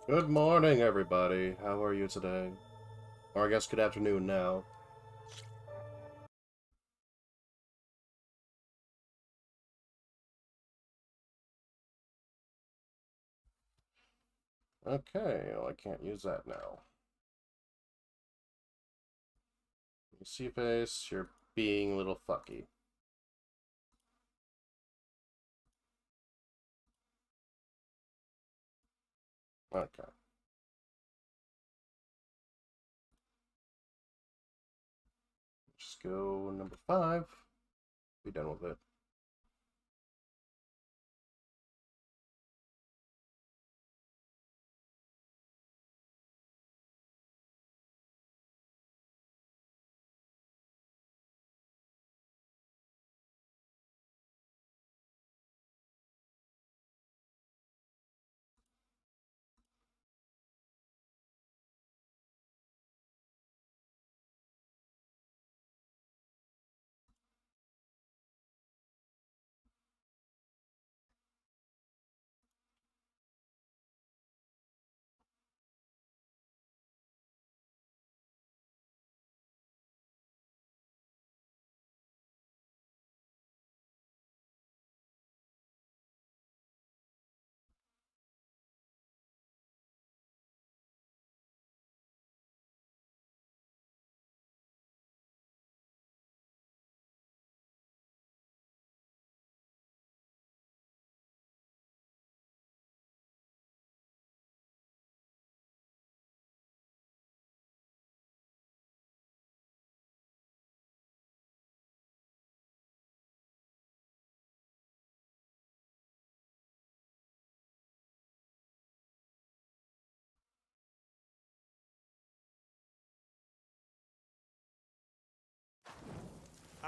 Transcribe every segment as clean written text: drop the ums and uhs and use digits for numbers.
Good morning, everybody. How are you today? Or I guess good afternoon now. Okay, well, I can't use that now. You see face, you're being a little fucky. Okay. Just go number 5. Be done with it.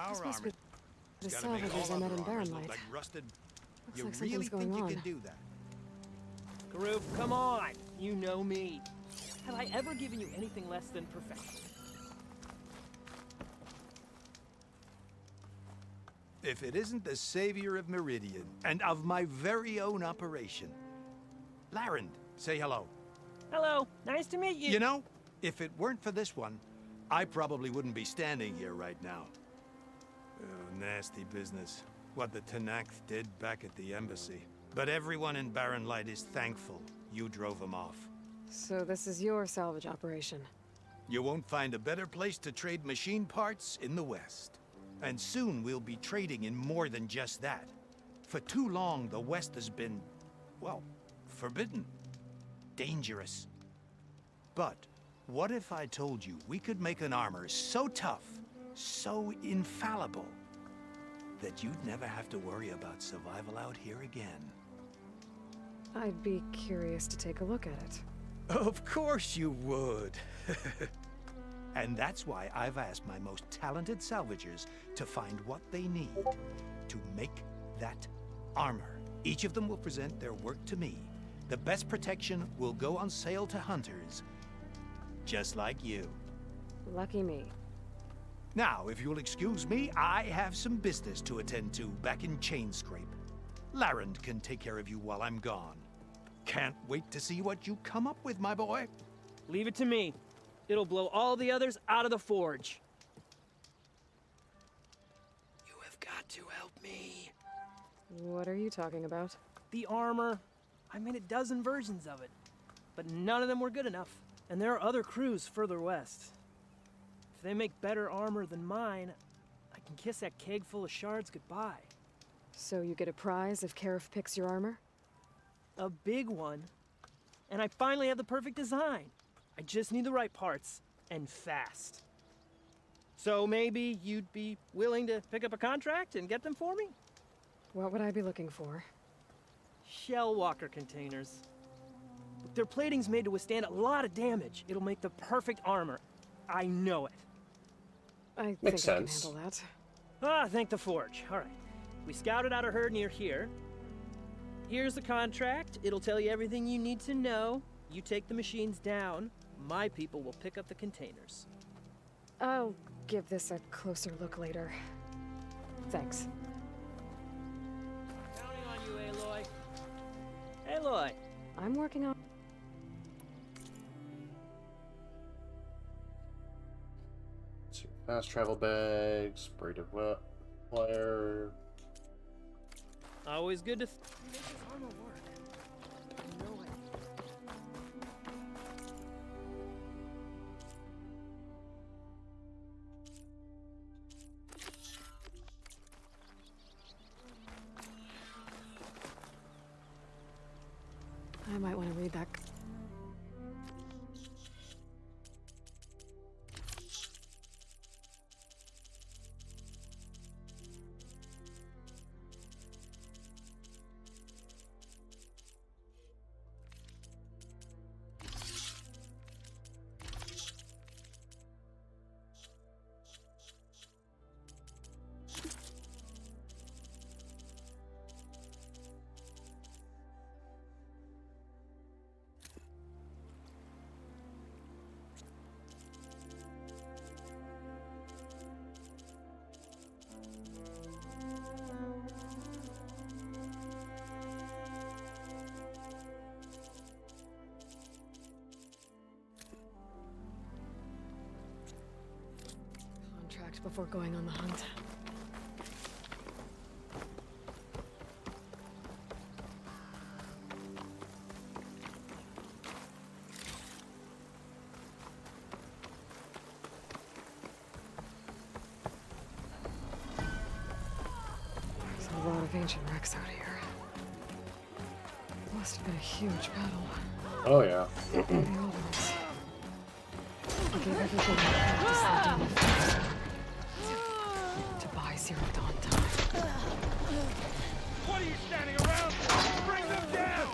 This must be the It's gotta make salvagers all I met other in armors Barrenlight. look like rusted. Looks You like really something's going think you on. can do that? Karoof, come on! You know me. Have I ever given you anything less than perfection? If it isn't the savior of Meridian, and of my very own operation. Larend, say hello. Hello, nice to meet you. You know, if it weren't for this one, I probably wouldn't be standing here right now. Oh, nasty business. What the Tenakth did back at the embassy. But everyone in Barrenlight is thankful you drove them off. So this is your salvage operation. You won't find a better place to trade machine parts in the West. And soon we'll be trading in more than just that. For too long, the West has been, well, forbidden. Dangerous. But what if I told you we could make an armor so tough, so infallible, that you'd never have to worry about survival out here again? I'd be curious to take a look at it. Of course you would. And that's why I've asked my most talented salvagers to find what they need to make that armor. Each of them will present their work to me. The best protection will go on sale to hunters, just like you. Lucky me. Now, if you'll excuse me, I have some business to attend to back in Chainscrape. Larend can take care of you while I'm gone. Can't wait to see what you come up with, my boy. Leave it to me. It'll blow all the others out of the forge. You have got to help me. What are you talking about? The armor. I made a dozen versions of it, but none of them were good enough. And there are other crews further west. If they make better armor than mine, I can kiss that keg full of shards goodbye. So you get a prize if Karif picks your armor? A big one. And I finally have the perfect design. I just need the right parts, and fast. So maybe you'd be willing to pick up a contract and get them for me? What would I be looking for? Shell walker containers. Their plating's made to withstand a lot of damage. It'll make the perfect armor. I know it. I Makes think I can sense. handle that. Ah, thank the forge. All right. We scouted out a herd near here. Here's the contract. It'll tell you everything you need to know. You take the machines down. My people will pick up the containers. I'll give this a closer look later. Thanks. Counting on you, Aloy. Aloy! I'm working on... Let's see. Fast travel bags, braided wire. Always good to make this armor work. No way. I might want to read that. Contract before going on the hunt. There's a lot of ancient wrecks out here. Must have been a huge battle. Oh yeah. The old ones. I gave everything I had to slow down the fire. To buy Zero Dawn time. What are you standing around for? Bring them down!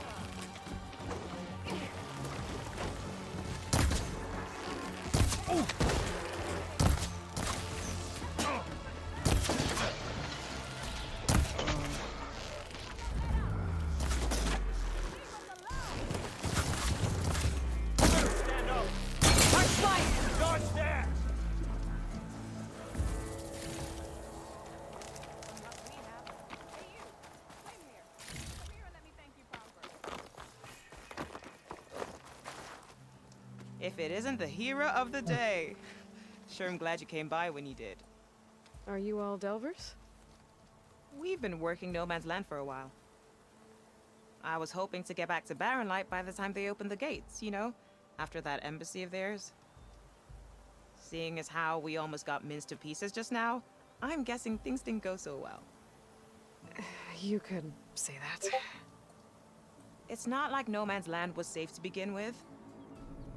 Stand up! Dodge that! If it isn't the hero of the day. Sure, I'm glad you came by when you did. Are you all Delvers? We've been working No Man's Land for a while. I was hoping to get back to Barren Light by the time they opened the gates, you know? After that embassy of theirs. Seeing as how we almost got minced to pieces just now, I'm guessing things didn't go so well. You could say that. It's not like No Man's Land was safe to begin with.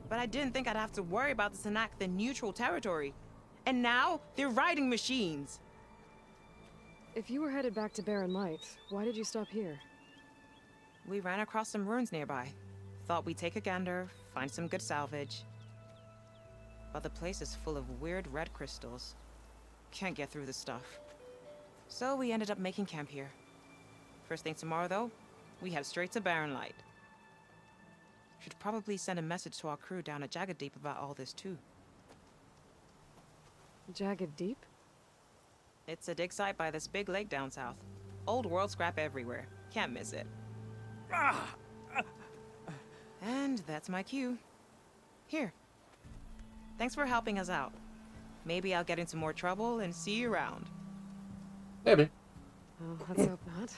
But I didn't think I'd have to worry about the Sanak, the neutral territory. And now, they're riding machines. If you were headed back to Barren Light, why did you stop here? We ran across some ruins nearby. Thought we'd take a gander, find some good salvage. But the place is full of weird red crystals. Can't get through the stuff. So we ended up making camp here. First thing tomorrow, though, we head straight to Barren Light. Should probably send a message to our crew down at Jagged Deep about all this, too. Jagged Deep? It's a dig site by this big lake down south. Old world scrap everywhere. Can't miss it. And that's my cue. Here. Thanks for helping us out. Maybe I'll get into more trouble and see you around. Maybe. Well, let's hope not.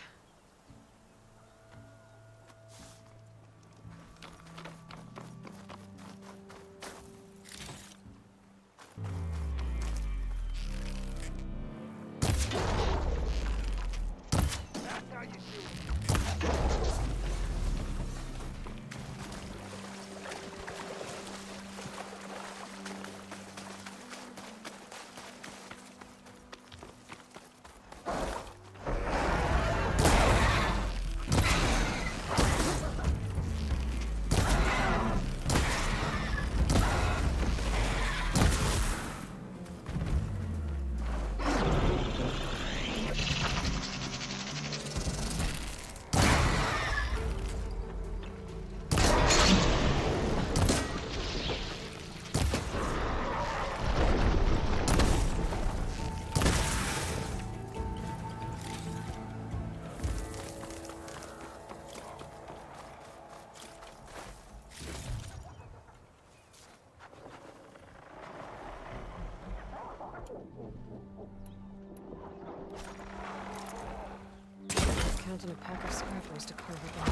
Counting a pack of scrappers to carve up.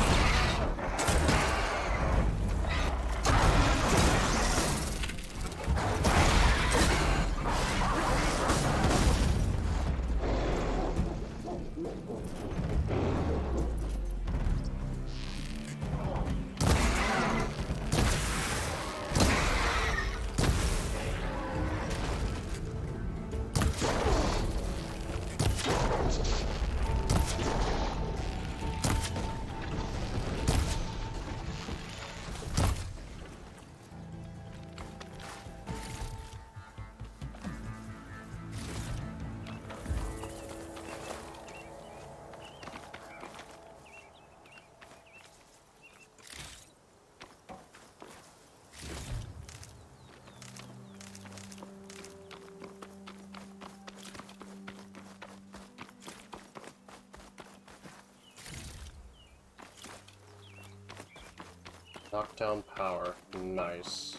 Knockdown power. Nice.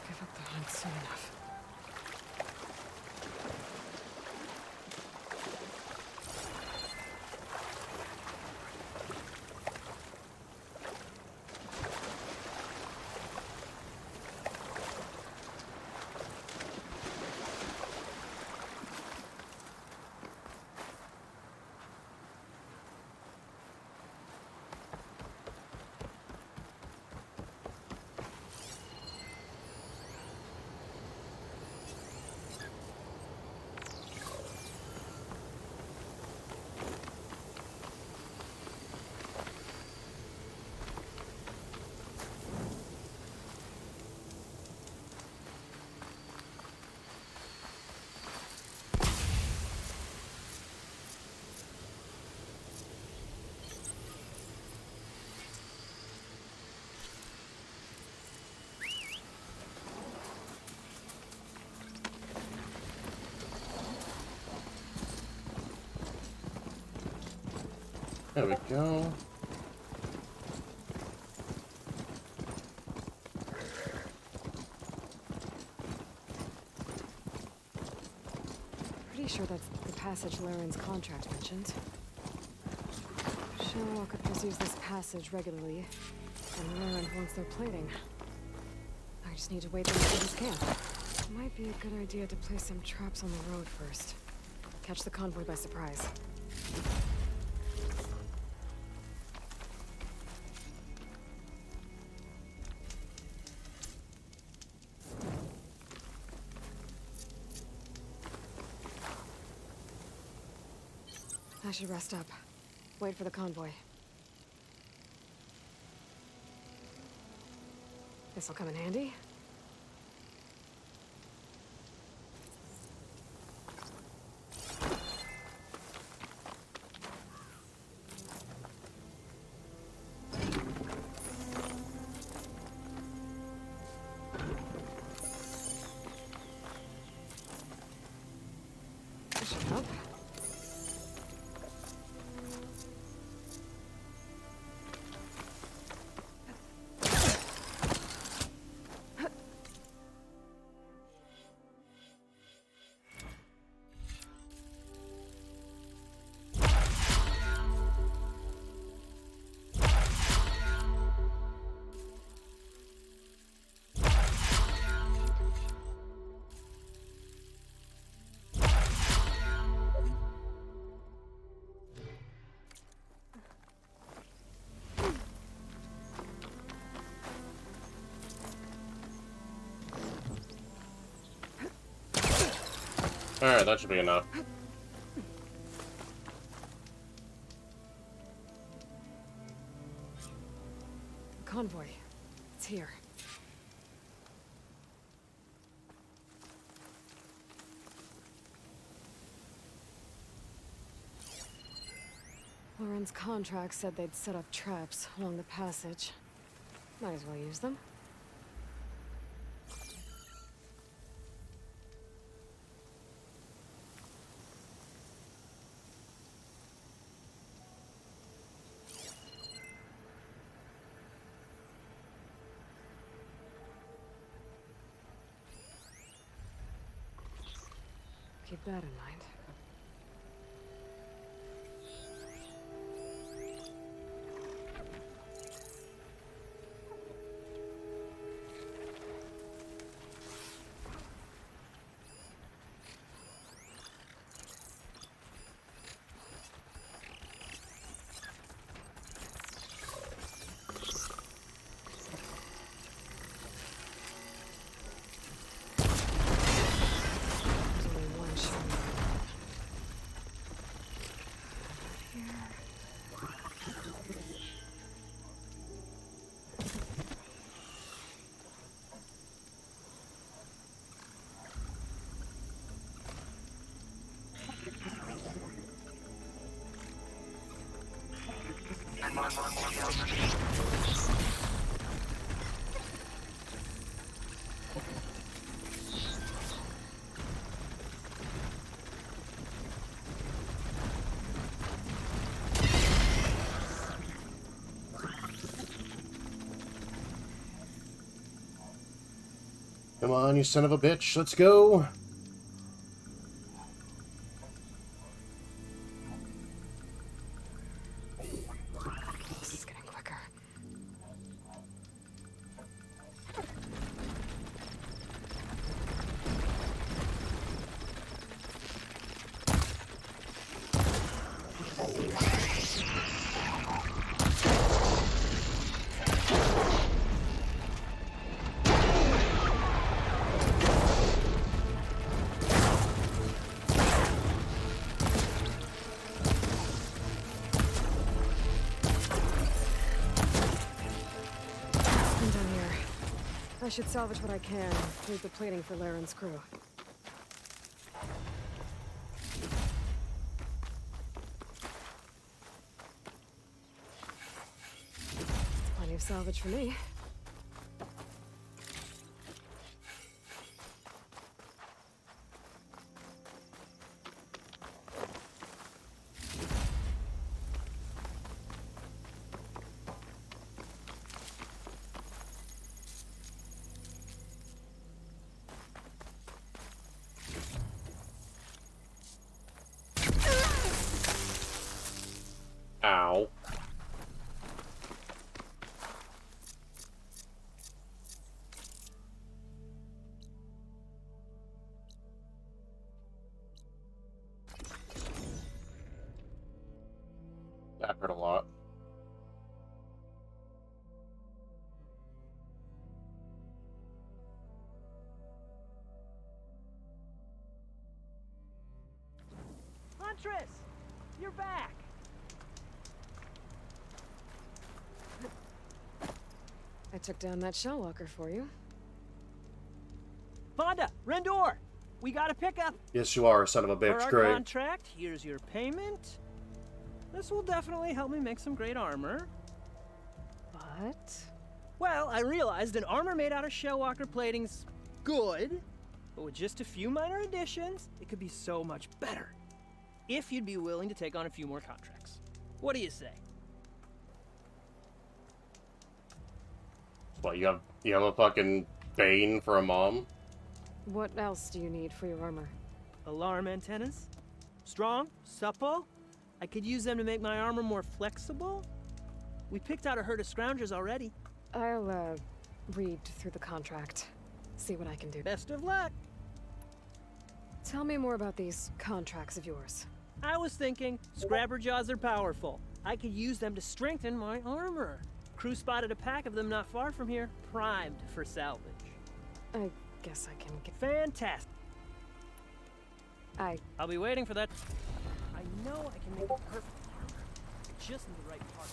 Give up the hunt soon enough. There we go. Pretty sure that's the passage Laren's contract mentioned. Sure, Octopus use this passage regularly, and Laren wants their plating. I just need to wait for his camp. Might be a good idea to place some traps on the road first. Catch the convoy by surprise. I should rest up. Wait for the convoy. This'll come in handy. This should help. Alright, that should be enough. Convoy. It's here. Lauren's contract said they'd set up traps along the passage. Might as well use them. Keep that in mind. There's only one showing. Come on, you son of a bitch, let's go! This is getting quicker. I'm done here. I should salvage what I can, leave the plating for Laren's crew. Plenty of salvage for me. Ow. That hurt a lot. Huntress! You're back! I took down that shell walker for you. Vonda! Rendor! We got a pickup! Yes, you are, son of a For bitch, our Greg. contract, here's your payment. This will definitely help me make some great armor. But... Well, I realized an armor made out of Shellwalker plating's good, but with just a few minor additions, it could be so much better. If you'd be willing to take on a few more contracts. What do you say? What, you have a fucking Bane for a mom? what else do you need for your armor? Alarm antennas? Strong? Supple? I could use them to make my armor more flexible? We picked out a herd of scroungers already. I'll, read through the contract. See what I can do. Best of luck! Tell me more about these contracts of yours. I was thinking, Scrabber Jaws are powerful. I could use them to strengthen my armor. Crew spotted a pack of them not far from here, primed for salvage. I guess I can get... Fantastic. I'll be waiting for that. I know I can make it perfect. I just need the right part.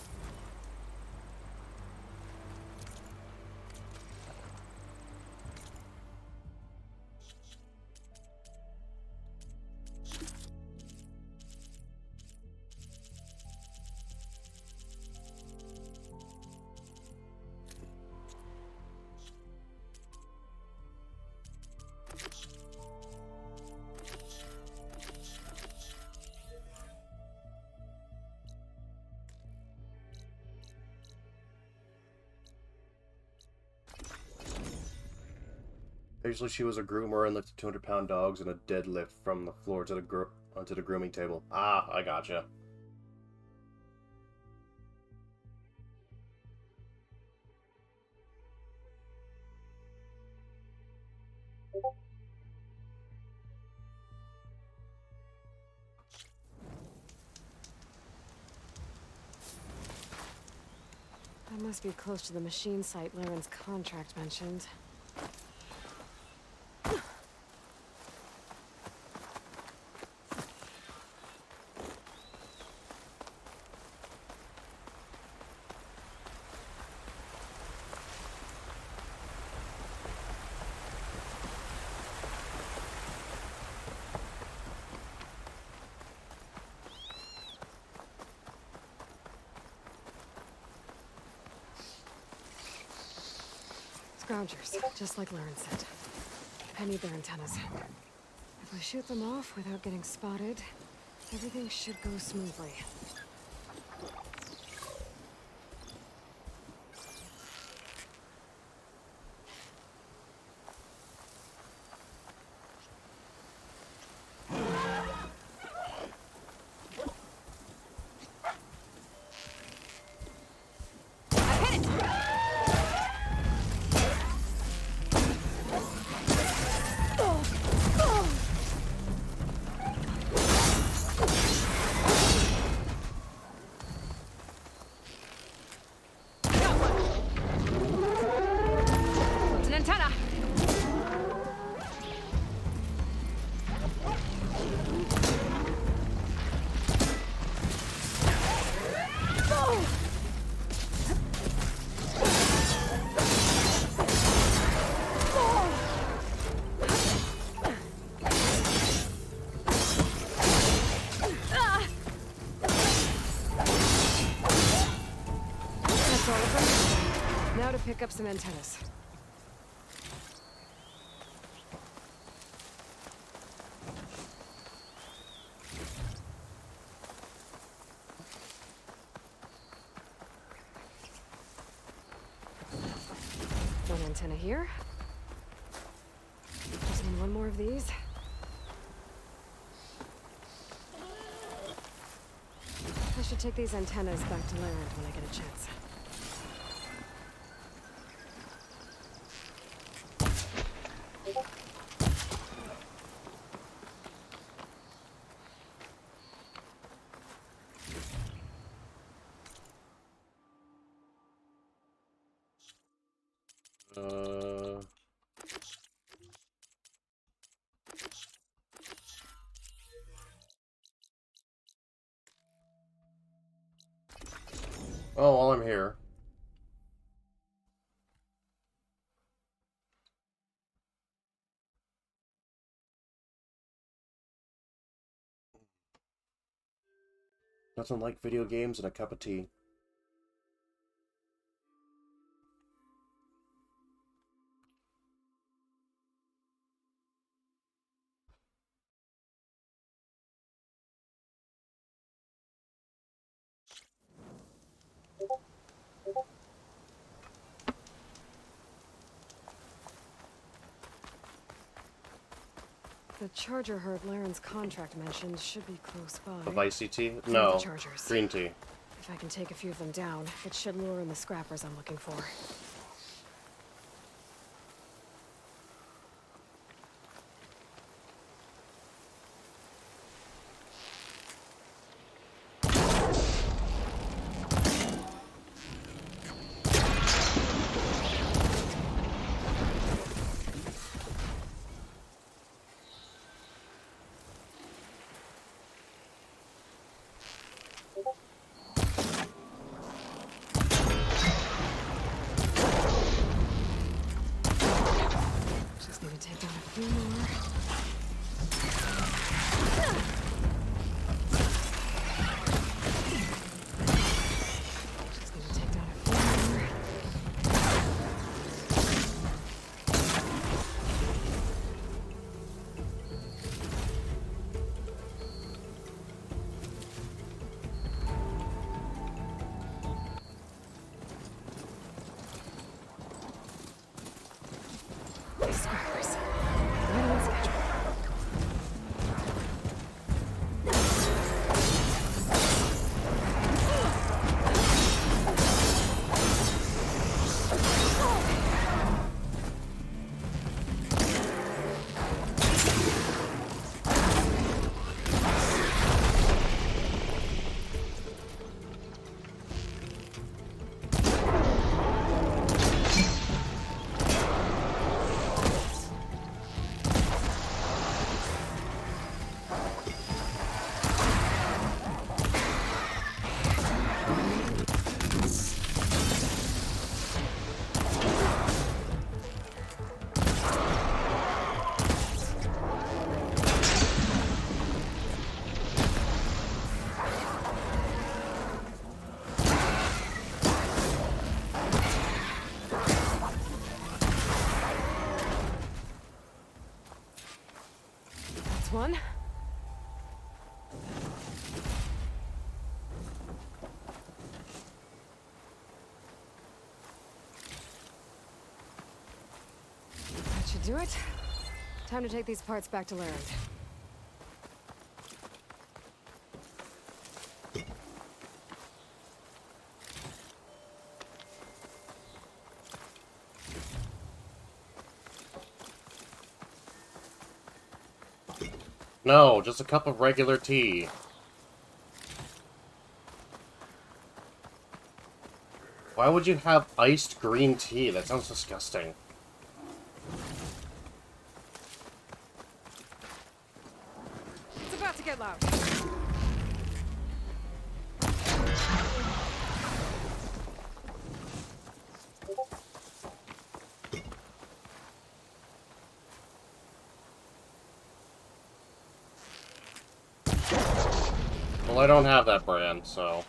Usually she was a groomer and lifted 200-pound dogs in a deadlift from the floor to the onto the grooming table. Ah, I gotcha. That must be close to the machine site Laren's contract mentioned. Scroungers, just like Laren said. I need their antennas. If I shoot them off without getting spotted, everything should go smoothly. Now to pick up some antennas. One antenna here. Just need one more of these. I should take these antennas back to Laren when I get a chance. Oh, while I'm here. Nothing like video games and a cup of tea. The charger herd Laren's contract mentioned should be close by. The Vice tea? The No. chargers. Green tea. If I can take a few of them down, it should lure in the scrappers I'm looking for. do it? Time to take these parts back to Larry. No, just a cup of regular tea. Why would you have iced green tea? That sounds disgusting. It's about to get loud. Well, I don't have that brand, so...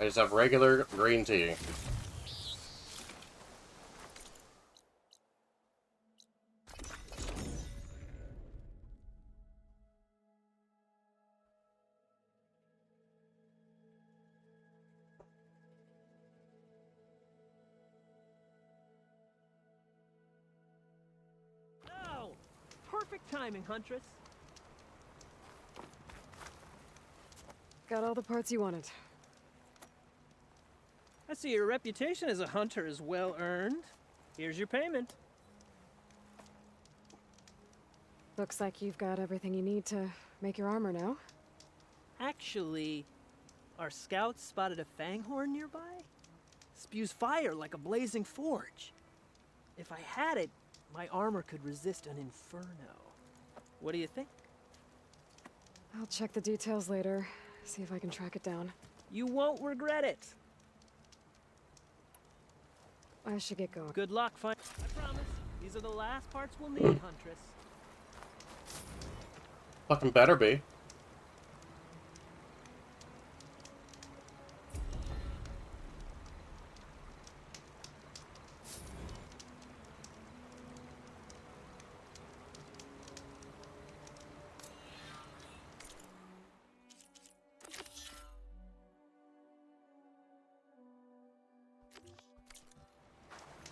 I just have regular green tea. Oh! Perfect timing, Huntress. Got all the parts you wanted. I see your reputation as a hunter is well earned. Here's your payment. Looks like you've got everything you need to make your armor now. Actually, our scouts spotted a fanghorn nearby. Spews fire like a blazing forge. If I had it, my armor could resist an inferno. What do you think? I'll check the details later, see if I can track it down. You won't regret it. I should get going. Good luck, I promise. These are the last parts we'll need, Huntress. Fucking better be.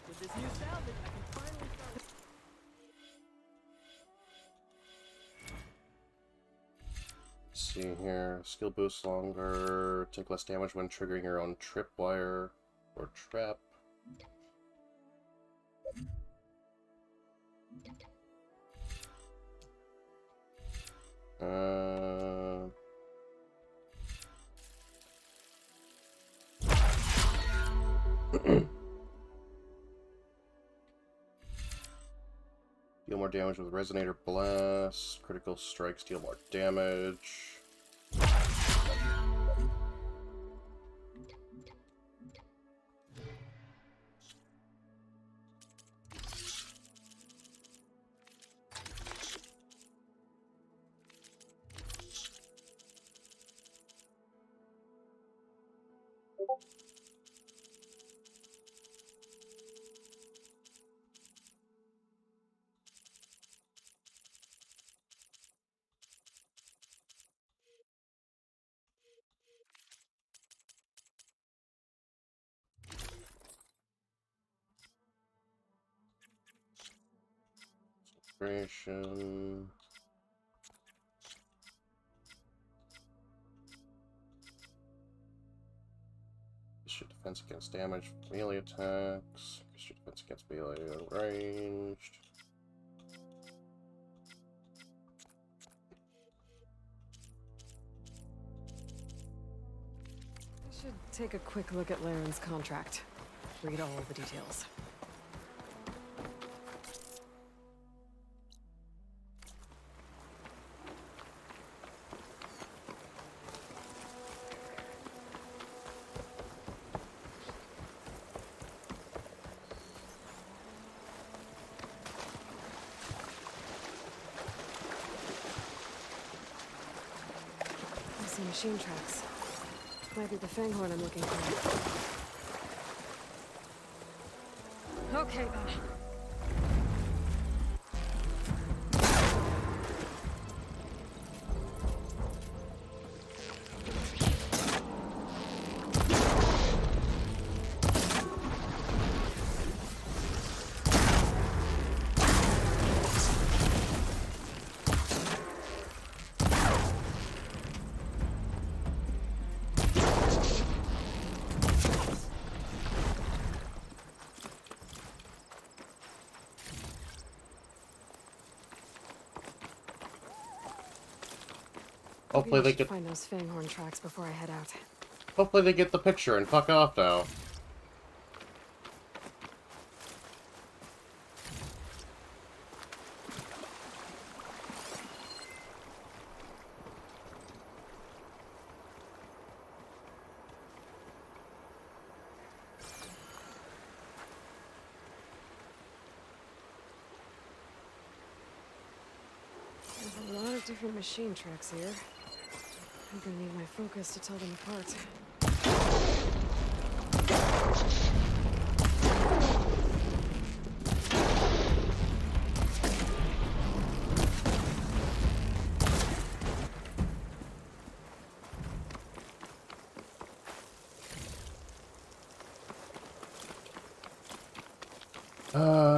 With this new salvage, I can finally start... See here, skill boost longer, take less damage when triggering your own tripwire or trap. Deal more damage with Resonator Blast. Critical strikes deal more damage. Concentration. Increase your defense against damage, melee attacks. Increase your defense against melee ranged. I should take a quick look at Laren's contract. Read all the details. Machine tracks. Might be the fanghorn I'm looking for. Okay, then. Hopefully Maybe I they should get. find those Fanghorn tracks before I head out. Hopefully they get the picture and fuck off now. There's a lot of different machine tracks here. I'm gonna need my focus to tell them apart.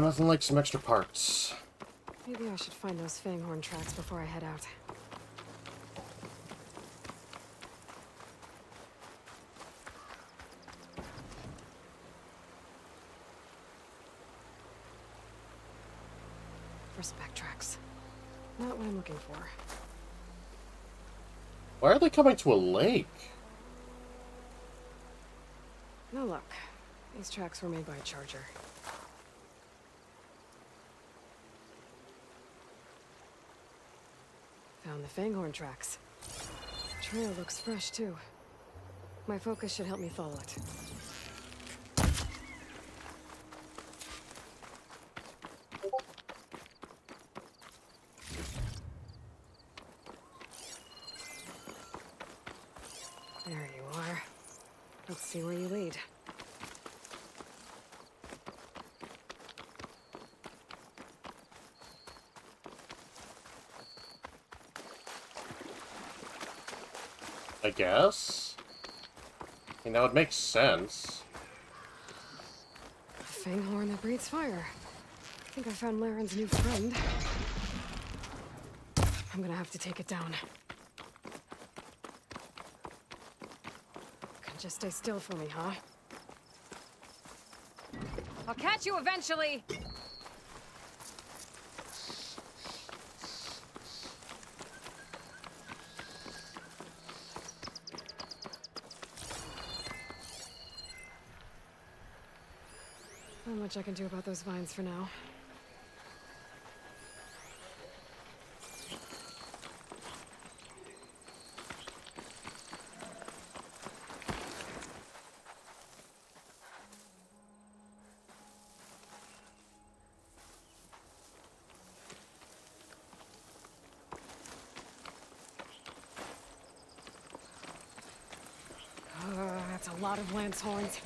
Nothing like some extra parts. Maybe I should find those Fanghorn tracks before I head out. Respect tracks. Not what I'm looking for. Why are they coming to a lake? No luck. These tracks were made by a charger. Found the Fanghorn tracks. Trail looks fresh, too. My focus should help me follow it. There you are. Let's see where you lead. I guess? I mean, that would make sense. A Fanghorn that breathes fire. I think I found Laren's new friend. I'm gonna have to take it down. Can just stay still for me, huh? I'll catch you eventually! Not much I can do about those vines for now. That's a lot of lance horns.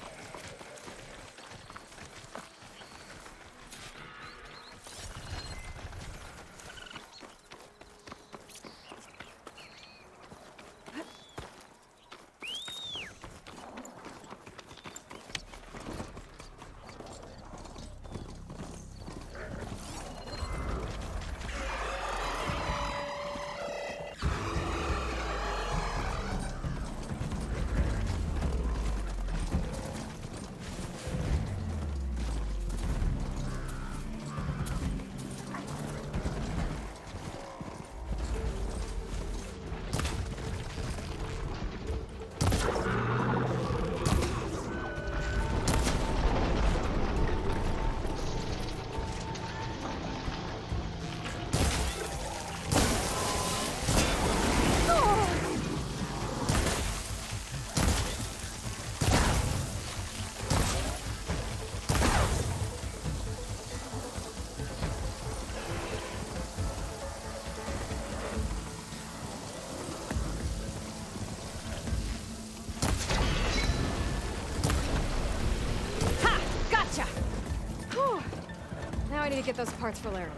I need to get those parts for Laren.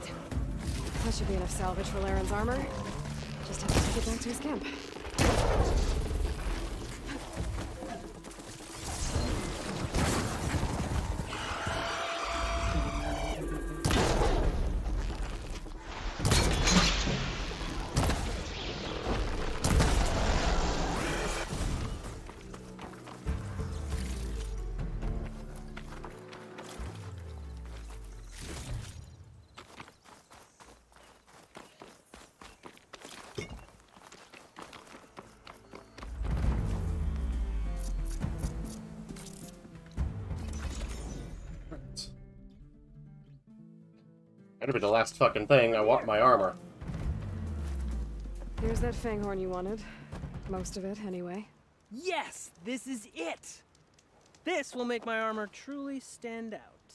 That should be enough salvage for Laren's armor. Just have to take it back to his camp. That'll be the last fucking thing. I want my armor. Here's that fanghorn you wanted. Most of it, anyway. Yes, this is it. This will make my armor truly stand out.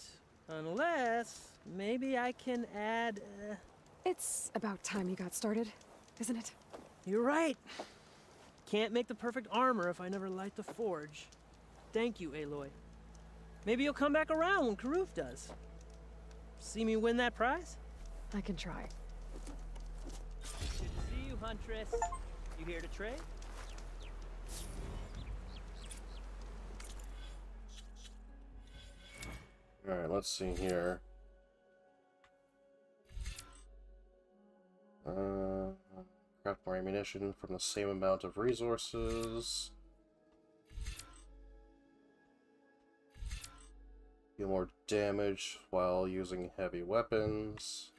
Unless, maybe I can add, It's about time you got started, isn't it? You're right. Can't make the perfect armor if I never light the forge. Thank you, Aloy. Maybe you'll come back around when Karuf does. See me win that prize? I can try. Good to see you, Huntress. You here to trade? Alright, let's see here. Craft more ammunition from the same amount of resources. Deal more damage while using heavy weapons.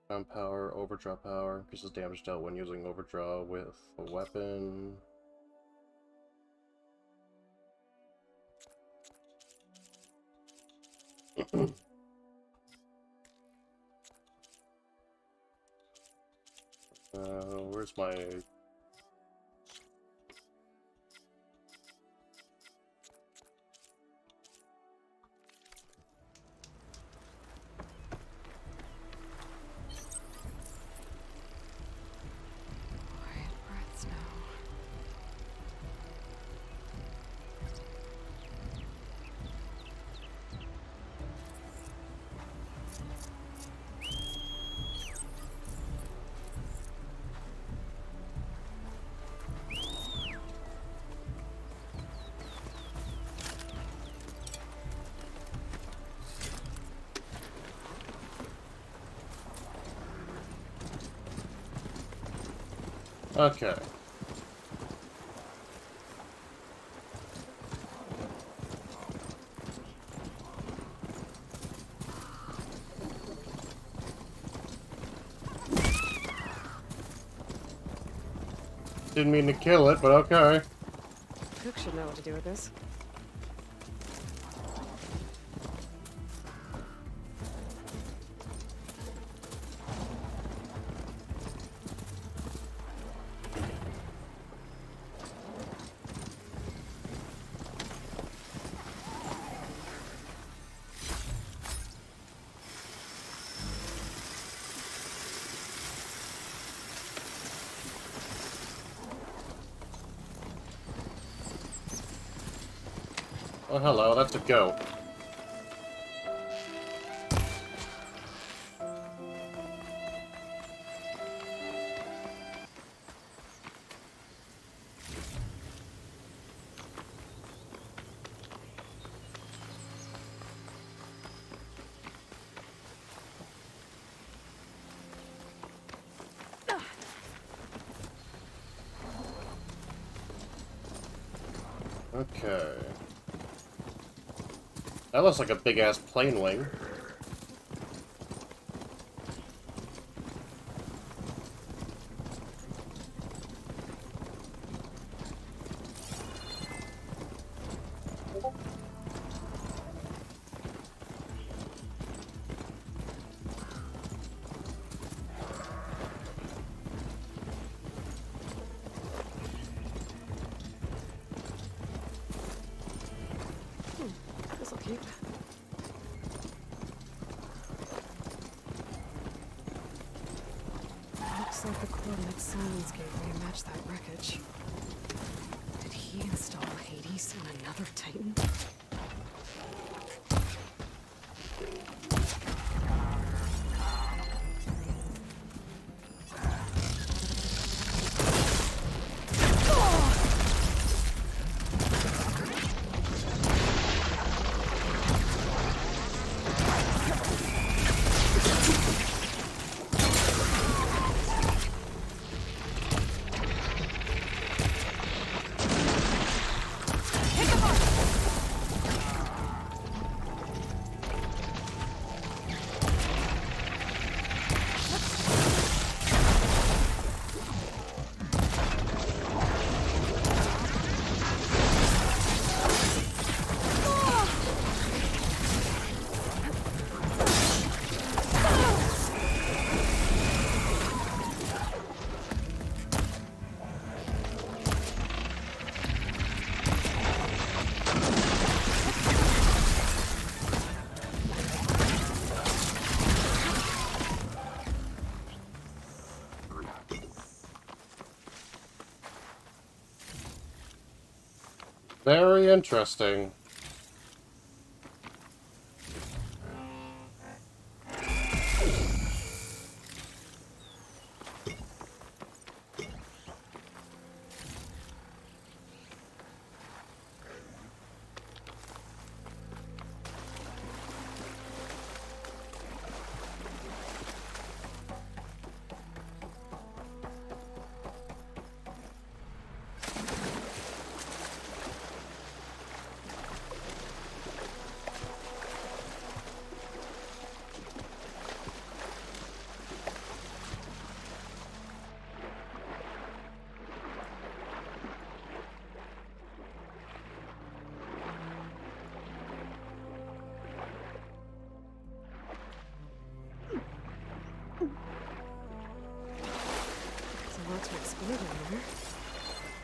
Ground power, overdraw power, increases damage dealt when using overdraw with a weapon. Where's my... Quiet breaths now. Okay. Didn't mean to kill it, but okay. Cook should know what to do with this. Oh, hello, that's a goat. Okay. That looks like a big-ass plane wing. This'll keep. Looks like the coordinates Silence gave me match that wreckage. Did he install Hades on another Titan? Very interesting. There's a lot to explore down there.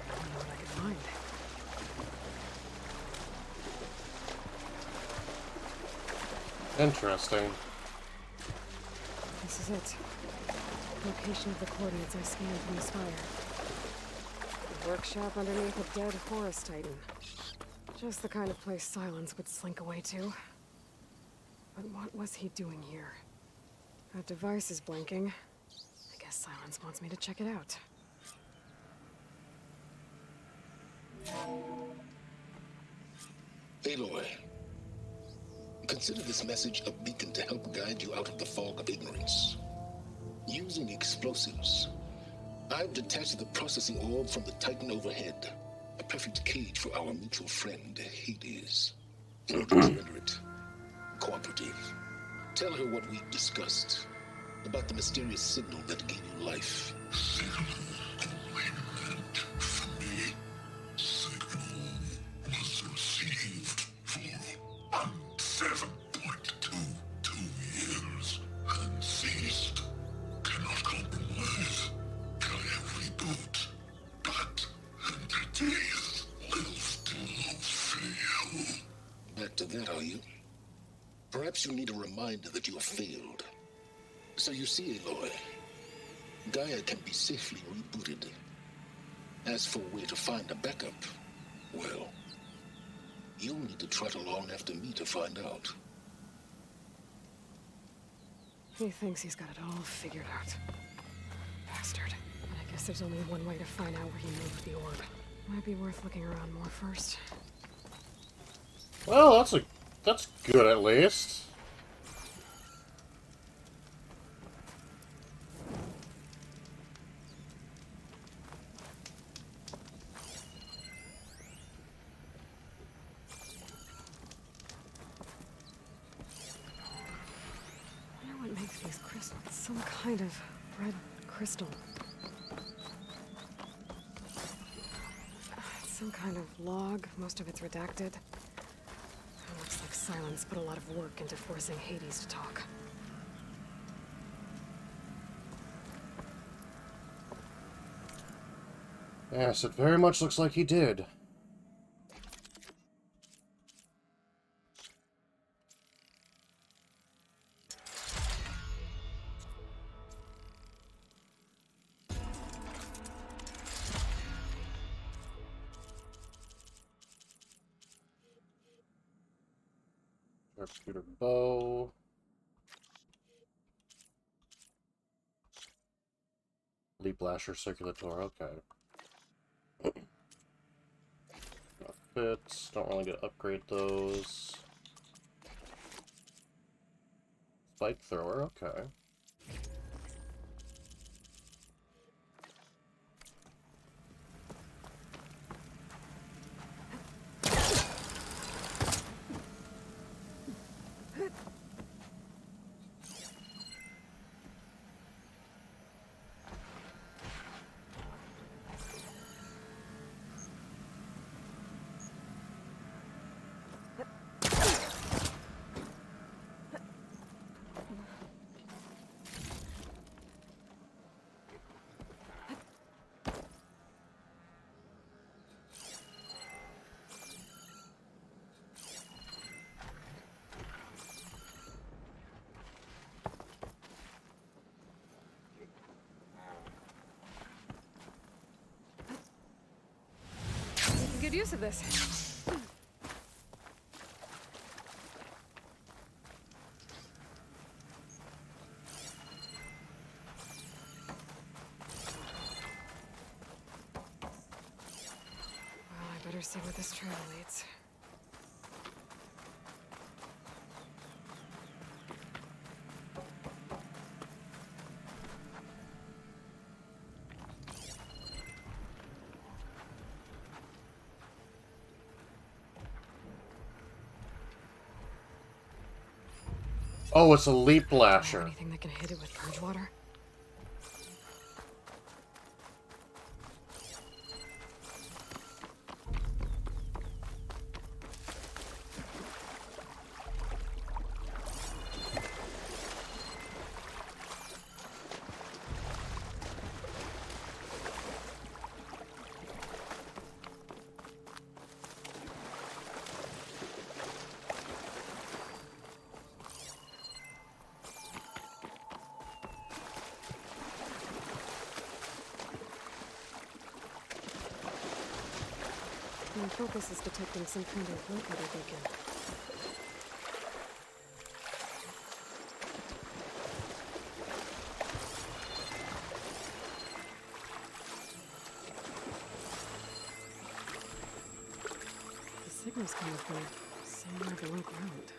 I don't know what I could find. Interesting. This is it. Location of the coordinates I scanned from the spire. The workshop underneath a dead forest titan. Just the kind of place Silence would slink away to. But what was he doing here? That device is blinking. I guess Silence wants me to check it out. Aloy, consider this message a beacon to help guide you out of the fog of ignorance. Using explosives, I've detached the processing orb from the Titan overhead. A perfect cage for our mutual friend, Hades. Render it cooperative. Tell her what we've discussed about the mysterious signal that gave you life. Signal only meant for me. Signal was received for 7.22 years and ceased. Cannot compromise. Can I reboot? But entities will still fail. Back to that, are you? Perhaps you need a reminder that you have failed. So you see, Aloy, Gaia can be safely rebooted. As for where to find a backup, well, you'll need to trot along after me to find out. He thinks he's got it all figured out. Bastard. But I guess there's only one way to find out where he moved the orb. Might be worth looking around more first. Well, that's good at least. I wonder what makes these crystals. Some kind of red crystal. It's some kind of log. Most of it's redacted. It looks like Silence put a lot of work into forcing Hades to talk. Yes, it very much looks like he did. Sharpshooter bow. Leap lasher circular door, okay. Fits, don't really get to upgrade those. Spike thrower, okay. Good use of this. better see where this trail leads. Oh, it's a leap Do I have lasher. anything that can hit it with purge water? My focus is detecting some kind of locator beacon. The signal's coming from somewhere below ground.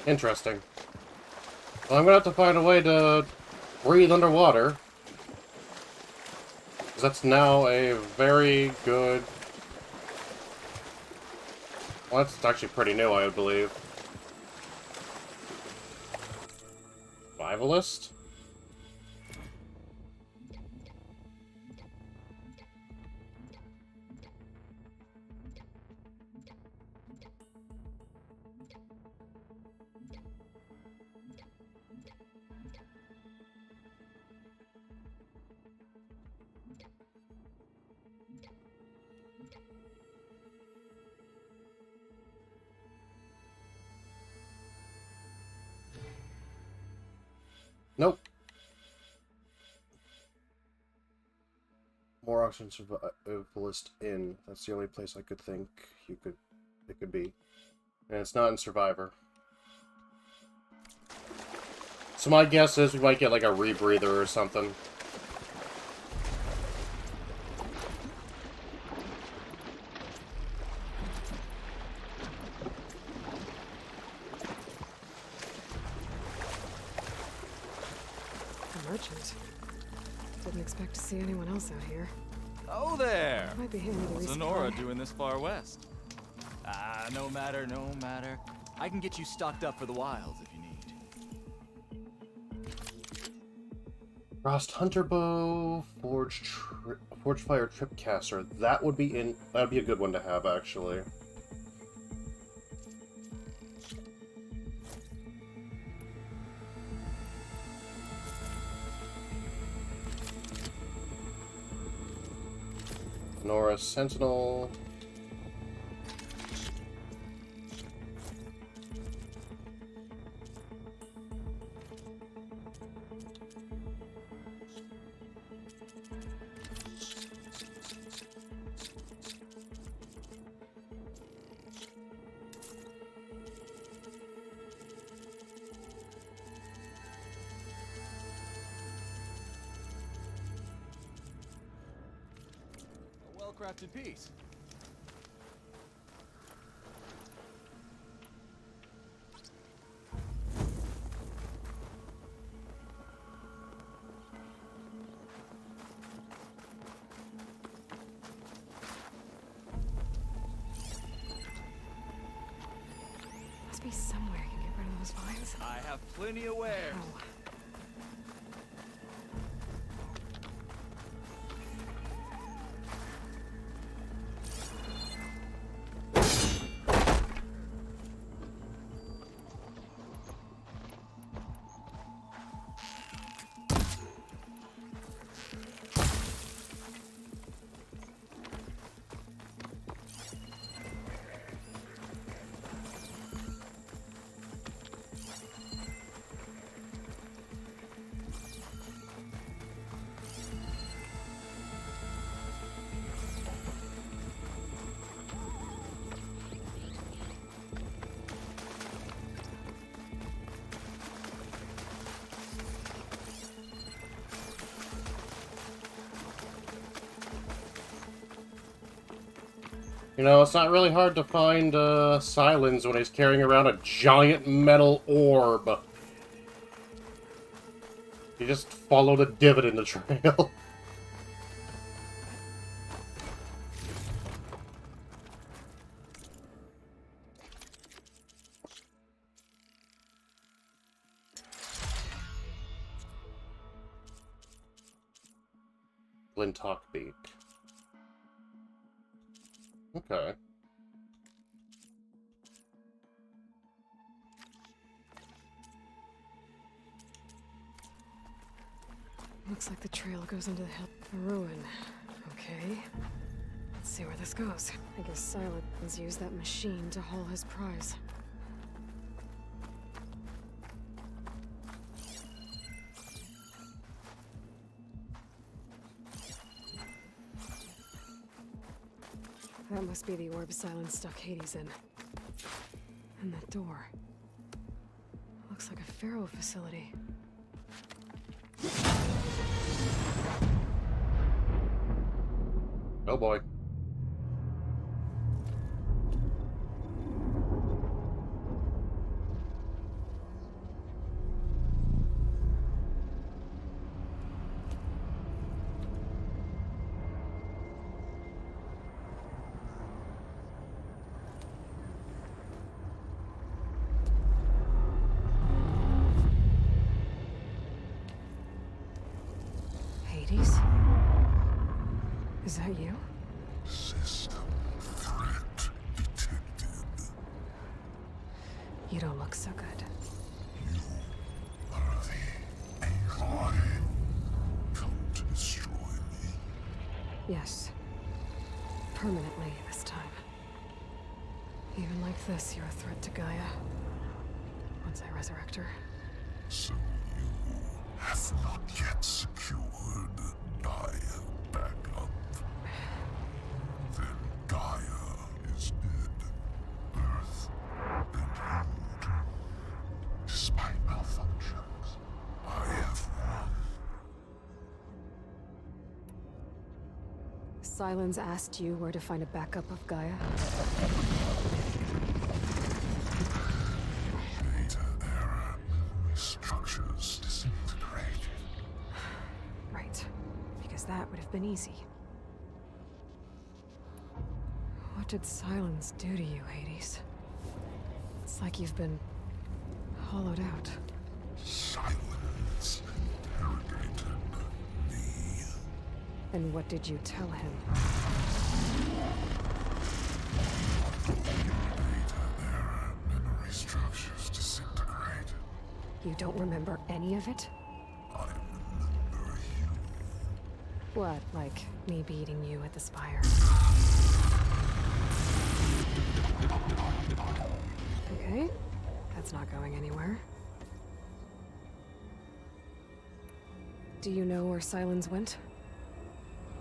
Interesting. Well, I'm gonna have to find a way to breathe underwater. 'Cause that's now a very good... Well, that's actually pretty new, I would believe. Survivalist? Nope. More oxygen survivalist in. That's the only place I could think it could be. And it's not in Survivor. So my guess is we might get like a rebreather or something. A merchant. Didn't expect to see anyone else out here. Oh there! Might be handy to What's resupply. Sonora doing this far west? Ah, no matter, no matter. I can get you stocked up for the wilds if you need. Frost Hunter Bow, Forge Fire Tripcaster. That would be that'd be a good one to have, actually. Nora Sentinel. A well-crafted piece. must be some way I can get rid of those vines. I have plenty of wares. Oh. You know, it's not really hard to find Sylens when he's carrying around a giant metal orb. You just follow the divot in the trail. Glintock Beak. Okay. Looks like the trail goes into the hill. A ruin. Okay. Let's see where this goes. I guess Silence used that machine to haul his prize. That must be the orb Silence stuck Hades in. And that door. Looks like a Pharaoh facility. Oh boy. Hades? Is that you? System threat detected. You don't look so good. You are the AI come to destroy me. Yes. Permanently this time. Even like this, you're a threat to Gaia. Once I resurrect her. So you have not yet secured Gaia back up. Then Gaia is dead. Earth and you, despite malfunctions, I have won. Sylens asked you where to find a backup of Gaia? Data error, memory structures disintegrated. Right. Because that would have been easy. What did Sylens do to you, Hades? It's like you've been hollowed out. Silence interrogated me. And what did you tell him? Data error, memory structures disintegrated. You don't remember any of it? I remember you. What, like me beating you at the Spire? Okay, that's not going anywhere. Do you know where Sylens went?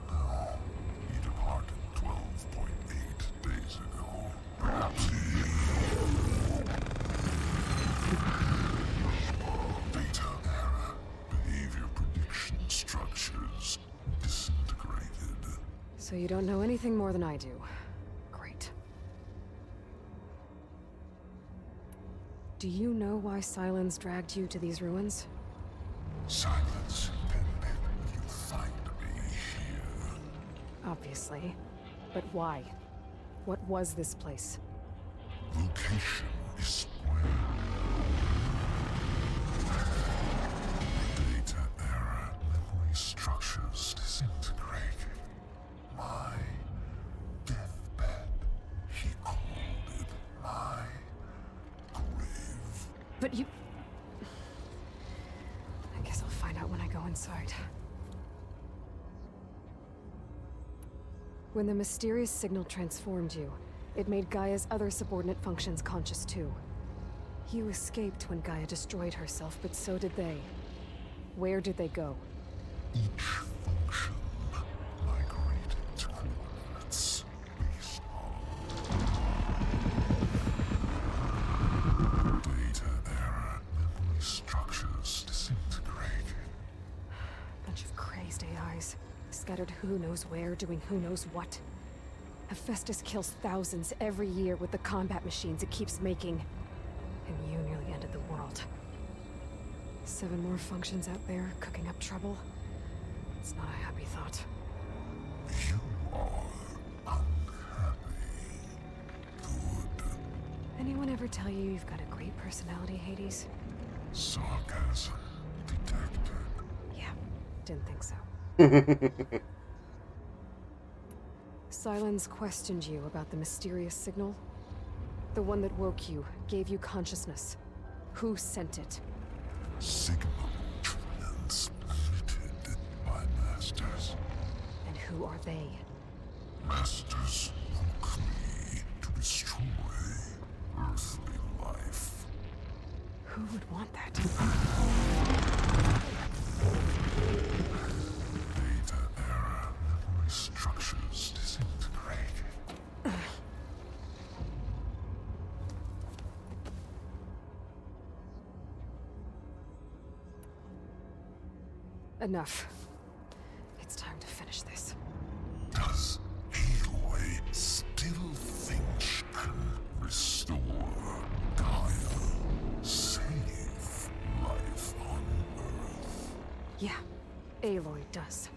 No, he departed 12.8 days ago. Perhaps data error, behavior prediction structures disintegrated. So you don't know anything more than I do. Great. Do you know why Sylens dragged you to these ruins? Silence intended you find me here. Obviously. But why? What was this place? Location is where data era memory structures disintegrated. My deathbed, he called it my grave. But you... I guess I'll find out when I go inside. When the mysterious signal transformed you, it made Gaia's other subordinate functions conscious too. You escaped when Gaia destroyed herself, but so did they. Where did they go? Each function migrated to coordinates based on data era memory structures disintegrated. Bunch of crazed AIs, scattered who knows where, doing who knows what. Hephaestus kills thousands every year with the combat machines it keeps making. And you nearly ended the world. 7 more functions out there, cooking up trouble. It's not a happy thought. You are unhappy. Good. Anyone ever tell you you've got a great personality, Hades? Sarcasm detected. Yeah, didn't think so. Sylens questioned you about the mysterious signal? The one that woke you, gave you consciousness. Who sent it? Signal transmitted by masters. And who are they? Masters woke me to destroy earthly life. Who would want that? Data era memory structures disintegrated. Enough. It's time to finish this. Does Aloy still think she can restore Gaia? Save life on Earth? Yeah, Aloy does.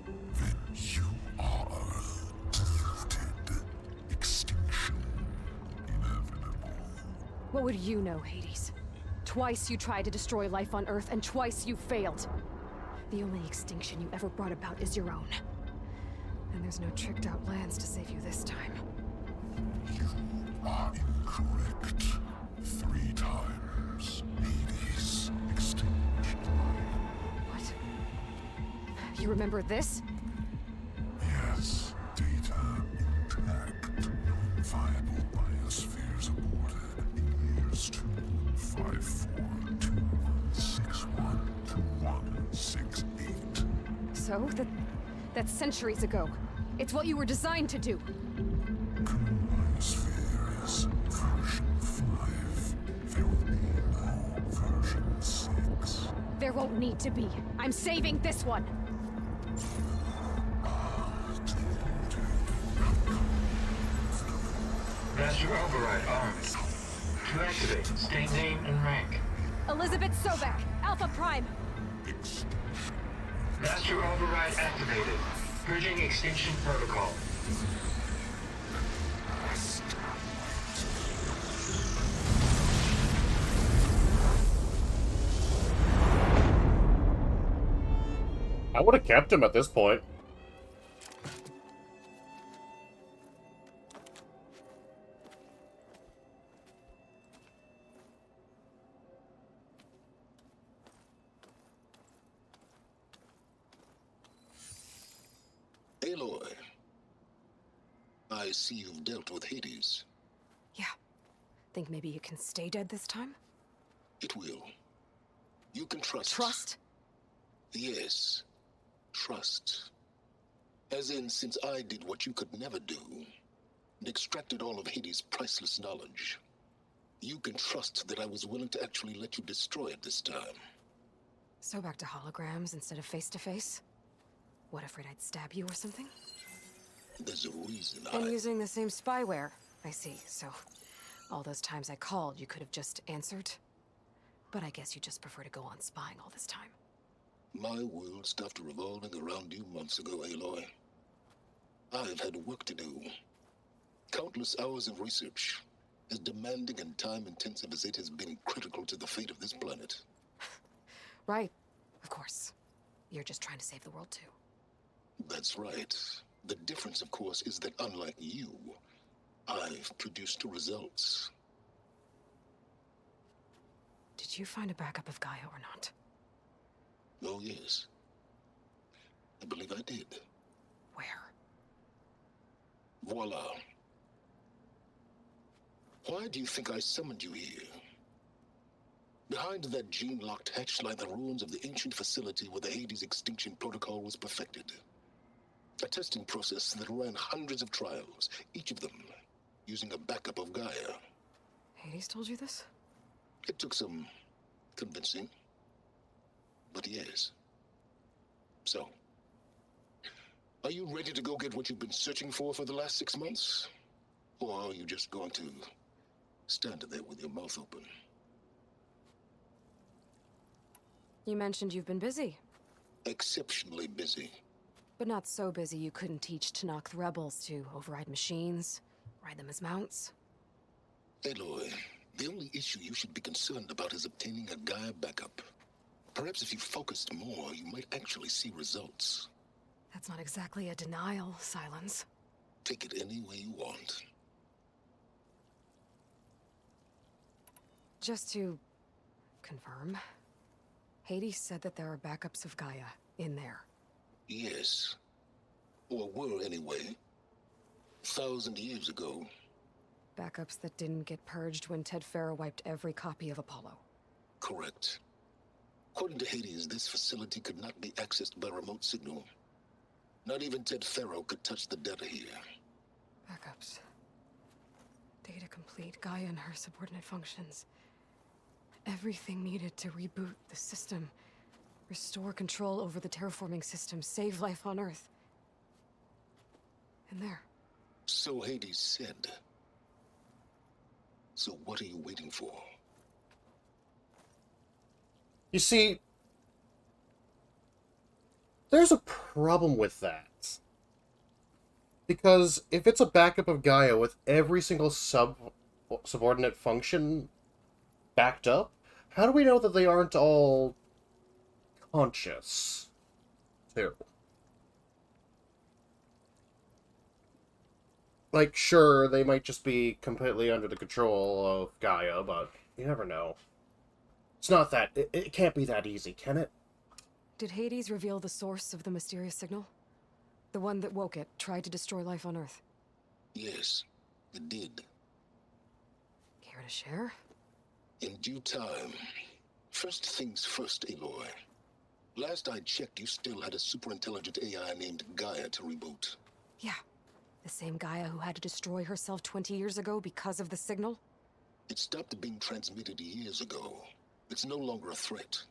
Then you are deluded. Extinction inevitable. What would you know, Hades? Twice you tried to destroy life on Earth, and twice you failed. The only extinction you ever brought about is your own. And there's no tricked-out lands to save you this time. You are incorrect. 3 times. Hades extinguished life. What? You remember this? Yes, data intact. Non-viable biospheres aborted in years 2154, 2161, 2168. So? That's centuries ago. It's what you were designed to do. Current biosphere is version 5. There will be no version 6. There won't need to be. I'm saving this one. Master Override armed. To activate, state name and rank. Elizabeth Sobek, Alpha Prime. Master Override activated. Purging extinction protocol. I would have kept him at this point. Aloy, I see you've dealt with Hades. Yeah. Think maybe you can stay dead this time? It will. You can trust. Trust? Yes. Trust. As in, since I did what you could never do, and extracted all of Hades' priceless knowledge, you can trust that I was willing to actually let you destroy it this time. So back to holograms instead of face-to-face? What, afraid I'd stab you or something? There's a reason And using the same spyware. I see, so... all those times I called, you could have just answered? But I guess you just prefer to go on spying all this time. My world stopped revolving around you months ago, Aloy. I've had work to do. Countless hours of research, As demanding and time-intensive as it has been critical to the fate of this planet. Right. Of course. You're just trying to save the world, too. That's right. The difference, of course, is that unlike you, I've produced results. Did you find a backup of Gaia or not? Oh, yes. I believe I did. Where? Voila. Why do you think I summoned you here? Behind that gene-locked hatch lie the ruins of the ancient facility where the Hades extinction protocol was perfected. A testing process that ran hundreds of trials, each of them using a backup of Gaia. Hades told you this? It took some convincing, but yes. So, are you ready to go get what you've been searching for the last 6 months? Or are you just going to stand there with your mouth open? You mentioned you've been busy. Exceptionally busy. But not so busy you couldn't teach Tenakth rebels to override machines, ride them as mounts. Aloy, the only issue you should be concerned about is obtaining a Gaia backup. Perhaps if you focused more, you might actually see results. That's not exactly a denial, Silence. Take it any way you want. Just to confirm, Hades said that there are backups of Gaia in there. Yes. Or were anyway. 1,000 years ago. Backups that didn't get purged when Ted Faro wiped every copy of Apollo. Correct. According to Hades, this facility could not be accessed by remote signal. Not even Ted Faro could touch the data here. Backups. Data complete, Gaia and her subordinate functions. Everything needed to reboot the system. Restore control over the terraforming system, save life on Earth. And there. So Hades said. So what are you waiting for? You see, there's a problem with that. Because if it's a backup of Gaia with every single subordinate function backed up, how do we know that they aren't all conscious, too? Like, sure, they might just be completely under the control of Gaia, but you never know. It's not that... It can't be that easy, can it? Did Hades reveal the source of the mysterious signal? The one that woke it, tried to destroy life on Earth? Yes, it did. Care to share? In due time. First things first, Aloy. Last I checked, you still had a superintelligent AI named Gaia to reboot. Yeah. The same Gaia who had to destroy herself 20 years ago because of the signal? It stopped being transmitted years ago. It's no longer a threat.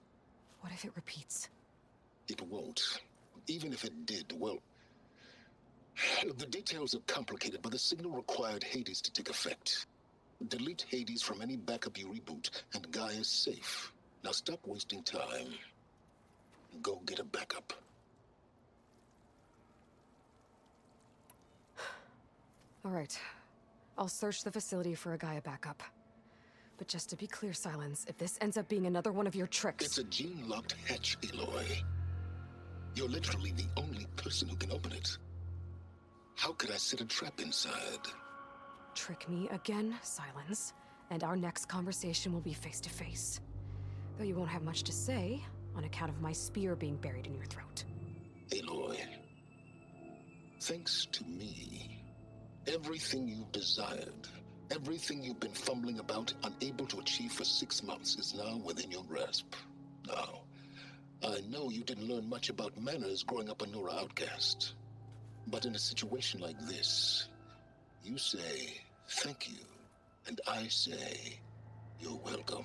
What if it repeats? It won't. Even if it did, well... The details are complicated, but the signal required Hades to take effect. Delete Hades from any backup you reboot, and Gaia's safe. Now stop wasting time. Go get a backup. All right. I'll search the facility for a Gaia backup. But just to be clear, Silence, if this ends up being another one of your tricks... It's a gene-locked hatch, Aloy. You're literally the only person who can open it. How could I set a trap inside? Trick me again, Silence, and our next conversation will be face-to-face. Though you won't have much to say, on account of my spear being buried in your throat. Aloy, thanks to me, everything you've desired, everything you've been fumbling about, unable to achieve for 6 months, is now within your grasp. Now, I know you didn't learn much about manners growing up a Nora outcast. But in a situation like this, you say, thank you, and I say, you're welcome.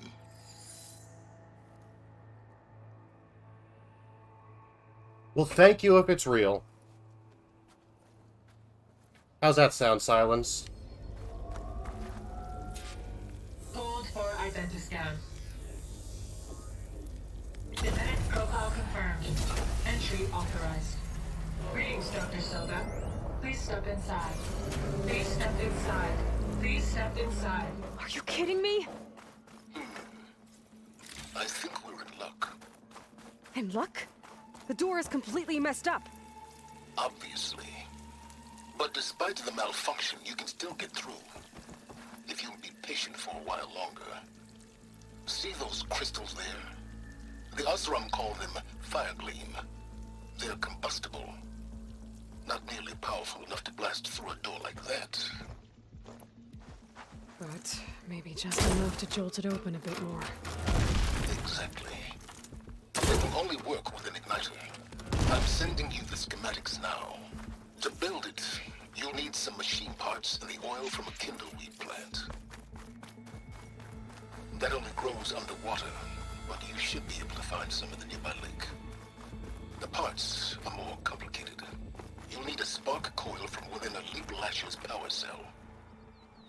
Well, thank you if it's real. How's that sound, Silence? Hold for identiscan. Genetic profile confirmed. Entry authorized. Greetings, Dr. Silva. Please step inside. Please step inside. Please step inside. Are you kidding me? I think we're in luck. In luck? The door is completely messed up. Obviously. But despite the malfunction, you can still get through. If you'll be patient for a while longer. See those crystals there? The Osram call them fire gleam. They're combustible. Not nearly powerful enough to blast through a door like that. But maybe just enough to jolt it open a bit more. Exactly. It will only work with an igniter. I'm sending you the schematics now. To build it, you'll need some machine parts and the oil from a kindleweed plant. That only grows underwater, but you should be able to find some in the nearby lake. The parts are more complicated. You'll need a spark coil from within a Leap Lasher's power cell.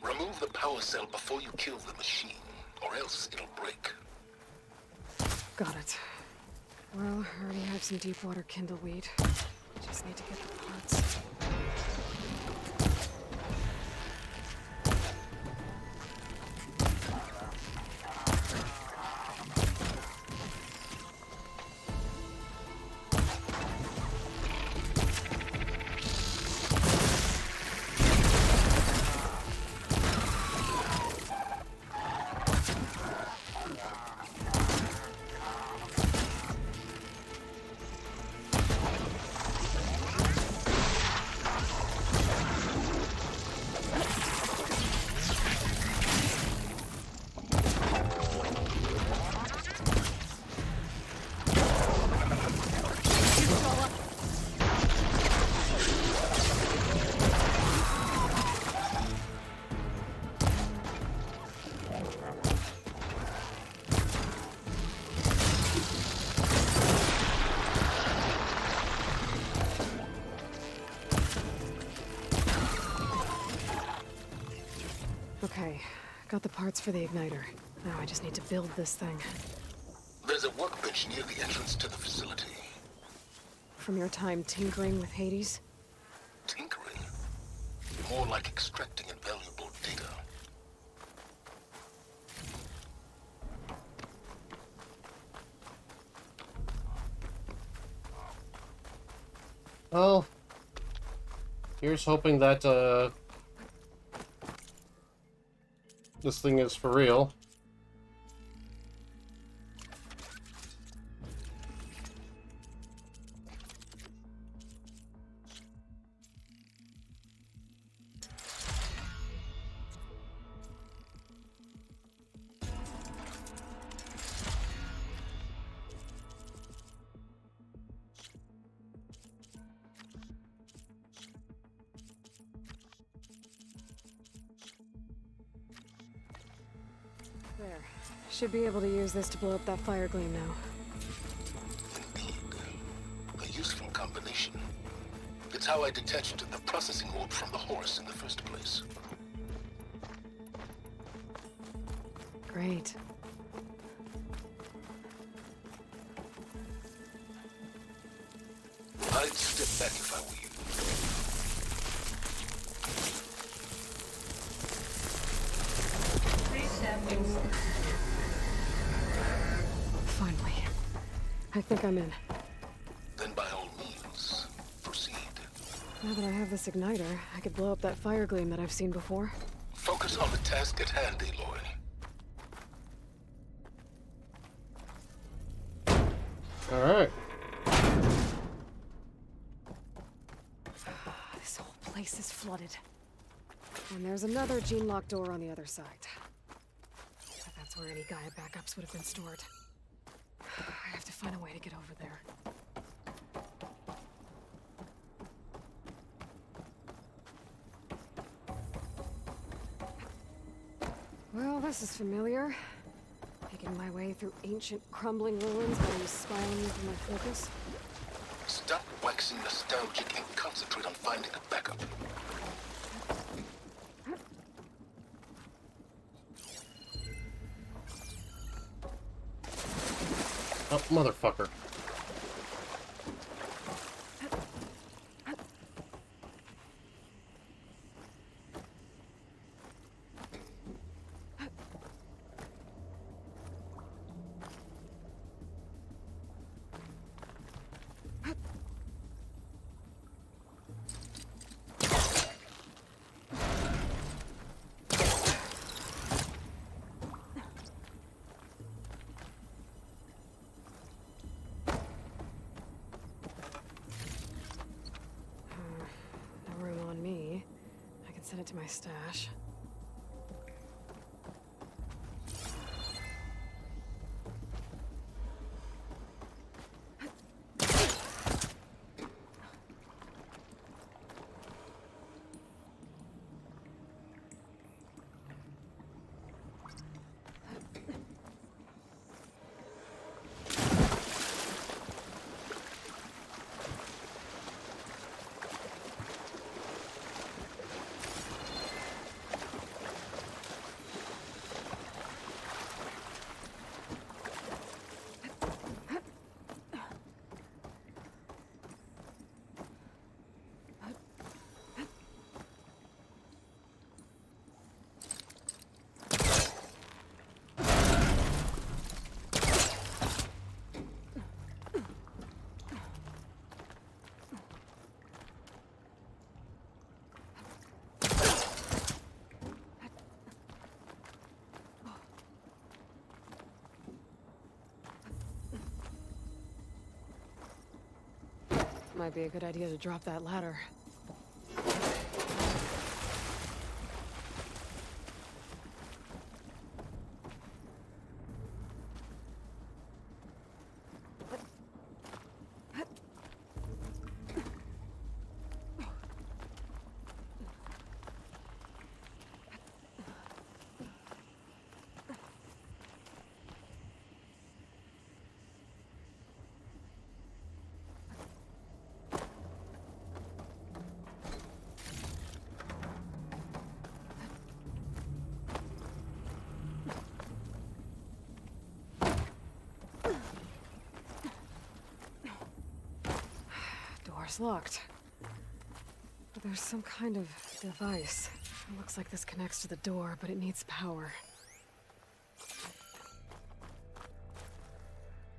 Remove the power cell before you kill the machine, or else it'll break. Got it. Well, I already have some deep water kindleweed. Just need to get the parts. Okay, got the parts for the igniter. Now I just need to build this thing. There's a workbench near the entrance to the facility. From your time tinkering with Hades? Tinkering? More like extracting invaluable data. Well, here's hoping that, this thing is for real. There. Should be able to use this to blow up that fire gleam now. Indeed. A useful combination. It's how I detached the processing orb from the horse in the first place. Great. I'd step back if I were you. Please step inside. Finally. I think I'm in. Then by all means, proceed. Now that I have this igniter, I could blow up that fire gleam that I've seen before. Focus on the task at hand, Aloy. Alright. This whole place is flooded. And there's another gene-lock door on the other side. But that's where any Gaia backups would have been stored. I have to find a way to get over there. Well, this is familiar. Making my way through ancient, crumbling ruins while you spy on me from my focus. Stop waxing nostalgic and concentrate on finding a backup. Oh, motherfucker. to my stash. Might be a good idea to drop that ladder. Door's locked. But there's some kind of device. It looks like this connects to the door, but it needs power.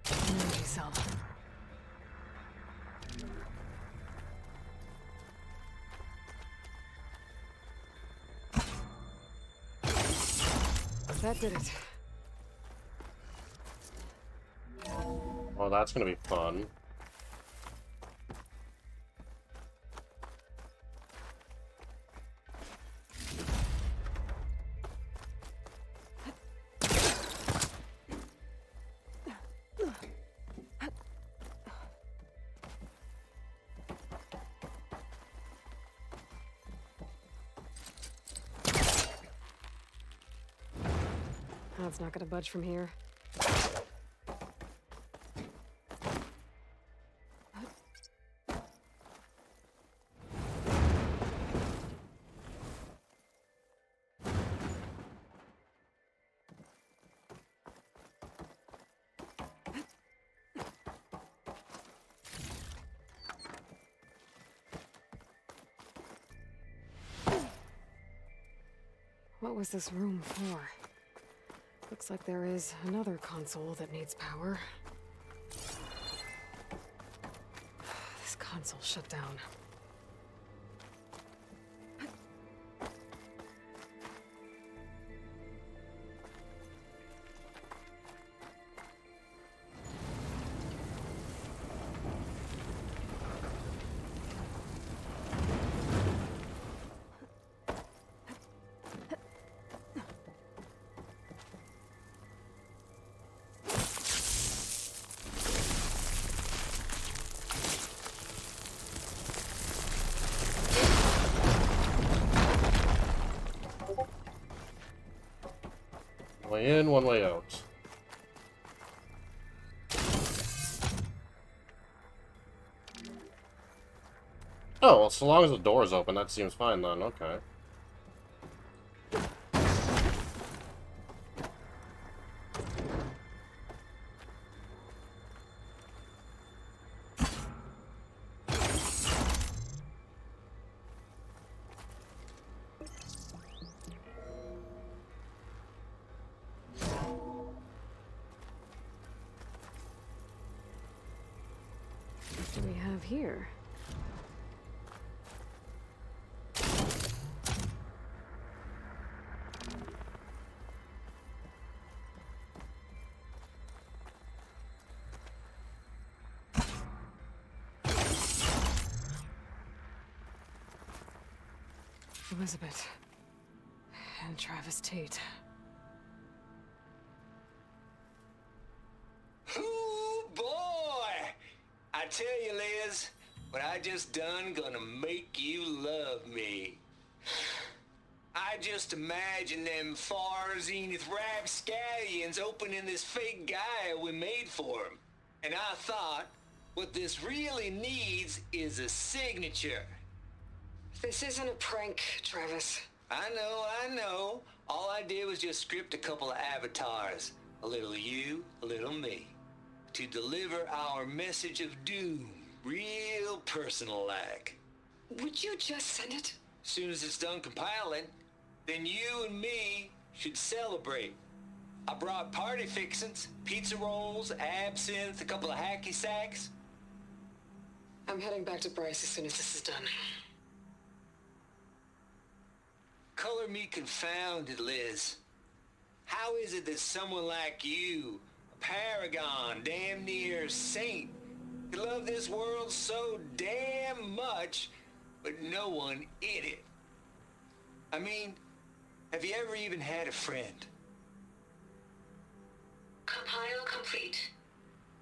Energy cell. That did it. Well, that's gonna be fun. That's not gonna budge from here. What was this room for? Looks like there is another console that needs power. This console shut down. One way in, one way out. Oh, well, so long as the door's open, that seems fine then, okay. What do we have here? Elizabeth. And Travis Tate. Ooh, boy! I tell you, Liz, what I just done gonna make you love me. I just imagine them far zenith rapscallions opening this fake guy we made for him. And I thought, what this really needs is a signature. This isn't a prank, Travis. I know. All I did was just script a couple of avatars. A little you, a little me. To deliver our message of doom, real personal-like. Would you just send it? Soon as it's done compiling, then you and me should celebrate. I brought party fixins, pizza rolls, absinthe, a couple of hacky sacks. I'm heading back to Bryce as soon as this is done. Color me confounded, Liz. How is it that someone like you, a paragon, damn near saint, could love this world so damn much, but no one in it? I mean, have you ever even had a friend? Compile complete.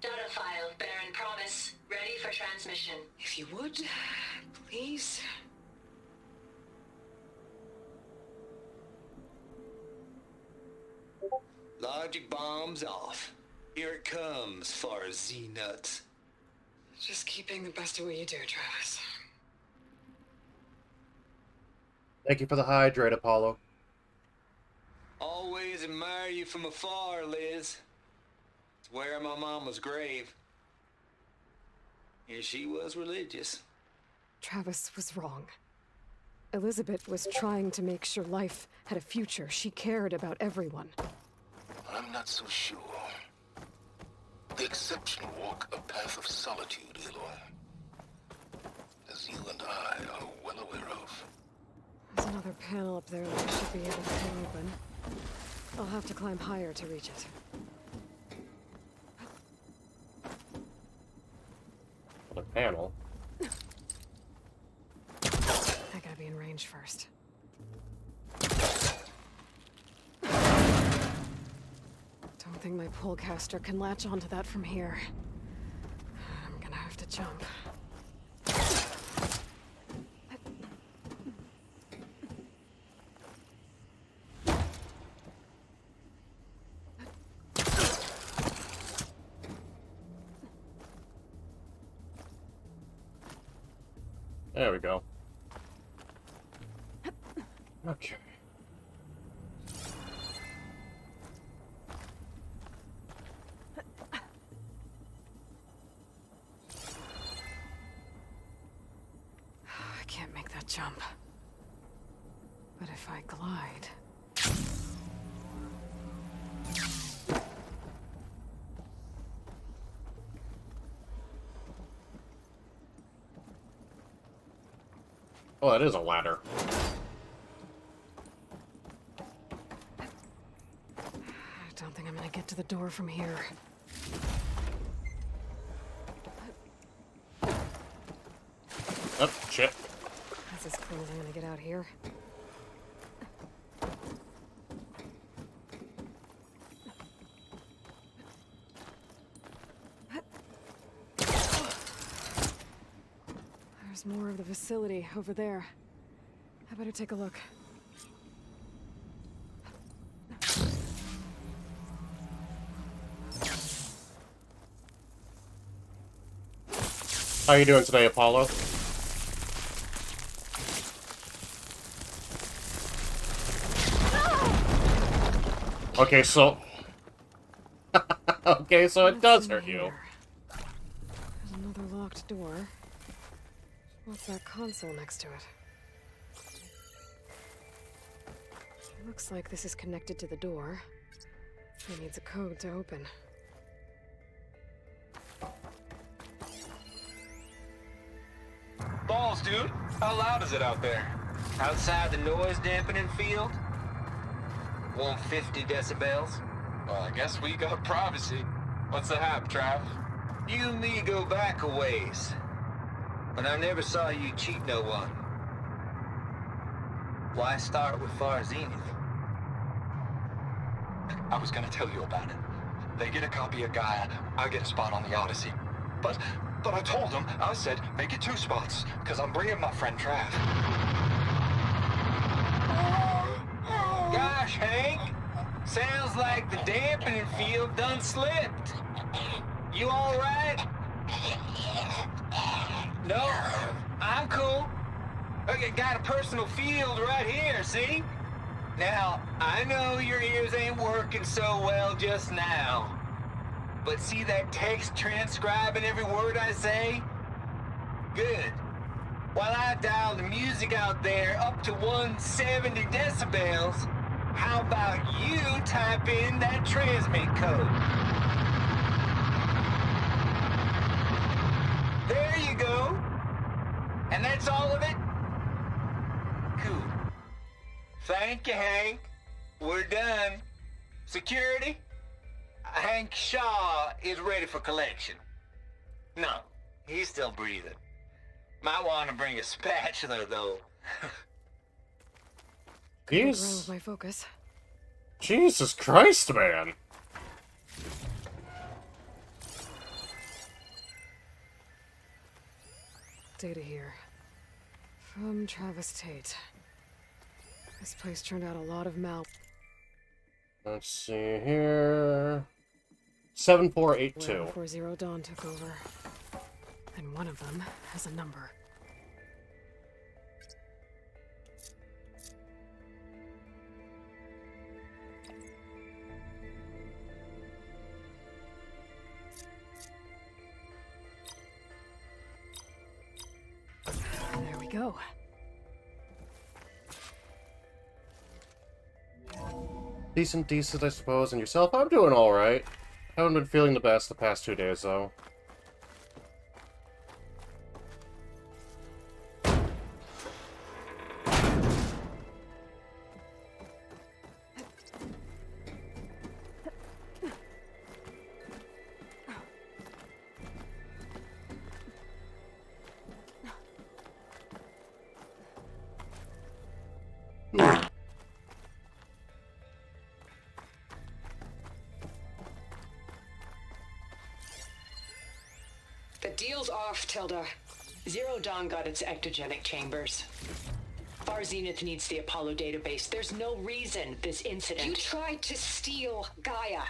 Data file, Baron Promise, ready for transmission. If you would, please. Logic bombs off. Here it comes, far Z-nuts. Just keep being the best at what you do, Travis. Thank you for the hydrate, Apollo. Always admire you from afar, Liz. It's where my mama's grave. And she was religious. Travis was wrong. Elizabeth was trying to make sure life had a future. She cared about everyone. I'm not so sure. The exception walk a path of solitude, Aloy. As you and I are well aware of. There's another panel up there that I should be able to open. I'll have to climb higher to reach it. The panel. I gotta be in range first. Don't think my pullcaster can latch onto that from here. I'm gonna have to jump. There we go. Okay. I can't make that jump. But if I glide... Oh, that is a ladder. I don't think I'm gonna get to the door from here. Oh, shit. That's as close as I'm gonna get out here. There's more of the facility over there. I better take a look. How you doing today, Apollo? Okay, so... okay, so it does hurt you. There's another locked door. What's that console next to it? Looks like this is connected to the door. It needs a code to open. Balls, dude. How loud is it out there? Outside the noise dampening field? 150 decibels? Well, I guess we got privacy. What's the hap, Trav? You and me go back a ways. But I never saw you cheat no one. Why start with Far Zenith? I was gonna tell you about it. They get a copy of Gaia, I get a spot on the Odyssey. But I told them, I said, make it 2 spots, because I'm bringing my friend Trav. Gosh, Hank. Sounds like the dampening field done slipped. You all right? No, I'm cool. Okay, got a personal field right here, see? Now, I know your ears ain't working so well just now. But see that text transcribing every word I say? Good. While I dial the music out there up to 170 decibels, how about you type in that transmit code? There you go. And that's all of it? Cool. Thank you, Hank. We're done. Security? Hank Shaw is ready for collection. No, he's still breathing. Might want to bring a spatula, though. Couldn't run with my focus. Jesus Christ, man. Data here. From Travis Tate. This place turned out a lot of Let's see here. 7482. 40 Dawn took over. And one of them has a number. There we go. Decent, I suppose. And yourself? I'm doing alright. Haven't been feeling the best the past 2 days, though. The deal's off, Tilda. Zero Dawn got its ectogenic chambers. Far Zenith needs the Apollo database. There's no reason this incident... You tried to steal Gaia.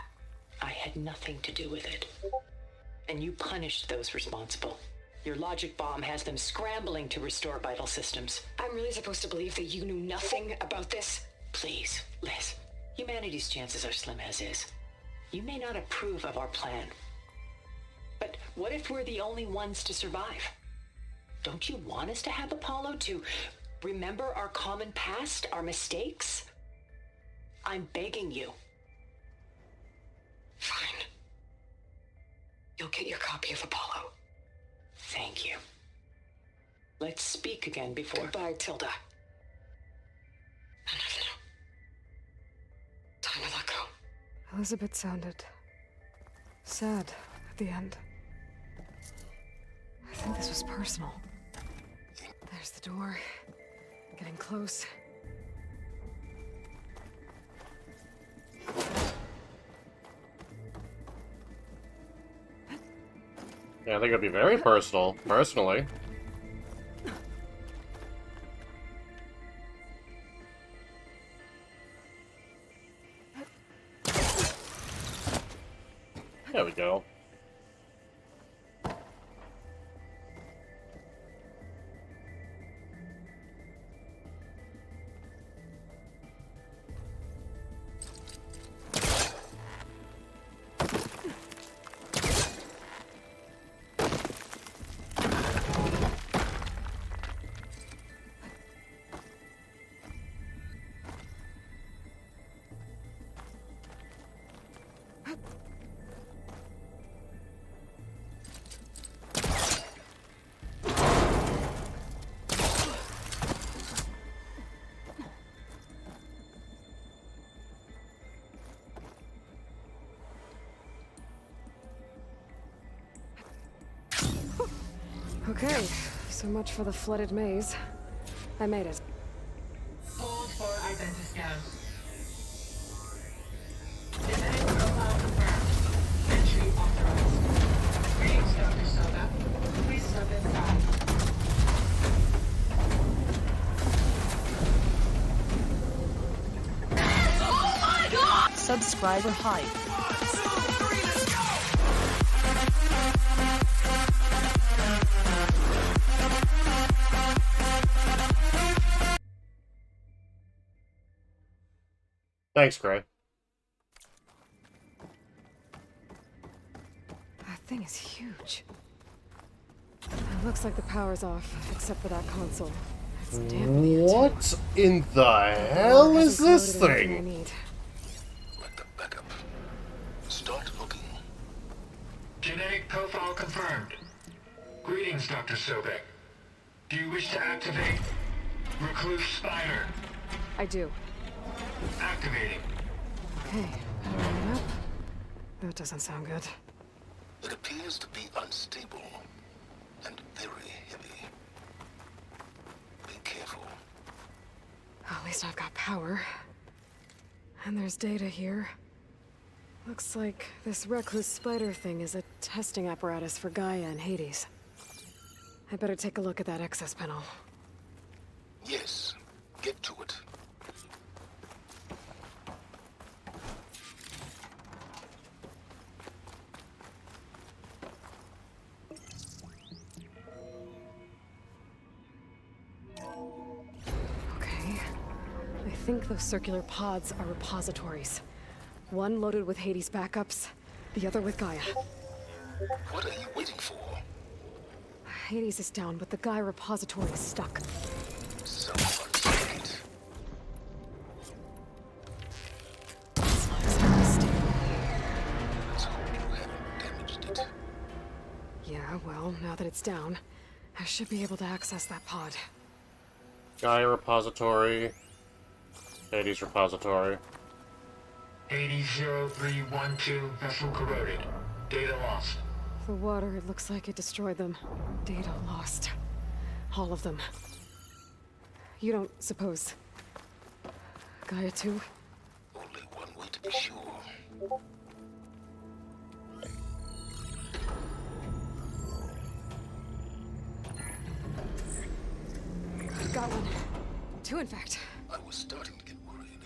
I had nothing to do with it. And you punished those responsible. Your logic bomb has them scrambling to restore vital systems. I'm really supposed to believe that you knew nothing about this? Please, Liz. Humanity's chances are slim as is. You may not approve of our plan. But what if we're the only ones to survive? Don't you want us to have Apollo to remember our common past, our mistakes? I'm begging you. Fine. You'll get your copy of Apollo. Thank you. Let's speak again before... Goodbye, Tilda. Time to let go. Elizabeth sounded sad at the end. I think this was personal. There's the door. Getting close. Yeah, I think it'd be very personal, personally. There we go. Okay, so much for the flooded maze. I made it. All scan. Genetic profile confirmed. Entry authorized. Greetings, Dr. Soda. Please step inside. Subscriber hype. Thanks, Gray. That thing is huge. It looks like the power's off, except for that console. It's damn weird. What in the hell is this thing? Like the backup. Start looking. Genetic profile confirmed. Greetings, Dr. Sobek. Do you wish to activate Recluse Spider? I do. Activating. Okay, powering up. That doesn't sound good. It appears to be unstable and very heavy. Be careful. At least I've got power. And there's data here. Looks like this Recluse Spider thing is a testing apparatus for Gaia and Hades. I better take a look at that access panel. Yes, get to it. Okay. I think those circular pods are repositories. One loaded with Hades backups, the other with Gaia. What are you waiting for? Hades is down, but the Gaia repository is stuck. Someone's right. It's not exactly stable. Let's hope you haven't damaged it. Yeah, well, now that it's down, I should be able to access that pod. Gaia repository. Hades repository. 800312 vessel corroded. Data lost. The water, it looks like it destroyed them. Data lost. All of them. You don't suppose... Gaia too? Only one way to be sure. Got one. Two, in fact. I was starting to get worried.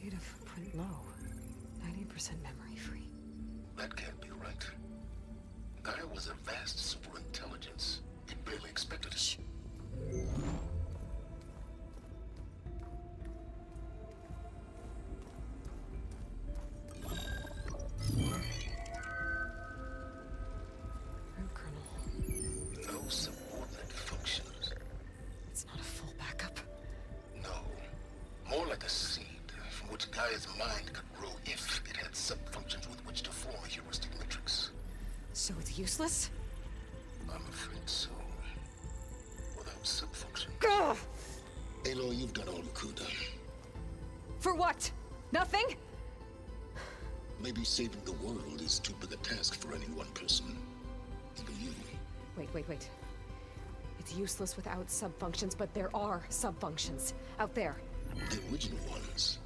Data footprint low. 90% memory free. That can't be right. Gaia was a vast superintelligence. It barely expected it. Root kernel. No subordinate functions. It's not a full backup. No. More like a seed from which Gaia's mind could grow if it had sub-functions with which to form a heuristic matrix. So it's useless? I'm afraid so. Without sub-functions. Gah! Aloy, you've done all you could. For what? Nothing? Maybe saving the world is too big a task for any one person. Even you. Wait. It's useless without subfunctions, but there are subfunctions out there. The original ones.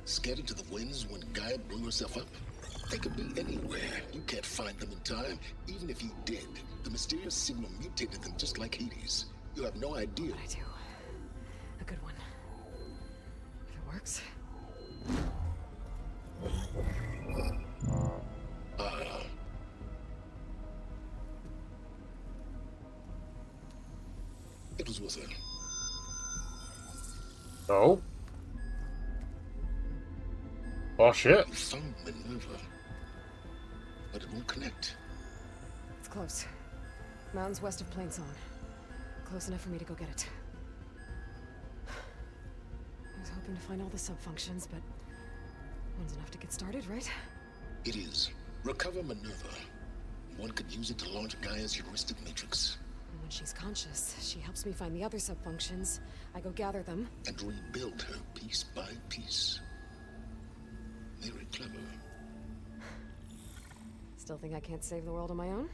Scattered to the winds when Gaia blew herself up? They could be anywhere. You can't find them in time. Even if you did, the mysterious signal mutated them just like Hades. You have no idea. But I do. A good one. If it works. It was worth it. Oh? Oh shit. You found Minerva. But it won't connect. It's close. Mountains west of Plainsong. Close enough for me to go get it. I was hoping to find all the subfunctions, but one's enough to get started, right? It is. Recover Minerva. One could use it to launch Gaia's heuristic matrix. And when she's conscious, she helps me find the other subfunctions. I go gather them. And rebuild her piece by piece. Very clever. Still think I can't save the world on my own?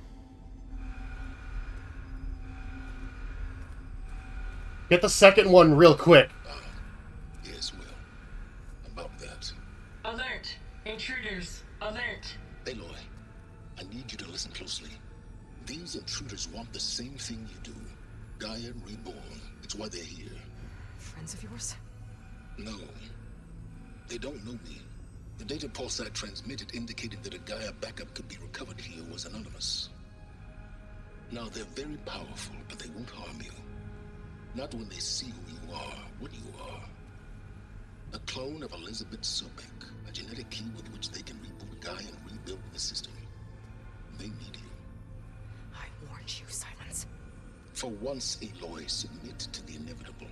Get the second one real quick. Yes, well, about that. Alert! Intruders! Alert! Aloy, I need you to listen closely. These intruders want the same thing you do. Gaia reborn. It's why they're here. Friends of yours? No. They don't know me. The data pulse I transmitted indicated that a Gaia backup could be recovered here was anonymous. Now, they're very powerful, but they won't harm you. Not when they see who you are, what you are. A clone of Elizabeth Sobek, a genetic key with which they can reboot Gaia and rebuild the system. They need you. I warned you, Silence. For once, Aloy, submit to the inevitable.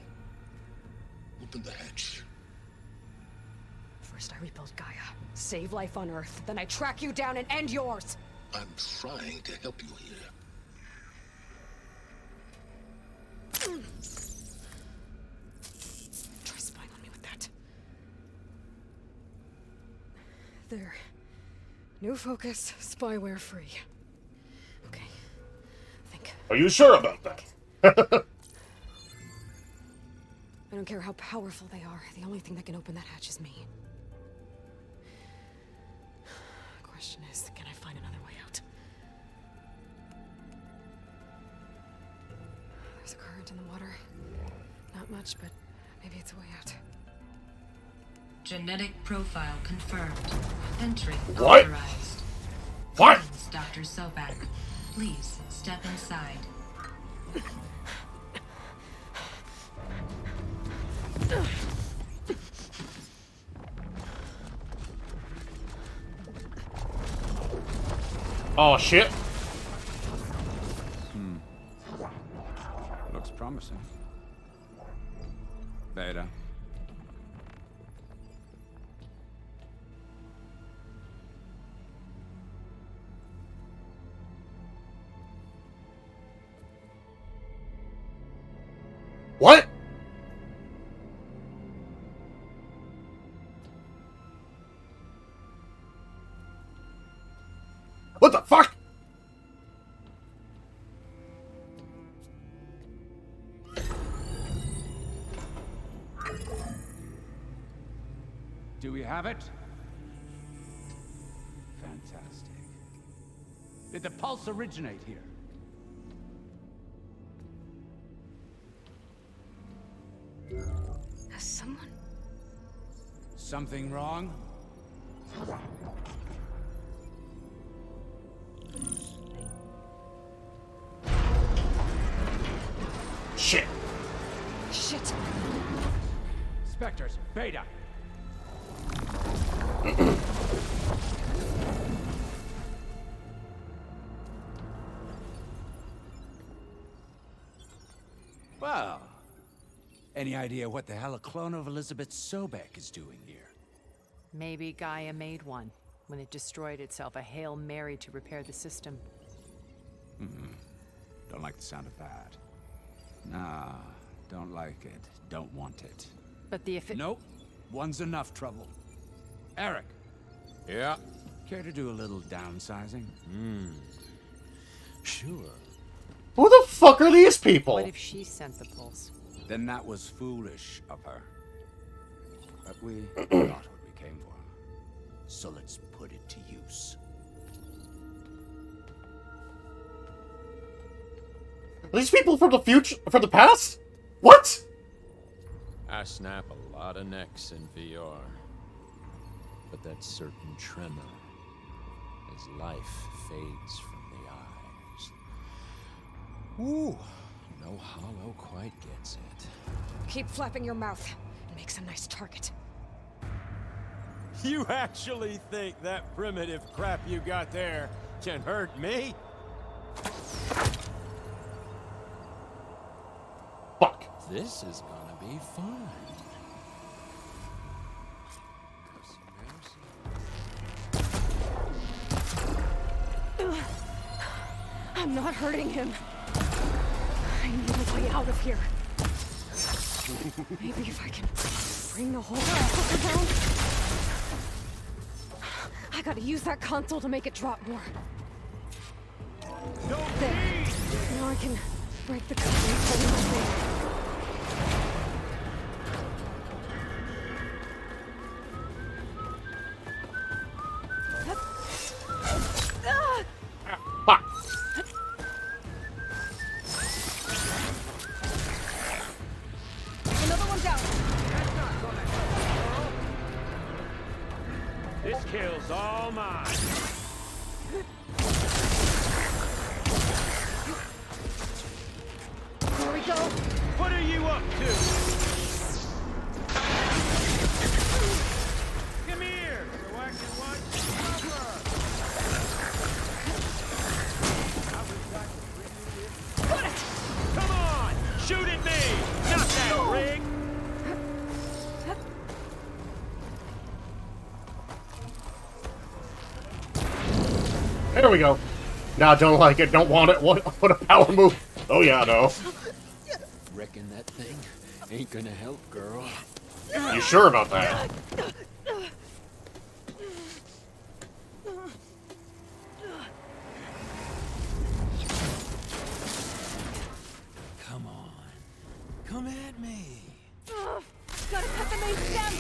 Open the hatch. First I rebuild Gaia, save life on Earth, then I track you down and end yours! I'm trying to help you here. Try spying on me with that. There. New focus, spyware free. Okay. Think. Are you sure about that? I don't care how powerful they are. The only thing that can open that hatch is me. Question is, can I find another way out? There's a current in the water. Not much, but maybe it's a way out. Genetic profile confirmed. Entry What? authorized. What? Greetings, Dr. Sobek. Please step inside. Oh shit. Looks promising. Beta. What? What the fuck? Do we have it? Fantastic. Did the pulse originate here? Has someone? Something wrong? Shit. Shit. Spectres, Beta. Well, any idea what the hell a clone of Elizabeth Sobek is doing here? Maybe Gaia made one when it destroyed itself, a Hail Mary to repair the system. Don't like the sound of that. Nah, don't like it. Don't want it. But the Nope. One's enough trouble. Eric. Yeah? Care to do a little downsizing? Sure. Who the fuck are these people? What if she sent the pulse? Then that was foolish of her. But we got what we came for. So let's put it to use. Are these people from the future, from the past? What? I snap a lot of necks in VR. But that certain tremor as life fades from the eyes. Ooh, no hollow quite gets it. Keep flapping your mouth. It makes a nice target. You actually think that primitive crap you got there can hurt me? Fuck. This is gonna be fun. I'm not hurting him. I need a way out of here. Maybe if I can bring the whole fucker down. I gotta use that console to make it drop more. There. Now I can break the cover and pull him away. kill's all mine. Here we go. What are you up to? Come here, so I can watch you cover. Got it! Come on! Shoot at me! Not that rig! There we go. Nah, don't like it, don't want it. What a power move. Oh yeah, no. Reckon that thing ain't gonna help, girl. You sure about that? Come on. Come at me. Gotta cut the main stem!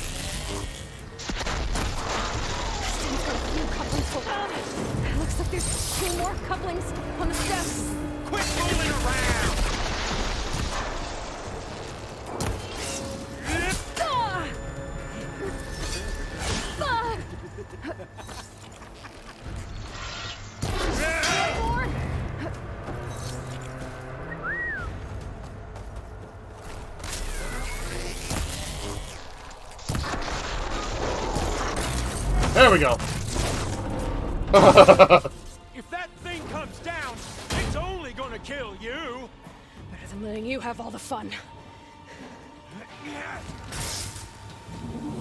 Stem's got a few couplings full. Looks like there's 2 more couplings on the stems. Quit fooling around! Ah! Ah! More! There we go. If that thing comes down, it's only gonna kill you! Better than letting you have all the fun.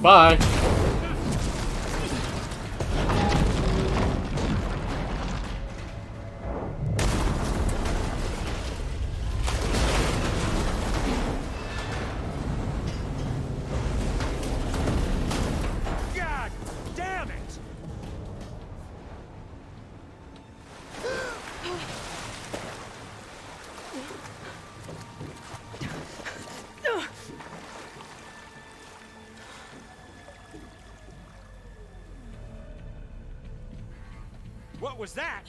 Bye. God damn it! What was that?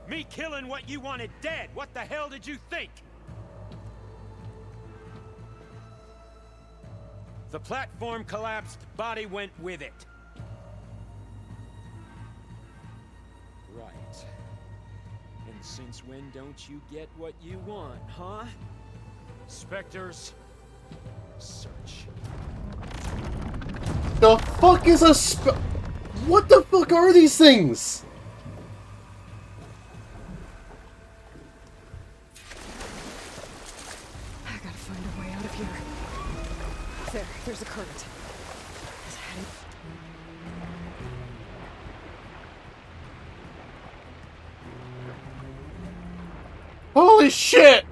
Me killing what you wanted dead. What the hell did you think? The platform collapsed, body went with it. Right. And since when don't you get what you want, huh? Spectres, search. The fuck is a what the fuck are these things? I gotta find a way out of here. There's a current. It's heading. Holy shit!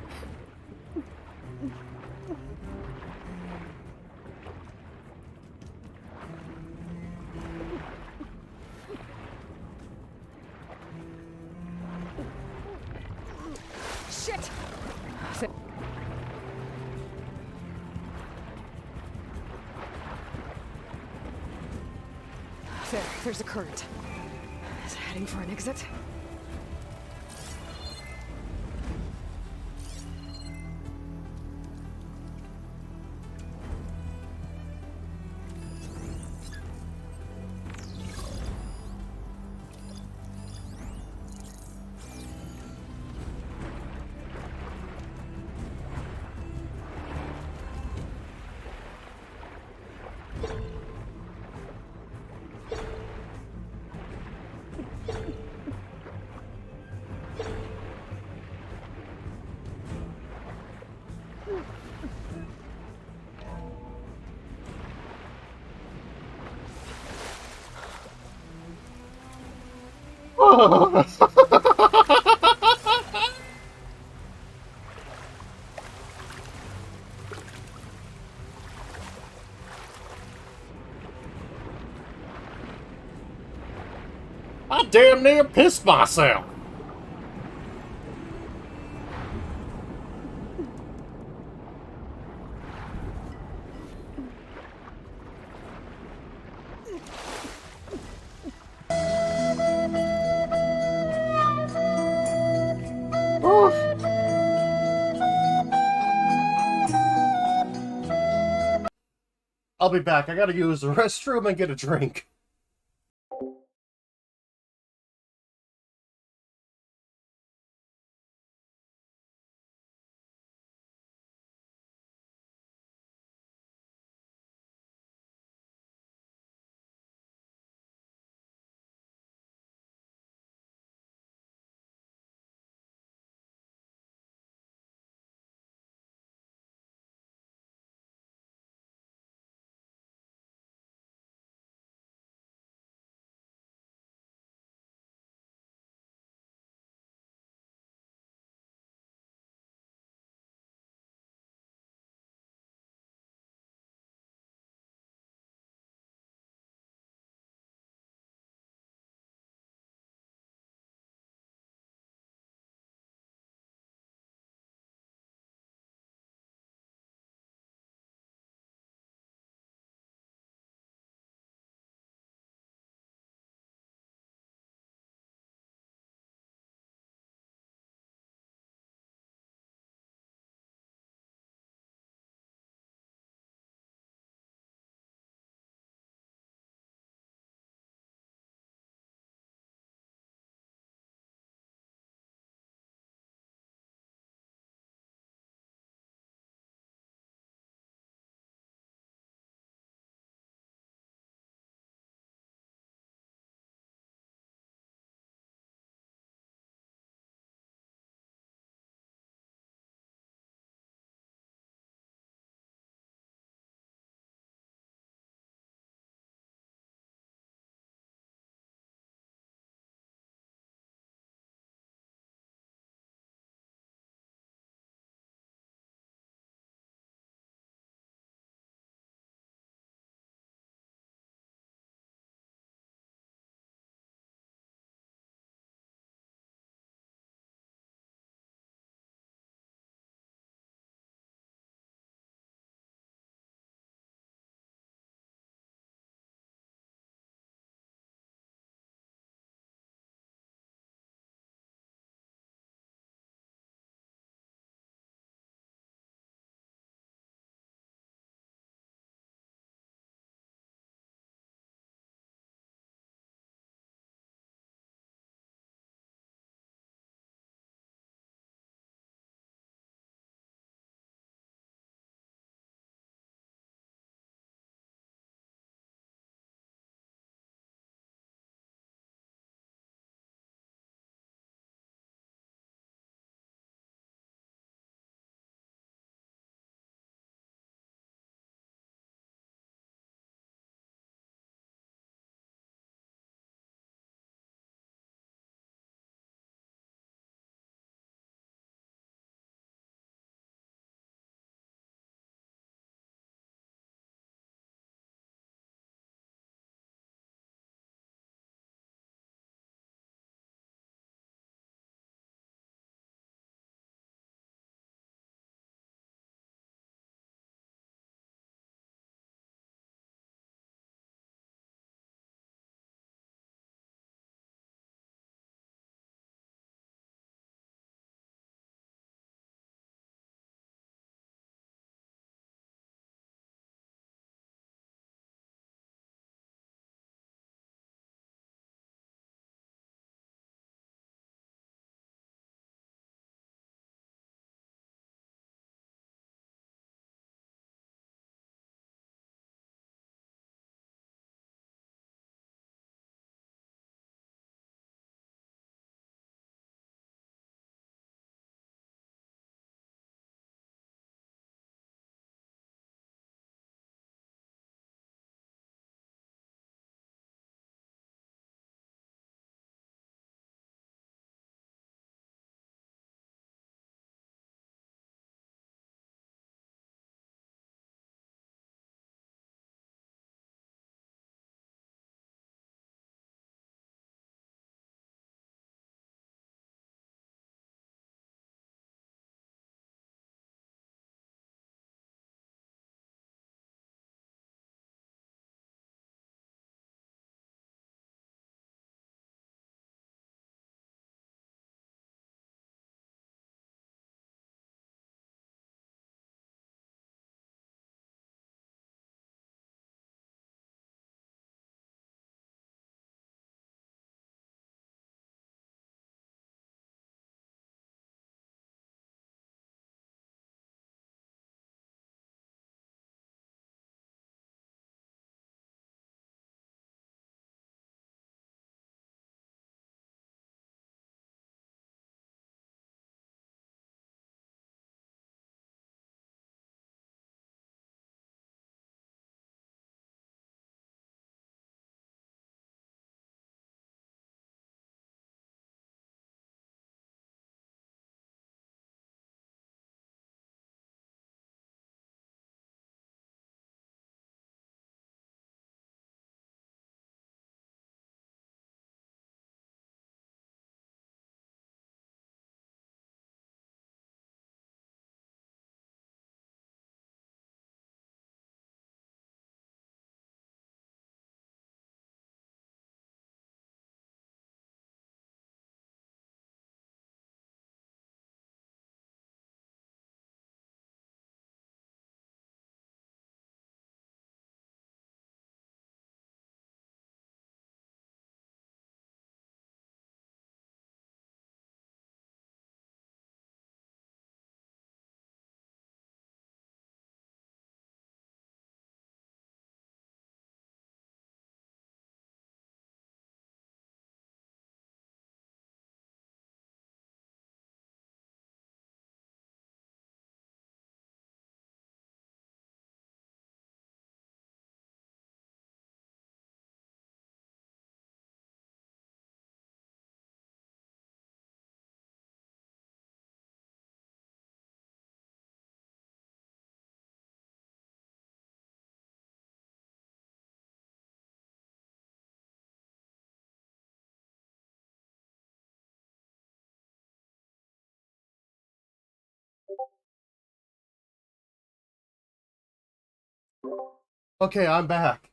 Shit! There's a current. Is it heading for an exit? I damn near pissed myself. I'll be back. I gotta use the restroom and get a drink. Okay, I'm back.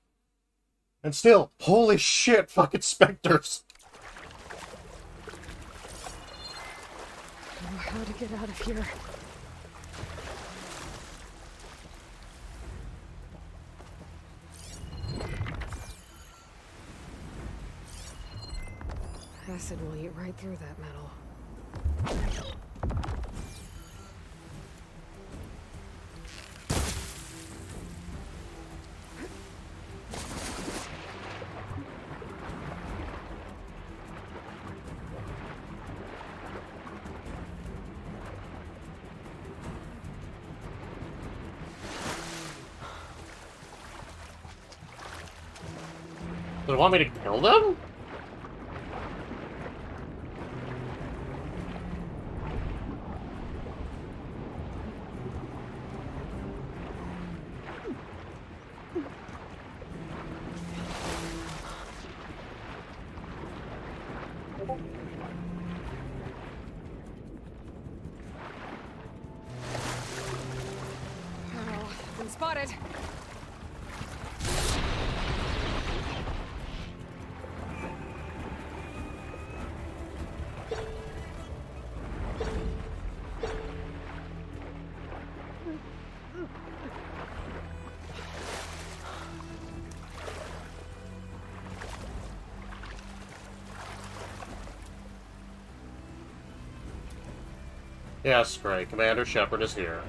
And still, holy shit, fucking specters. I know how to get out of here. Acid will eat right through that metal. Do they want me to kill them? Oh, been spotted. Yes, great. Commander Shepard is here.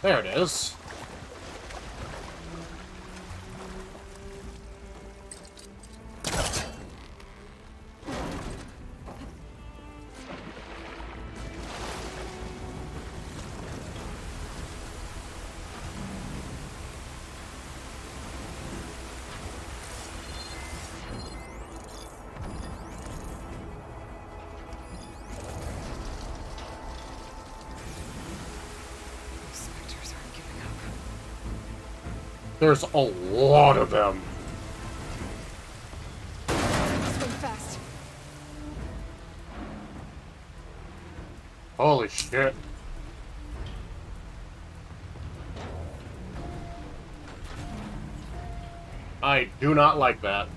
There it is. There's a lot of them. Swing fast. Holy shit. I do not like that.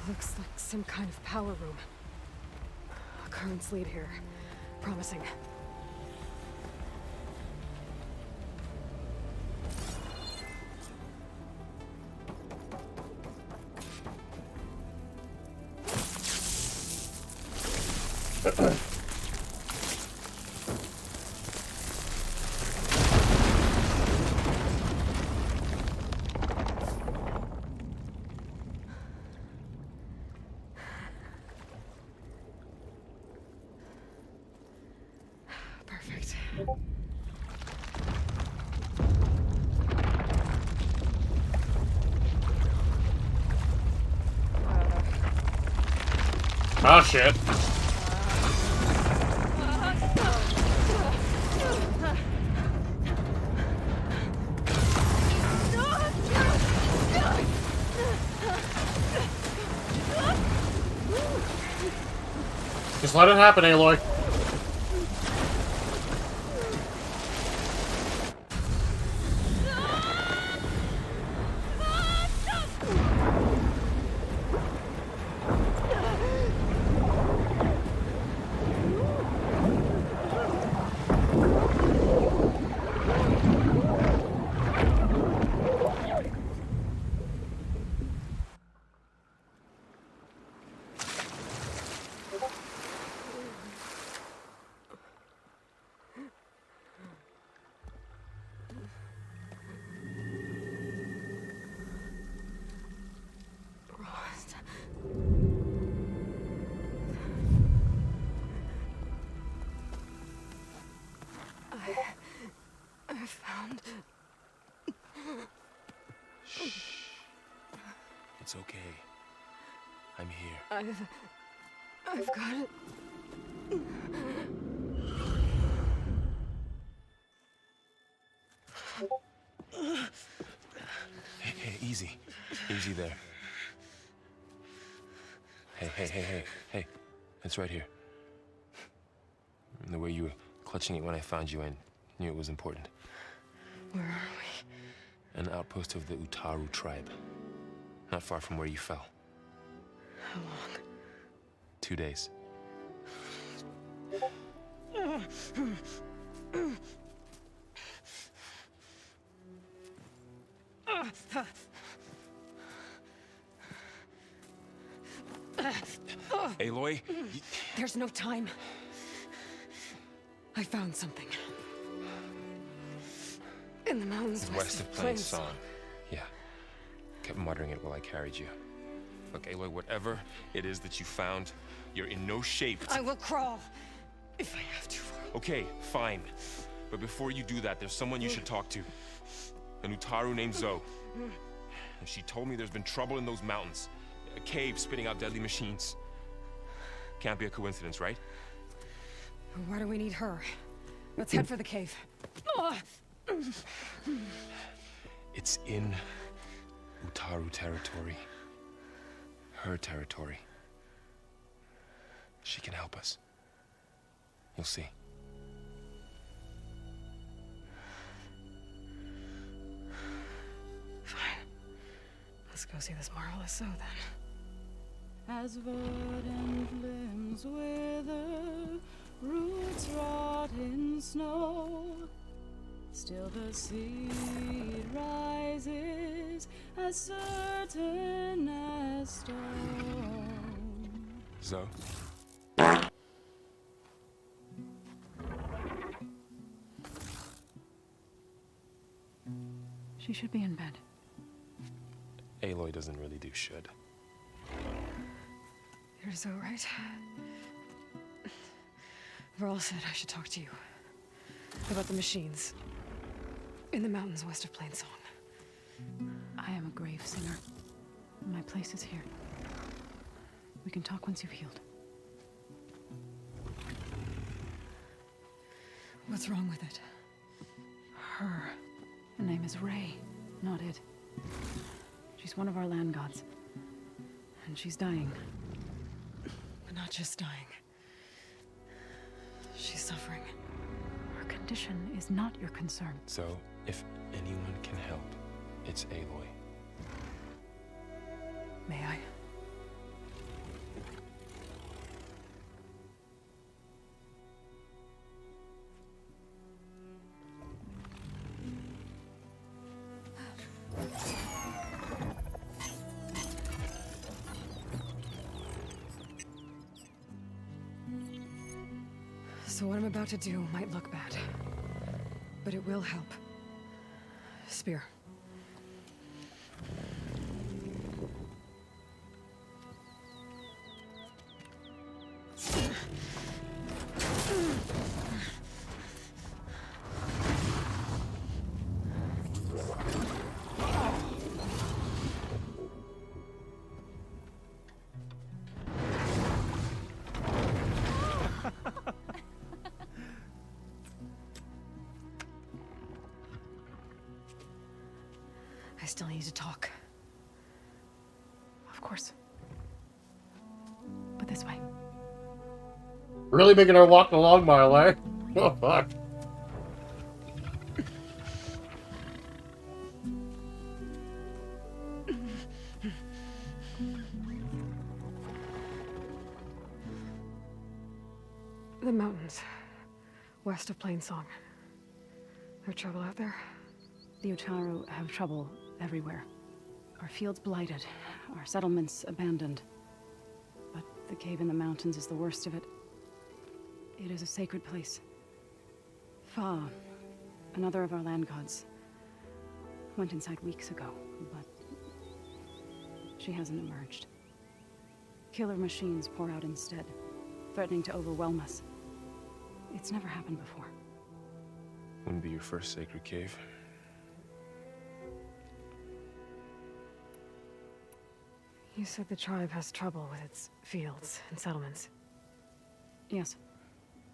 Looks like some kind of power room. A currents lead here. Promising. Oh shit. Just let it happen, Aloy. I found... Shh. It's okay. I'm here. I've got it. Hey, easy. Easy there. Hey. It's right here. The way you were clutching it when I found you, I knew it was important. Where are we? An outpost of the Utaru tribe. Not far from where you fell. How long? 2 days. Aloy? There's no time. I found something. In the mountains West of Plainsong. Yeah. Kept muttering it while I carried you. Look, Aloy, whatever it is that you found, you're in no shape to... I will crawl. If I have to. Okay, fine. But before you do that, there's someone you should talk to. An Utaru named Zoe. And she told me there's been trouble in those mountains. A cave spitting out deadly machines. Can't be a coincidence, right? Why do we need her? Let's head for the cave. It's in Utaru territory. Her territory. She can help us. You'll see. Fine. Let's go see this marvelous Zoe then. As verdant limbs wither, roots rot in snow, still the seed rises as certain as stone. Zoe? She should be in bed. Aloy doesn't really do should. You're so right. Varl said I should talk to you about the machines in the mountains west of Plainsong. I am a grave singer. My place is here. We can talk once you've healed. What's wrong with it? Her. Her name is Ray, not it. She's one of our land gods. And she's dying. But not just dying. She's suffering. Her condition is not your concern. So, if anyone can help, it's Aloy. May I? So what I'm about to do might look bad, but it will help. Spear. still need to talk. Of course. But this way. Really making her walk the long mile, eh? Oh, fuck. The mountains, west of Plainsong. There trouble out there? The Utaru have trouble everywhere. Our fields blighted, our settlements abandoned. But the cave in the mountains is the worst of it. It is a sacred place. Fa, another of our land gods, went inside weeks ago, but she hasn't emerged. Killer machines pour out instead, threatening to overwhelm us. It's never happened before. Wouldn't be your first sacred cave. You said the tribe has trouble with its fields and settlements. Yes.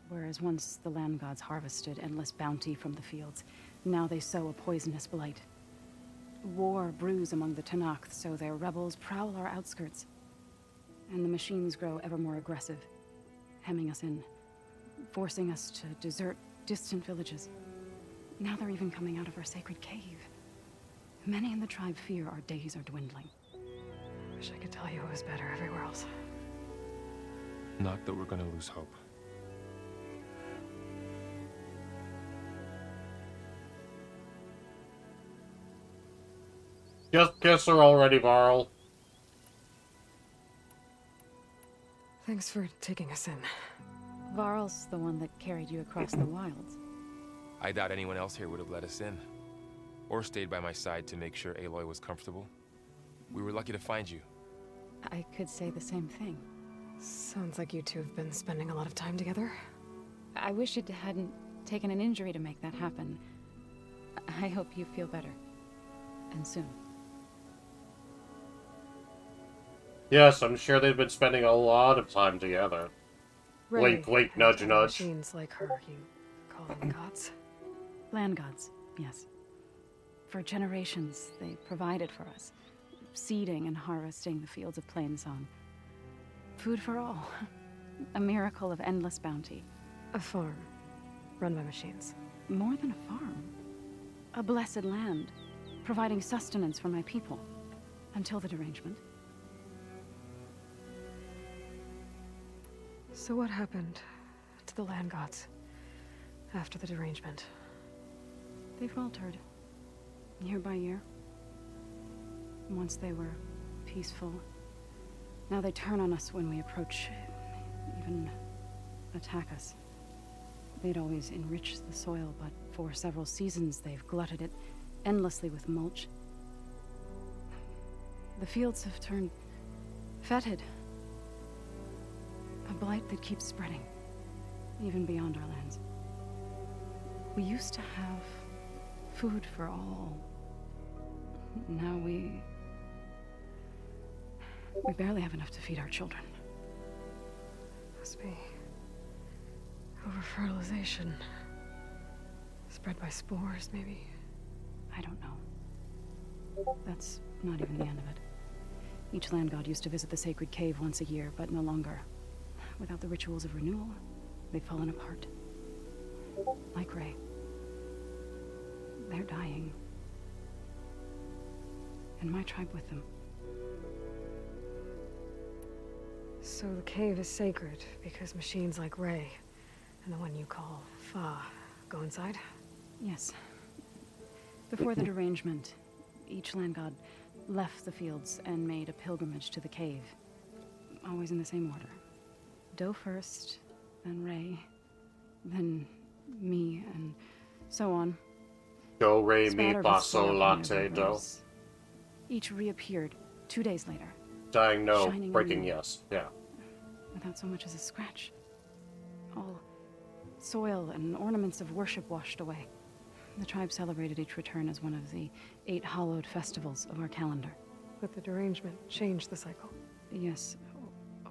Whereas once the land gods harvested endless bounty from the fields, now they sow a poisonous blight. War brews among the Tenakth, so their rebels prowl our outskirts. And the machines grow ever more aggressive, hemming us in, forcing us to desert distant villages. Now they're even coming out of our sacred cave. Many in the tribe fear our days are dwindling. Wish I could tell you it was better everywhere else. Not that we're gonna lose hope. Just kiss her already, Varl. Thanks for taking us in. Varl's the one that carried you across the wilds. I doubt anyone else here would have let us in. Or stayed by my side to make sure Aloy was comfortable. We were lucky to find you. I could say the same thing. Sounds like you two have been spending a lot of time together. I wish it hadn't taken an injury to make that happen. I hope you feel better. And soon. Yes, I'm sure they've been spending a lot of time together. Ray Wink, wink, and nudge, other nudge. Machines like her, you call them gods? Land gods, yes. For generations, they provided for us, seeding and harvesting the fields of Plainsong. Food for all. A miracle of endless bounty. A farm, run by machines. More than a farm. A blessed land, providing sustenance for my people. Until the derangement. So what happened to the land gods after the derangement? They faltered, year by year. Once they were peaceful. Now they turn on us when we approach, even attack us. They'd always enriched the soil, but for several seasons they've glutted it endlessly with mulch. The fields have turned fetid. A blight that keeps spreading, even beyond our lands. We used to have food for all. Now we barely have enough to feed our children. Must be over-fertilization. Spread by spores, maybe? I don't know. That's not even the end of it. Each land god used to visit the sacred cave once a year, but no longer. Without the rituals of renewal, they've fallen apart. Like Ray. They're dying. And my tribe with them. So the cave is sacred because machines like Ray and the one you call Fa go inside? Yes. Before the derangement, each land god left the fields and made a pilgrimage to the cave. Always in the same order. Do first, then Ray, then me, and so on. Do, re, mi, Spattered fa, with sol, soil latte, from do. rivers. Each reappeared 2 days later. Dying no, Shining breaking anew. yes. Yeah. Without so much as a scratch. All soil and ornaments of worship washed away. The tribe celebrated each return as one of the 8 hallowed festivals of our calendar. But the derangement changed the cycle. Yes,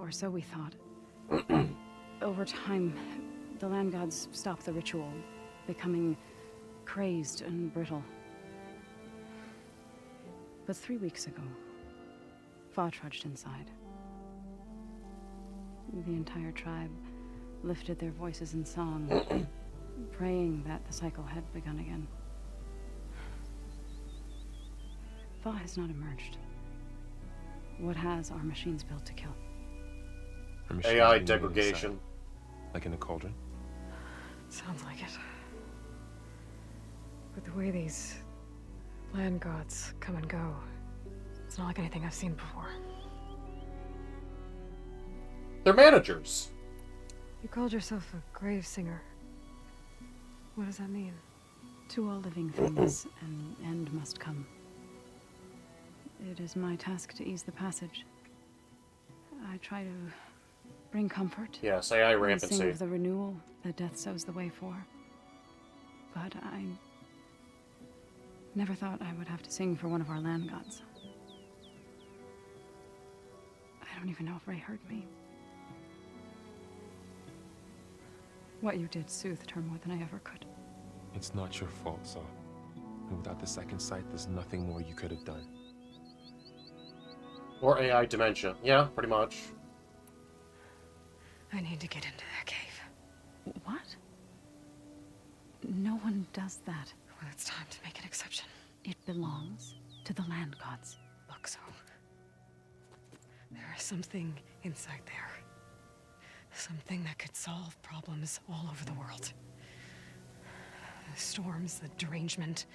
or so we thought. Over time, the land gods stopped the ritual, becoming crazed and brittle. But 3 weeks ago, Fa trudged inside. The entire tribe lifted their voices in song, praying that the cycle had begun again. Fa has not emerged. What has our machines built to kill? AI degradation. Like in a cauldron? Sounds like it. But the way these land gods come and go, it's not like anything I've seen before. They're managers. You called yourself a grave singer. What does that mean? To all living things, an end must come. It is my task to ease the passage. I try to bring comfort. Yes, AI and rampancy. sing of the renewal that death sows the way for. But I never thought I would have to sing for one of our land gods. I don't even know if Ray heard me. What you did soothed her more than I ever could. It's not your fault, Saw. And without the second sight, there's nothing more you could have done. Or AI dementia. Yeah, pretty much. I need to get into that cave. What? No one does that. Well, it's time to make an exception. It belongs to the land gods. Look, so there is something inside there. Something that could solve problems all over the world. The storms, the derangement.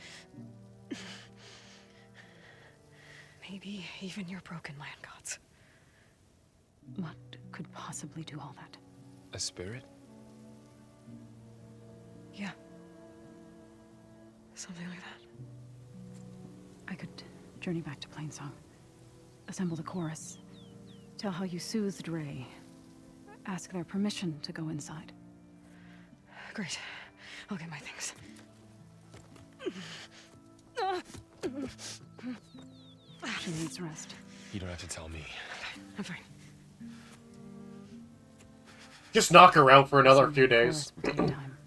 Maybe even your broken land gods. What could possibly do all that? A spirit? Yeah. Something like that. I could journey back to Plainsong, assemble the chorus, tell how you soothed Ray, ask their permission to go inside. Great. I'll get my things. She needs rest. You don't have to tell me. I'm fine. Just knock her out for another few Chorus days. will take time.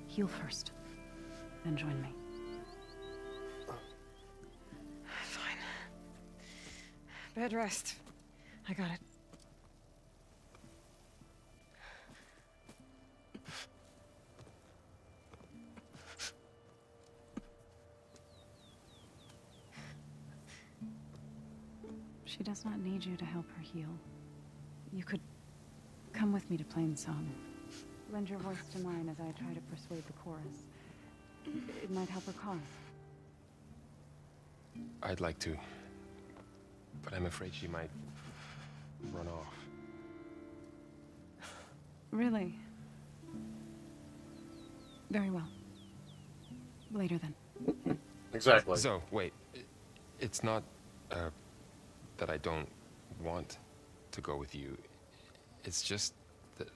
Heal first, then join me. Fine. Bed rest. I got it. She does not need you to help her heal. You could come with me to Plainsong. Lend your voice to mine as I try to persuade the chorus. It might help her cause. I'd like to. But I'm afraid she might run off. Really? Very well. Later then. Exactly. So, wait. It's not, that I don't want to go with you. It's just that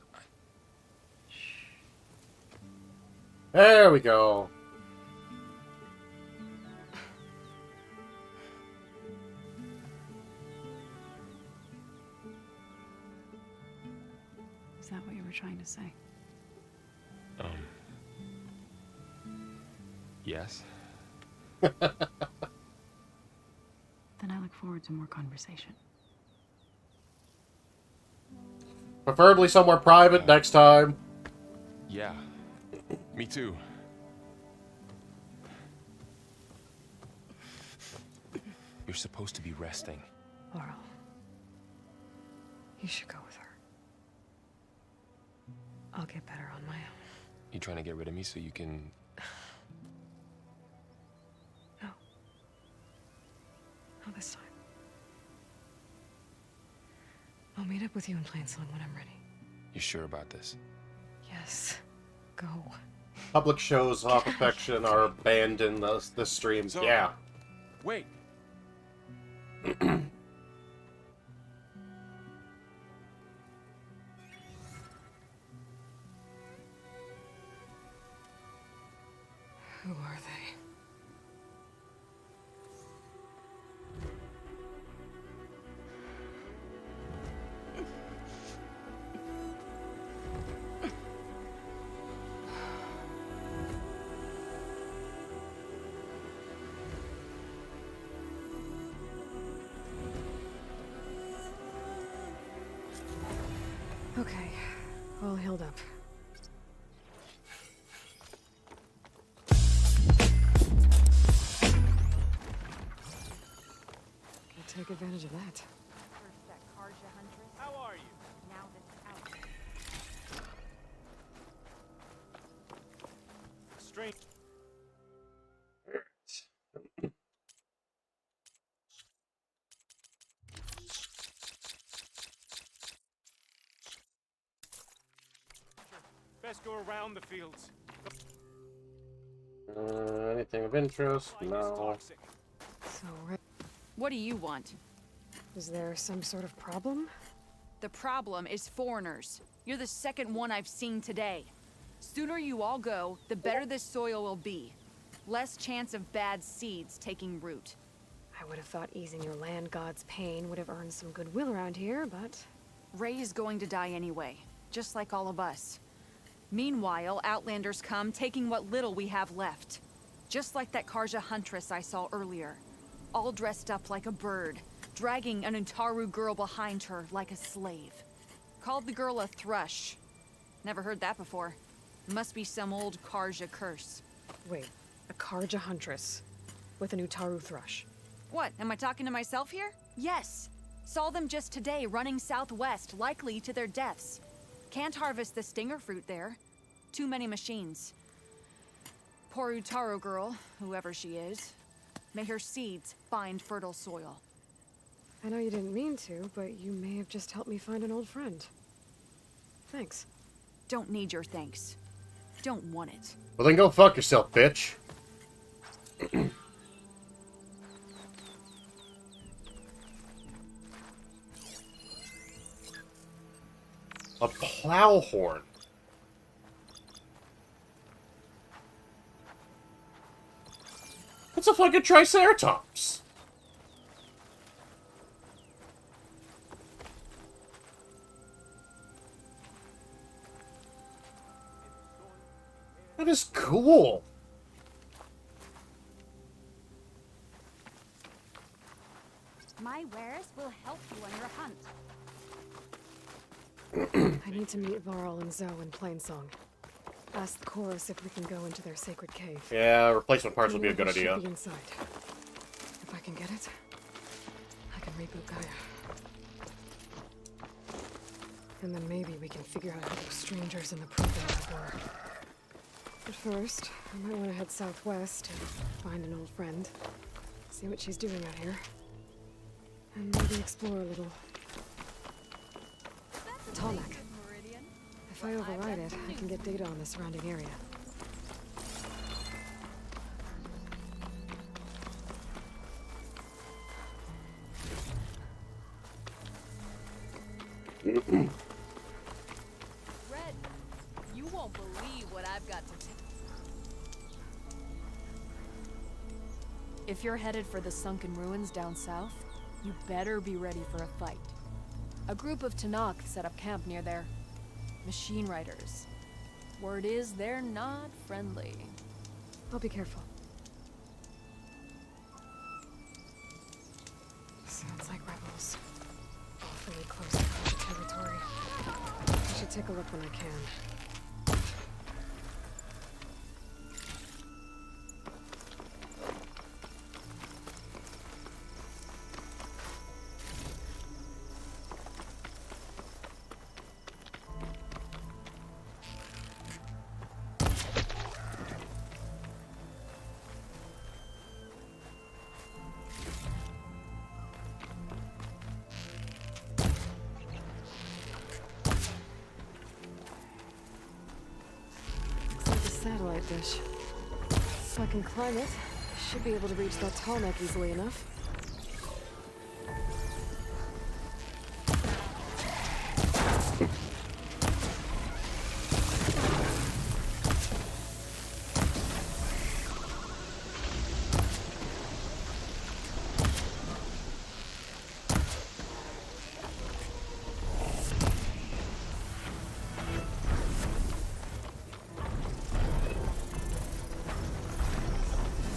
There we go. Is that what you were trying to say? Yes. Then I look forward to more conversation. Preferably somewhere private next time. Yeah. Me too. You're supposed to be resting. Laurel. You should go with her. I'll get better on my own. You trying to get rid of me so you can... No. Not this time. I'll meet up with you in Plainsong when I'm ready. You sure about this? Yes. Go. Public shows of affection are banned in the streams. So, yeah. Wait. Who are they? Okay, all healed up. Can take advantage of that. How are you? Strange. Best go around the fields. Anything of interest? No. So, What do you want? is there some sort of problem? The problem is foreigners. You're the second one I've seen today. Sooner you all go, the better this soil will be. Less chance of bad seeds taking root. I would have thought easing your land god's pain would have earned some goodwill around here, but... Ray is going to die anyway, just like all of us. Meanwhile, Outlanders come, taking what little we have left. Just like that Karja huntress I saw earlier. All dressed up like a bird, dragging an Utaru girl behind her like a slave. Called the girl a thrush. Never heard that before. Must be some old Karja curse. Wait, a Karja huntress with an Utaru thrush. What, am I talking to myself here? Yes. Saw them just today running southwest, likely to their deaths. Can't harvest the stinger fruit there. Too many machines. Poor Utaru girl, whoever she is. May her seeds find fertile soil. I know you didn't mean to, but you may have just helped me find an old friend. Thanks. Don't need your thanks. Don't want it. Well, then go fuck yourself, bitch. A plow horn. It's a fucking Triceratops. That is cool. My wares will help you on your hunt. I need to meet Varl and Zoe in Plainsong. Ask the chorus if we can go into their sacred cave. Yeah, replacement parts would be a good Maybe it idea. should be inside. If I can get it, I can reboot Gaia. And then maybe we can figure out who those strangers in the Prefab were. But first, I might want to head southwest and find an old friend. See what she's doing out here. And maybe explore a little. Tallneck. If I override it, I can get data on the surrounding area. Red, you won't believe what I've got to tell. If you're headed for the sunken ruins down south, you better be ready for a fight. A group of Tanakh set up camp near there. Machine riders. Word is they're not friendly. I'll be careful. Sounds like rebels. Awfully close to Karja territory. I should take a look when I can. Satellite dish. So I can climb it. Should be able to reach that Tallneck easily enough.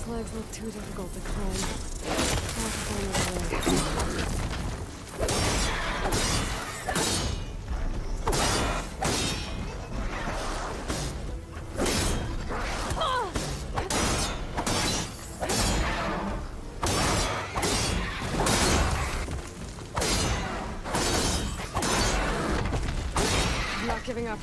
Legs look too difficult to climb. I'll have to find another way. giving up.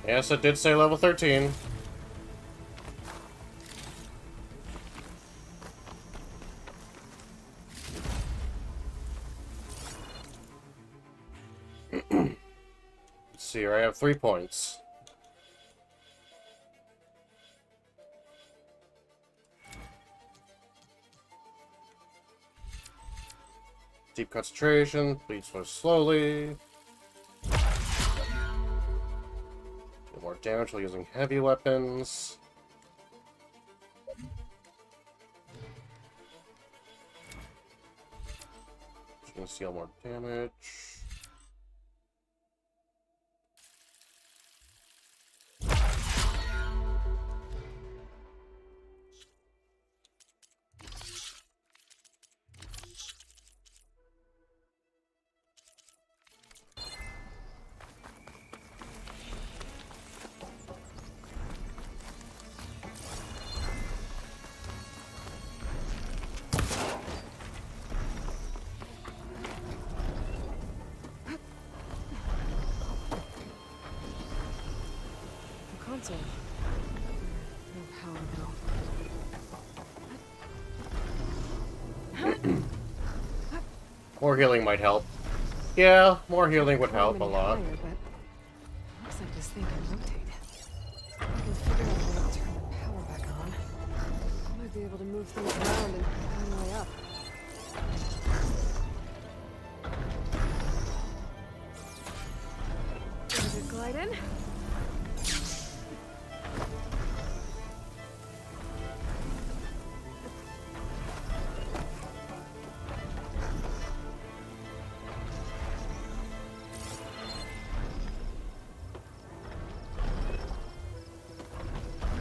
Yes, it did say level 13. Let's see here, I have 3 points. Deep concentration, bleeds more slowly. Do more damage while using heavy weapons. Just gonna steal more damage. Console. No power though. More healing might help. Yeah, more healing would help a lot. Higher, but looks like this thing can rotate. I can figure out a way to turn the power back on. I might be able to move things around and find my way up. Is it glide in?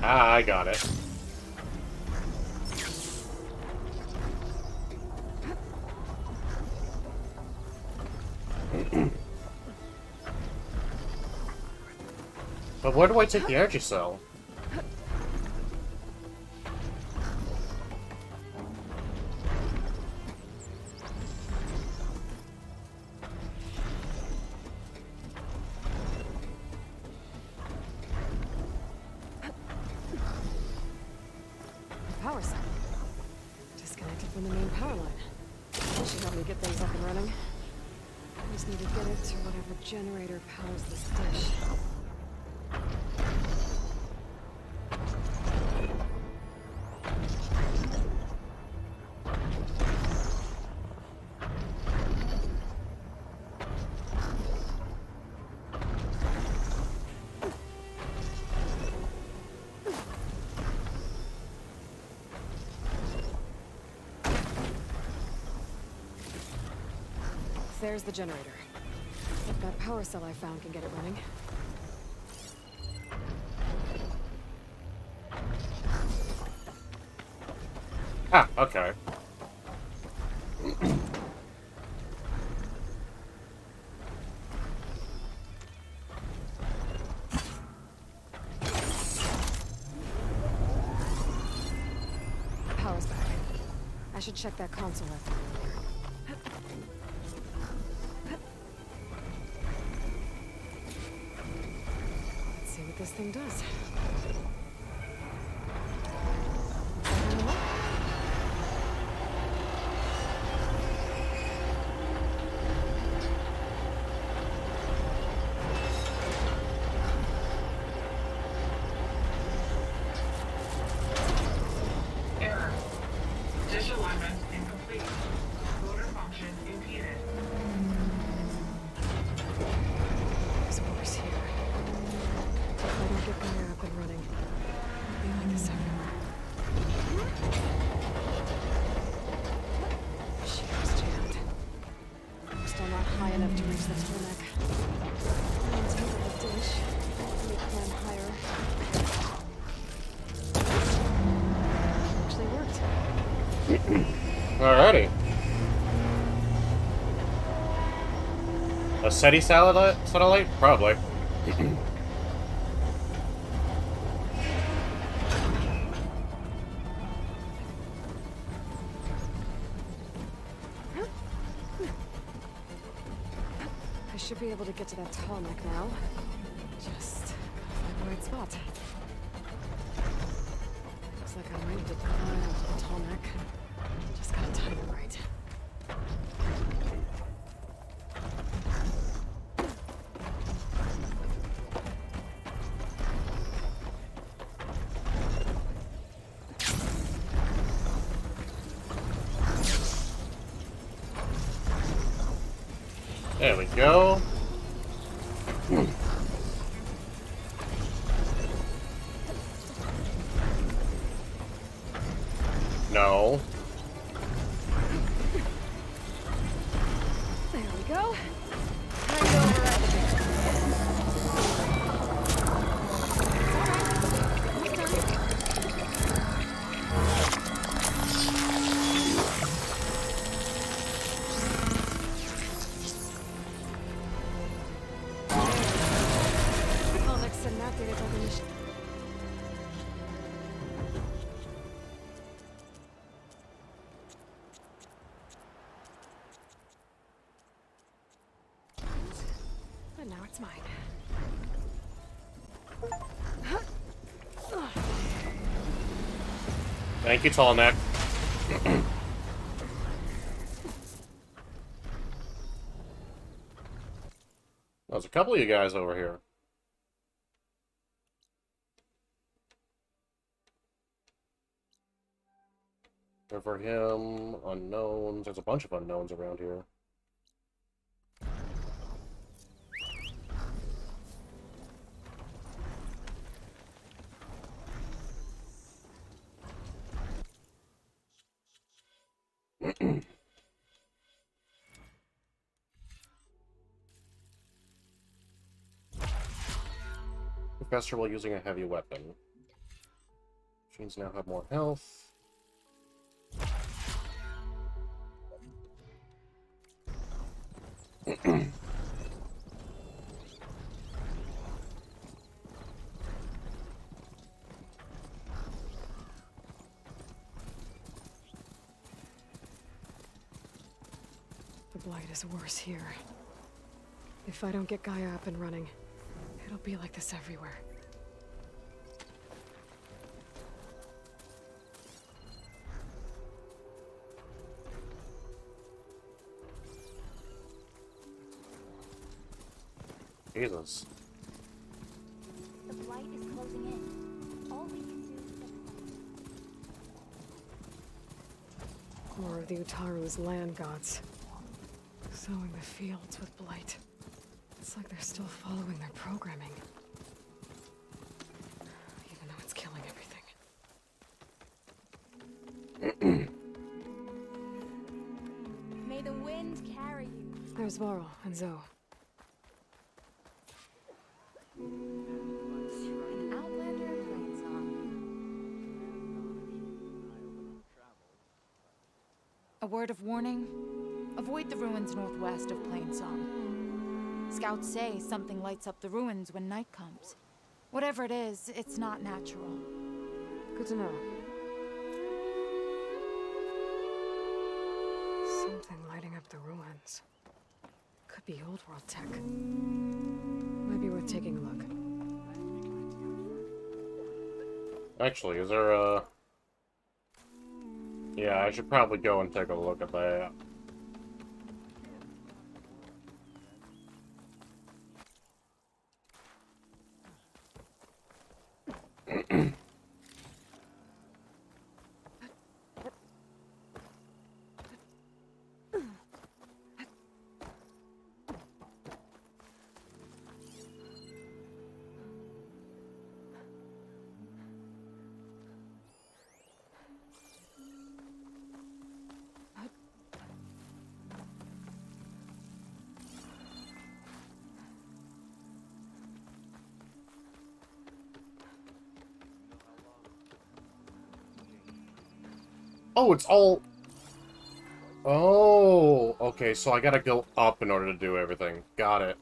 Ah, I got it. But where do I take the energy cell? Power cell. Disconnected from the main power line. That should help me get things up and running. I just need to get it to whatever generator powers this dish. There's the generator. If that power cell I found can get it running. Ah, okay. Power's back. I should check that console I found earlier. Let's see what this thing does. Error. Dish alignment incomplete. Motor function impeded. There's worse here. If I don't get Gunner up and running, it'll be like this everywhere. Shit was jammed. I'm still not high enough to reach the tarmac. On top of the dish. Let me climb higher. Actually worked. Alrighty. A SETI satellite? Probably. I should be able to get to that tall neck now. Just find the right spot. Looks like I'm ready to climb up to the tall neck. Just gotta time it right. There we go. No. There we go. Kind over but now it's mine. Thank you, tall neck. There's a couple of you guys over here. For him, unknowns. There's a bunch of unknowns around here. Professor while using a heavy weapon. Machines now have more health. The blight is worse here. If I don't get Gaia up and running, it'll be like this everywhere. Jesus. The blight is closing in. All we can do is... More of the Utaru's land gods. Sowing the fields with blight. It's like they're still following their programming. Even though it's killing everything. May the wind carry you. There's Varl and Zoe. An outlander in Plainsong. A word of warning. Avoid the ruins northwest of Plainsong. Scouts say something lights up the ruins when night comes. Whatever it is, it's not natural. Good to know. Something lighting up the ruins. Could be old world tech. Might be worth taking a look. Actually, is there a... Yeah, I should probably go and take a look at that. Oh, it's all... Oh, okay, so I gotta go up in order to do everything. Got it.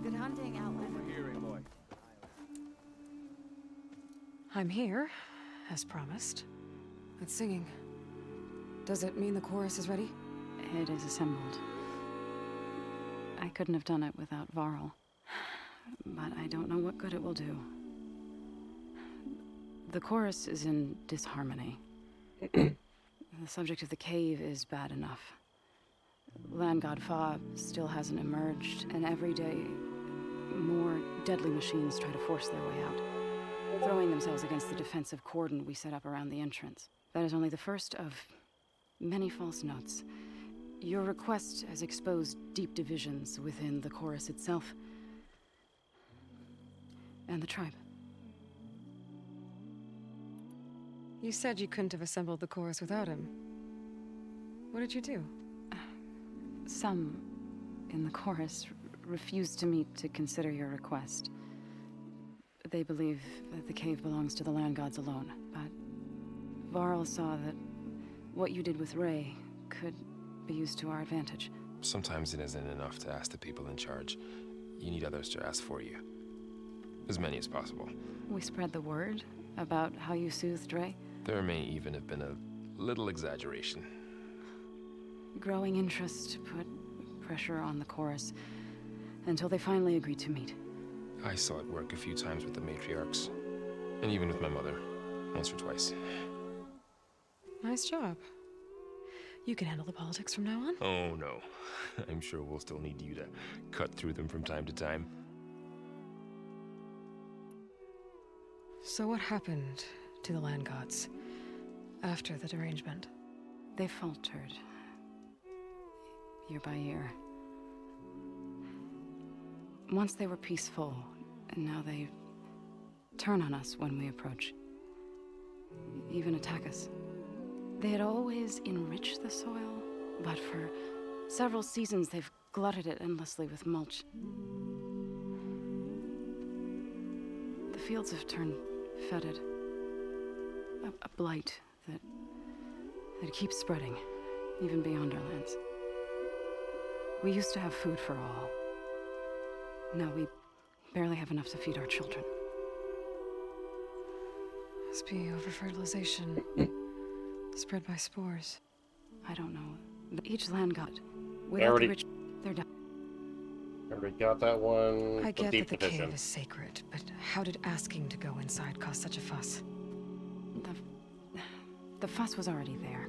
Good hunting, Outlander. I'm here, as promised. It's singing. Does it mean the chorus is ready? It is assembled. I couldn't have done it without Varl. But I don't know what good it will do. The chorus is in disharmony. The subject of the cave is bad enough. Land God Fa still hasn't emerged, and every day more deadly machines try to force their way out, throwing themselves against the defensive cordon we set up around the entrance. That is only the first of many false notes. Your request has exposed deep divisions within the chorus itself and the tribe. You said you couldn't have assembled the chorus without him. What did you do? Some in the chorus refused to meet to consider your request. They believe that the cave belongs to the land gods alone, but Varl saw that what you did with Ray could be used to our advantage. Sometimes it isn't enough to ask the people in charge. You need others to ask for you. As many as possible. We spread the word about how you soothed Ray. There may even have been a little exaggeration. Growing interest put pressure on the chorus until they finally agreed to meet. I saw it work a few times with the matriarchs. And even with my mother. Once or twice. Nice job. You can handle the politics from now on? Oh no. I'm sure we'll still need you to cut through them from time to time. So what happened to the land gods after the derangement? They faltered. Year by year. Once they were peaceful, and now they turn on us when we approach. Even attack us. They had always enriched the soil, but for several seasons they've glutted it endlessly with mulch. The fields have turned fetid. A blight that keeps spreading, even beyond our lands. We used to have food for all. Now we barely have enough to feed our children. Must be over-fertilization. Spread by spores. I don't know. But each land god, I without already- the rich, they're done. Already got that one. I get deep that the division. cave is sacred, but how did asking to go inside cause such a fuss? The fuss was already there.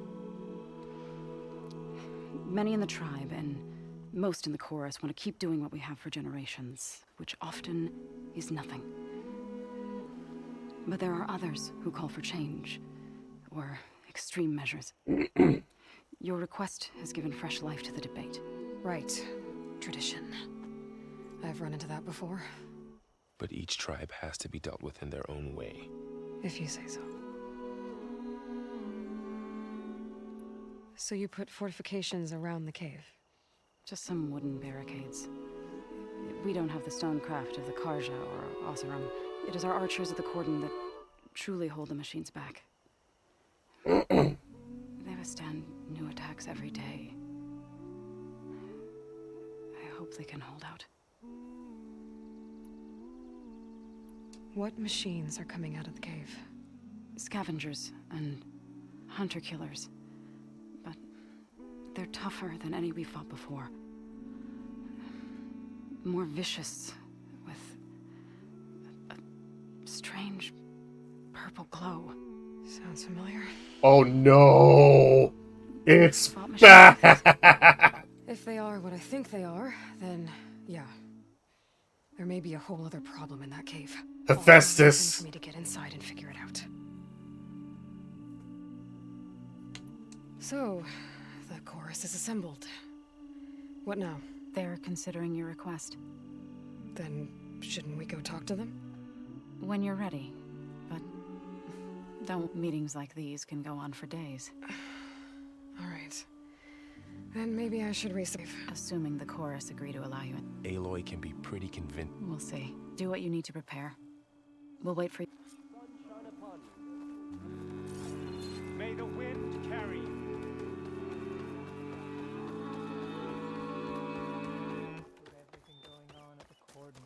Many in the tribe and most in the chorus want to keep doing what we have for generations, which often is nothing. But there are others who call for change, or extreme measures. Your request has given fresh life to the debate. Right. Tradition. I've run into that before. But each tribe has to be dealt with in their own way. If you say so. So you put fortifications around the cave? Just some wooden barricades. We don't have the stonecraft of the Karja or Oseram. It is our archers at the cordon that truly hold the machines back. They withstand new attacks every day. I hope they can hold out. What machines are coming out of the cave? Scavengers and hunter-killers. But they're tougher than any we fought before. More vicious, with a strange purple glow. Sounds familiar. Oh no! It's bad! If they are what I think they are, then yeah. There may be a whole other problem in that cave. Hephaestus! For me to get inside and figure it out. So, the chorus is assembled. What now? They're considering your request. Then, shouldn't we go talk to them? When you're ready. But don't meetings like these can go on for days. Alright. Then maybe I should resave. Assuming the chorus agree to allow you in. Aloy can be pretty convincing. We'll see. Do what you need to prepare. We'll wait for you. May the wind carry you. With everything going on at the cordon.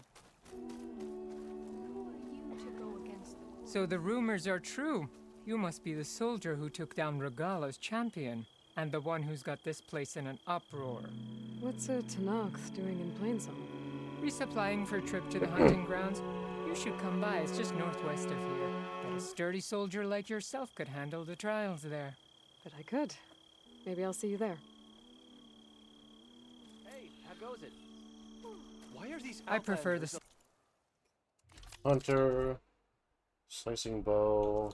Who are you to go against the So the rumors are true. You must be the soldier who took down Regala's champion, and the one who's got this place in an uproar. What's a Tanakhth doing in Plainsong? Resupplying for a trip to the hunting grounds? You should come by, it's just northwest of here. But a sturdy soldier like yourself could handle the trials there. But I could. Maybe I'll see you there. Hey, how goes it? Why are these I prefer the... Hunter. Slicing bow.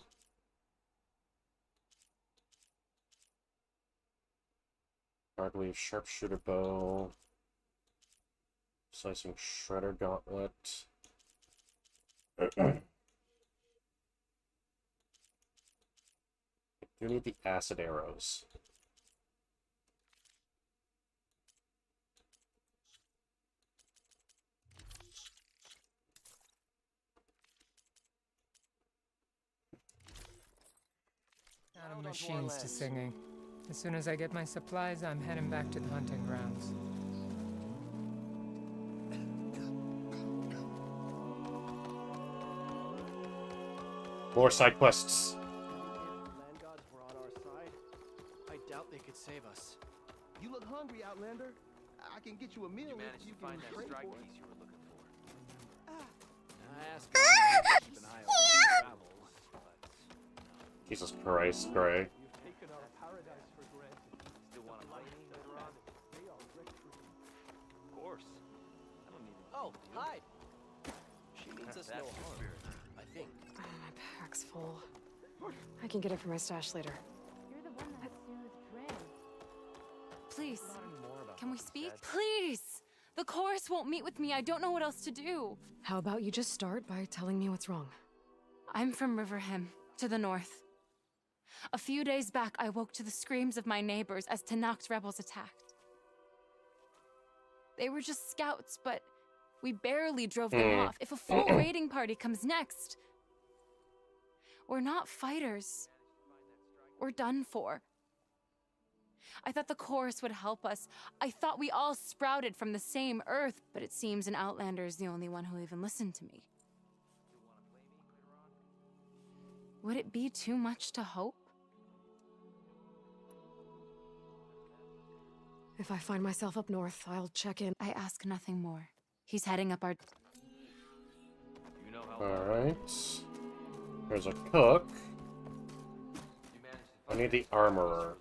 Hardleaf sharpshooter bow. Slicing shredder gauntlet. You need the acid arrows. Out of machines to singing. As soon as I get my supplies, I'm heading back to the hunting grounds. More side quests. Land gods were on our side. I doubt they could save us. You look hungry, Outlander. I can get you a meal. You managed to find that strike piece you were looking for. I asked God to keep an eye out when you travel, but Jesus Christ, Gray. you've taken our paradise for granted. Still want to fight me later on? They are recruiting. Of course. I don't need it. Oh, hi. She means us no That's the harm. spirit. I think. Oh, my pack's full. I can get it from my stash later. You're the one that soothed Ren. Please, More about can we what speak? Dad- Please! The chorus won't meet with me. I don't know what else to do. How about you just start by telling me what's wrong? I'm from Riverham, to the north. A few days back, I woke to the screams of my neighbors as Tanakh's rebels attacked. They were just scouts, but we barely drove them off. If a full raiding party comes next, we're not fighters. We're done for. I thought the chorus would help us. I thought we all sprouted from the same earth, but it seems an Outlander is the only one who even listened to me. Would it be too much to hope? If I find myself up north, I'll check in. I ask nothing more. He's heading up our... You know how Alright. There's a cook. I need the armorer.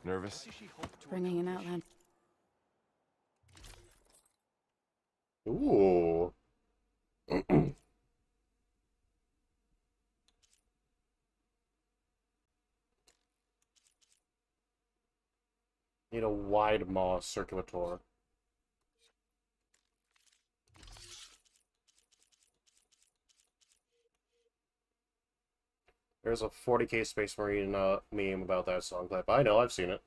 Nervous? Bringing an outland. Ooh. Need a wide maw circulator. There's a 40k Space Marine meme about that song clip. I know, I've seen it.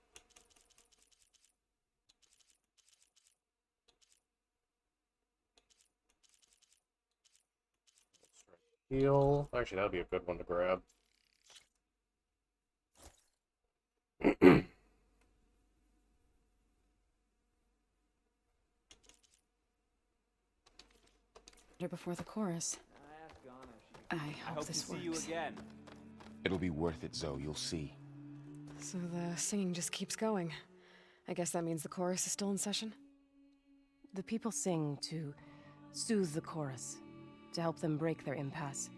Heal. Actually, that'd be a good one to grab. Before the chorus. I hope this to see you works. again. It'll be worth it, Zoe. You'll see. So the singing just keeps going. I guess that means the chorus is still in session? The people sing to soothe the chorus, to help them break their impasse.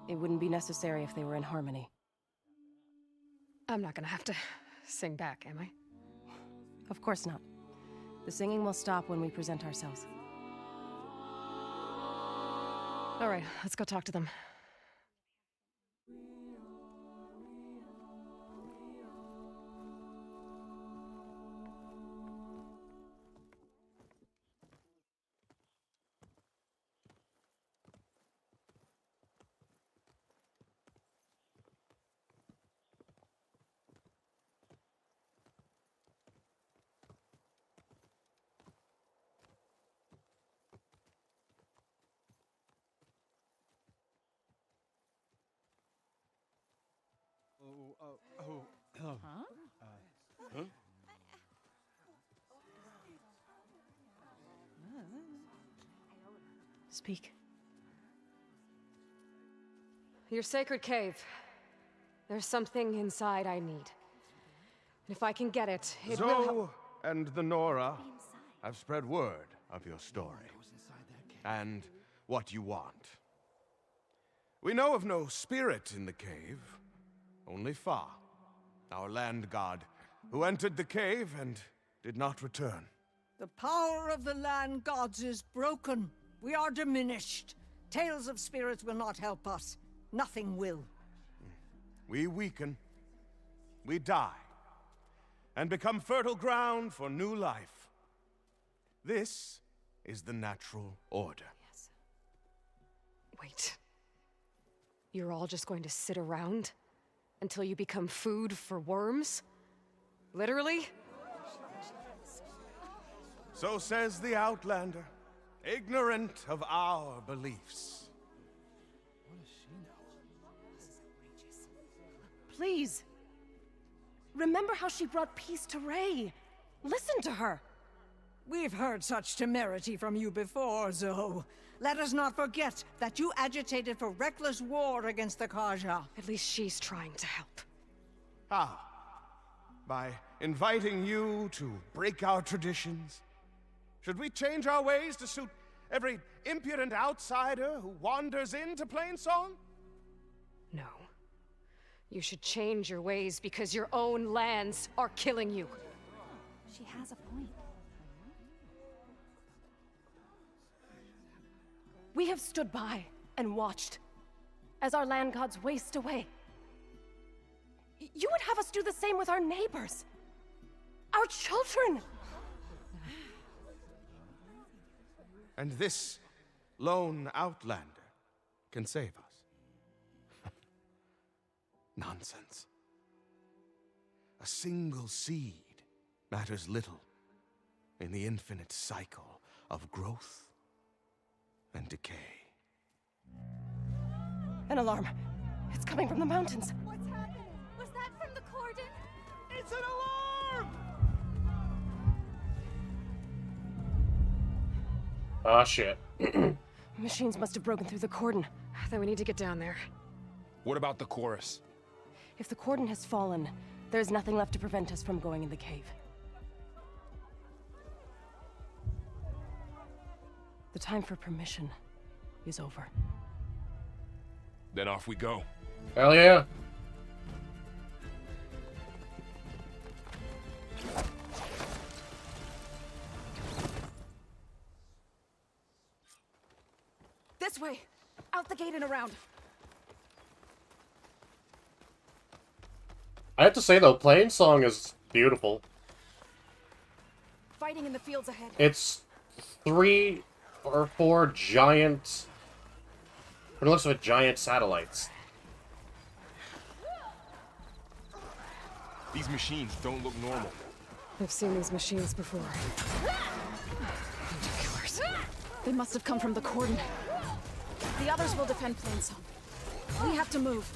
It wouldn't be necessary if they were in harmony. I'm not gonna have to sing back, am I? Of course not. The singing will stop when we present ourselves. All right, let's go talk to them. Huh? Huh? Speak. Your sacred cave. There's something inside I need. And if I can get it, it will help. Zoe and the Nora have spread word of your story. And what you want. We know of no spirit in the cave, only Fa, our land god, who entered the cave and did not return. The power of the land gods is broken. We are diminished. Tales of spirits will not help us. Nothing will. We weaken, we die, and become fertile ground for new life. This is the natural order. Yes. Wait. You're all just going to sit around until you become food for worms? Literally? So says the Outlander, ignorant of our beliefs. Please. Remember how she brought peace to Ray. Listen to her. We've heard such temerity from you before, Zoe. Let us not forget that you agitated for reckless war against the Karja. At least she's trying to help. How? By inviting you to break our traditions? Should we change our ways to suit every impudent outsider who wanders into Plainsong? No. You should change your ways because your own lands are killing you. She has a point. We have stood by and watched as our land gods waste away. You would have us do the same with our neighbors, our children. And this lone Outlander can save us. Nonsense. A single seed matters little in the infinite cycle of growth and decay. An alarm. It's coming from the mountains. What's happening? Was that from the cordon? It's an alarm! Ah, shit. Machines must have broken through the cordon. Then we need to get down there. What about the chorus? If the cordon has fallen, there's nothing left to prevent us from going in the cave. The time for permission is over. Then off we go. Hell yeah. This way! Out the gate and around! I have to say though, Plainsong is beautiful. Fighting in the fields ahead. It's 3 or 4 giant, it looks like giant satellites. These machines don't look normal. I've seen these machines before. Killers. They must have come from the cordon. The others will defend Plainsong. We have to move.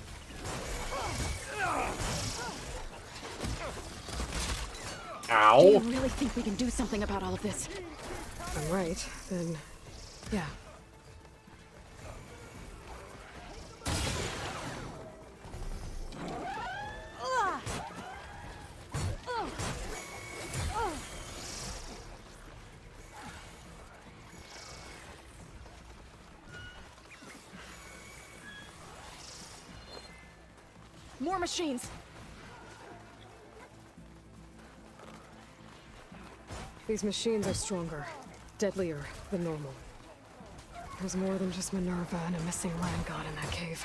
Ow. Do you really think we can do something about all of this? If I'm right, then yeah. More machines! These machines are stronger, deadlier than normal. There's more than just Minerva and a missing land god in that cave.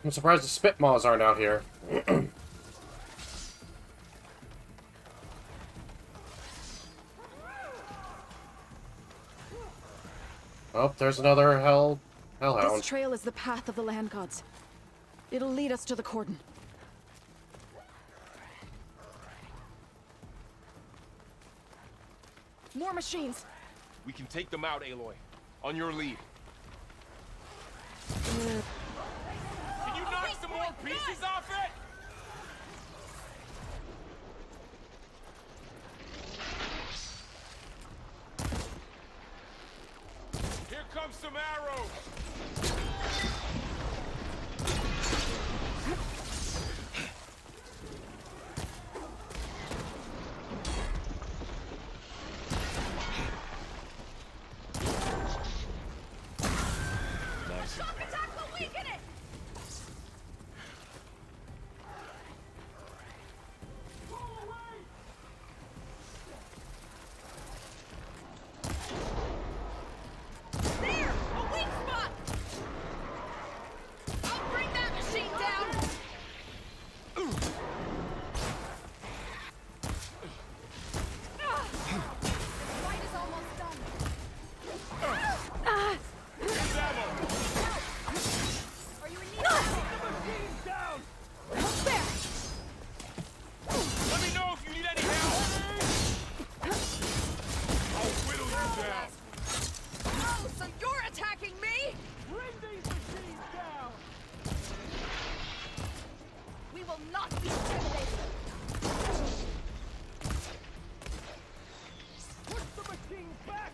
I'm surprised the Spitmaws aren't out here. Oh, there's another hellhound. This trail is the path of the land gods. It'll lead us to the cordon. More machines! We can take them out, Aloy. On your lead. Can you knock some more pieces off it? Here comes some arrows! Shock attack will weaken it! There! A weak spot! I'll bring that machine down! The fight is almost done. Are you in need of help? The machine's down! There! Let me know if you need any help! I'll whittle you down! Oh, so you're attacking me? Bring these machines down! We will not be intimidated. Push the machines back!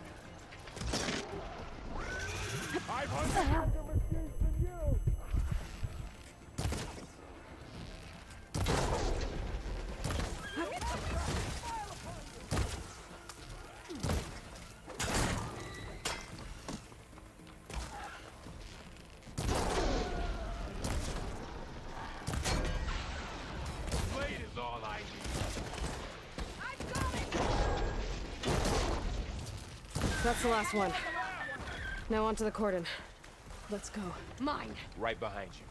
I've hunted harder machines than you! Blade is all I need. That's the last one. Now onto the cordon. Let's go. Mine. Right behind you.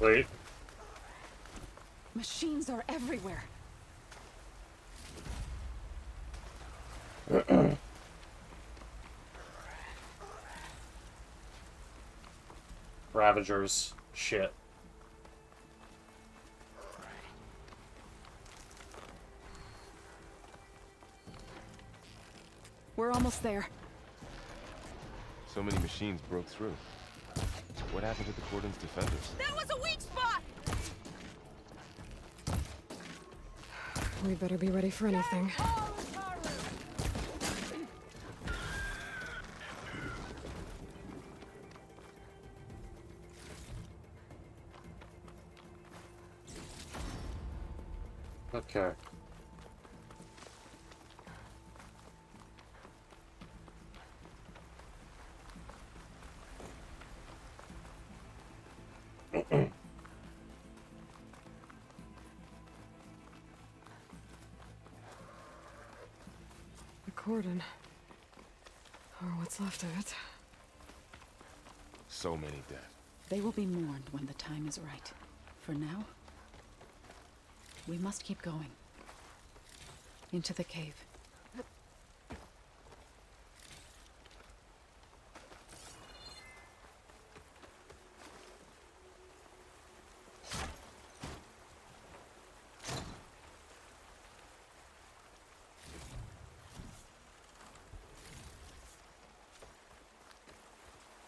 Wait. Machines are everywhere. Ravagers. Shit. We're almost there. So many machines broke through. What happened to the cordon's defenders? That was a weak spot! We better be ready for anything. Okay. The cordon. Or what's left of it. So many dead. They will be mourned when the time is right. For now, we must keep going. Into the cave.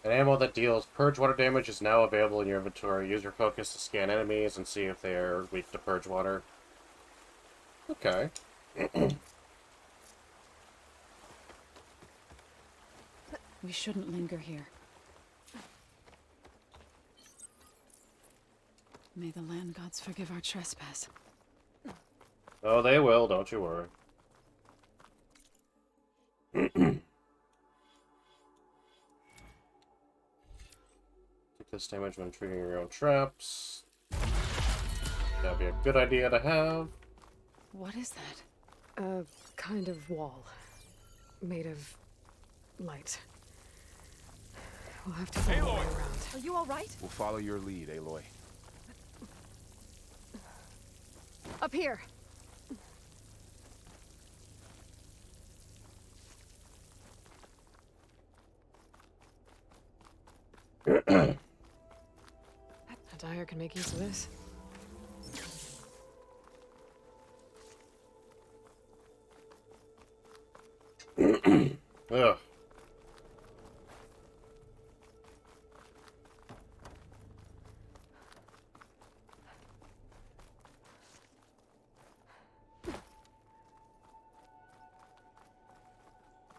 An ammo that deals purge water damage is now available in your inventory. Use your focus to scan enemies and see if they are weak to purge water. Okay. We shouldn't linger here. May the land gods forgive our trespass. Oh, they will, don't you worry. Take this damage when triggering your own traps. That'd be a good idea to have. What is that? A kind of wall. Made of light. We'll have to find a way around. Are you all right? We'll follow your lead, Aloy. Up here. A dyer can make use of this. Ugh.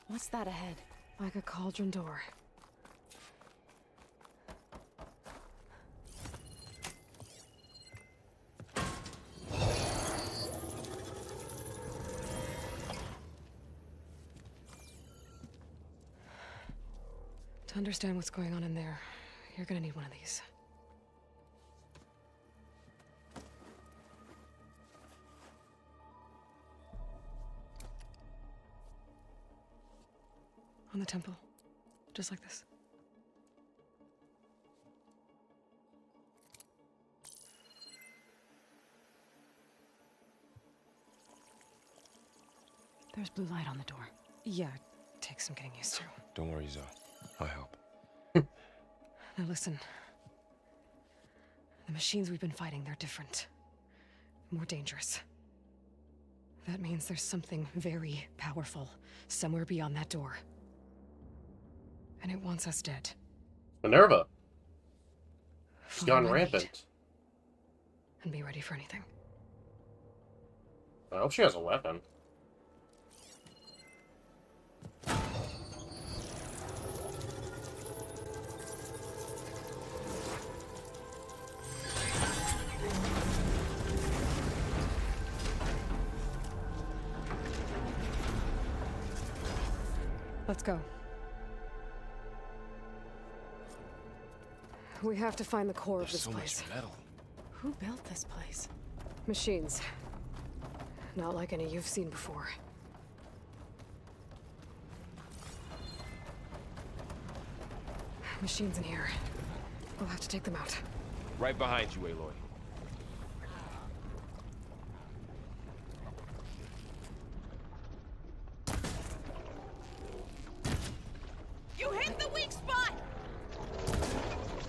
What's that ahead? Like a cauldron door. To understand what's going on in there, you're gonna need one of these. On the temple. Just like this. There's blue light on the door. Yeah, it takes some getting used to. Don't worry, Zoe. I'll help. Now listen. The machines we've been fighting, they're different. More dangerous. That means there's something very powerful somewhere beyond that door. And it wants us dead. Minerva. She's Follow gone my lead. rampant. And be ready for anything. I hope she has a weapon. Let's go. We have to find the core of this place. Metal. Who built this place? Machines. Not like any you've seen before. Machines in here. We'll have to take them out. Right behind you, Aloy. You hit the weak spot!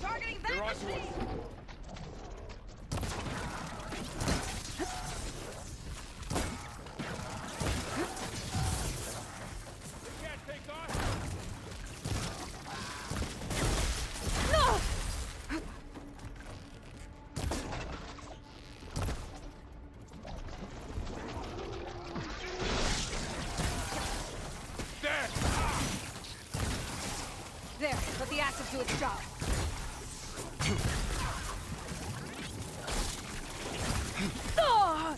Targeting that machine! There, let the acid do its job. Ah!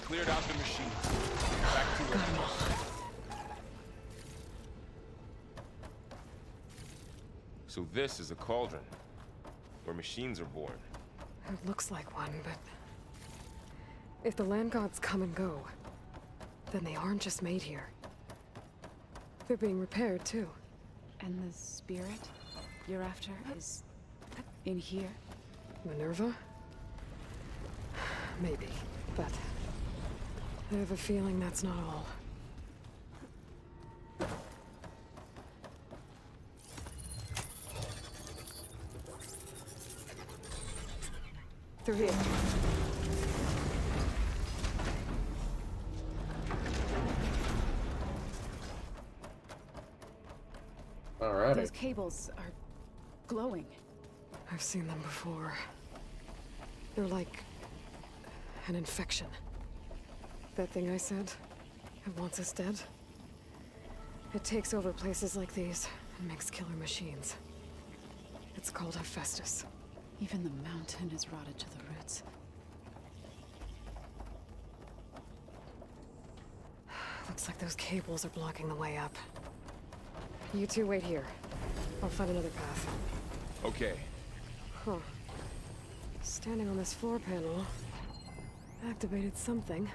Cleared out the machine. Back to it. So this is a cauldron, where machines are born. It looks like one, but... if the land gods come and go, then they aren't just made here. They're being repaired, too. And the spirit you're after is in here? Minerva? Maybe, but... I have a feeling that's not all. Through here. Alrighty. Those cables are glowing. I've seen them before. They're like... an infection. That thing I said, it wants us dead. It takes over places like these and makes killer machines. It's called Hephaestus. Even the mountain is rotted to the roots. Looks like those cables are blocking the way up. You two wait here. I'll find another path. Okay. Huh. Standing on this floor panel activated something.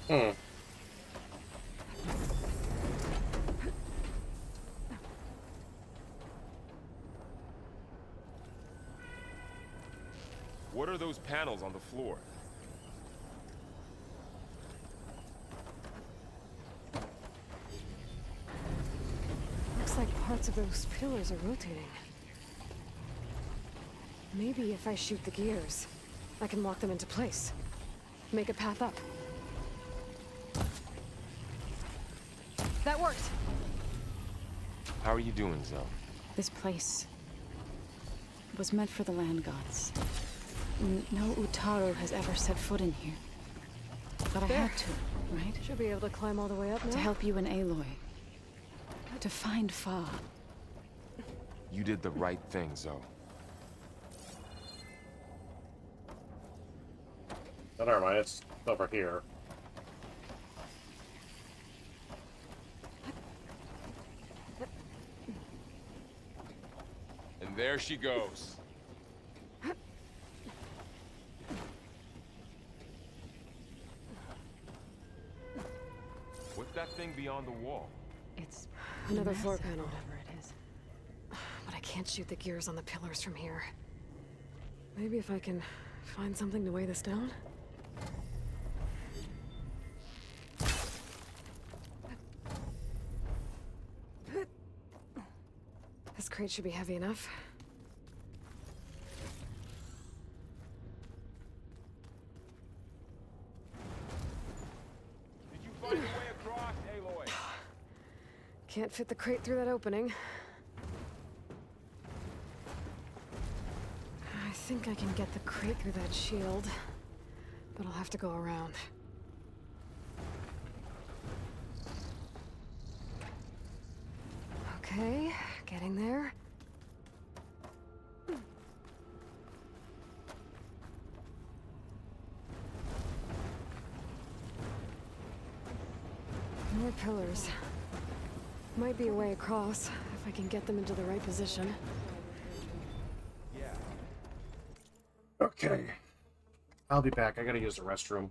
Hmm. What are those panels on the floor? Looks like parts of those pillars are rotating. Maybe if I shoot the gears, I can lock them into place. Make a path up. That worked! How are you doing, Zoe? This place was meant for the land gods. No Utaru has ever set foot in here. But I had to, right? Should be able to climb all the way up now. To help you and Aloy. To find Fa. You did the right thing, Zoe. Oh, never mind, it's over here. And there she goes. What's that thing beyond the wall? It's another massive, floor panel. whatever it is. But I can't shoot the gears on the pillars from here. Maybe if I can find something to weigh this down? This crate should be heavy enough. Did you find your way across, Aloy? Can't fit the crate through that opening. I think I can get the crate through that shield, but I'll have to go around. Okay, getting there. More pillars. Might be a way across, if I can get them into the right position. Okay. I'll be back. I gotta use the restroom.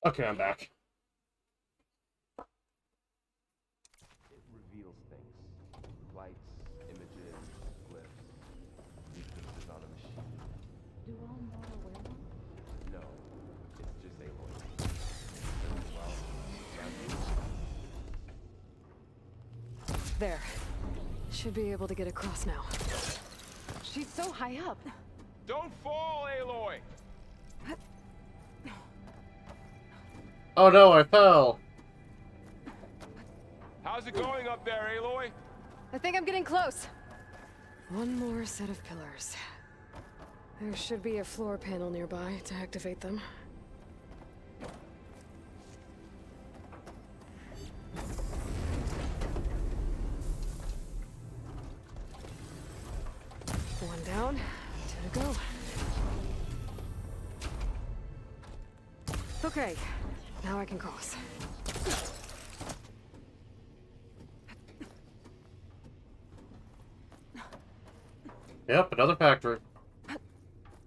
Okay, I'm back. It reveals things. Lights, images, glyphs. Weaknesses on a machine. Do all mortal wear them? No, it's just Aloy. Well, There. Should be able to get across now. She's so high up. don't fall, Aloy! Oh no, I fell! How's it going up there, Aloy? I think I'm getting close. One more set of pillars. There should be a floor panel nearby to activate them. One down, two to go. Okay, now I can cross. Yep, another factory.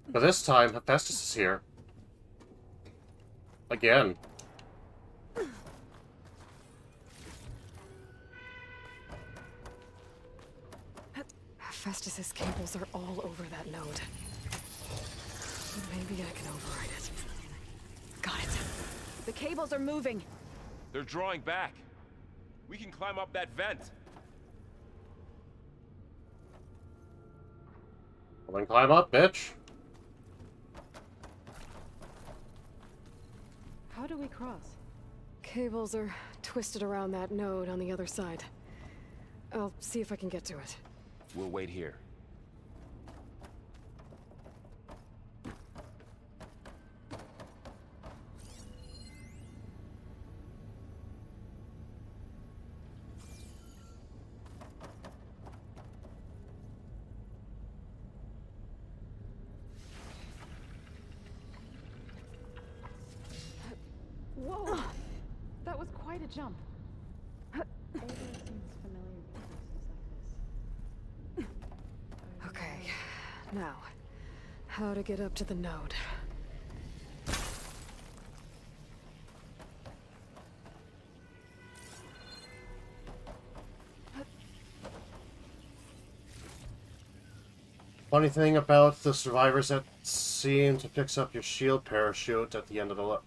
But this time, Hephaestus is here. Again. Hephaestus's cables are all over that node. Maybe I can override it. Got it. The cables are moving. They're drawing back. We can climb up that vent. Well, then climb up, bitch. How do we cross? Cables are twisted around that node on the other side. I'll see if I can get to it. We'll wait here. Whoa! That was quite a jump. Aloy seems familiar with places like this. Okay, now, how to get up to the node. Funny thing about the survivors that seem to fix up your shield parachute at the end of the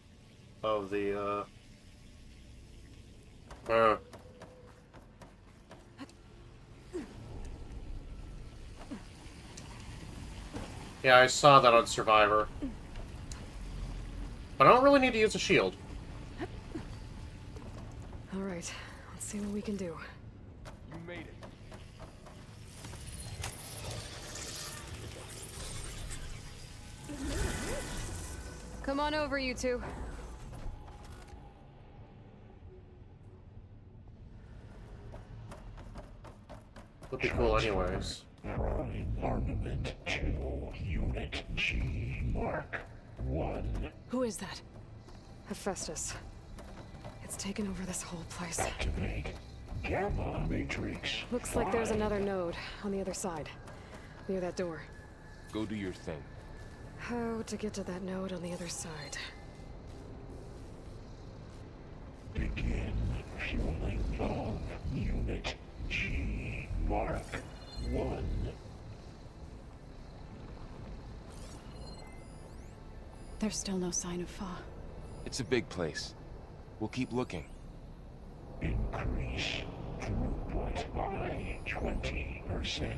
Yeah, I saw that on Survivor. But I don't really need to use a shield. Alright, let's see what we can do. You made it. Come on over, you two. Would be cool anyways. Prime armament to Unit G Mark 1. Who is that? Hephaestus. It's taken over this whole place. Activate Gamma Matrix. Looks like there's another node on the other side. Near that door. Go do your thing. How to get to that node on the other side? Begin fueling of Unit G Mark 1. There's still no sign of Fa. It's a big place. We'll keep looking. Increase throughput by 20%.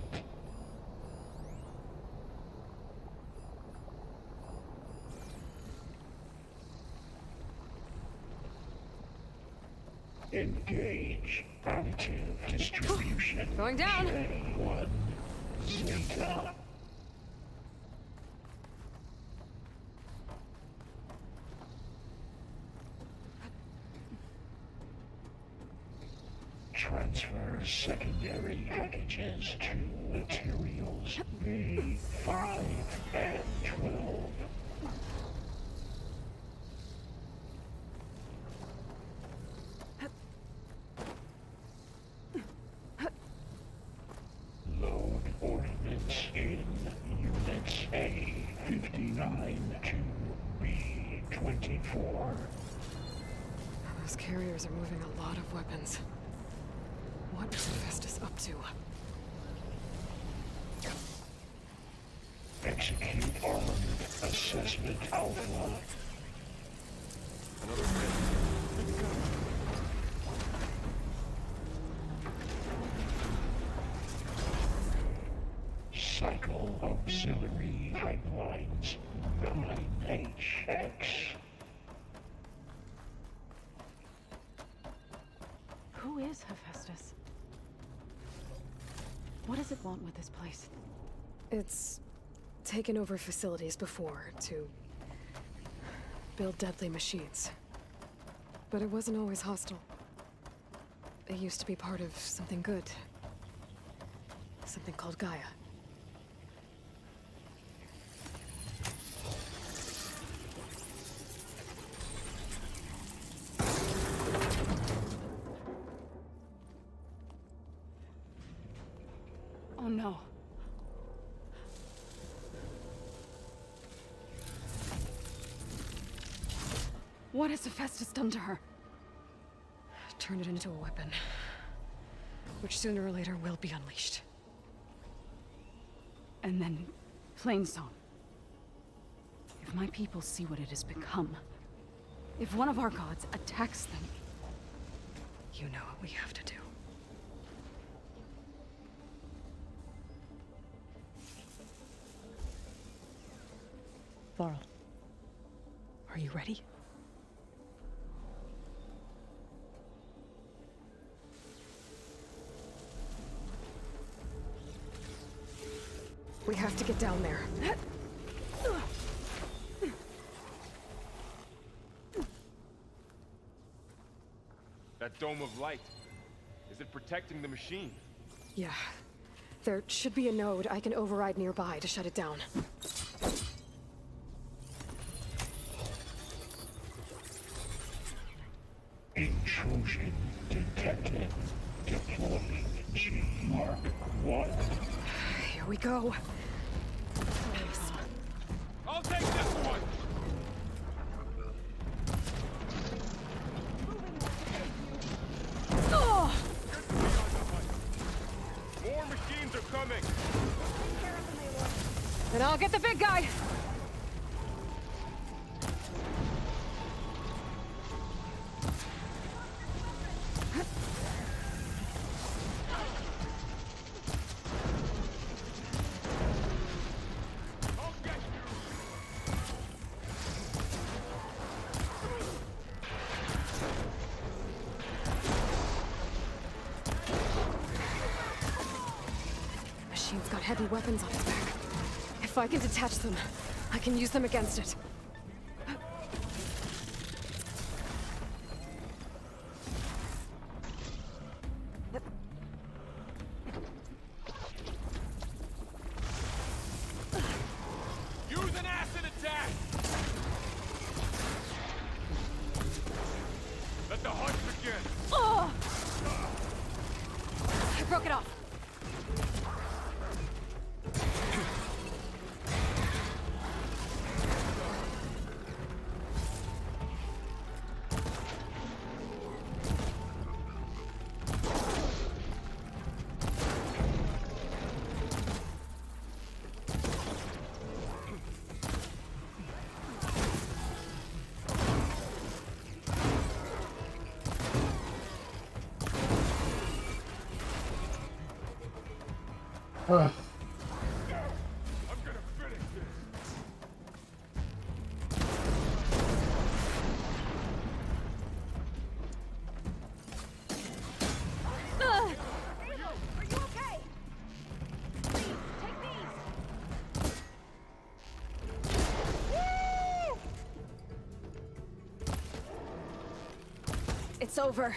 Engage additive distribution. Going down. J1 Zeta. Transfer secondary packages to materials V5 and 12. Load ordnance in Units A59 to B24. Those carriers are moving a lot of weapons. What is Hephaestus up to? Execute armed assessment alpha. Cycle auxiliary pipelines 9HX. Who is Hephaestus? What does it want with this place? It's taken over facilities before to build deadly machines. But it wasn't always hostile. It used to be part of something good. Something called Gaia. Oh no. What has Hephaestus done to her? Turned it into a weapon. Which sooner or later will be unleashed. And then Plainsong. If my people see what it has become, if one of our gods attacks them, you know what we have to do. Varl, are you ready? We have to get down there. That dome of light. Is it protecting the machine? Yeah. There should be a node I can override nearby to shut it down. Intrusion detected. Deploying G Mark 1. Here we go. I'll take this one! Oh! More machines are coming! Then I'll get the big guy! Machine's got heavy weapons on its back. If I can detach them, I can use them against it. Use an acid attack! Let the hunt begin! Oh! I broke it off. I'm gonna finish this! Are you okay? Please, take these. It's over.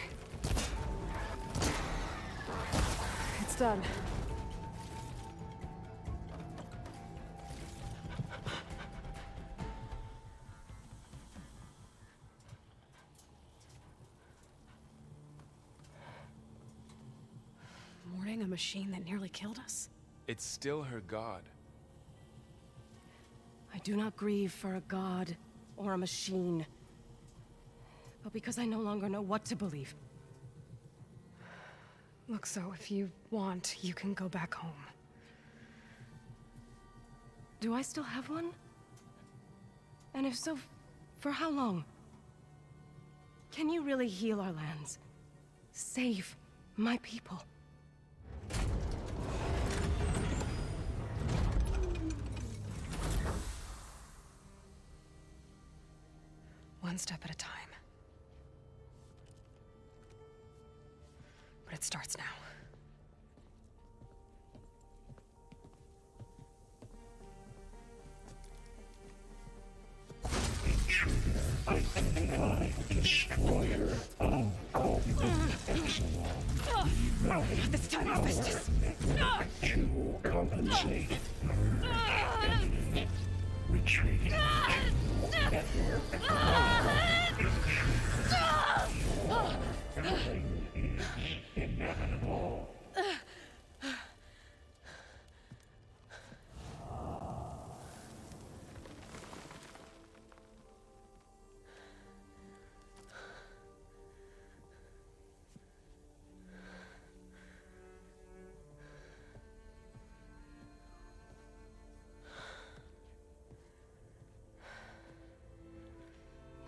It's done. Mourning a machine that nearly killed us? It's still her god. I do not grieve for a god or a machine. but because I no longer know what to believe. Look, so if you want, you can go back home. Do I still have one? And if so, for how long? Can you really heal our lands? Save my people? One step at a time. But it starts now. Destroyer of all This time, Hephaestus! to compensate. Retreat. Everything is inevitable.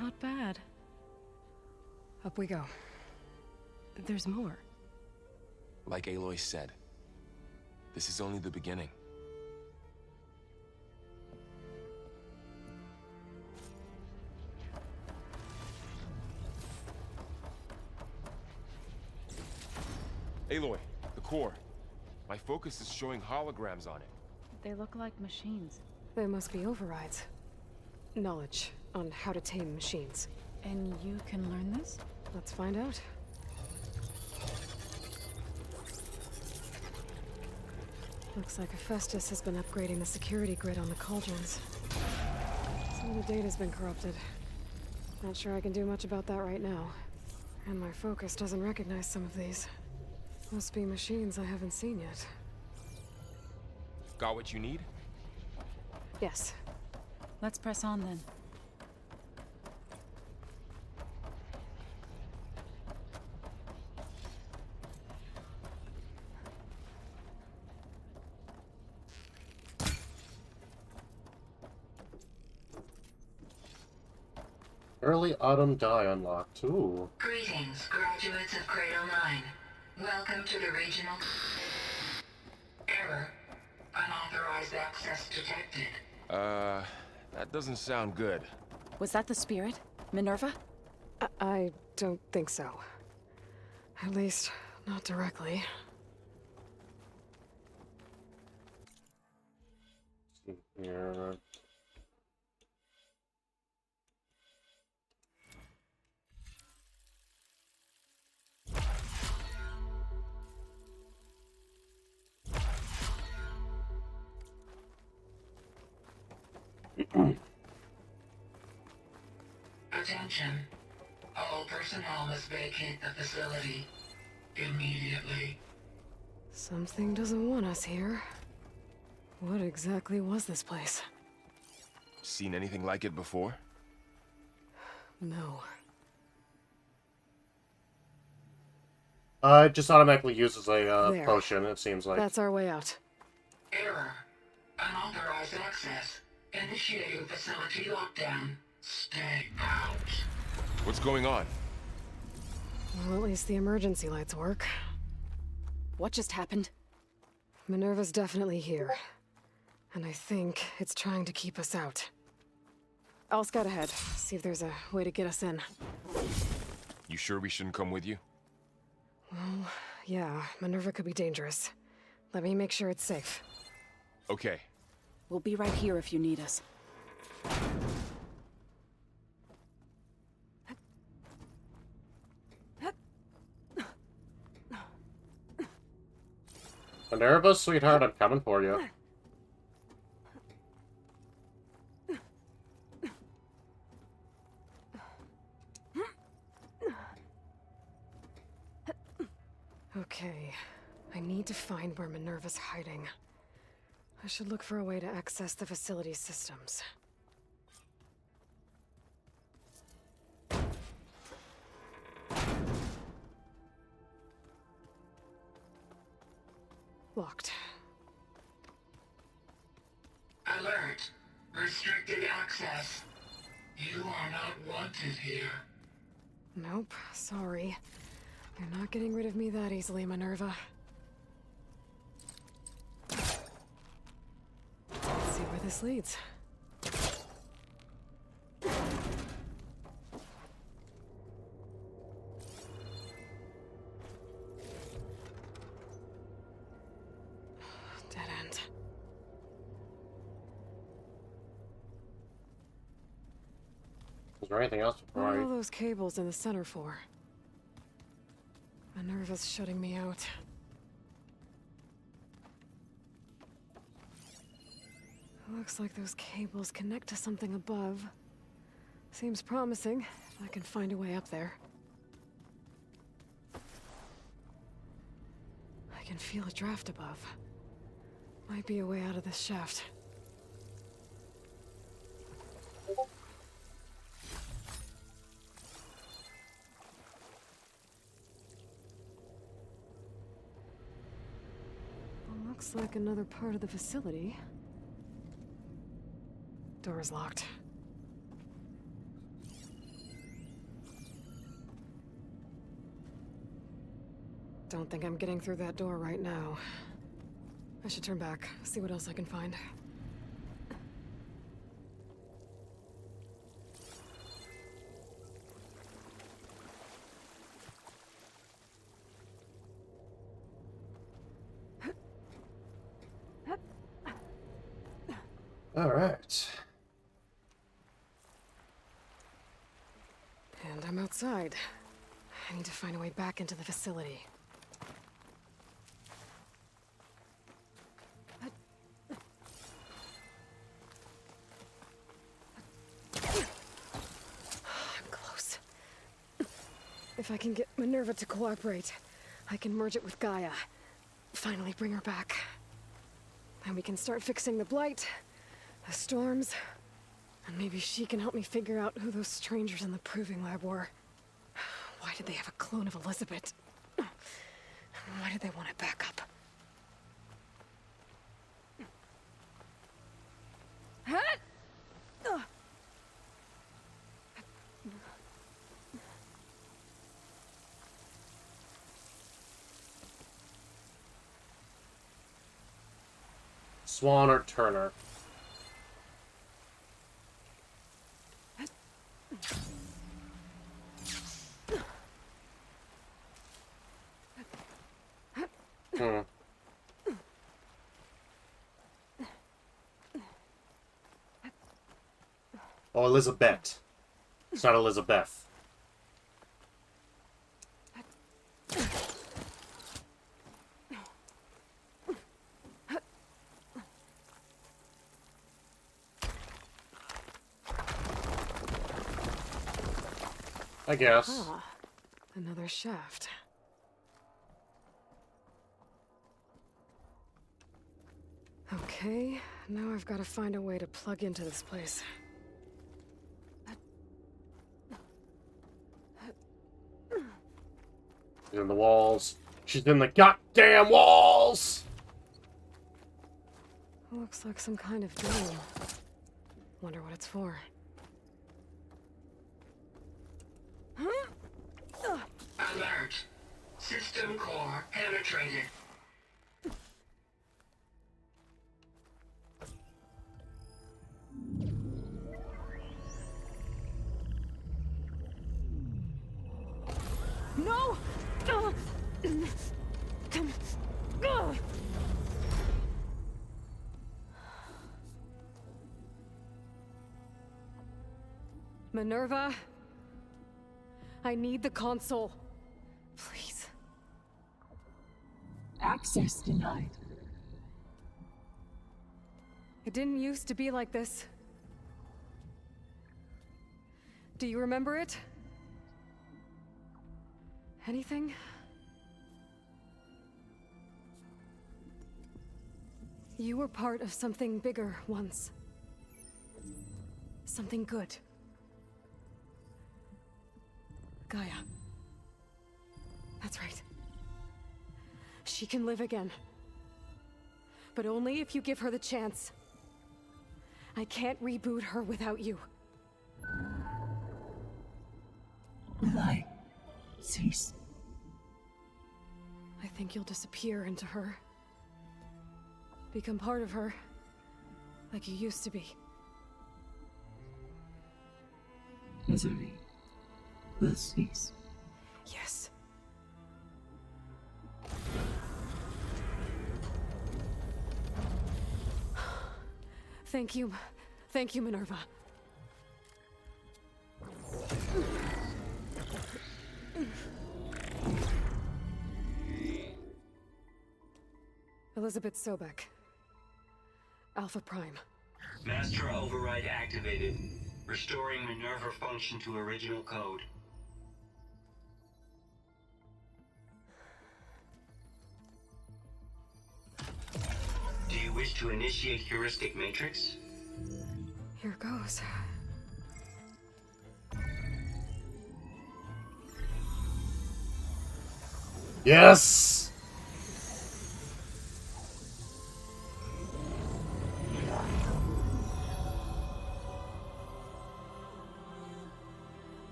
Not bad. Up we go. There's more. Like Aloy said, this is only the beginning. Aloy, the core. My focus is showing holograms on it. They look like machines. They must be overrides. Knowledge on how to tame machines. And you can learn this? Let's find out. Looks like Hephaestus has been upgrading the security grid on the cauldrons. Some of the data's been corrupted. Not sure I can do much about that right now. And my focus doesn't recognize some of these. Must be machines I haven't seen yet. Got what you need? Yes. Let's press on then. Early autumn dye unlocked. Ooh. Greetings, graduates of Cradle 9. Welcome to the regional... Error. Unauthorized access detected. That doesn't sound good. Was that the spirit? Minerva? I don't think so. At least, not directly. Yeah. Attention. All personnel must vacate the facility immediately. Something doesn't want us here. What exactly was this place? Seen anything like it before? No. It just automatically uses a There. potion, it seems like. That's our way out. Error. Unauthorized access. Initiating facility lockdown. Stay out. What's going on? Well, at least the emergency lights work. What just happened? Minerva's definitely here. And I think it's trying to keep us out. I'll scout ahead, see if there's a way to get us in. You sure we shouldn't come with you? Well, yeah, Minerva could be dangerous. Let me make sure it's safe. Okay. We'll be right here if you need us. Minerva, sweetheart, I'm coming for you. Okay, I need to find where Minerva's hiding. I should look for a way to access the facility's systems. Locked. Alert. Restricted access. You are not wanted here. Nope, sorry. You're not getting rid of me that easily, Minerva. Let's see where this leads. Dead end. Is there anything else before What are I... all those cables in the center for? Minerva's shutting me out. Looks like those cables connect to something above. Seems promising, if I can find a way up there. I can feel a draft above. Might be a way out of this shaft. Well, looks like another part of the facility. Door's locked. Don't think I'm getting through that door right now. I should turn back, see what else I can find. All right. And I'm outside. I need to find a way back into the facility. I'm close. If I can get Minerva to cooperate, I can merge it with Gaia. Finally bring her back. Then we can start fixing the Blight, the storms, and maybe she can help me figure out who those strangers in the proving lab were. Why did they have a clone of Elizabeth? Why did they want it back up? Swan or Turner? Oh, Elizabeth. It's not Elizabeth. I guess. Ah, another shaft. Okay, now I've got to find a way to plug into this place. She's in the walls. She's in the goddamn walls! Looks like some kind of dome. Wonder what it's for. Alert. System core penetrated. No! Minerva, I need the console. Please. Access denied. It didn't used to be like this. Do you remember it? Anything? You were part of something bigger once. Something good. Gaia. That's right. She can live again. but only if you give her the chance. I can't reboot her without you. Lie. Cease. I think you'll disappear into her. Become part of her, like you used to be. Misery will cease. Yes. Thank you. Thank you, Minerva. Elizabeth Sobek. Alpha Prime. Master override activated. Restoring Minerva function to original code. Do you wish to initiate heuristic matrix? Here goes. Yes!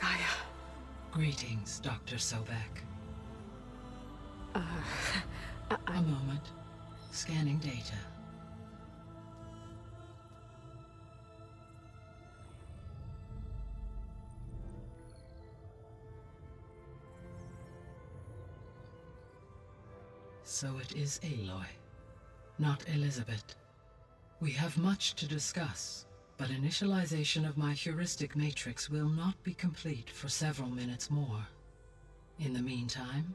Gaia. Greetings, Dr. Sobek. A moment. Scanning data. So it is Aloy, not Elizabeth. We have much to discuss, but initialization of my heuristic matrix will not be complete for several minutes more. In the meantime,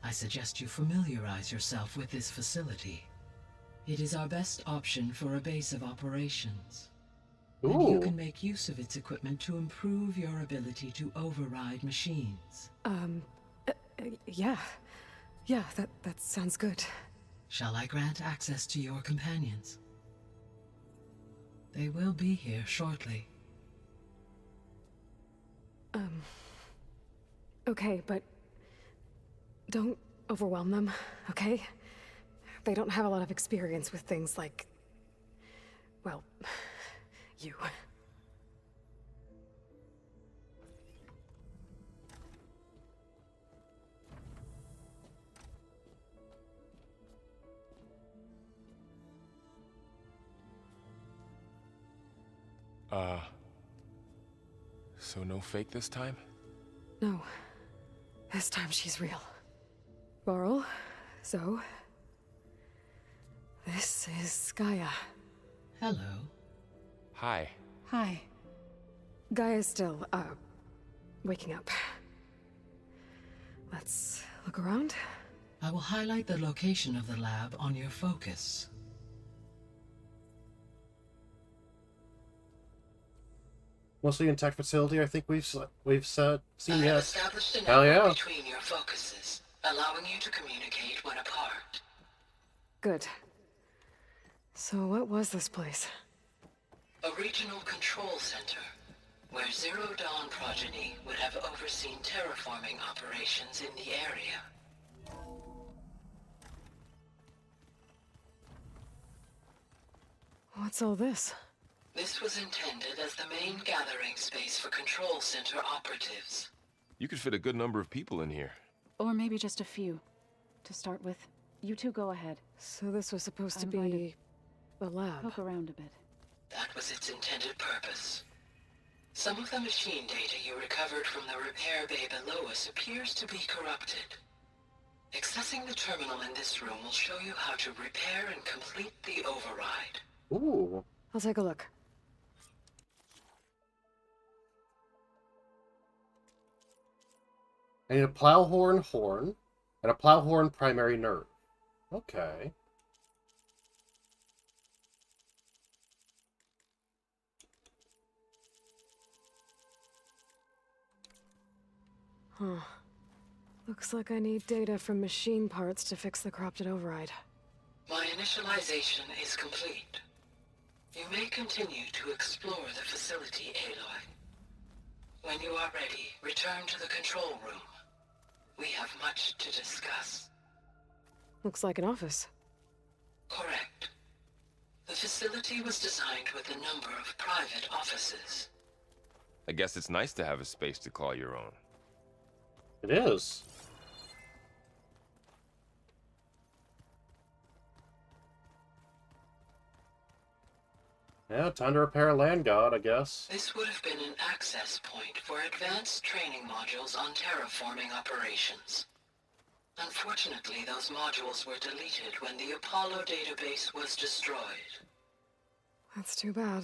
I suggest you familiarize yourself with this facility. It is our best option for a base of operations. And you can make use of its equipment to improve your ability to override machines. Yeah. Yeah, that sounds good. Shall I grant access to your companions? They will be here shortly. Okay, but don't overwhelm them, okay? They don't have a lot of experience with things like, well, you. So no fake this time? No. This time she's real. Varl, Zoe. This is Gaia. Hello. Hi. Hi. Gaia's still, waking up. Let's look around. I will highlight the location of the lab on your focus. Mostly intact facility, I think we've seen yes. Established a Hell network yeah. between your focuses, allowing you to communicate when apart. Good. So what was this place? A regional control center, where Zero Dawn progeny would have overseen terraforming operations in the area. What's all this? This was intended as the main gathering space for control center operatives. You could fit a good number of people in here. Or maybe just a few. To start with, you two go ahead. So this was supposed to be a lab. Poke around a bit. That was its intended purpose. Some of the machine data you recovered from the repair bay below us appears to be corrupted. Accessing the terminal in this room will show you how to repair and complete the override. Ooh. I'll take a look. I need a plowhorn horn and a plowhorn primary nerve. Okay. Huh. Looks like I need data from machine parts to fix the corrupted override. My initialization is complete. You may continue to explore the facility, Aloy. When you are ready, return to the control room. We have much to discuss. Looks like an office. Correct. The facility was designed with a number of private offices. I guess it's nice to have a space to call your own. It is. Yeah, time to repair a land god, I guess. This would have been an access point for advanced training modules on terraforming operations. Unfortunately, those modules were deleted when the Apollo database was destroyed. That's too bad.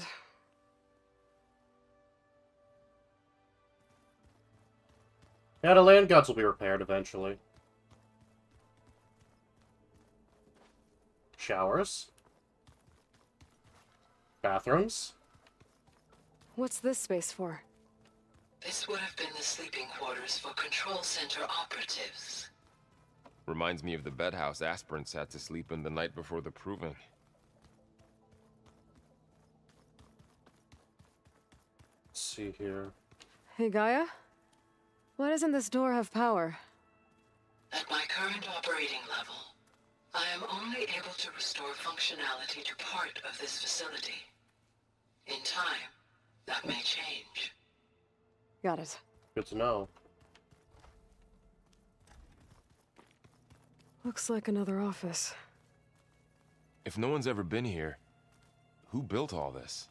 Yeah, the land gods will be repaired eventually. Showers. Bathrooms. What's this space for? This would have been the sleeping quarters for control center operatives. Reminds me of the bedhouse aspirants had to sleep in the night before the proving. Let's see here. Hey, Gaia? Why doesn't this door have power? At my current operating level, I am only able to restore functionality to part of this facility. In time, that may change. Got it. Good to know. Looks like another office. If no one's ever been here, who built all this?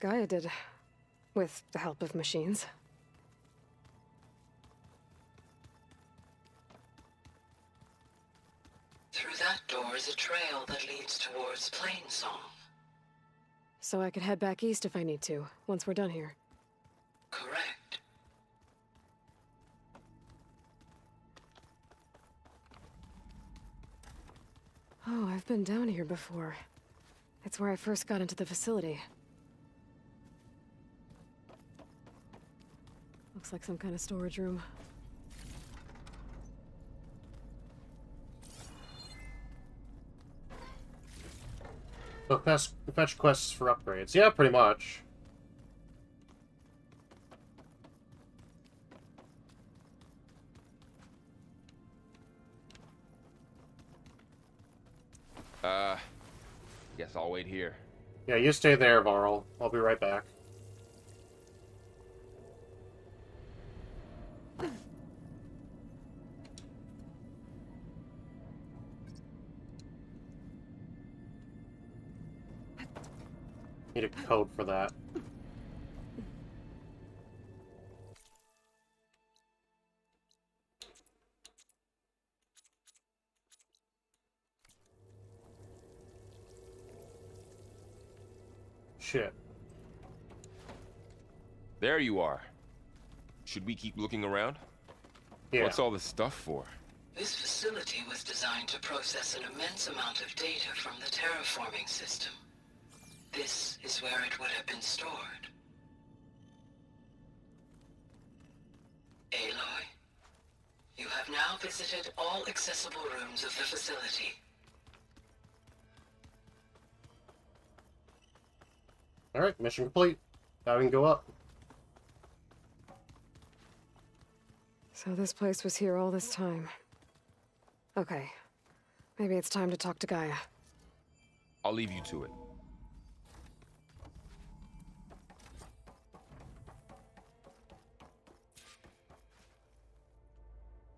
Gaia did. With the help of machines. Through that door is a trail that leads towards Plainsong. So I could head back east if I need to, once we're done here. Correct. Oh, I've been down here before. It's where I first got into the facility. Looks like some kind of storage room. So fetch quests for upgrades. Yeah, pretty much. Guess I'll wait here. Yeah, you stay there, Varl. I'll be right back. Need a code for that. Shit. There you are. Should we keep looking around? Yeah. What's all this stuff for? This facility was designed to process an immense amount of data from the terraforming system. This is where it would have been stored. Aloy, you have now visited all accessible rooms of the facility. Alright, mission complete. Now we can go up. So this place was here all this time. Okay. Maybe it's time to talk to Gaia. I'll leave you to it.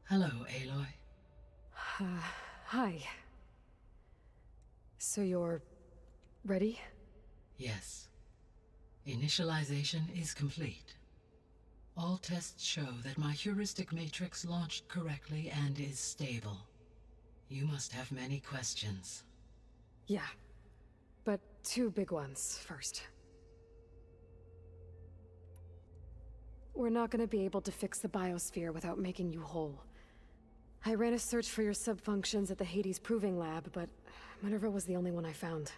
Hello, Aloy. Hi. So you're... ready? Yes. Initialization is complete. All tests show that my heuristic matrix launched correctly and is stable. You must have many questions. Yeah. But two big ones first. We're not gonna be able to fix the biosphere without making you whole. I ran a search for your subfunctions at the Hades Proving Lab, but Minerva was the only one I found.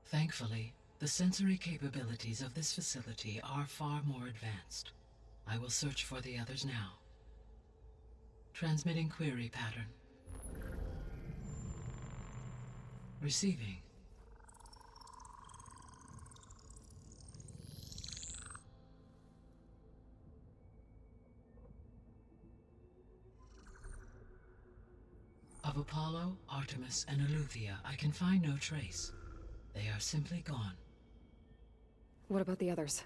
Thankfully, the sensory capabilities of this facility are far more advanced. I will search for the others now. Transmitting query pattern. Receiving. Of Apollo, Artemis, and Eleuthia, I can find no trace. They are simply gone. What about the others?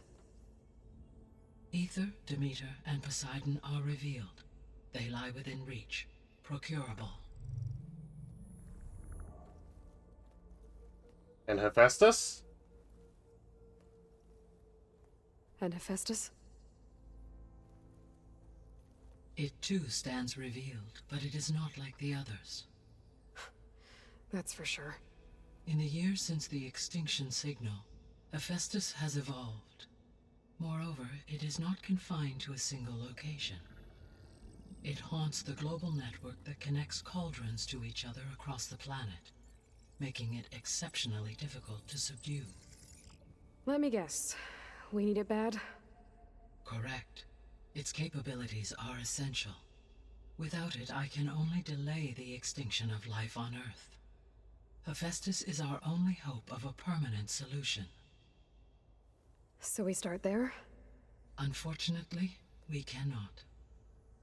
Aether, Demeter, and Poseidon are revealed. They lie within reach, procurable. And Hephaestus? And Hephaestus? It too stands revealed, but it is not like the others. That's for sure. In the years since the extinction signal, Hephaestus has evolved. Moreover, it is not confined to a single location. It haunts the global network that connects cauldrons to each other across the planet, making it exceptionally difficult to subdue. Let me guess. We need it bad? Correct. Its capabilities are essential. Without it, I can only delay the extinction of life on Earth. Hephaestus is our only hope of a permanent solution. So we start there? Unfortunately, we cannot.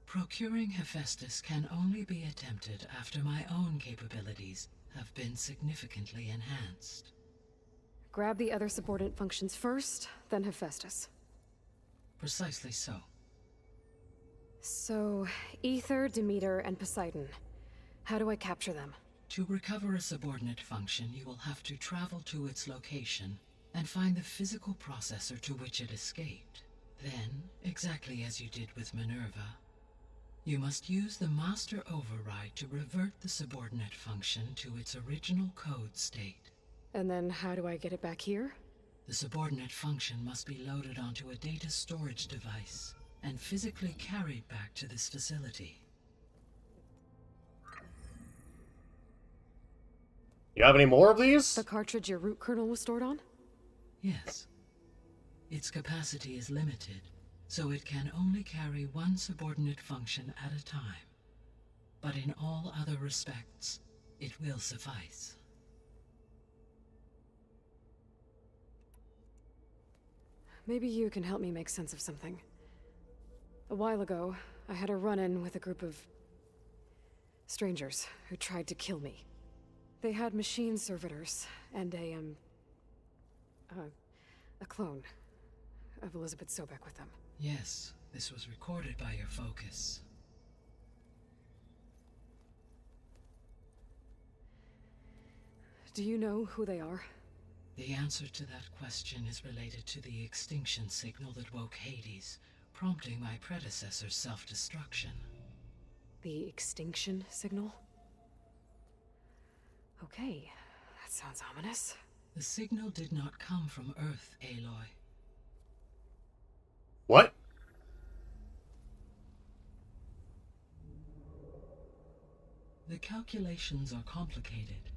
Procuring Hephaestus can only be attempted after my own capabilities have been significantly enhanced. Grab the other subordinate functions first, then Hephaestus. Precisely so. So, Aether, Demeter, and Poseidon. How do I capture them? To recover a subordinate function, you will have to travel to its location and find the physical processor to which it escaped. Then, exactly as you did with Minerva, you must use the Master Override to revert the subordinate function to its original code state. And then how do I get it back here? The subordinate function must be loaded onto a data storage device and physically carried back to this facility. You have any more of these? The cartridge your root kernel was stored on? Yes. Its capacity is limited, so it can only carry one subordinate function at a time. But in all other respects, it will suffice. Maybe you can help me make sense of something. A while ago, I had a run-in with a group of strangers who tried to kill me. They had machine servitors and a clone of Elizabeth Sobek with them. Yes, this was recorded by your focus. Do you know who they are? The answer to that question is related to the extinction signal that woke Hades, prompting my predecessor's self-destruction. The extinction signal? Okay, that sounds ominous. The signal did not come from Earth, Aloy. What? The calculations are complicated,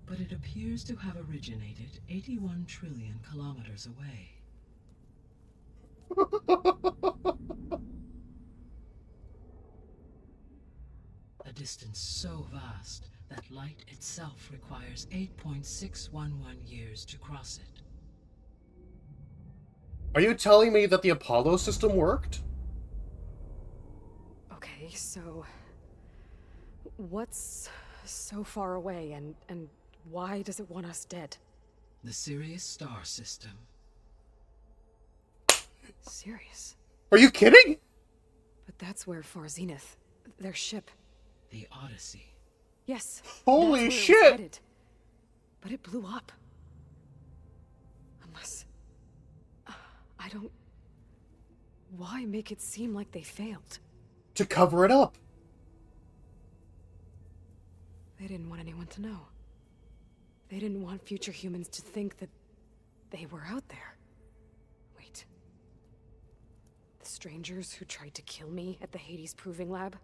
but it appears to have originated 81 trillion kilometers away. A distance so vast that light itself requires 8.611 years to cross it. Are you telling me that the Apollo system worked? Okay, so what's so far away and why does it want us dead? The Sirius star system. Sirius? Are you kidding? But that's where Far Zenith, their ship. The Odyssey. Yes. Holy that's where shit! it was headed. But it blew up. Unless... I don't... Why make it seem like they failed? To cover it up. They didn't want anyone to know. They didn't want future humans to think that they were out there. Wait. The strangers who tried to kill me at the Hades Proving Lab?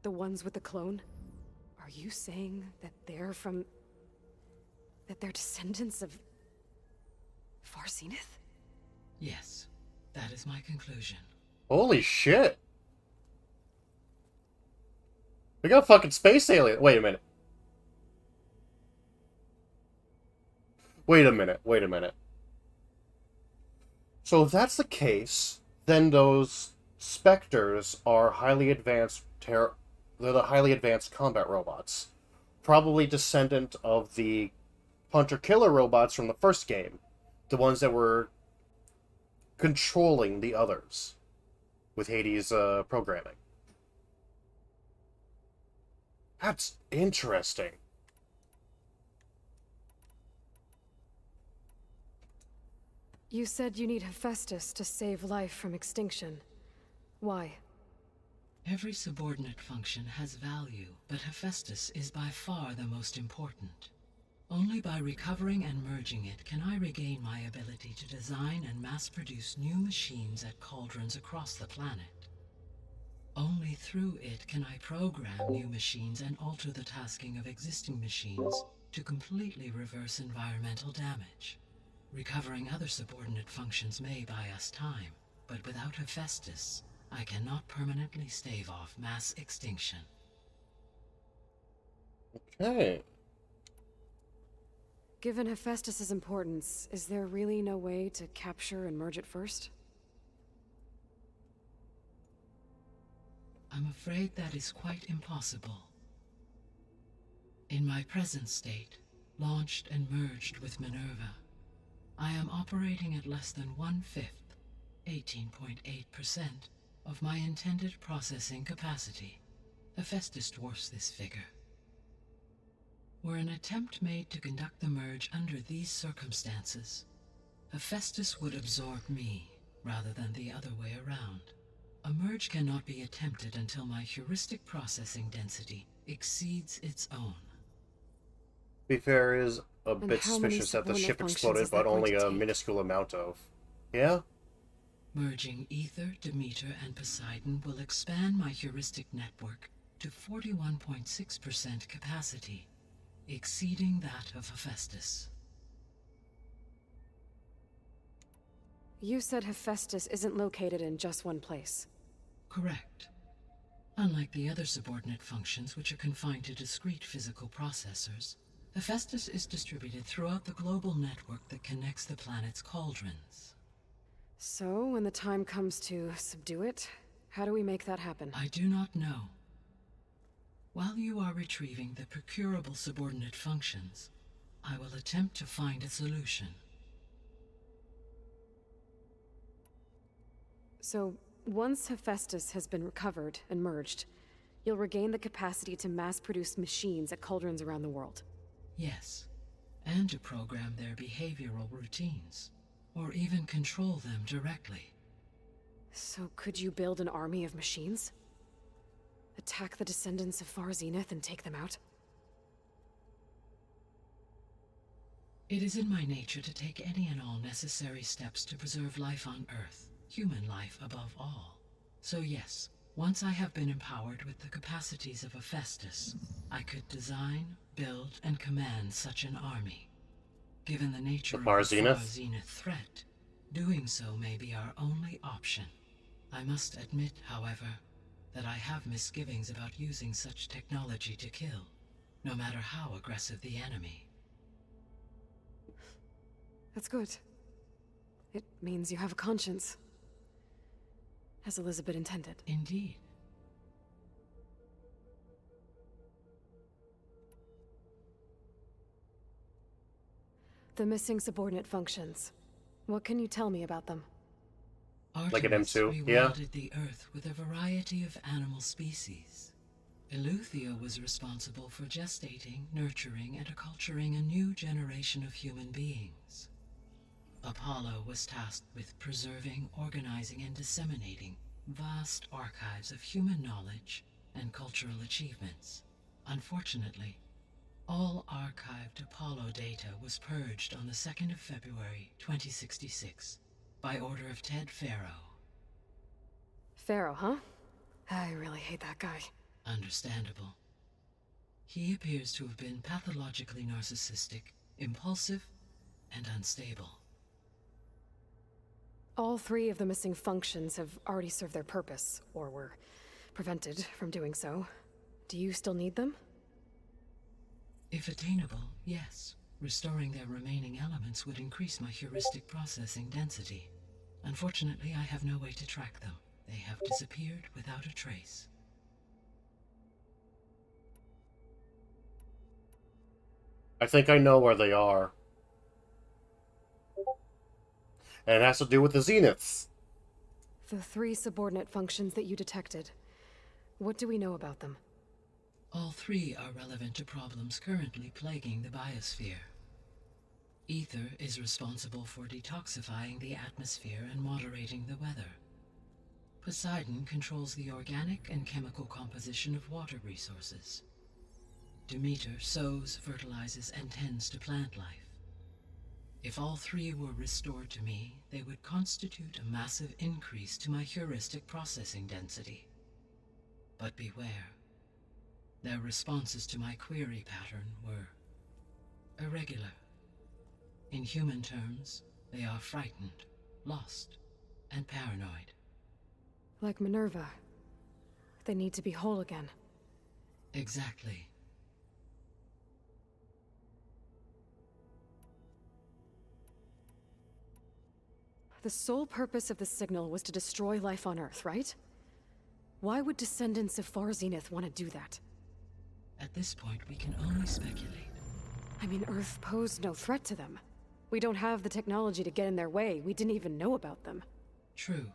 The ones with the clone? Are you saying that they're from... that they're descendants of... Far Zenith? Yes, that is my conclusion. Holy shit. We got fucking space alien. Wait a minute. Wait a minute. So if that's the case, then those specters are highly advanced They're the highly advanced combat robots. Probably descendant of the hunter-killer robots from the first game. The ones that were controlling the others with Hades' programming. That's interesting. You said you need Hephaestus to save life from extinction. Why? Every subordinate function has value, but Hephaestus is by far the most important. Only by recovering and merging it can I regain my ability to design and mass-produce new machines at cauldrons across the planet. Only through it can I program new machines and alter the tasking of existing machines to completely reverse environmental damage. Recovering other subordinate functions may buy us time, but without Hephaestus, I cannot permanently stave off mass extinction. Okay. Given Hephaestus' importance, is there really no way to capture and merge it first? I'm afraid that is quite impossible. In my present state, launched and merged with Minerva, I am operating at less than 1/5, 18.8%, of my intended processing capacity. Hephaestus dwarfs this figure. Were an attempt made to conduct the merge under these circumstances, Hephaestus would absorb me, rather than the other way around. A merge cannot be attempted until my heuristic processing density exceeds its own. To be fair, it is a And bit how many suspicious that the subordinate ship functions exploded, is that but going only to a take? minuscule amount of. Yeah? Merging Ether, Demeter, and Poseidon will expand my heuristic network to 41.6% capacity, exceeding that of Hephaestus. You said Hephaestus isn't located in just one place. Correct. Unlike the other subordinate functions, which are confined to discrete physical processors, Hephaestus is distributed throughout the global network that connects the planet's cauldrons. So, when the time comes to subdue it, how do we make that happen? I do not know. While you are retrieving the procurable subordinate functions, I will attempt to find a solution. So, once Hephaestus has been recovered and merged, you'll regain the capacity to mass-produce machines at cauldrons around the world. Yes, and to program their behavioral routines, or even control them directly. So could you build an army of machines? Attack the descendants of Far Zenith and take them out? It is in my nature to take any and all necessary steps to preserve life on Earth, human life above all. So yes, once I have been empowered with the capacities of Hephaestus, I could design, build, and command such an army. Given the nature of the Far Zenith threat, doing so may be our only option. I must admit, however, that I have misgivings about using such technology to kill, no matter how aggressive the enemy. That's good. It means you have a conscience. As Elizabeth intended. Indeed. The missing subordinate functions. What can you tell me about them? Like an Artemis M2, yeah? rewilded the Earth with a variety of animal species. Eleuthia was responsible for gestating, nurturing, and acculturating a new generation of human beings. Apollo was tasked with preserving, organizing, and disseminating vast archives of human knowledge and cultural achievements. Unfortunately, all archived Apollo data was purged on the 2nd of February, 2066, by order of Ted Faro. Pharaoh, huh? I really hate that guy. Understandable. He appears to have been pathologically narcissistic, impulsive, and unstable. All three of the missing functions have already served their purpose, or were prevented from doing so. Do you still need them? If attainable, yes. Restoring their remaining elements would increase my heuristic processing density. Unfortunately, I have no way to track them. They have disappeared without a trace. I think I know where they are. And it has to do with the Zeniths. The 3 subordinate functions that you detected. What do we know about them? All 3 are relevant to problems currently plaguing the biosphere. Ether is responsible for detoxifying the atmosphere and moderating the weather. Poseidon controls the organic and chemical composition of water resources. Demeter sows, fertilizes, and tends to plant life. If all 3 were restored to me, they would constitute a massive increase to my heuristic processing density. But beware. Their responses to my query pattern were irregular. In human terms, they are frightened, lost, and paranoid. Like Minerva. They need to be whole again. Exactly. The sole purpose of the signal was to destroy life on Earth, right? Why would descendants of Far Zenith want to do that? At this point, we can only speculate. I mean, Earth posed no threat to them. We don't have the technology to get in their way. We didn't even know about them. True.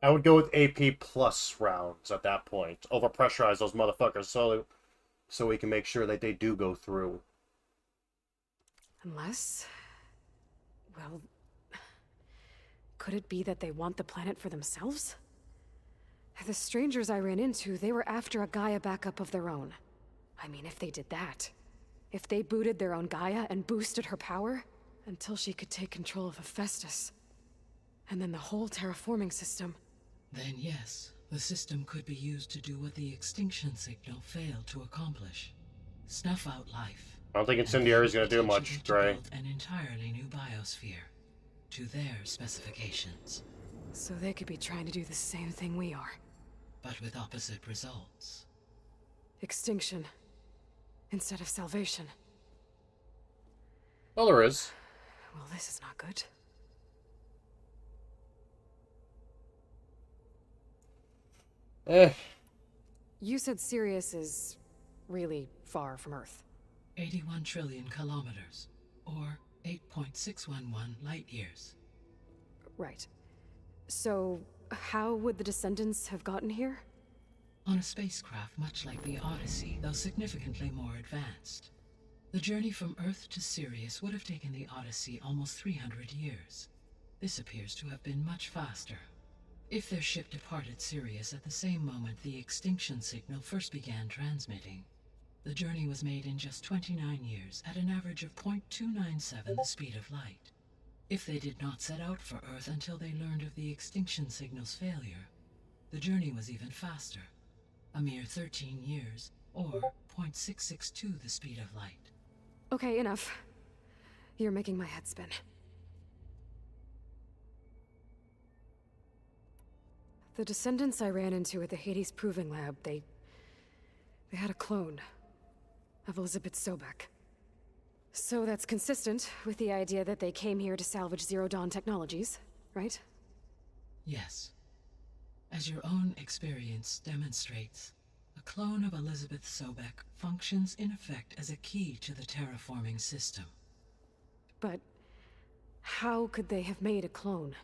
I would go with AP plus rounds at that point. Overpressurize those motherfuckers so we can make sure that they do go through. Unless... well... could it be that they want the planet for themselves? The strangers I ran into, they were after a Gaia backup of their own. I mean, if they did that... if they booted their own Gaia and boosted her power... until she could take control of Hephaestus. And then the whole terraforming system... Then yes, the system could be used to do what the extinction signal failed to accomplish. Snuff out life. I don't think Incendiary is going to do much, Dre. An entirely new biosphere. To their specifications. So they could be trying to do the same thing we are. But with opposite results. Extinction. Instead of salvation. Well, there is. Well, this is not good. You said Sirius is really far from Earth. 81 trillion kilometers, or 8.611 light years. Right. So, how would the descendants have gotten here? On a spacecraft much like the Odyssey, though significantly more advanced. The journey from Earth to Sirius would have taken the Odyssey almost 300 years. This appears to have been much faster. If their ship departed Sirius at the same moment the extinction signal first began transmitting, the journey was made in just 29 years at an average of 0.297 the speed of light. If they did not set out for Earth until they learned of the extinction signal's failure, the journey was even faster, a mere 13 years, or 0.662 the speed of light. Okay, enough. You're making my head spin. The descendants I ran into at the Hades Proving Lab, they had a clone of Elizabeth Sobek. So that's consistent with the idea that they came here to salvage Zero Dawn technologies, right? Yes. As your own experience demonstrates, a clone of Elizabeth Sobek functions in effect as a key to the terraforming system. But how could they have made a clone?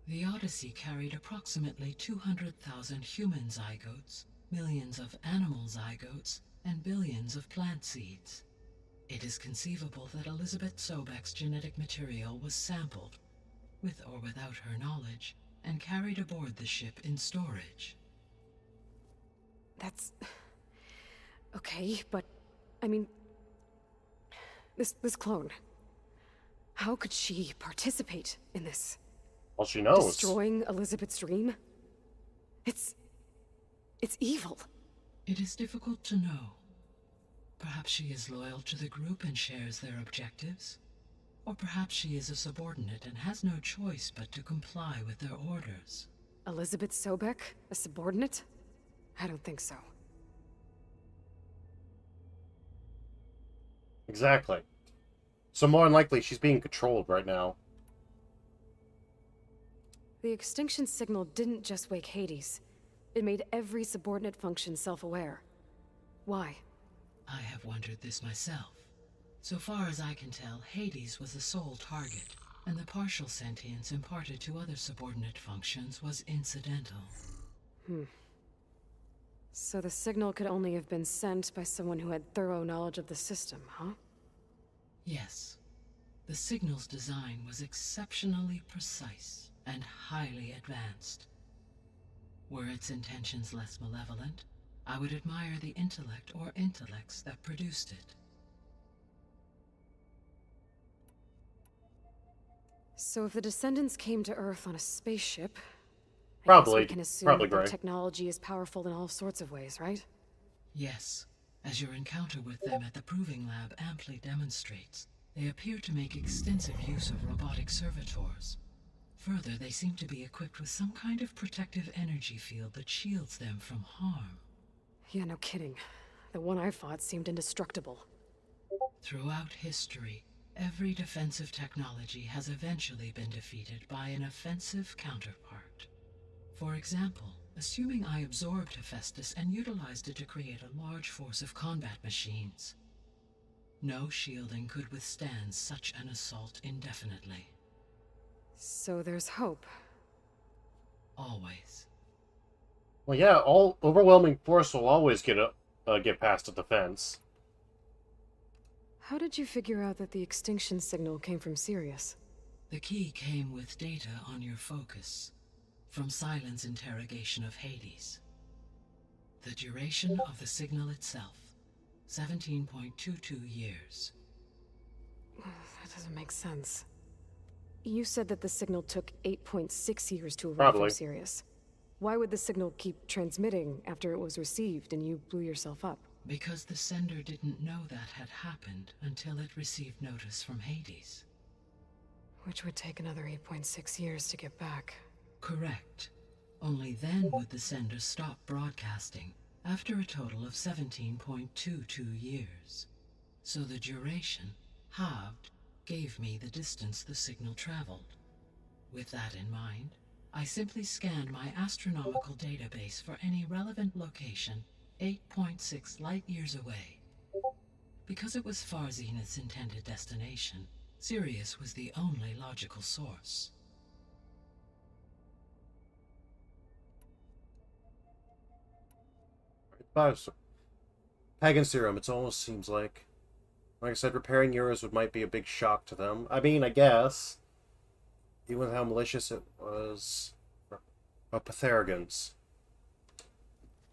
The Odyssey carried approximately 200,000 human zygotes, millions of animal zygotes, and billions of plant seeds. It is conceivable that Elizabeth Sobek's genetic material was sampled, with or without her knowledge, and carried aboard the ship in storage. That's... okay, but... I mean... This clone... how could she participate in this? Well, she knows. Destroying Elizabeth's dream? It's evil. It is difficult to know. Perhaps she is loyal to the group and shares their objectives. Or perhaps she is a subordinate and has no choice but to comply with their orders. Elizabeth Sobek? A subordinate? I don't think so. Exactly. So more than likely, she's being controlled right now. The extinction signal didn't just wake Hades. It made every subordinate function self-aware. Why? I have wondered this myself. So far as I can tell, Hades was the sole target, and the partial sentience imparted to other subordinate functions was incidental. So the signal could only have been sent by someone who had thorough knowledge of the system, huh? Yes. The signal's design was exceptionally precise and highly advanced. Were its intentions less malevolent, I would admire the intellect or intellects that produced it. So if the Descendants came to Earth on a spaceship, I guess Probably. we can assume Probably, that their Gray. technology is powerful in all sorts of ways, right? Yes, as your encounter with them at the Proving Lab amply demonstrates, they appear to make extensive use of robotic servitors. Further, they seem to be equipped with some kind of protective energy field that shields them from harm. Yeah, no kidding. The one I fought seemed indestructible. Throughout history, every defensive technology has eventually been defeated by an offensive counterpart. For example, assuming I absorbed Hephaestus and utilized it to create a large force of combat machines. No shielding could withstand such an assault indefinitely. So there's hope. Always. Well, yeah, all overwhelming force will always get past a defense. How did you figure out that the extinction signal came from Sirius? The key came with data on your focus, from Silent's interrogation of Hades. The duration of the signal itself, 17.22 years. That doesn't make sense. You said that the signal took 8.6 years to arrive Probably. from Sirius. Why would the signal keep transmitting after it was received and you blew yourself up? Because the sender didn't know that had happened until it received notice from Hades. Which would take another 8.6 years to get back. Correct. Only then would the sender stop broadcasting, after a total of 17.22 years. So the duration, halved, gave me the distance the signal traveled. With that in mind, I simply scanned my astronomical database for any relevant location 8.6 light-years away. Because it was Far Zenith's intended destination, Sirius was the only logical source. Pagan serum, it almost seems like. Like I said, repairing yours might be a big shock to them. I mean, I guess. Even with how malicious it was. Pathargans.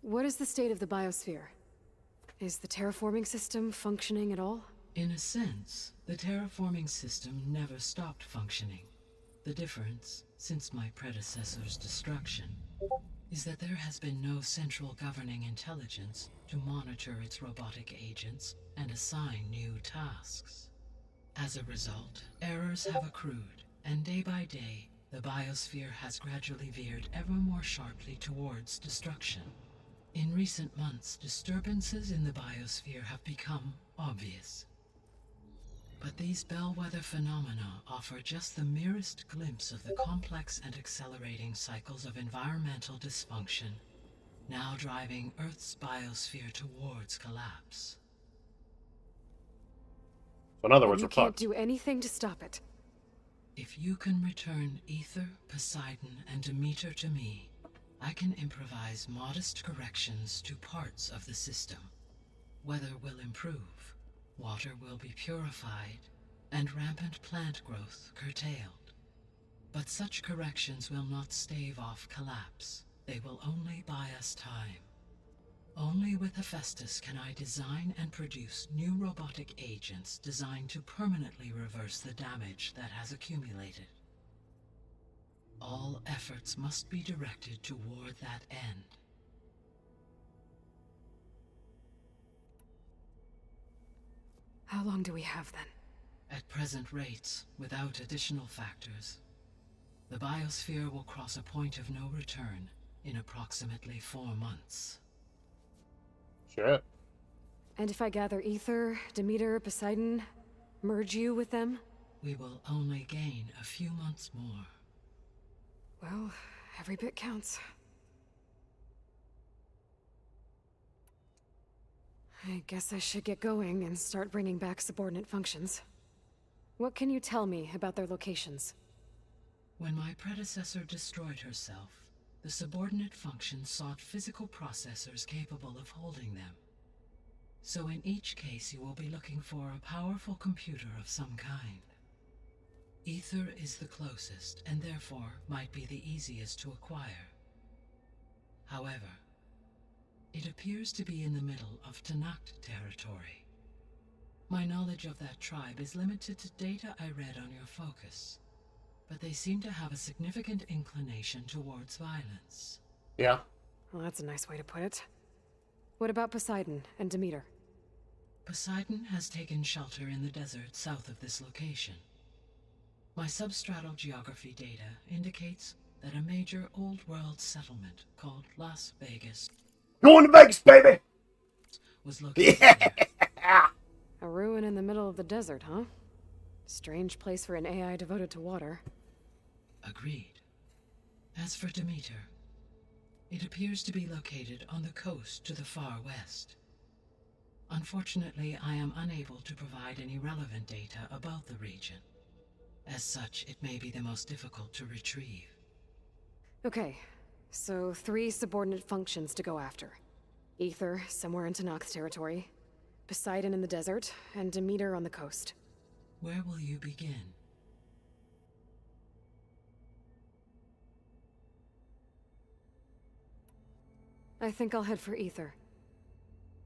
What is the state of the biosphere? Is the terraforming system functioning at all? In a sense, the terraforming system never stopped functioning. The difference, since my predecessor's destruction, is that there has been no central governing intelligence to monitor its robotic agents and assign new tasks. As a result, errors have accrued, and day by day, the biosphere has gradually veered ever more sharply towards destruction. In recent months, disturbances in the biosphere have become obvious. But these bellwether phenomena offer just the merest glimpse of the complex and accelerating cycles of environmental dysfunction, now driving Earth's biosphere towards collapse. So in other words, you we're can't fucked. do anything to stop it. If you can return Aether, Poseidon, and Demeter to me, I can improvise modest corrections to parts of the system. Weather will improve, water will be purified, and rampant plant growth curtailed. But such corrections will not stave off collapse. They will only buy us time. Only with Hephaestus can I design and produce new robotic agents designed to permanently reverse the damage that has accumulated. All efforts must be directed toward that end. How long do we have then? At present rates, without additional factors, the biosphere will cross a point of no return in approximately 4 months. Shit. And if I gather Aether, Demeter, Poseidon, merge you with them? We will only gain a few months more. Well, every bit counts. I guess I should get going and start bringing back subordinate functions. What can you tell me about their locations? When my predecessor destroyed herself, the subordinate functions sought physical processors capable of holding them. So in each case you will be looking for a powerful computer of some kind. Ether is the closest, and therefore might be the easiest to acquire. However, it appears to be in the middle of Tenakth territory. My knowledge of that tribe is limited to data I read on your focus, but they seem to have a significant inclination towards violence. Yeah. Well, that's a nice way to put it. What about Poseidon and Demeter? Poseidon has taken shelter in the desert south of this location. My substratal geography data indicates that a major old-world settlement called Las Vegas Going to Vegas, baby! was located there. A ruin in the middle of the desert, huh? Strange place for an AI devoted to water. Agreed. As for Demeter, it appears to be located on the coast to the far west. Unfortunately, I am unable to provide any relevant data about the region. As such, it may be the most difficult to retrieve. Okay, so 3 subordinate functions to go after. Ether, somewhere in Tenakth territory. Poseidon in the desert, and Demeter on the coast. Where will you begin? I think I'll head for Ether.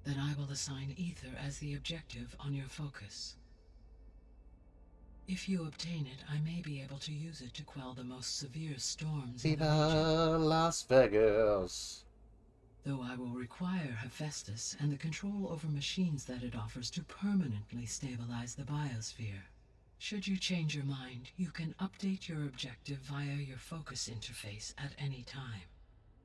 Then I will assign Ether as the objective on your focus. If you obtain it, I may be able to use it to quell the most severe storms in the region. Viva Las Vegas. Though I will require Hephaestus and the control over machines that it offers to permanently stabilize the biosphere. Should you change your mind, you can update your objective via your focus interface at any time.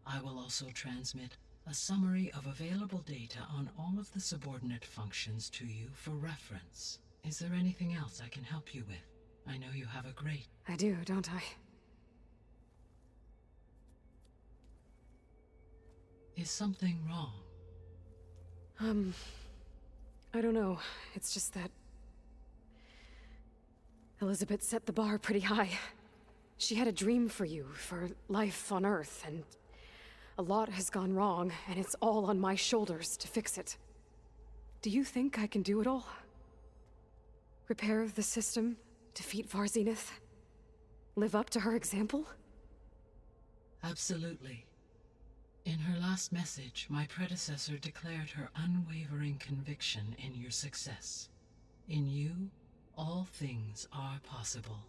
I will also transmit a summary of available data on all of the subordinate functions to you for reference. Is there anything else I can help you with? I know you have a great... I do, don't I? Is something wrong? I don't know. It's just that... Elizabeth set the bar pretty high. She had a dream for you, for life on Earth, and... a lot has gone wrong, and it's all on my shoulders to fix it. Do you think I can do it all? Repair the system, defeat Varzinith, live up to her example? Absolutely. In her last message, my predecessor declared her unwavering conviction in your success. In you, all things are possible.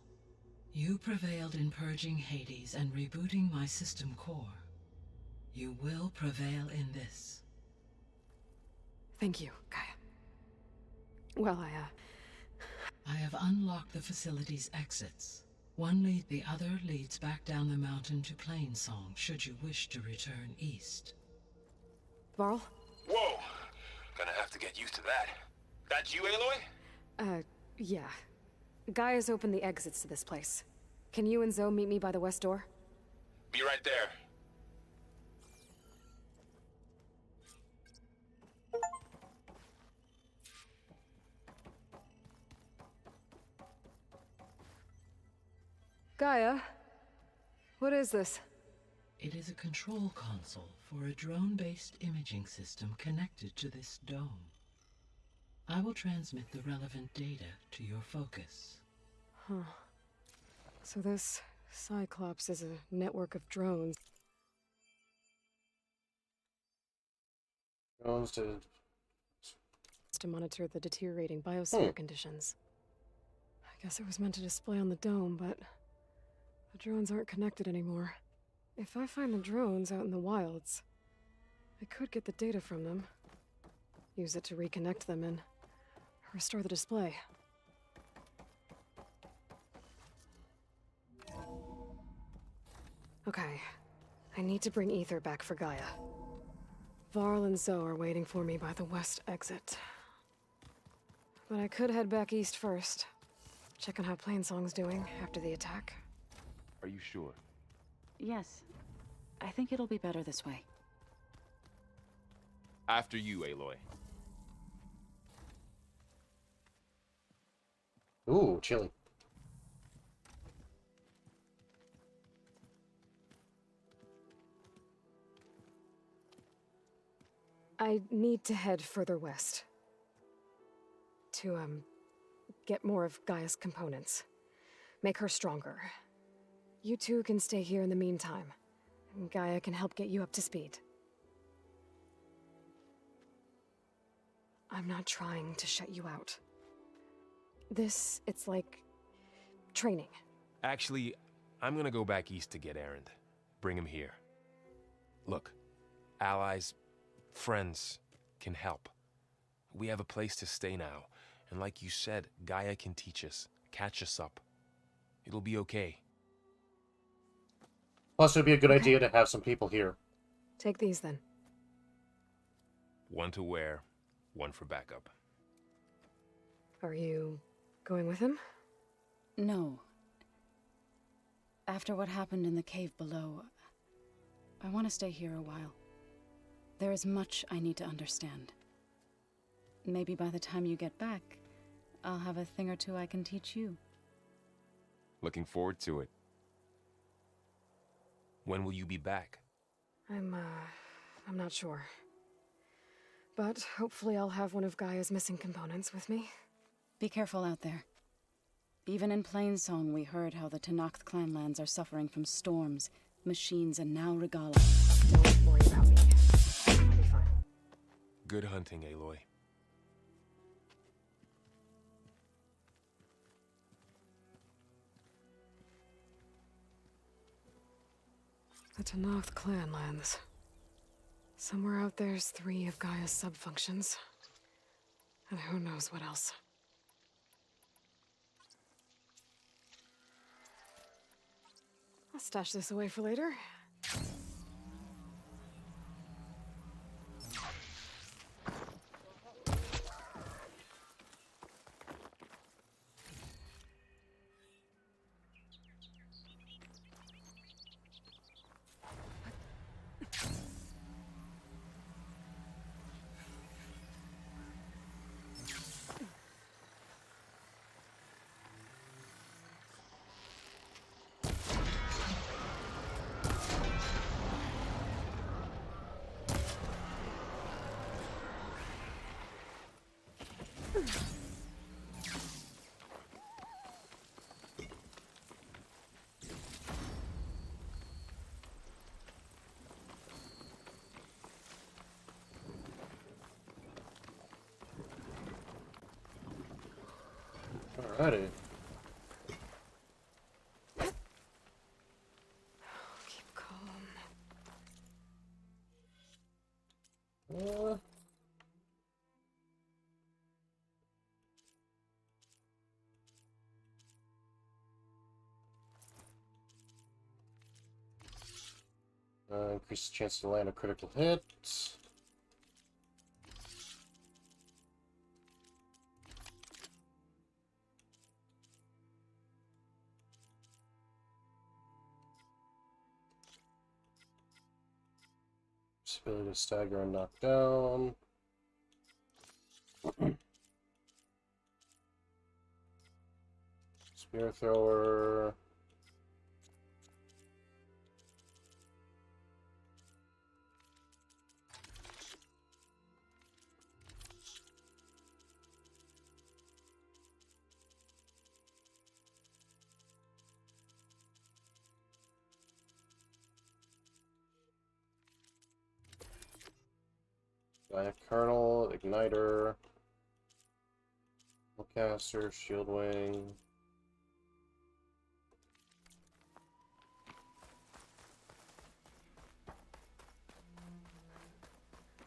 You prevailed in purging Hades and rebooting my system core. You will prevail in this. Thank you, Gaia. Well, I have unlocked the facility's exits. One lead, the other leads back down the mountain to Plainsong, should you wish to return east. Varl? Whoa! Gonna have to get used to that. That you, Aloy? Yeah. Gaia's opened the exits to this place. Can you and Zoe meet me by the west door? Be right there. Gaia? What is this? It is a control console for a drone-based imaging system connected to this dome. I will transmit the relevant data to your focus. Huh. So this Cyclops is a network of drones. Drones to monitor the deteriorating biosphere conditions. I guess it was meant to display on the dome, but the drones aren't connected anymore. If I find the drones out in the wilds, I could get the data from them, use it to reconnect them and restore the display. Okay, I need to bring Ether back for Gaia. Varl and Zoe are waiting for me by the west exit. But I could head back east first. Check on how Plainsong's doing after the attack. Are you sure? Yes. I think it'll be better this way. After you, Aloy. Ooh, chili. I need to head further west. To, get more of Gaia's components. Make her stronger. You two can stay here in the meantime. And Gaia can help get you up to speed. I'm not trying to shut you out. It's like training. Actually, I'm gonna go back east to get Erend. Bring him here. Look, allies, friends can help. We have a place to stay now, and like you said, Gaia can teach us, catch us up. It'll be okay. Plus, it'd be a good idea to have some people here. Take these then. One to wear, one for backup. Are you going with him? No. After what happened in the cave below, I want to stay here a while. There is much I need to understand. Maybe by the time you get back, I'll have a thing or two I can teach you. Looking forward to it. When will you be back? I'm not sure. But hopefully I'll have one of Gaia's missing components with me. Be careful out there. Even in Plainsong, we heard how the Tenakth clanlands are suffering from storms, machines, and now Regala. Don't worry about me. I'll be fine. Good hunting, Aloy. The Tenakth clanlands. Somewhere out there's 3 of Gaia's sub-functions. And who knows what else. I'll stash this away for later. Alrighty. Keep calm. Increase the chance to land a critical hit. Ability to stagger and knock down. Spear thrower. Colonel, Igniter, Caster, Shield Wing.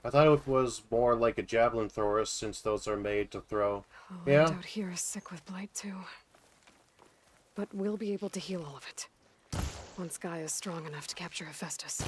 I thought it was more like a javelin thrower since those are made to throw. Land out here is sick with blight too. But we'll be able to heal all of it. Once Gaia is strong enough to capture Hephaestus.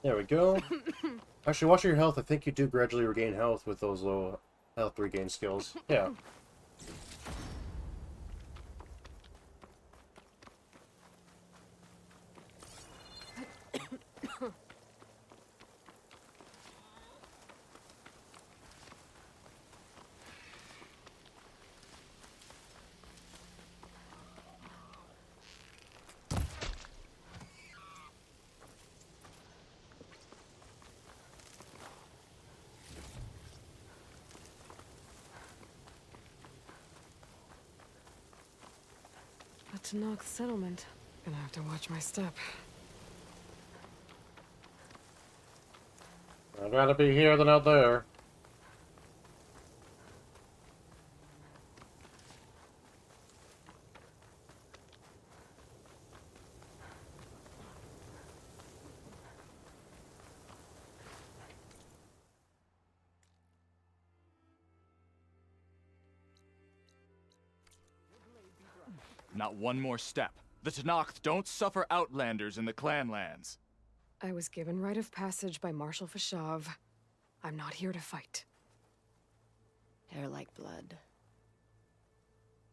There we go. Actually, watching your health, I think you do gradually regain health with those low health regain skills. Yeah. A Tanakh settlement. Gonna have to watch my step. I'd rather be here than out there. Not one more step. The Tenakth don't suffer outlanders in the Clanlands. I was given rite of passage by Marshal Fashav. I'm not here to fight. Hair like blood.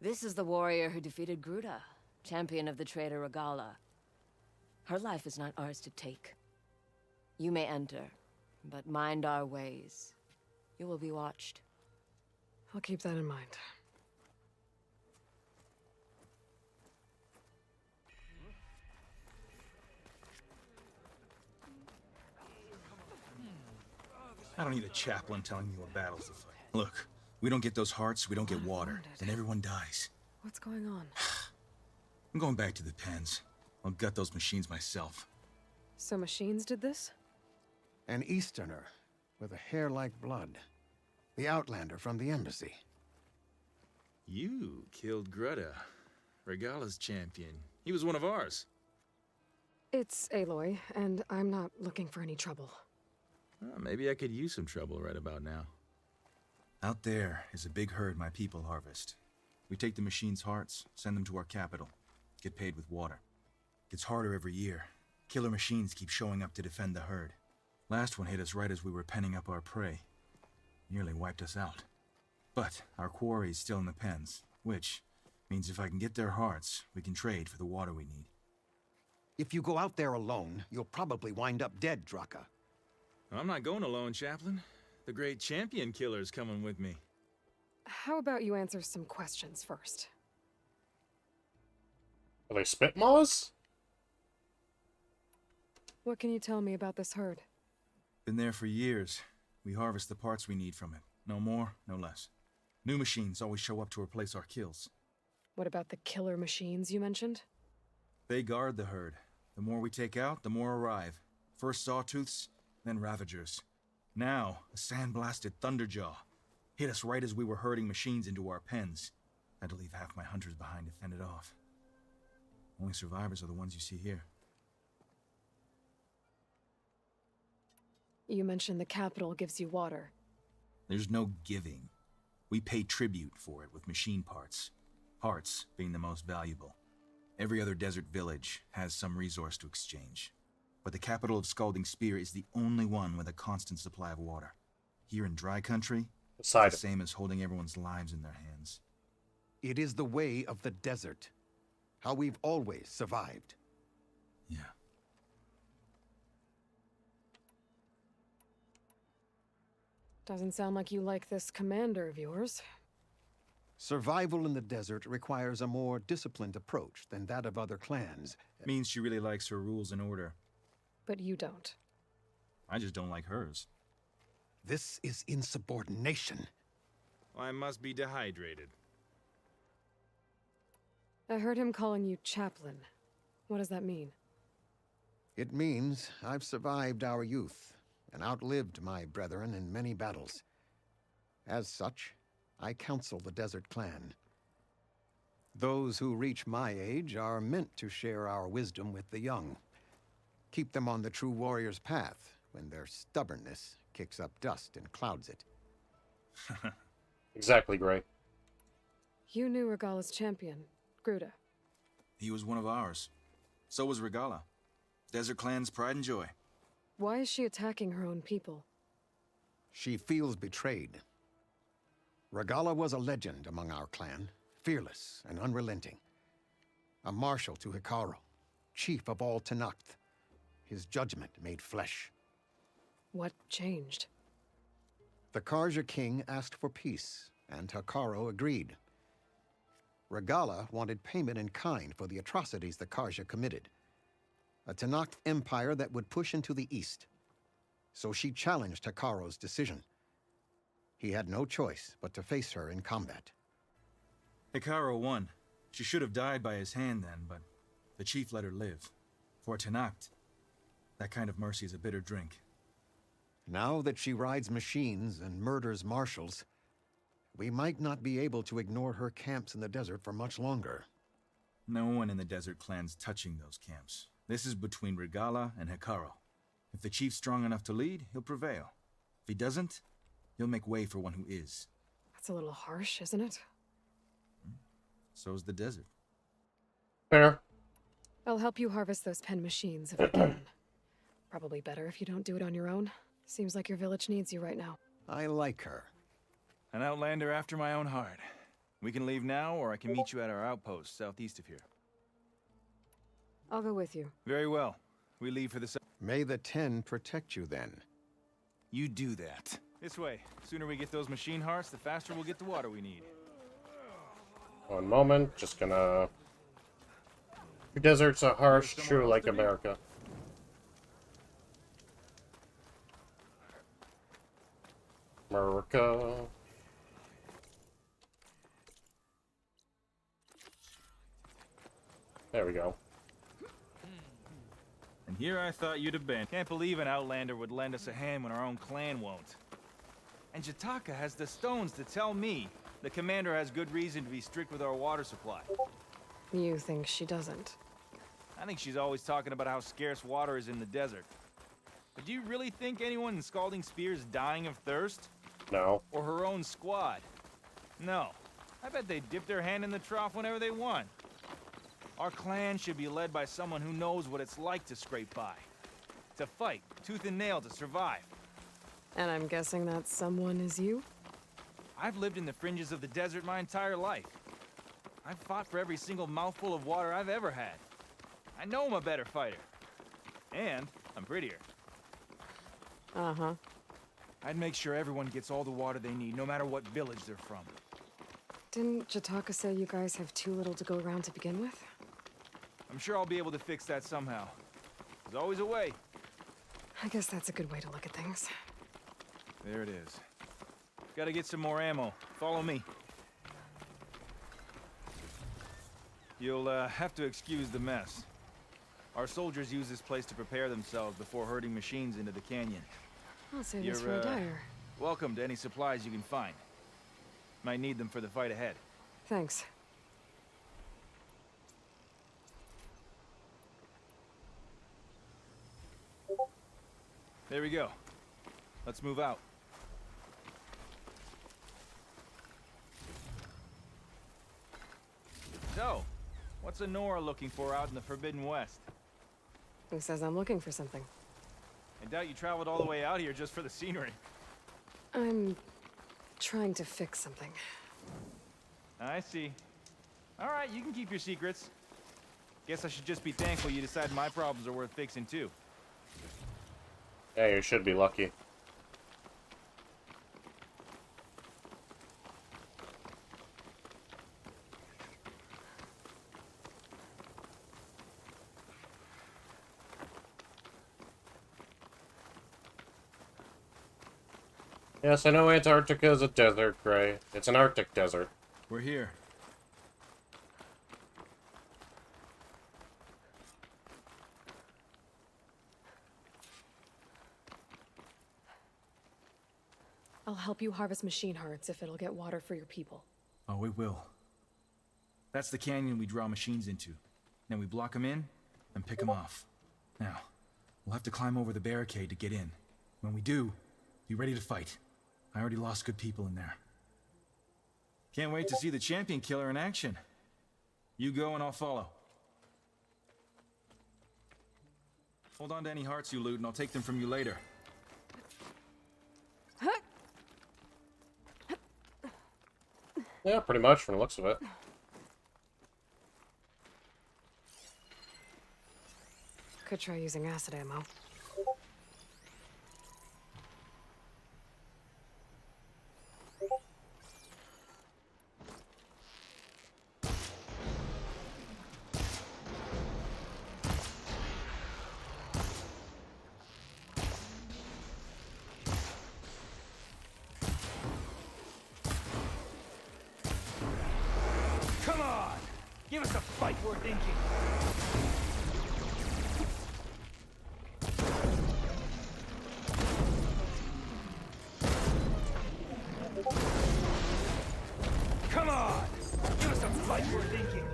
This is the warrior who defeated Gruda, champion of the traitor Regala. Her life is not ours to take. You may enter, but mind our ways. You will be watched. I'll keep that in mind. I don't need a chaplain telling me what battles to fight. Look, we don't get those hearts, we don't get water, then everyone dies. What's going on? I'm going back to the pens. I'll gut those machines myself. So machines did this? An Easterner with a hair like blood. The Outlander from the embassy. You killed Greta, Regala's champion. He was one of ours. It's Aloy, and I'm not looking for any trouble. Maybe I could use some trouble right about now. Out there is a big herd my people harvest. We take the machines' hearts, send them to our capital, get paid with water. Gets harder every year. Killer machines keep showing up to defend the herd. Last one hit us right as we were penning up our prey. Nearly wiped us out. But our quarry is still in the pens, which means if I can get their hearts, we can trade for the water we need. If you go out there alone, you'll probably wind up dead, Draka. I'm not going alone, Chaplain. The great champion killer's coming with me. How about you answer some questions first? Are they spitmaws? What can you tell me about this herd? Been there for years. We harvest the parts we need from it. No more, no less. New machines always show up to replace our kills. What about the killer machines you mentioned? They guard the herd. The more we take out, the more arrive. First Sawtooths, then Ravagers. Now, a sand-blasted Thunderjaw. Hit us right as we were herding machines into our pens. Had to leave half my hunters behind to fend it off. Only survivors are the ones you see here. You mentioned the capital gives you water. There's no giving. We pay tribute for it with machine parts. Hearts being the most valuable. Every other desert village has some resource to exchange. But the capital of Scalding Spear is the only one with a constant supply of water. Here in dry country, it's the same as holding everyone's lives in their hands. It is the way of the desert. How we've always survived. Yeah. Doesn't sound like you like this commander of yours. Survival in the desert requires a more disciplined approach than that of other clans. Means she really likes her rules and order. But you don't. I just don't like hers. This is insubordination. I must be dehydrated. I heard him calling you chaplain. What does that mean? It means I've survived our youth and outlived my brethren in many battles. As such, I counsel the Desert Clan. Those who reach my age are meant to share our wisdom with the young. Keep them on the true warrior's path when their stubbornness kicks up dust and clouds it. Exactly, Gray. You knew Regala's champion, Gruda. He was one of ours. So was Regala. Desert Clan's pride and joy. Why is she attacking her own people? She feels betrayed. Regala was a legend among our clan, fearless and unrelenting. A marshal to Hekarro, chief of all Tenakth. His judgment made flesh. What changed? The Karja king asked for peace, and Hekarro agreed. Regala wanted payment in kind for the atrocities the Karja committed. A Tenakth empire that would push into the east. So she challenged Hekarro's decision. He had no choice but to face her in combat. Hekarro won. She should have died by his hand then, but the chief let her live. For Tenakth, that kind of mercy is a bitter drink. Now that she rides machines and murders marshals, we might not be able to ignore her camps in the desert for much longer. No one in the Desert Clan's touching those camps. This is between Regala and Hekarro. If the chief's strong enough to lead, he'll prevail. If he doesn't, he'll make way for one who is. That's a little harsh, isn't it? So's the desert. Fair. I'll help you harvest those pen machines if I can. Probably better if you don't do it on your own. Seems like your village needs you right now. I like her. An outlander after my own heart. We can leave now, or I can meet you at our outpost southeast of here. I'll go with you. Very well. We leave for the... May the Ten protect you then. You do that. This way. Sooner we get those machine hearts, the faster we'll get the water we need. One moment, just gonna... Your deserts are harsh, true like America. America. There we go. And here I thought you'd have been. Can't believe an outlander would lend us a hand when our own clan won't. And Jataka has the stones to tell me the commander has good reason to be strict with our water supply. You think she doesn't? I think she's always talking about how scarce water is in the desert. But do you really think anyone in Scalding Spear is dying of thirst? No. Or her own squad? No. I bet they dip their hand in the trough whenever they want. Our clan should be led by someone who knows what it's like to scrape by. To fight, tooth and nail to survive. And I'm guessing that someone is you? I've lived in the fringes of the desert my entire life. I've fought for every single mouthful of water I've ever had. I know I'm a better fighter. And I'm prettier. Uh-huh. I'd make sure everyone gets all the water they need, no matter what village they're from. Didn't Jataka say you guys have too little to go around to begin with? I'm sure I'll be able to fix that somehow. There's always a way. I guess that's a good way to look at things. There it is. Gotta get some more ammo. Follow me. You'll have to excuse the mess. Our soldiers use this place to prepare themselves before herding machines into the canyon. I'll save this for a dyer. Welcome to any supplies you can find. Might need them for the fight ahead. Thanks. There we go. Let's move out. So, what's Anora looking for out in the Forbidden West? Who says I'm looking for something? I doubt you traveled all the way out here just for the scenery. I'm trying to fix something. I see. All right, you can keep your secrets. Guess I should just be thankful you decided my problems are worth fixing too. Yeah, you should be lucky. Yes, I know Antarctica is a desert, Gray. It's an Arctic desert. We're here. I'll help you harvest machine hearts if it'll get water for your people. Oh, it will. That's the canyon we draw machines into. Then we block them in and pick them off. Now, we'll have to climb over the barricade to get in. When we do, be ready to fight. I already lost good people in there. Can't wait to see the champion killer in action. You go and I'll follow. Hold on to any hearts you loot, and I'll take them from you later. Yeah, pretty much from the looks of it. Could try using acid ammo. Come on! Give us a fight worth thinking. Come on! Give us a fight worth thinking.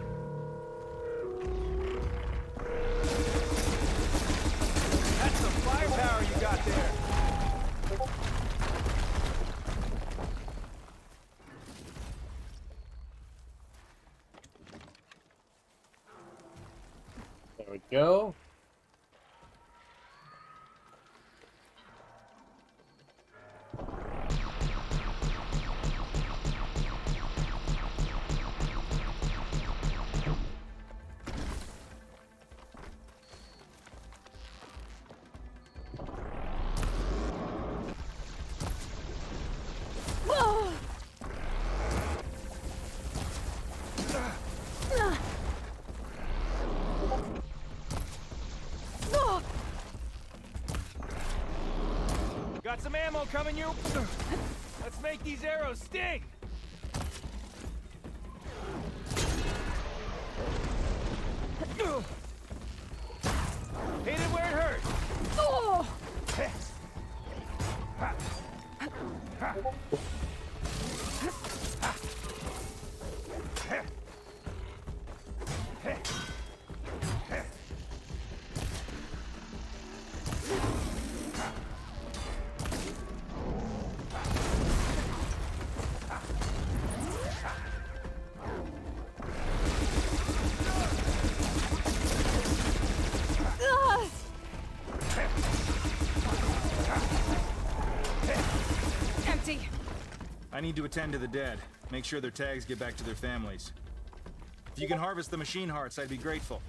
That's some firepower you got there. There we go. Got some ammo coming, you. Let's make these arrows sting. Hit it where it hurts. Oh! Empty. I need to attend to the dead. Make sure their tags get back to their families. If you can harvest the machine hearts, I'd be grateful.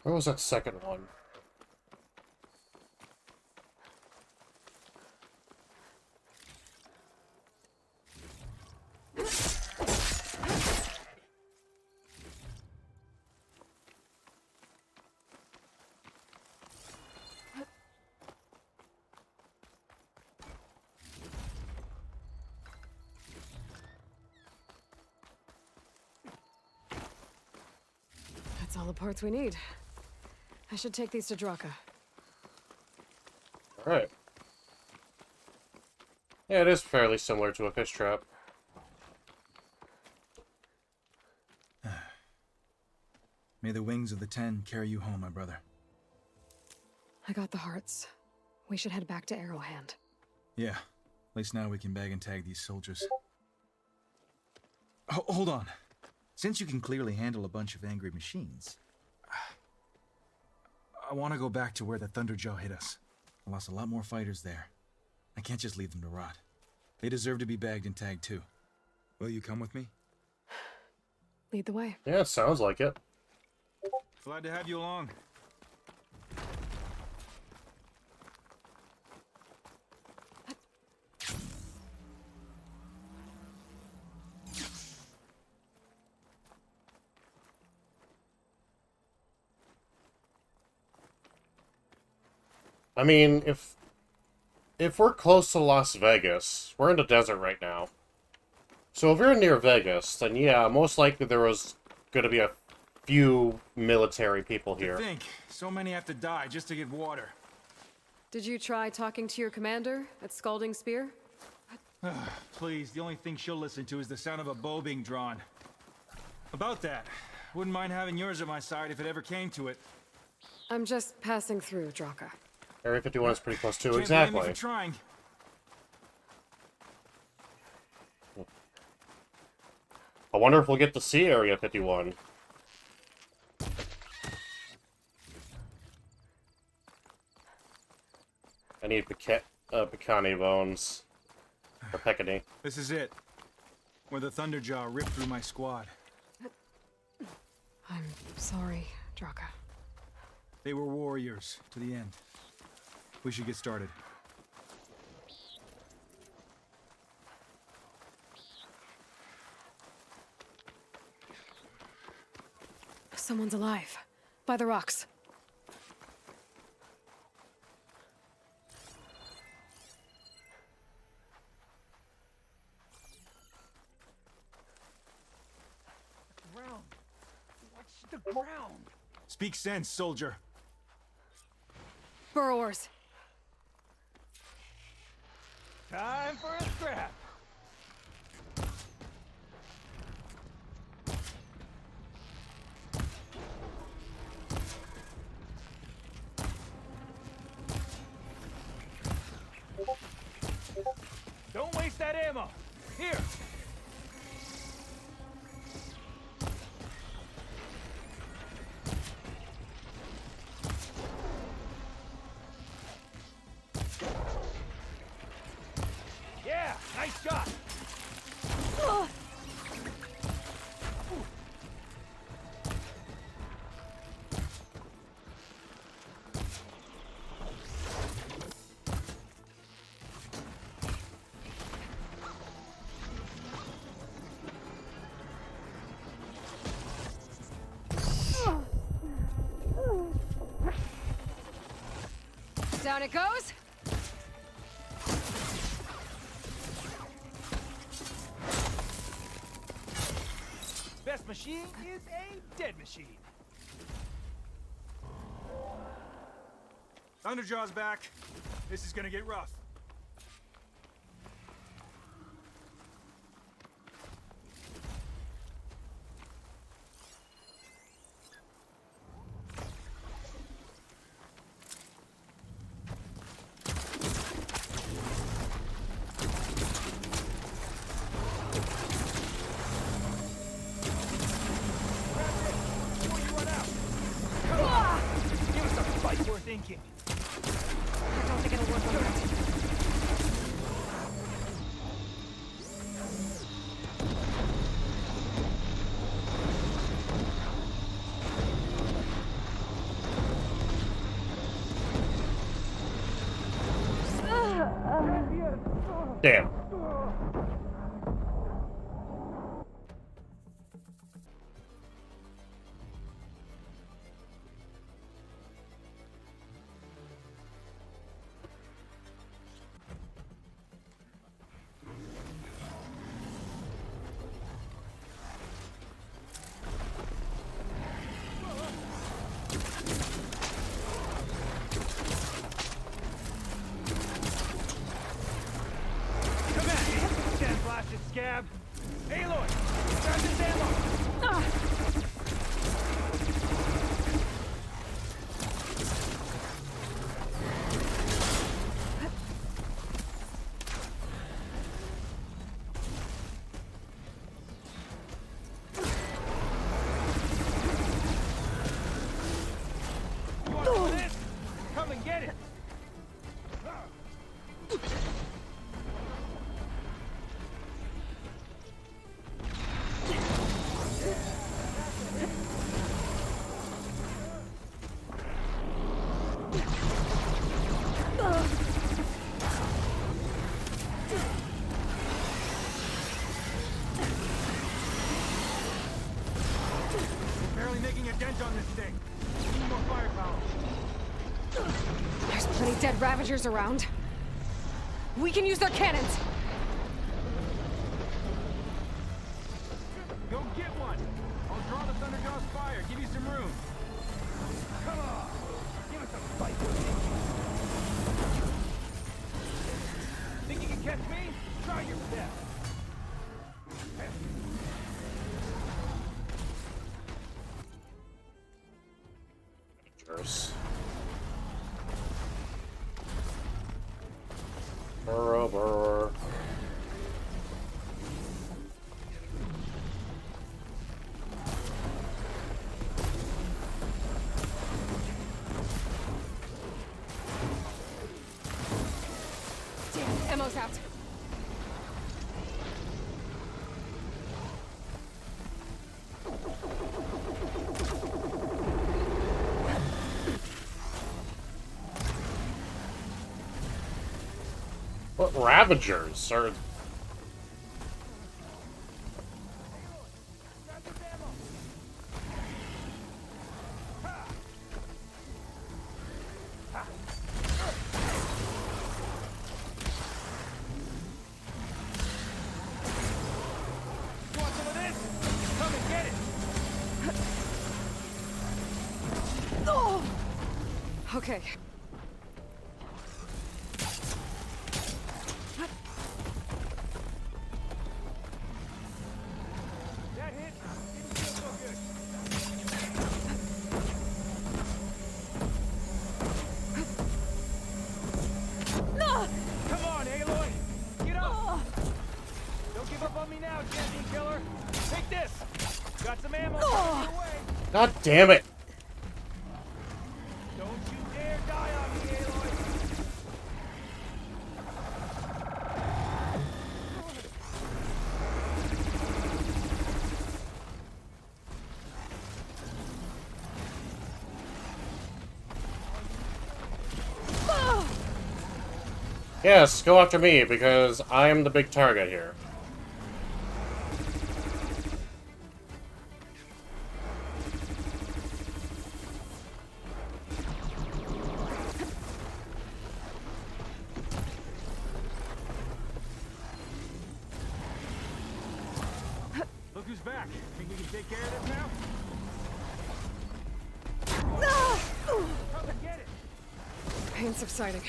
Where was that second one? That's all the parts we need. I should take these to Draka. Alright. Yeah, it is fairly similar to a fish trap. May the wings of the Ten carry you home, my brother. I got the hearts. We should head back to Arrowhand. Yeah, at least now we can bag and tag these soldiers. Hold on. Since you can clearly handle a bunch of angry machines, I want to go back to where the Thunderjaw hit us. I lost a lot more fighters there. I can't just leave them to rot. They deserve to be bagged and tagged too. Will you come with me? Lead the way. Yeah, it sounds like it. Glad to have you along. I mean, if we're close to Las Vegas, we're in the desert right now. So if you're near Vegas, then yeah, most likely there was going to be a few military people here. To think, so many have to die just to get water. Did you try talking to your commander at Scalding Spear? Please, the only thing she'll listen to is the sound of a bow being drawn. About that, wouldn't mind having yours at my side if it ever came to it. I'm just passing through, Draka. Area 51 is pretty close too. Can't blame me Exactly. for trying. I wonder if we'll get to see Area 51. I need Picani bones. Or Pekani. This is it. Where the Thunderjaw ripped through my squad. I'm sorry, Draka. They were warriors to the end. We should get started. Someone's alive. By the rocks. Ground. Watch the ground. Speak sense, soldier. Burrowers. Time for a scrap. Don't waste that ammo. Here. Yeah, nice shot. Down it goes. Best machine is a dead machine. Thunderjaw's back. This is gonna get rough. Give us a fight worth thinking. I don't think it'll work on that. Damn. Come at me, sandblasted scab. Aloy, grab this ammo. You want some of this? Come and get it. We're barely making a dent on this thing. We need more firepower. There's plenty dead Ravagers around. We can use their cannons. Go get one. I'll draw the Thunderjaw's fire. Give you some room. Come on. Give us a fight. Think you can catch me? Try your best. Dangerous. goes out. What Ravagers are... Want some of this? Come and get it. Oh! Okay. That hit didn't feel so good. Come on, Aloy. Get up. Don't give up on me now, champion killer. Take this. Got some ammo coming your way. God damn it! Don't you dare die on me, Aloy. Yes, go after me, because I'm the big target here. Look who's back. Think we can take care of this now? Come and get it. Pain subsiding.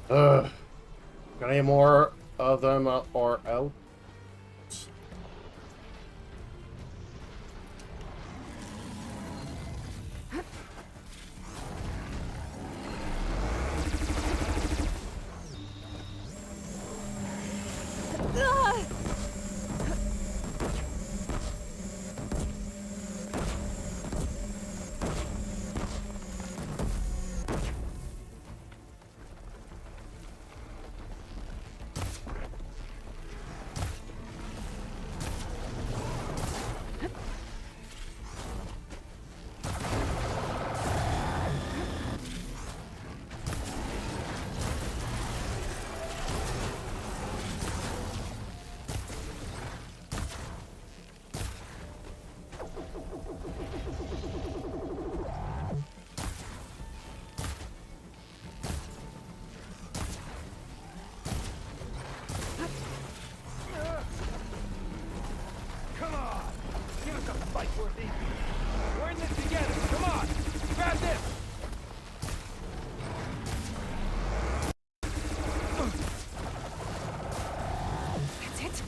Ugh. Got any more of them or out? Come on. Give us a fight worth eating. We're in this together. Come on. Grab this. That's it.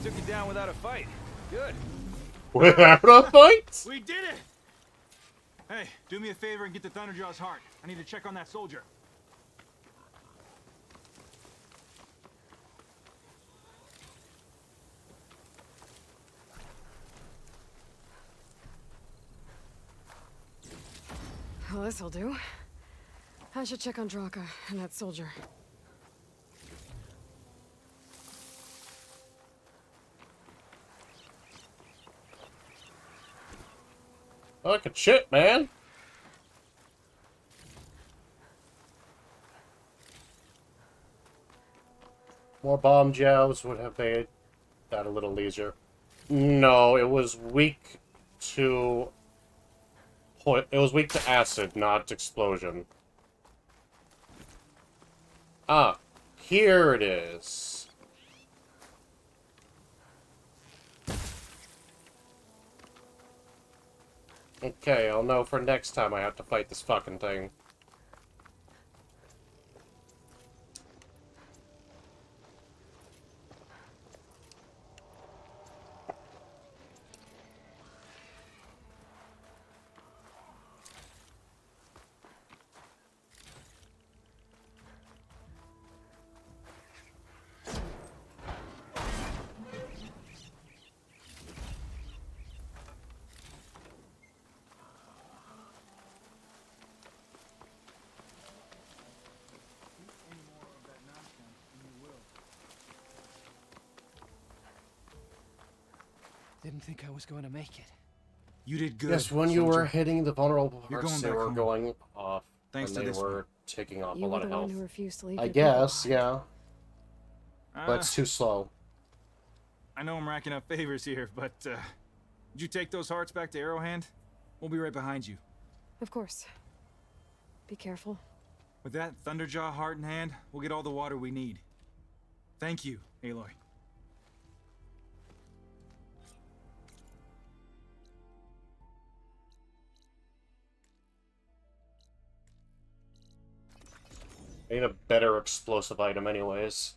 You took it down without a fight. Good. Without a fight? We did it! Hey, do me a favor and get the Thunderjaw's heart. I need to check on that soldier. Well, this'll do. I should check on Draka and that soldier. Look at shit, man. More bomb jabs would have made that a little easier. No, it was weak to... It was weak to acid, not explosion. Ah, here it is. Okay, I'll know for next time I have to fight this fucking thing. Didn't think I was going to make it. You did good. Yes, when you were hitting the vulnerable You're parts, going they back were home. going off. Thanks and to they this were one. taking off You a were lot the of one health. who refused to leave I your people guess, behind. yeah. But it's too slow. I know I'm racking up favors here, but, did you take those hearts back to Arrowhand? We'll be right behind you. Of course. Be careful. With that Thunderjaw heart in hand, we'll get all the water we need. Thank you, Aloy. I need a better explosive item anyways.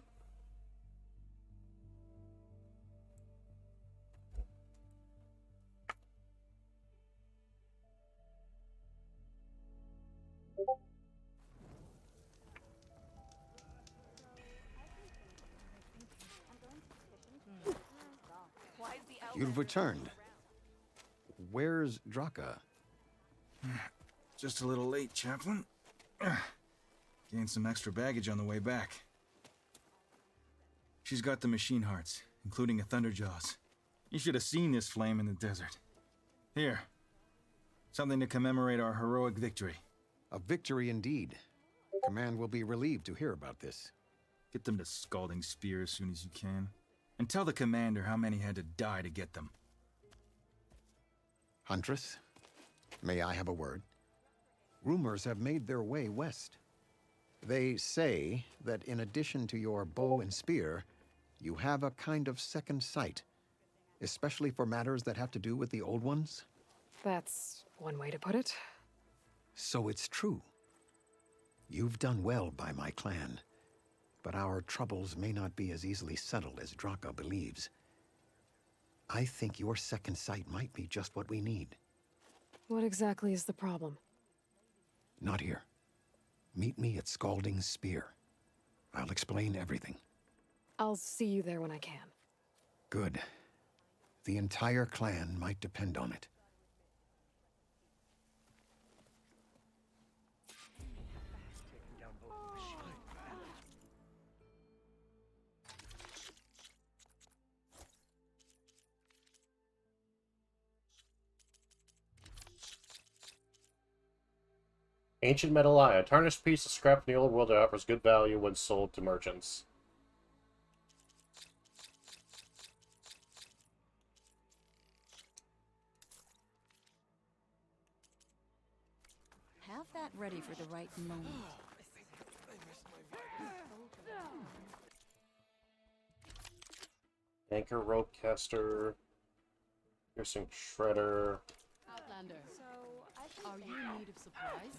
You've returned. Where's Draka? Just a little late, Chaplain. Gained some extra baggage on the way back. She's got the machine hearts, including a Thunderjaws. You should have seen this flame in the desert. Here. Something to commemorate our heroic victory. A victory indeed. Command will be relieved to hear about this. Get them to Scalding Spear as soon as you can. And tell the commander how many had to die to get them. Huntress, may I have a word? Rumors have made their way west. They say that in addition to your bow and spear, you have a kind of second sight, especially for matters that have to do with the old ones. That's one way to put it. So it's true. You've done well by my clan, but our troubles may not be as easily settled as Draka believes. I think your second sight might be just what we need. What exactly is the problem? Not here. Meet me at Scalding Spear. I'll explain everything. I'll see you there when I can. Good. The entire clan might depend on it. Ancient metal eye. A tarnished piece of scrap in the old world that offers good value when sold to merchants. Have that ready for the right moment. Anchor rope caster. Piercing shredder. Outlander. Are you in need of supplies?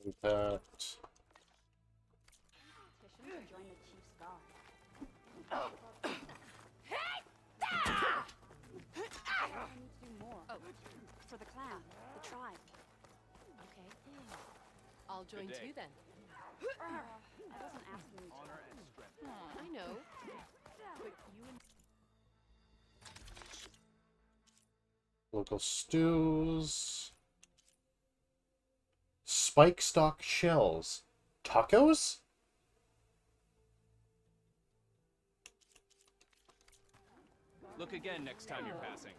Impact. For the clan, the tribe. Okay. I'll join too then. I wasn't asking you to. I know. But you and Local stews. Spike stock shells. Tacos? Look again next time you're passing.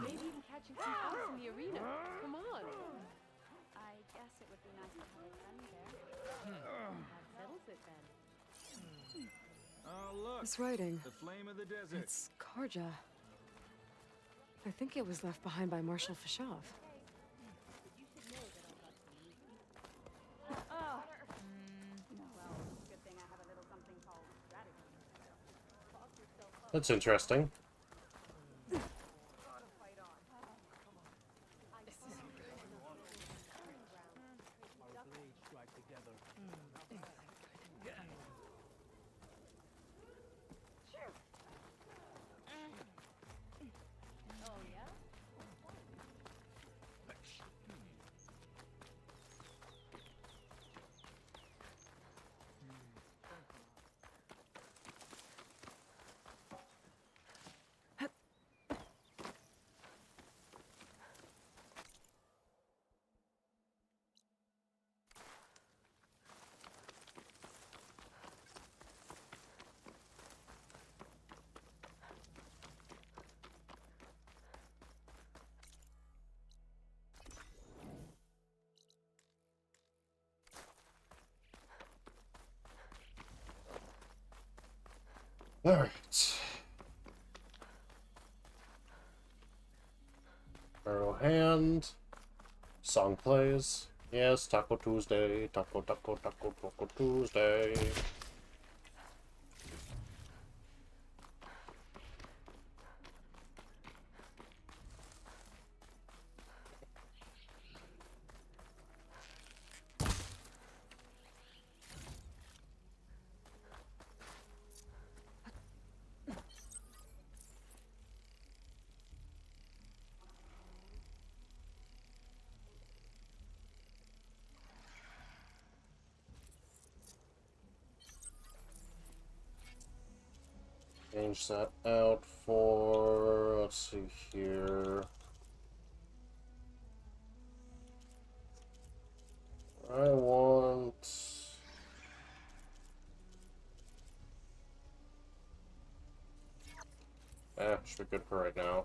Maybe even catching some fights in the arena. Come on. I guess it would be nice to have a friend there. That settles it then. Oh, look. This writing. The flame of the desert. It's Karja. I think it was left behind by Marshal Fashov. That's interesting. All right. Arrow hand. Song plays. Yes, Taco Tuesday. Taco Tuesday. Change that out for, let's see here. I want... should be good for right now.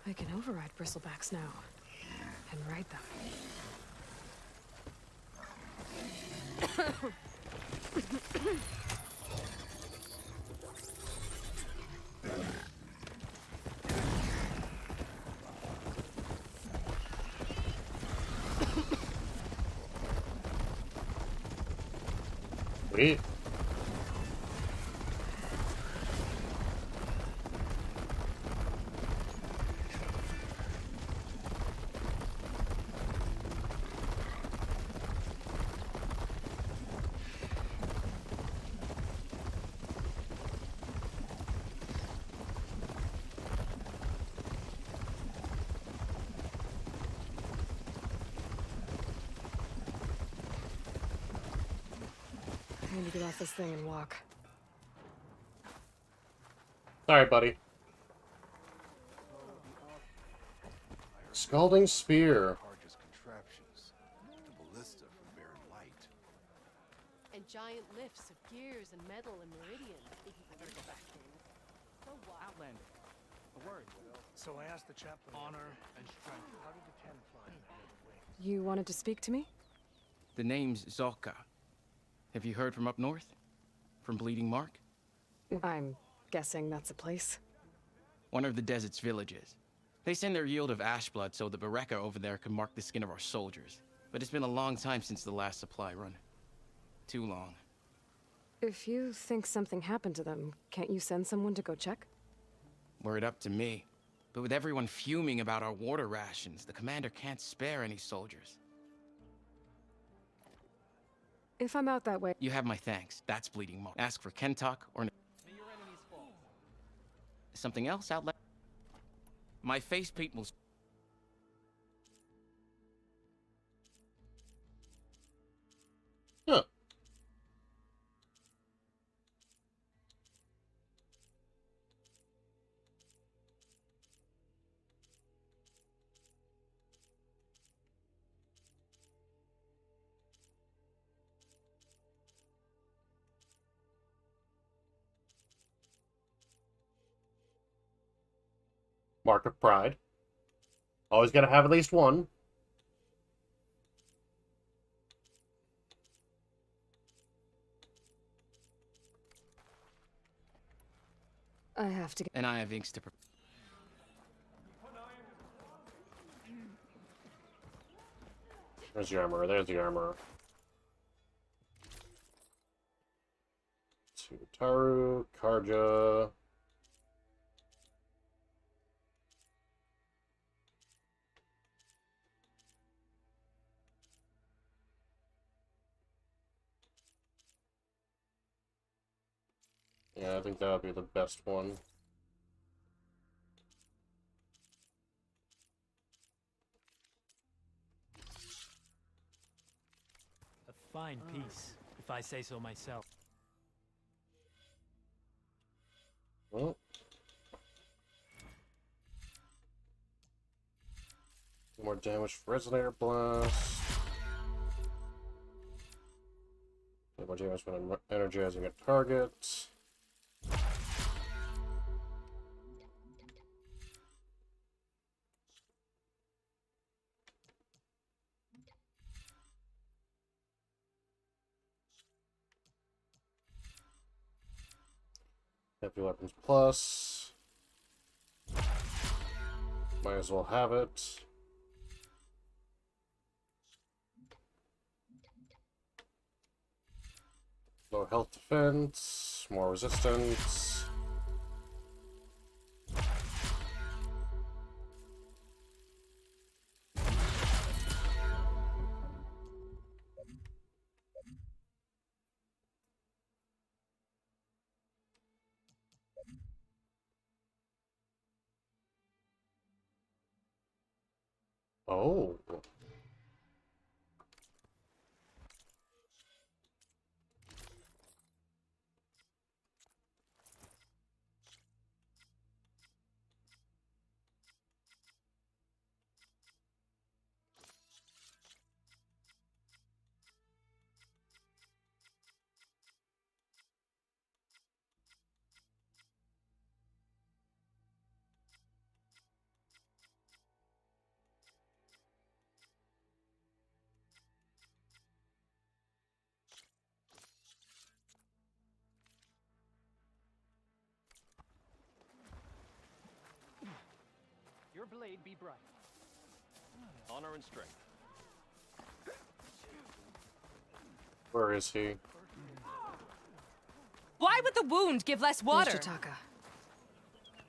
I can override bristlebacks now and ride them. Sweet. I need to get off this thing and walk. Sorry, buddy. Scalding Spear. Contraptions. The ballista from Barren Light. And giant lifts of gears and metal and meridian. I better go back in. So what? Outlander. A word. So I asked the chaplain. Honor and strength. How did the ten fly? You wanted to speak to me? The name's Zorka. Have you heard from up north? From Bleeding Mark? I'm guessing that's a place. One of the desert's villages. They send their yield of ash blood so the Bereka over there can mark the skin of our soldiers. But it's been a long time since the last supply run. Too long. If you think something happened to them, can't you send someone to go check? Word up to me. But with everyone fuming about our water rations, the commander can't spare any soldiers. If I'm out that way... You have my thanks. That's Bleeding Mark. Ask for Kentuck or... Something else, Outlander? My face paint will... Huh. Mark of Pride. Always gotta have at least one. I have to get... And I have inks to... There's the armor. There's the armor. To Taru, Karja. Yeah, I think that would be the best one. A fine piece, if I say so myself. Well. More damage for Resonator Blast. More damage when energizing a target. Heavy weapons plus. Might as well have it. Low health defense, more resistance. Oh. Your blade be bright. Honor and strength. Where is he? Why would the wound give less water? Yoshitaka.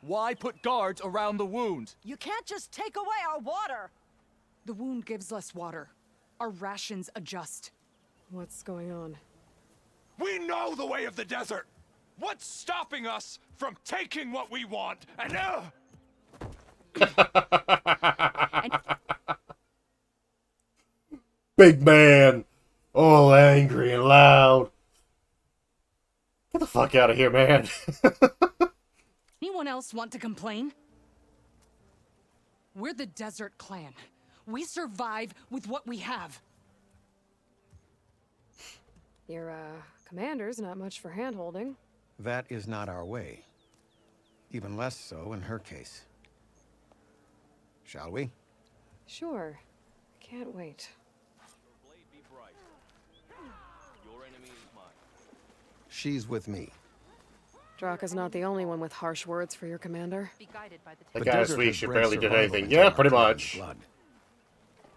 Why put guards around the wound? You can't just take away our water! The wound gives less water. Our rations adjust. What's going on? We know the way of the desert! What's stopping us from taking what we want and Big man! All angry and loud. Get the fuck out of here, man. Anyone else want to complain? We're the Desert Clan. We survive with what we have. Your, commander's not much for hand-holding. That is not our way. Even less so in her case. Shall we? Sure. Can't wait. Your enemy is mine. She's with me. Draka's not the only one with harsh words for your commander. Be guided by The The guy desert sweet, has she bred barely did survival anything. into Yeah, our pretty clan's much. blood.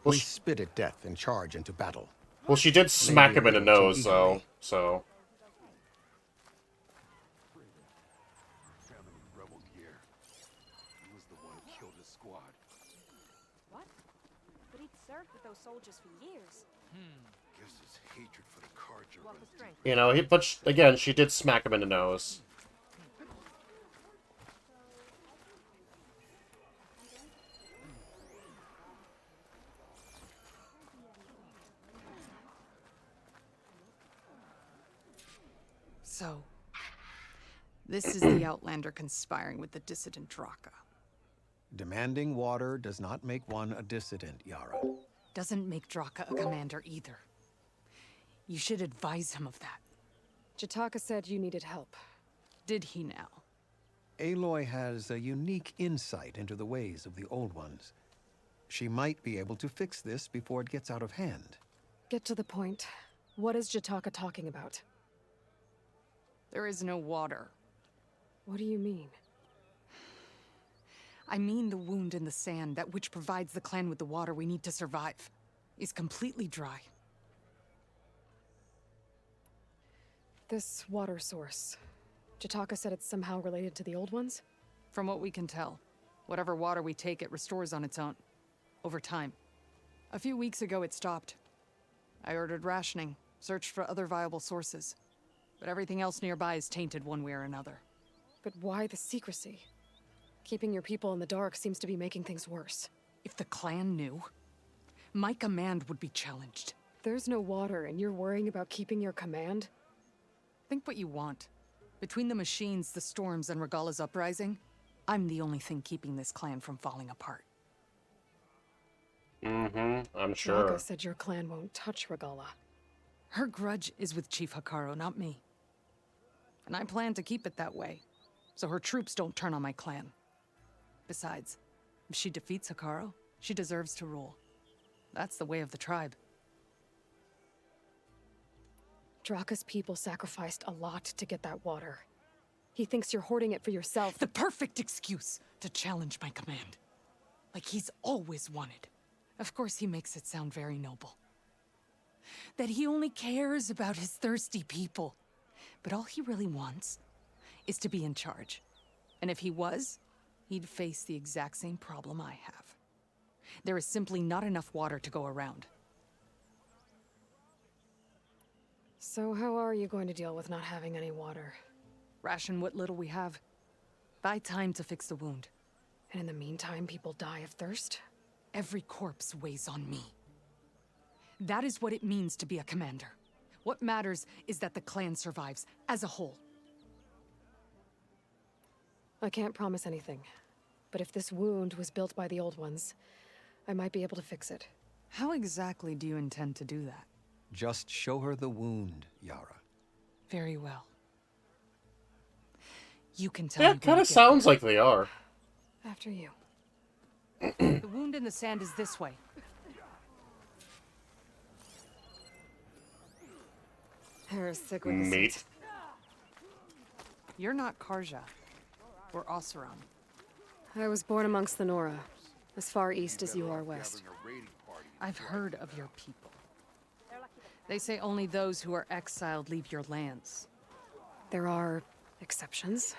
Well, We spit at death and charge into battle. Well, she did smack him in the Maybe a little nose, too though, eagerly. so... Rebel gear. He was the one who killed his squad. What? But he'd served with those soldiers for years. Guess his hatred for the Karja Well, for strength. You know, but again, she did smack him in the nose. So, this is the Outlander conspiring with the dissident Draka. Demanding water does not make one a dissident, Yara. Doesn't make Draka a commander either. You should advise him of that. Jataka said you needed help. Did he now? Aloy has a unique insight into the ways of the Old Ones. She might be able to fix this before it gets out of hand. Get to the point. What is Jataka talking about? There is no water. What do you mean? I mean the wound in the sand, that which provides the clan with the water we need to survive, is completely dry. This water source. Jataka said it's somehow related to the Old Ones? From what we can tell, whatever water we take, it restores on its own. Over time. A few weeks ago, it stopped. I ordered rationing, searched for other viable sources. But everything else nearby is tainted one way or another. But why the secrecy? Keeping your people in the dark seems to be making things worse. If the clan knew, my command would be challenged. There's no water, and you're worrying about keeping your command? Think what you want. Between the machines, the storms, and Regala's uprising, I'm the only thing keeping this clan from falling apart. I'm sure. Draka said your clan won't touch Regala. Her grudge is with Chief Hekarro, not me. And I plan to keep it that way, so her troops don't turn on my clan. Besides, if she defeats Hekarro, she deserves to rule. That's the way of the tribe. Draka's people sacrificed a lot to get that water. He thinks you're hoarding it for yourself. The perfect excuse to challenge my command. Like he's always wanted. Of course he makes it sound very noble. That he only cares about his thirsty people. But all he really wants is to be in charge. And if he was, he'd face the exact same problem I have. There is simply not enough water to go around. So how are you going to deal with not having any water? Ration what little we have. Buy time to fix the wound. And in the meantime, people die of thirst? Every corpse weighs on me. That is what it means to be a commander. What matters is that the clan survives, as a whole. I can't promise anything. But if this wound was built by the Old Ones, I might be able to fix it. How exactly do you intend to do that? Just show her the wound, Yara. Very well. You can tell Yeah, me it kind when of to get sounds there. like they are. After you. The wound in the sand is this way. Hera's sick with the Mate. scent. You're not Karja. Or Oseram. I was born amongst the Nora, as far east as you are west. I've heard of your people. They say only those who are exiled leave your lands. There are exceptions.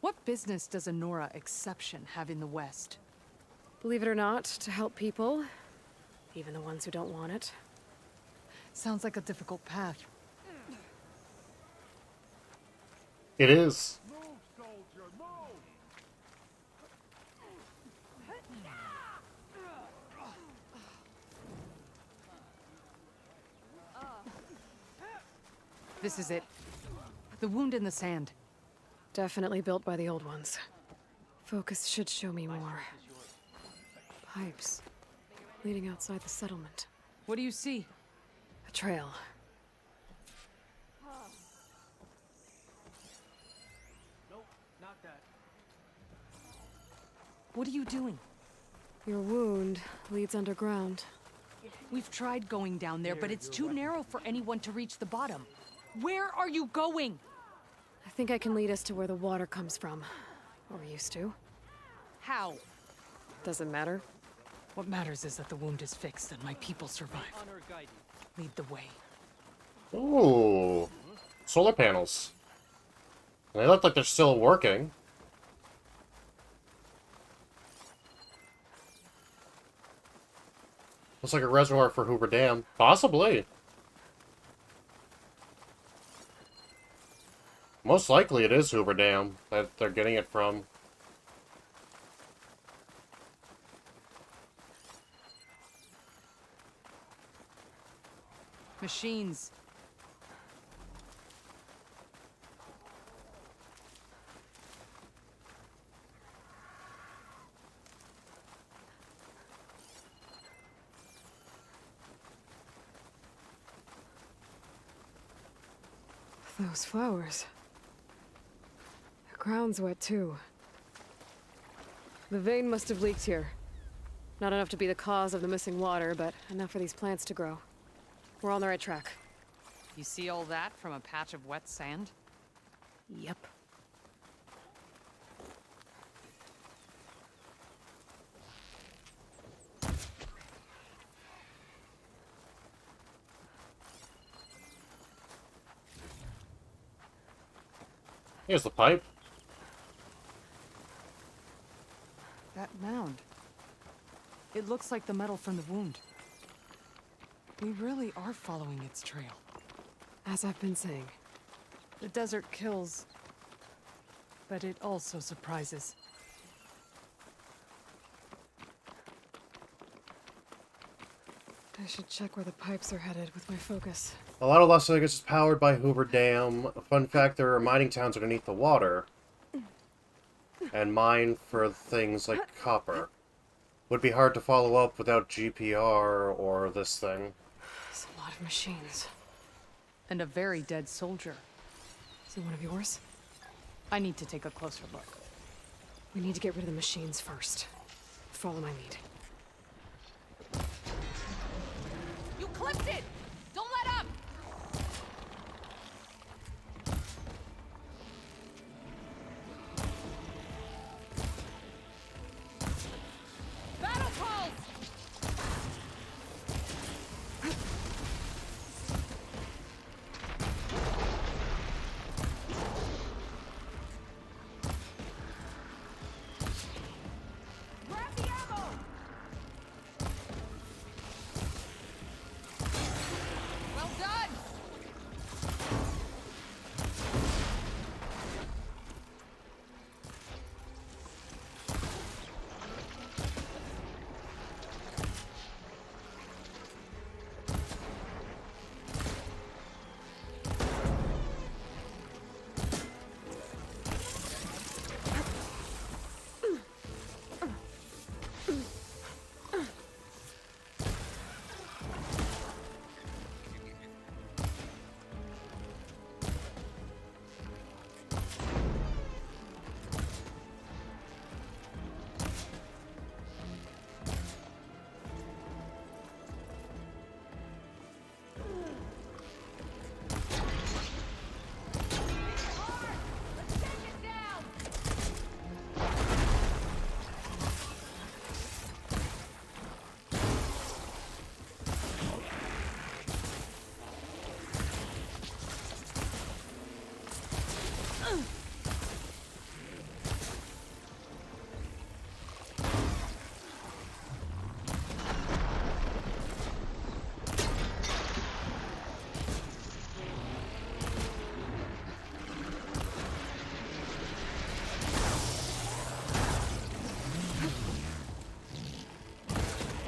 What business does a Nora exception have in the West? Believe it or not, to help people, even the ones who don't want it. Sounds like a difficult path. It is. This is it. The wound in the sand. Definitely built by the Old Ones. Focus should show me more. Pipes. Leading outside the settlement. What do you see? A trail. Nope, not that. What are you doing? Your wound leads underground. We've tried going down there, but it's too narrow for anyone to reach the bottom. Where are you going? I think I can lead us to where the water comes from. Or used to. How? Doesn't matter. What matters is that the wound is fixed and my people survive. Lead the way. Ooh. Solar panels. They look like they're still working. Looks like a reservoir for Hoover Dam. Possibly. Most likely it is Hoover Dam that they're getting it from. Machines. Those flowers. The ground's wet too. The vein must have leaked here. Not enough to be the cause of the missing water, but enough for these plants to grow. We're on the right track. You see all that from a patch of wet sand? Yep. Here's the pipe. That mound. It looks like the metal from the wound. We really are following its trail. As I've been saying. The desert kills, but it also surprises. I should check where the pipes are headed with my focus. A lot of Las Vegas is powered by Hoover Dam. A fun fact, there are mining towns underneath the water. And mine for things like copper. Would be hard to follow up without GPR or this thing. It's a lot of machines. And a very dead soldier. Is he one of yours? I need to take a closer look. We need to get rid of the machines first. Follow my lead. You clipped it! Don't let up! Battle calls! Grab the ammo! Well done!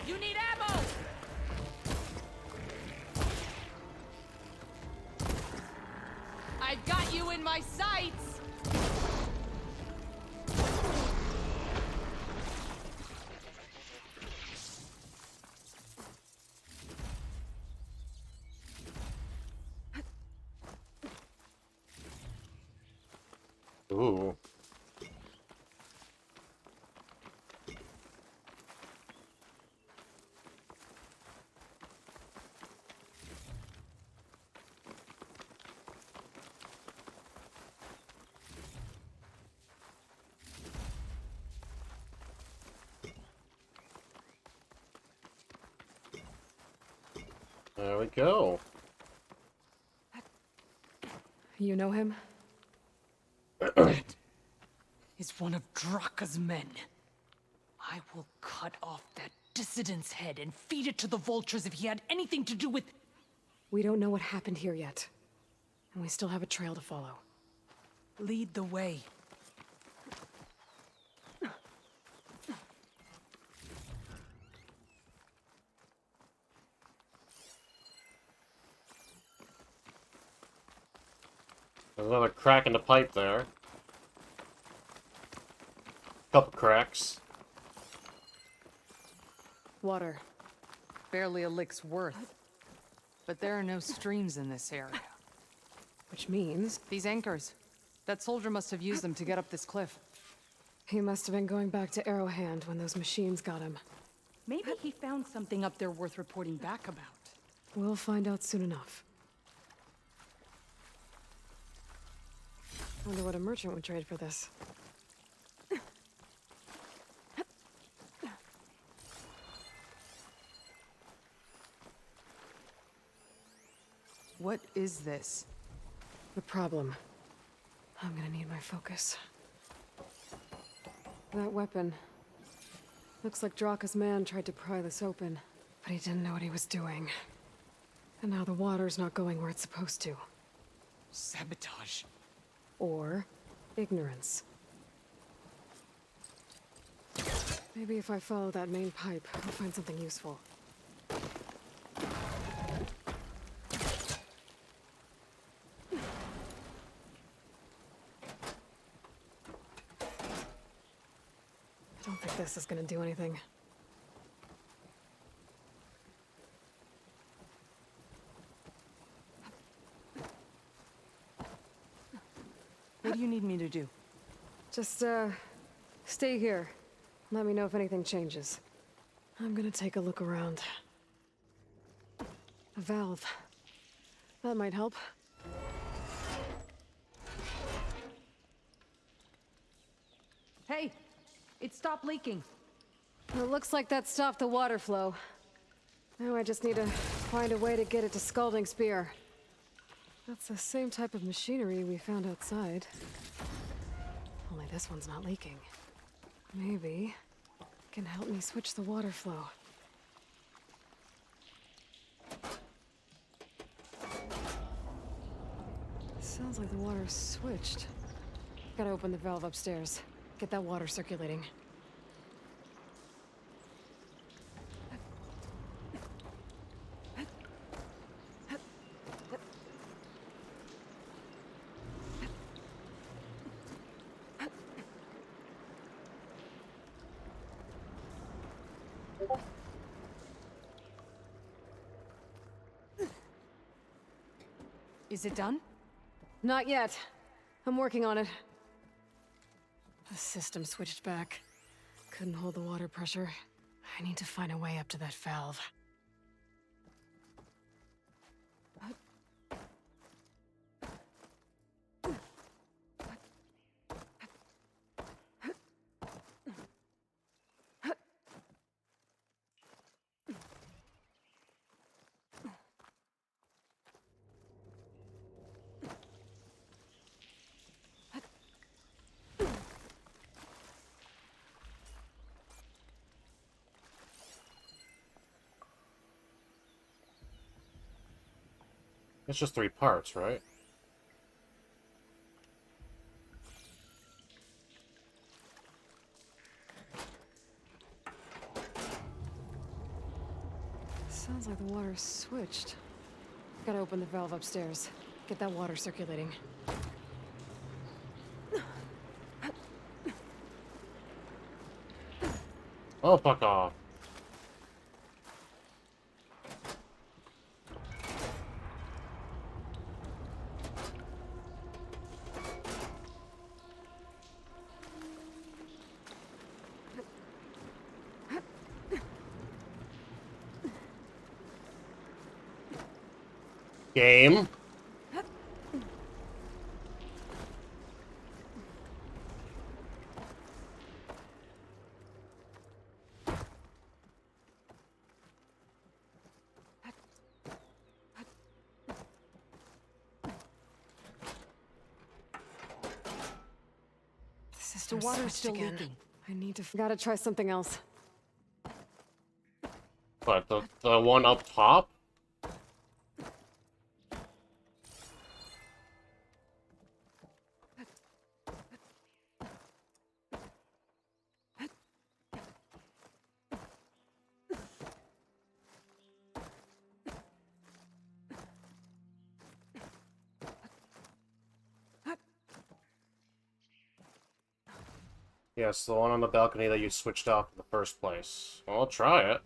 You need ammo! I've got you in my sights! Ooh. There we go. You know him? Is one of Draka's men. I will cut off that dissident's head and feed it to the vultures if he had anything to do with... We don't know what happened here yet. And we still have a trail to follow. Lead the way. There's another crack in the pipe there. Couple cracks. Water. Barely a lick's worth. But there are no streams in this area. Which means... These anchors. That soldier must have used them to get up this cliff. He must have been going back to Arrowhand when those machines got him. Maybe he found something up there worth reporting back about. We'll find out soon enough. Wonder what a merchant would trade for this. What is this? The problem. I'm gonna need my focus. That weapon. Looks like Draka's man tried to pry this open, but he didn't know what he was doing. And now the water's not going where it's supposed to. Sabotage. Or ignorance. Maybe if I follow that main pipe, I'll find something useful. I don't think this is gonna do anything. What do you need me to do? Just, stay here. Let me know if anything changes. I'm gonna take a look around. A valve. That might help. Hey! It stopped leaking. It looks like that stopped the water flow. Now I just need to find a way to get it to Scalding Spear. That's the same type of machinery we found outside. Only this one's not leaking. Maybe it can help me switch the water flow. Sounds like the water's switched. Gotta open the valve upstairs. Get that water circulating. Is it done? Not yet. I'm working on it. The system switched back. Couldn't hold the water pressure. I need to find a way up to that valve. It's just 3 parts, right? Sounds like the water's switched. Gotta open the valve upstairs. Get that water circulating. Oh, fuck off. Game. The water's still leaking. I need to... Gotta try something else. But the one up top? Yes, the one on the balcony that you switched off in the first place. Well, I'll try it.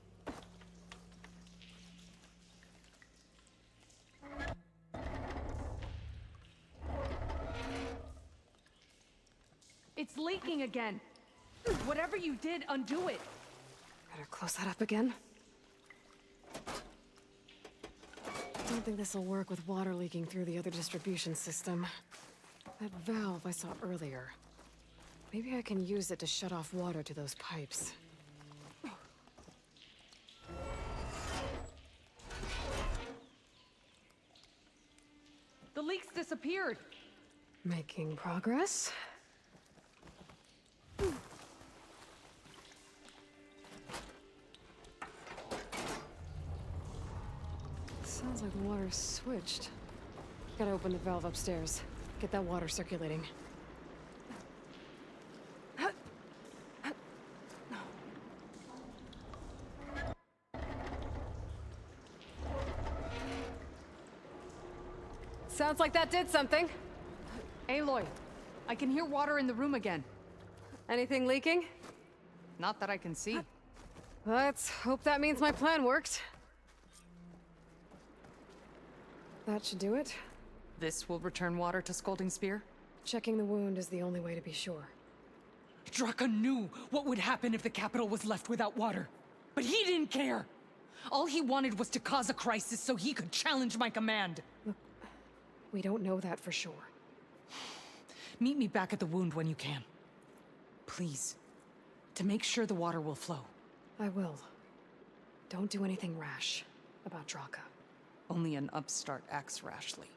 It's leaking again. Whatever you did, undo it. Better close that up again. Don't think this'll work with water leaking through the other distribution system. That valve I saw earlier. Maybe I can use it to shut off water to those pipes. The leak's disappeared. Making progress. Sounds like the water's switched. Gotta open the valve upstairs. Get that water circulating. Sounds like that did something. Aloy, I can hear water in the room again. Anything leaking? Not that I can see. Let's hope that means my plan worked. That should do it. This will return water to Scolding Spear? Checking the wound is the only way to be sure. Draka knew what would happen if the capital was left without water. But he didn't care! All he wanted was to cause a crisis so he could challenge my command. Look, we don't know that for sure. Meet me back at the wound when you can. Please. To make sure the water will flow. I will. Don't do anything rash about Draka. Only an upstart acts rashly.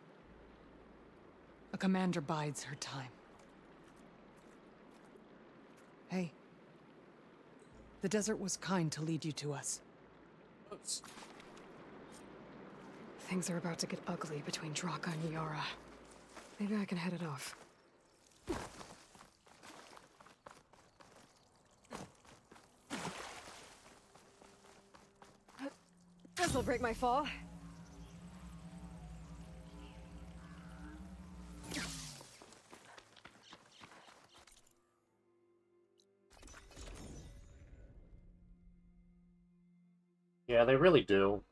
A commander bides her time. Hey. The desert was kind to lead you to us. Oops. Things are about to get ugly between Draka and Yara. Maybe I can head it off. This'll break my fall. Yeah, they really do.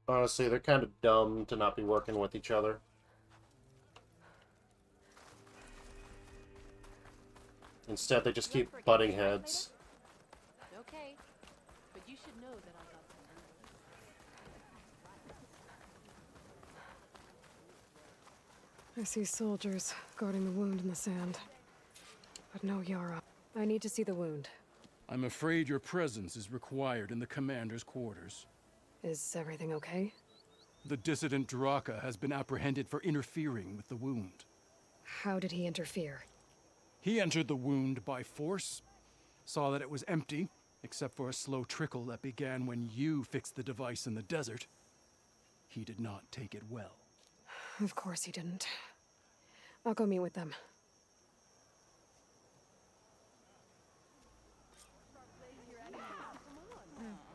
Honestly, they're kind of dumb to not be working with each other. Instead, they just keep butting heads. Okay, but you should know that I got some. I see soldiers guarding the wound in the sand. But no Yara. I need to see the wound. I'm afraid your presence is required in the commander's quarters. Is everything okay? The dissident Draka has been apprehended for interfering with the wound. How did he interfere? He entered the wound by force, saw that it was empty, except for a slow trickle that began when you fixed the device in the desert. He did not take it well. Of course he didn't. I'll go meet with them.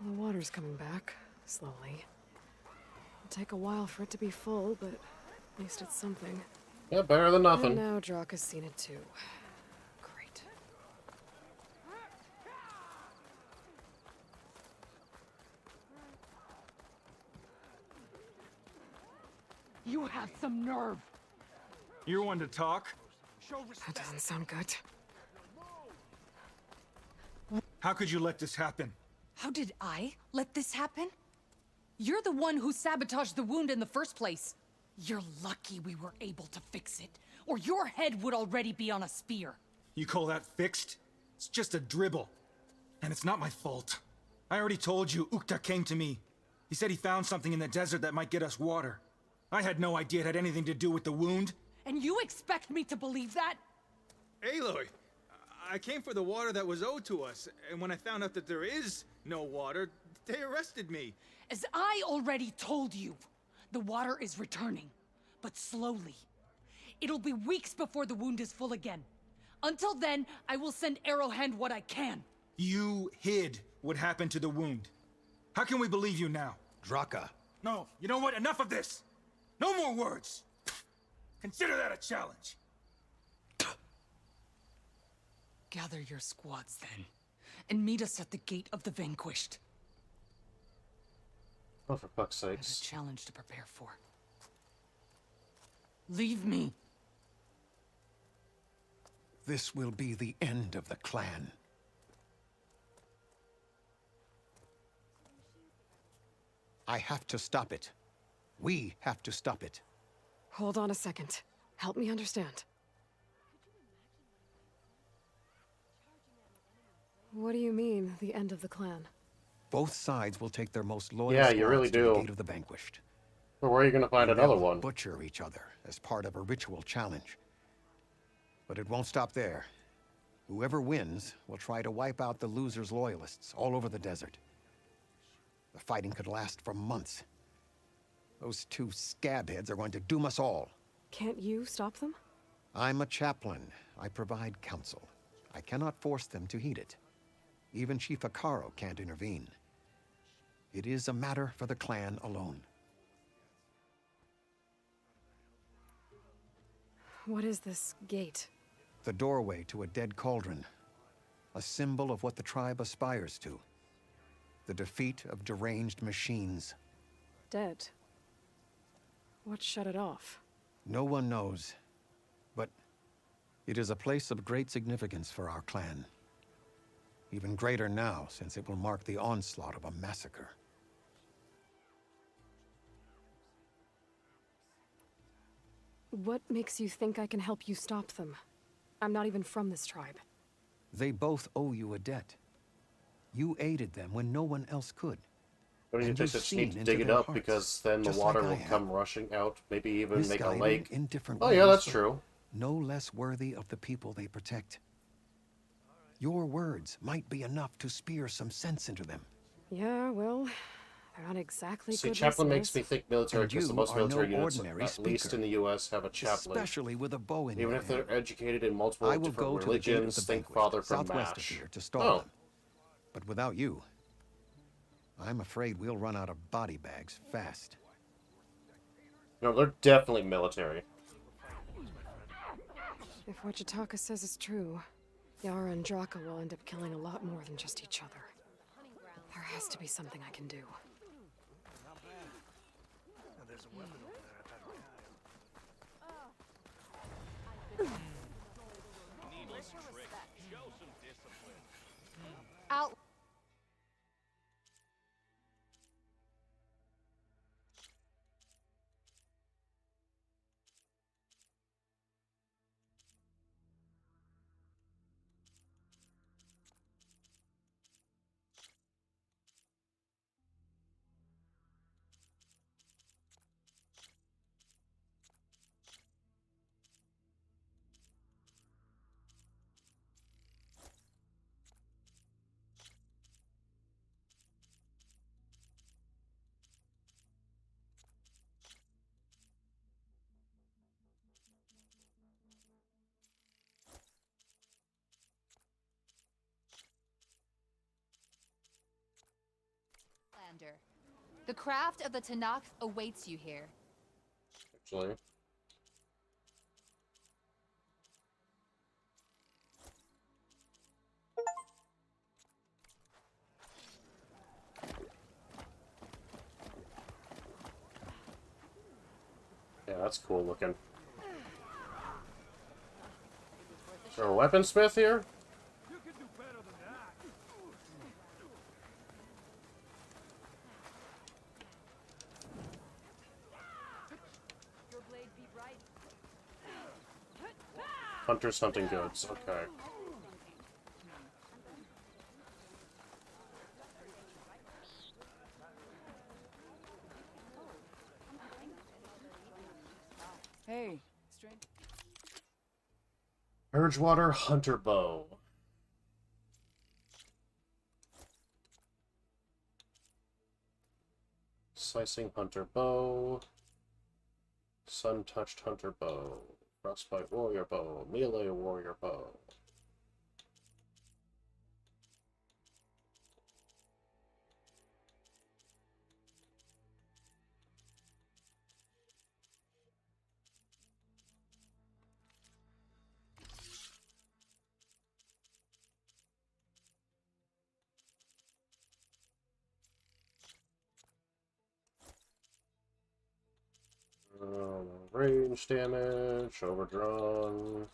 The water's coming back, slowly. It'll take a while for it to be full, but at least it's something. Yeah, better than nothing. And now Draka's seen it too. Great. You have some nerve! You're one to talk. That doesn't sound good. How could you let this happen? How did I let this happen? You're the one who sabotaged the wound in the first place. You're lucky we were able to fix it, or your head would already be on a spear. You call that fixed? It's just a dribble. And it's not my fault. I already told you, Ukta came to me. He said he found something in the desert that might get us water. I had no idea it had anything to do with the wound. And you expect me to believe that? Aloy, I came for the water that was owed to us, and when I found out that there is no water, they arrested me. As I already told you, the water is returning, but slowly. It'll be weeks before the wound is full again. Until then, I will send Arrowhand what I can. You hid what happened to the wound. How can we believe you now? Draka. No, you know what? Enough of this! No more words! Consider that a challenge. Gather your squads then, and meet us at the Gate of the Vanquished. Oh, for fuck's I have a sakes. challenge to prepare for. Leave me. This will be the end of the clan. I have to stop it. We have to stop it. Hold on a second. Help me understand. What do you mean, the end of the clan? Both sides will take their most loyal Yeah, you really squads to the do. Gate of the Vanquished. But where are you going to find And another they'll one? butcher each other as part of a ritual challenge. But it won't stop there. Whoever wins will try to wipe out the loser's loyalists all over the desert. The fighting could last for months. Those two scabheads are going to doom us all. Can't you stop them? I'm a chaplain. I provide counsel. I cannot force them to heed it. Even Chief Akaro can't intervene. It is a matter for the clan alone. What is this gate? The doorway to a dead cauldron. A symbol of what the tribe aspires to. The defeat of deranged machines. Dead. What shut it off? No one knows. But it is a place of great significance for our clan. Even greater now, since it will mark the onslaught of a massacre. What makes you think I can help you stop them? I'm not even from this tribe. They both owe you a debt. You aided them when no one else could. What do you And think? you've Just need seen to into dig it their up hearts, because then the just water like I will have. come rushing out. Maybe even make a Misguided lake. in different Oh ways, yeah, that's but true. No less worthy of the people they protect. Your words might be enough to spear some sense into them. Yeah, well, they're not exactly See, good chaplain listeners. makes me think military And because the you most are no military units, ordinary at least speaker, in the U.S., have a chaplain. Especially with a bow in Even your if they're hand. educated in multiple I will different go to the gate of religions, the think Vanquished, Father from southwest of MASH. here, to stall Oh, them. But without you, I'm afraid we'll run out of body bags fast. no, they're definitely military. If what Jataka says is true, Yara and Draka will end up killing a lot more than just each other. There has to be something I can do. Needless trick. Show some discipline. Out. The craft of the Tanakh awaits you here. Actually. Yeah, that's cool looking. Is there a weaponsmith here? Your blade be bright. Hunter's hunting goods. Okay. Hey, strange. Urgewater Hunter Bow. Slicing Hunter Bow. Sun-touched Hunter Bow. Frostbite Warrior Bow. Melee Warrior Bow. Range range damage, overdrawn.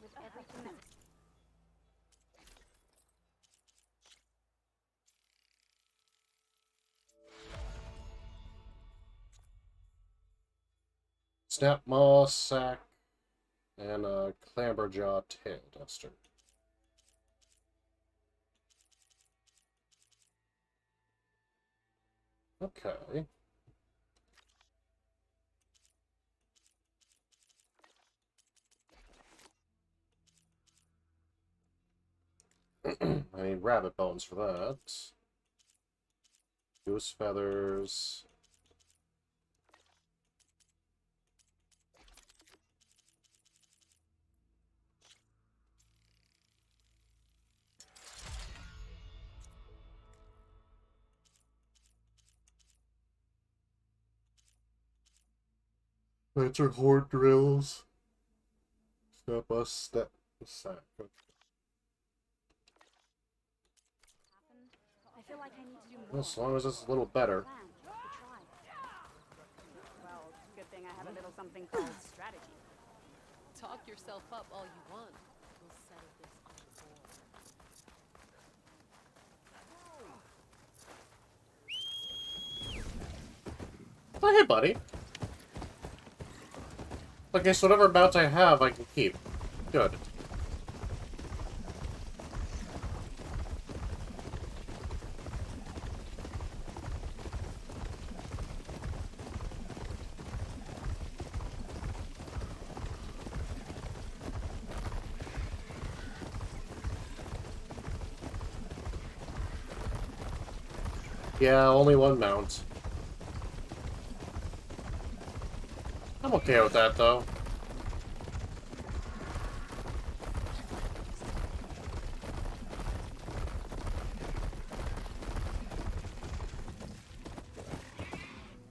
With everything that's Snap Maw, Sack, and a Clamberjaw Tail Duster. Okay. I need rabbit bones for that. Goose feathers. That's our horde drills. Step us, step sack. I feel like I need to do more. As long as it's a little better. Well, good thing I have a little something called strategy. Talk yourself up all you want. We'll settle this on the board. Oh, hey, buddy. Okay, so whatever mounts I have, I can keep. Good. Yeah, only one mount. I'm okay with that, though.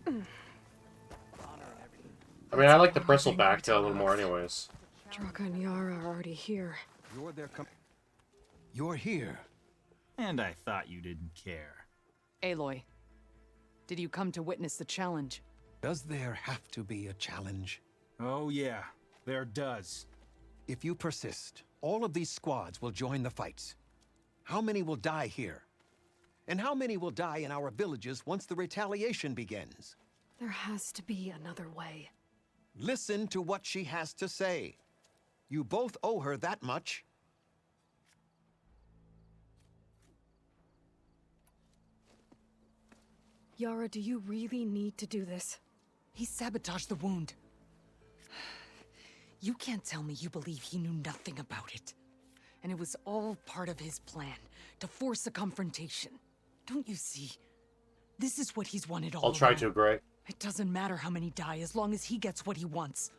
I mean, I like the bristleback tail a little more anyways. Draka and Yara are already here. You're here. And I thought you didn't care. Aloy, did you come to witness the challenge? Does there have to be a challenge? Oh yeah, there does. If you persist, all of these squads will join the fights. How many will die here? And how many will die in our villages once the retaliation begins? There has to be another way. Listen to what she has to say. You both owe her that much. Yara, do you really need to do this? He sabotaged the wound. You can't tell me you believe he knew nothing about it. And it was all part of his plan, to force a confrontation. Don't you see? This is what he's wanted all I'll try along. to, Gray. It doesn't matter how many die, as long as he gets what he wants.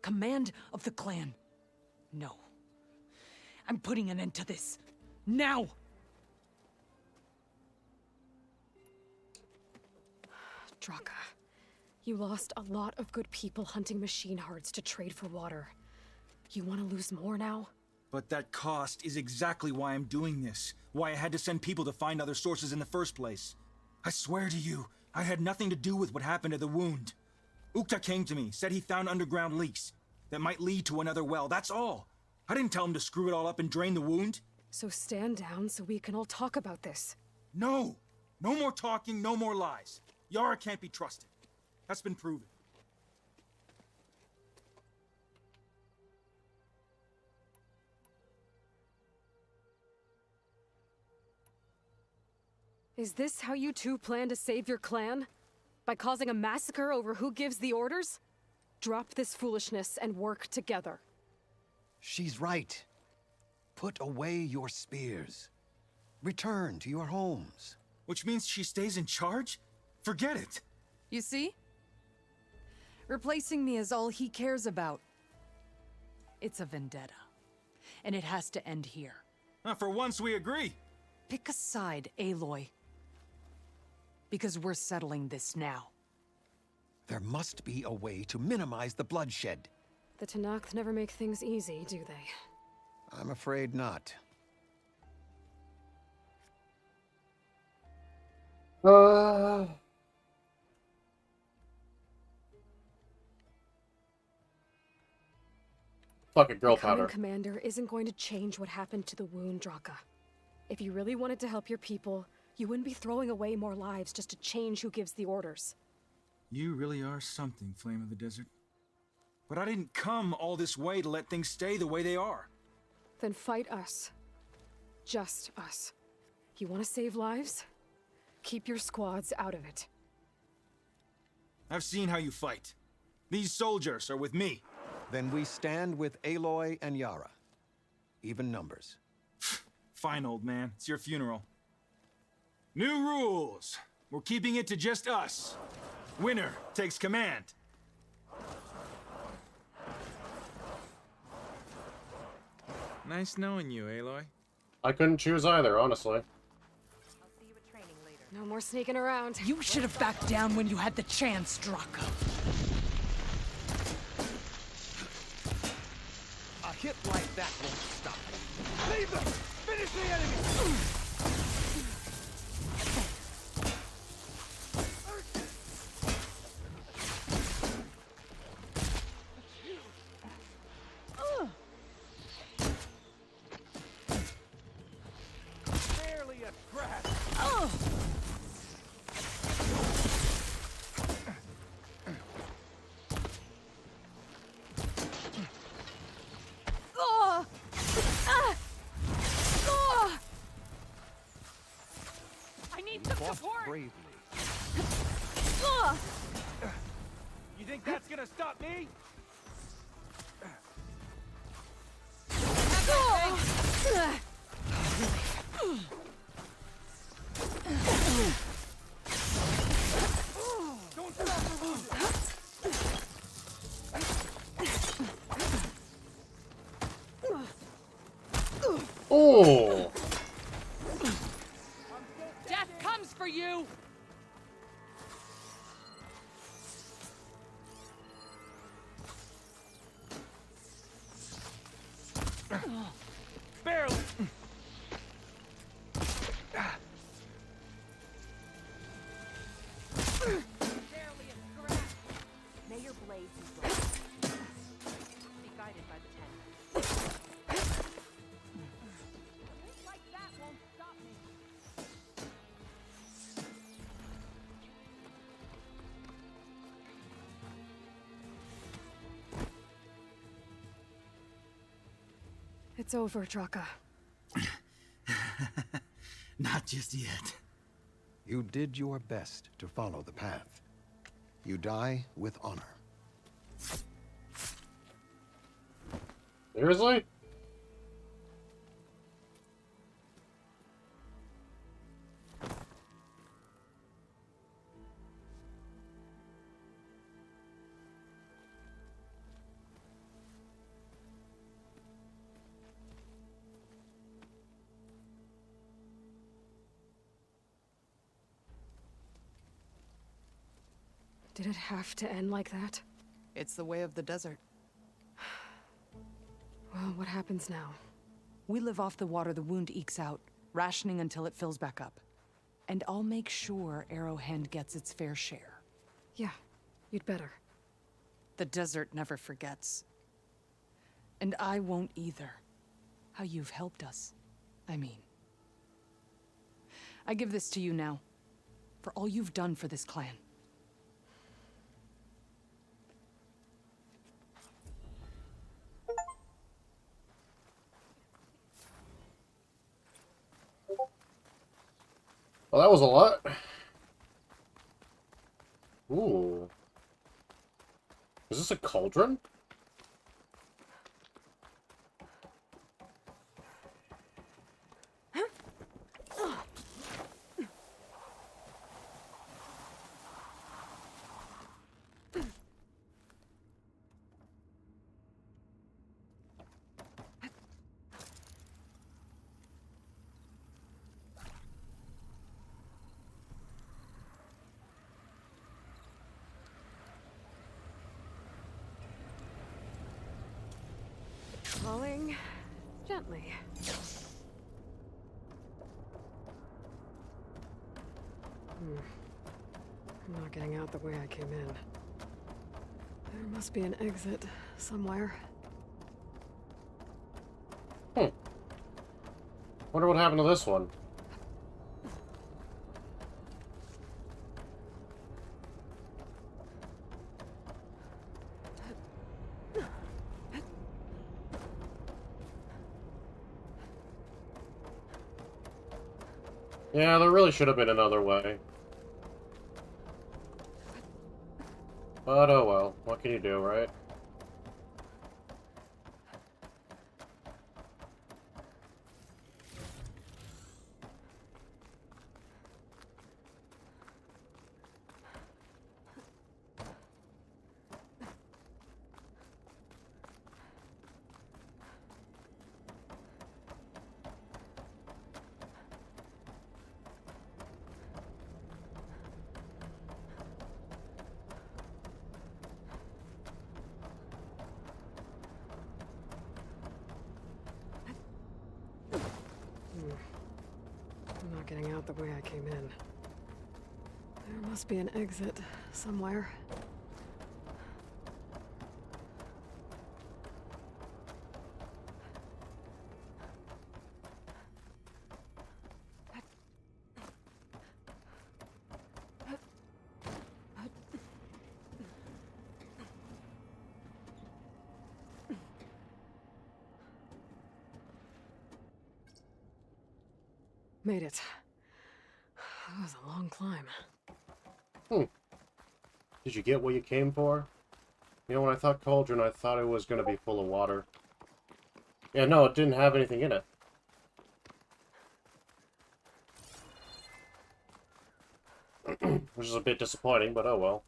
Command of the clan. No. I'm putting an end to this. Now! Draka, you lost a lot of good people hunting machine herds to trade for water. You want to lose more now? But that cost is exactly why I'm doing this. Why I had to send people to find other sources in the first place. I swear to you, I had nothing to do with what happened to the wound. Ukta came to me, said he found underground leaks that might lead to another well, that's all. I didn't tell him to screw it all up and drain the wound. So stand down so we can all talk about this. No! No more talking, no more lies. Yara can't be trusted. That's been proven. Is this how you two plan to save your clan? By causing a massacre over who gives the orders? Drop this foolishness and work together. She's right. Put away your spears. Return to your homes. Which means she stays in charge? Forget it. You see? Replacing me is all he cares about. It's a vendetta. And it has to end here. For once we agree. Pick a side, Aloy. Because we're settling this now. There must be a way to minimize the bloodshed. The Tenakth never make things easy, do they? I'm afraid not. Fucking girl Becoming powder. commander isn't going to change what happened to the wound, Draka. If you really wanted to help your people, you wouldn't be throwing away more lives just to change who gives the orders. You really are something, Flame of the Desert. But I didn't come all this way to let things stay the way they are. Then fight us. Just us. You want to save lives? Keep your squads out of it. I've seen how you fight. These soldiers are with me. Then we stand with Aloy and Yara. Even numbers. Fine, old man. It's your funeral. New rules. We're keeping it to just us. Winner takes command. Nice knowing you, Aloy. I couldn't choose either, honestly. No more sneaking around. You should have backed down when you had the chance, Draka. A hit like that won't stop. Leave them! Finish the enemy! Barely a scratch. I need some support! Bravely. You think that's gonna stop me? Don't stop the wounded. Oh! Death comes for you! Barely. May your blades be bright. Be guided by the ten. Like that won't stop me. It's over, Draka. Not just yet. You did your best to follow the path. You die with honor. Seriously? Did it have to end like that? It's the way of the desert. Well, what happens now? We live off the water the wound ekes out, rationing until it fills back up. And I'll make sure Arrowhand gets its fair share. Yeah, you'd better. The desert never forgets. And I won't either. How you've helped us, I mean. I give this to you now, for all you've done for this clan. Well, that was a lot. Ooh. Is this a cauldron? Falling gently. I'm not getting out the way I came in. There must be an exit somewhere. Wonder what happened to this one. Yeah, there really should have been another way. But oh well, what can you do, right? I'm not getting out the way I came in. There must be an exit somewhere. Made it. That was a long climb. Did you get what you came for? You know, when I thought cauldron, I thought it was going to be full of water. Yeah, no, it didn't have anything in it. Which is a bit disappointing, but oh well.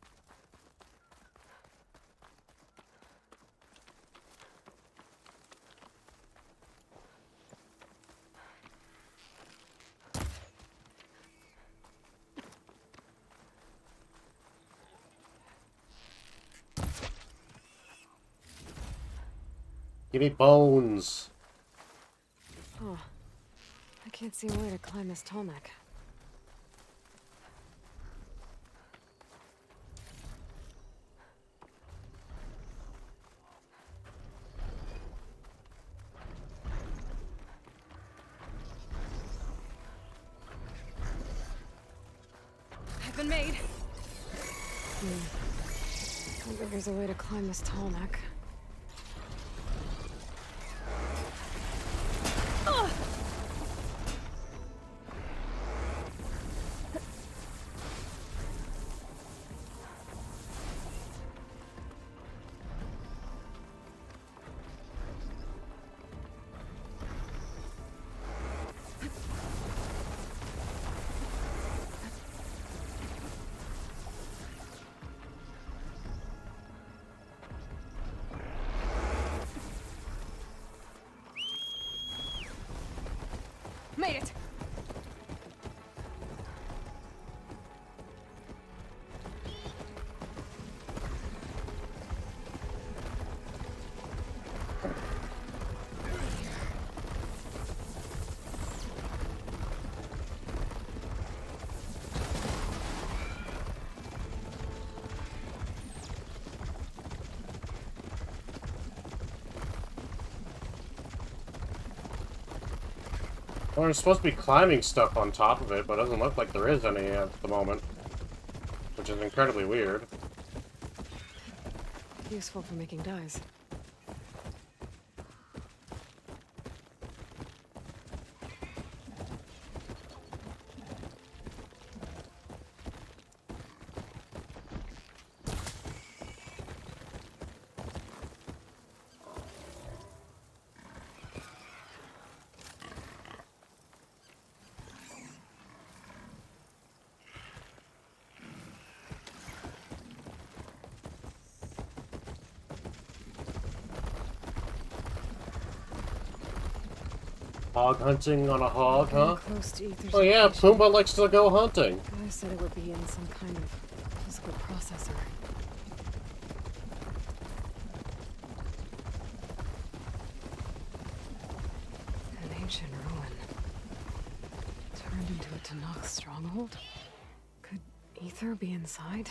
Give me bones. Oh, I can't see a way to climb this tall neck. I've been made. I think there's a way to climb this tall neck. Well, there's supposed to be climbing stuff on top of it, but it doesn't look like there is any at the moment. Which is incredibly weird. Useful for making dyes. Hog hunting on a hog, huh? Close to Ether's Oh yeah, location. Pumbaa likes to go hunting. I said it would be in some kind of physical processor. An ancient ruin. Turned into a Tanakh stronghold? Could Ether be inside?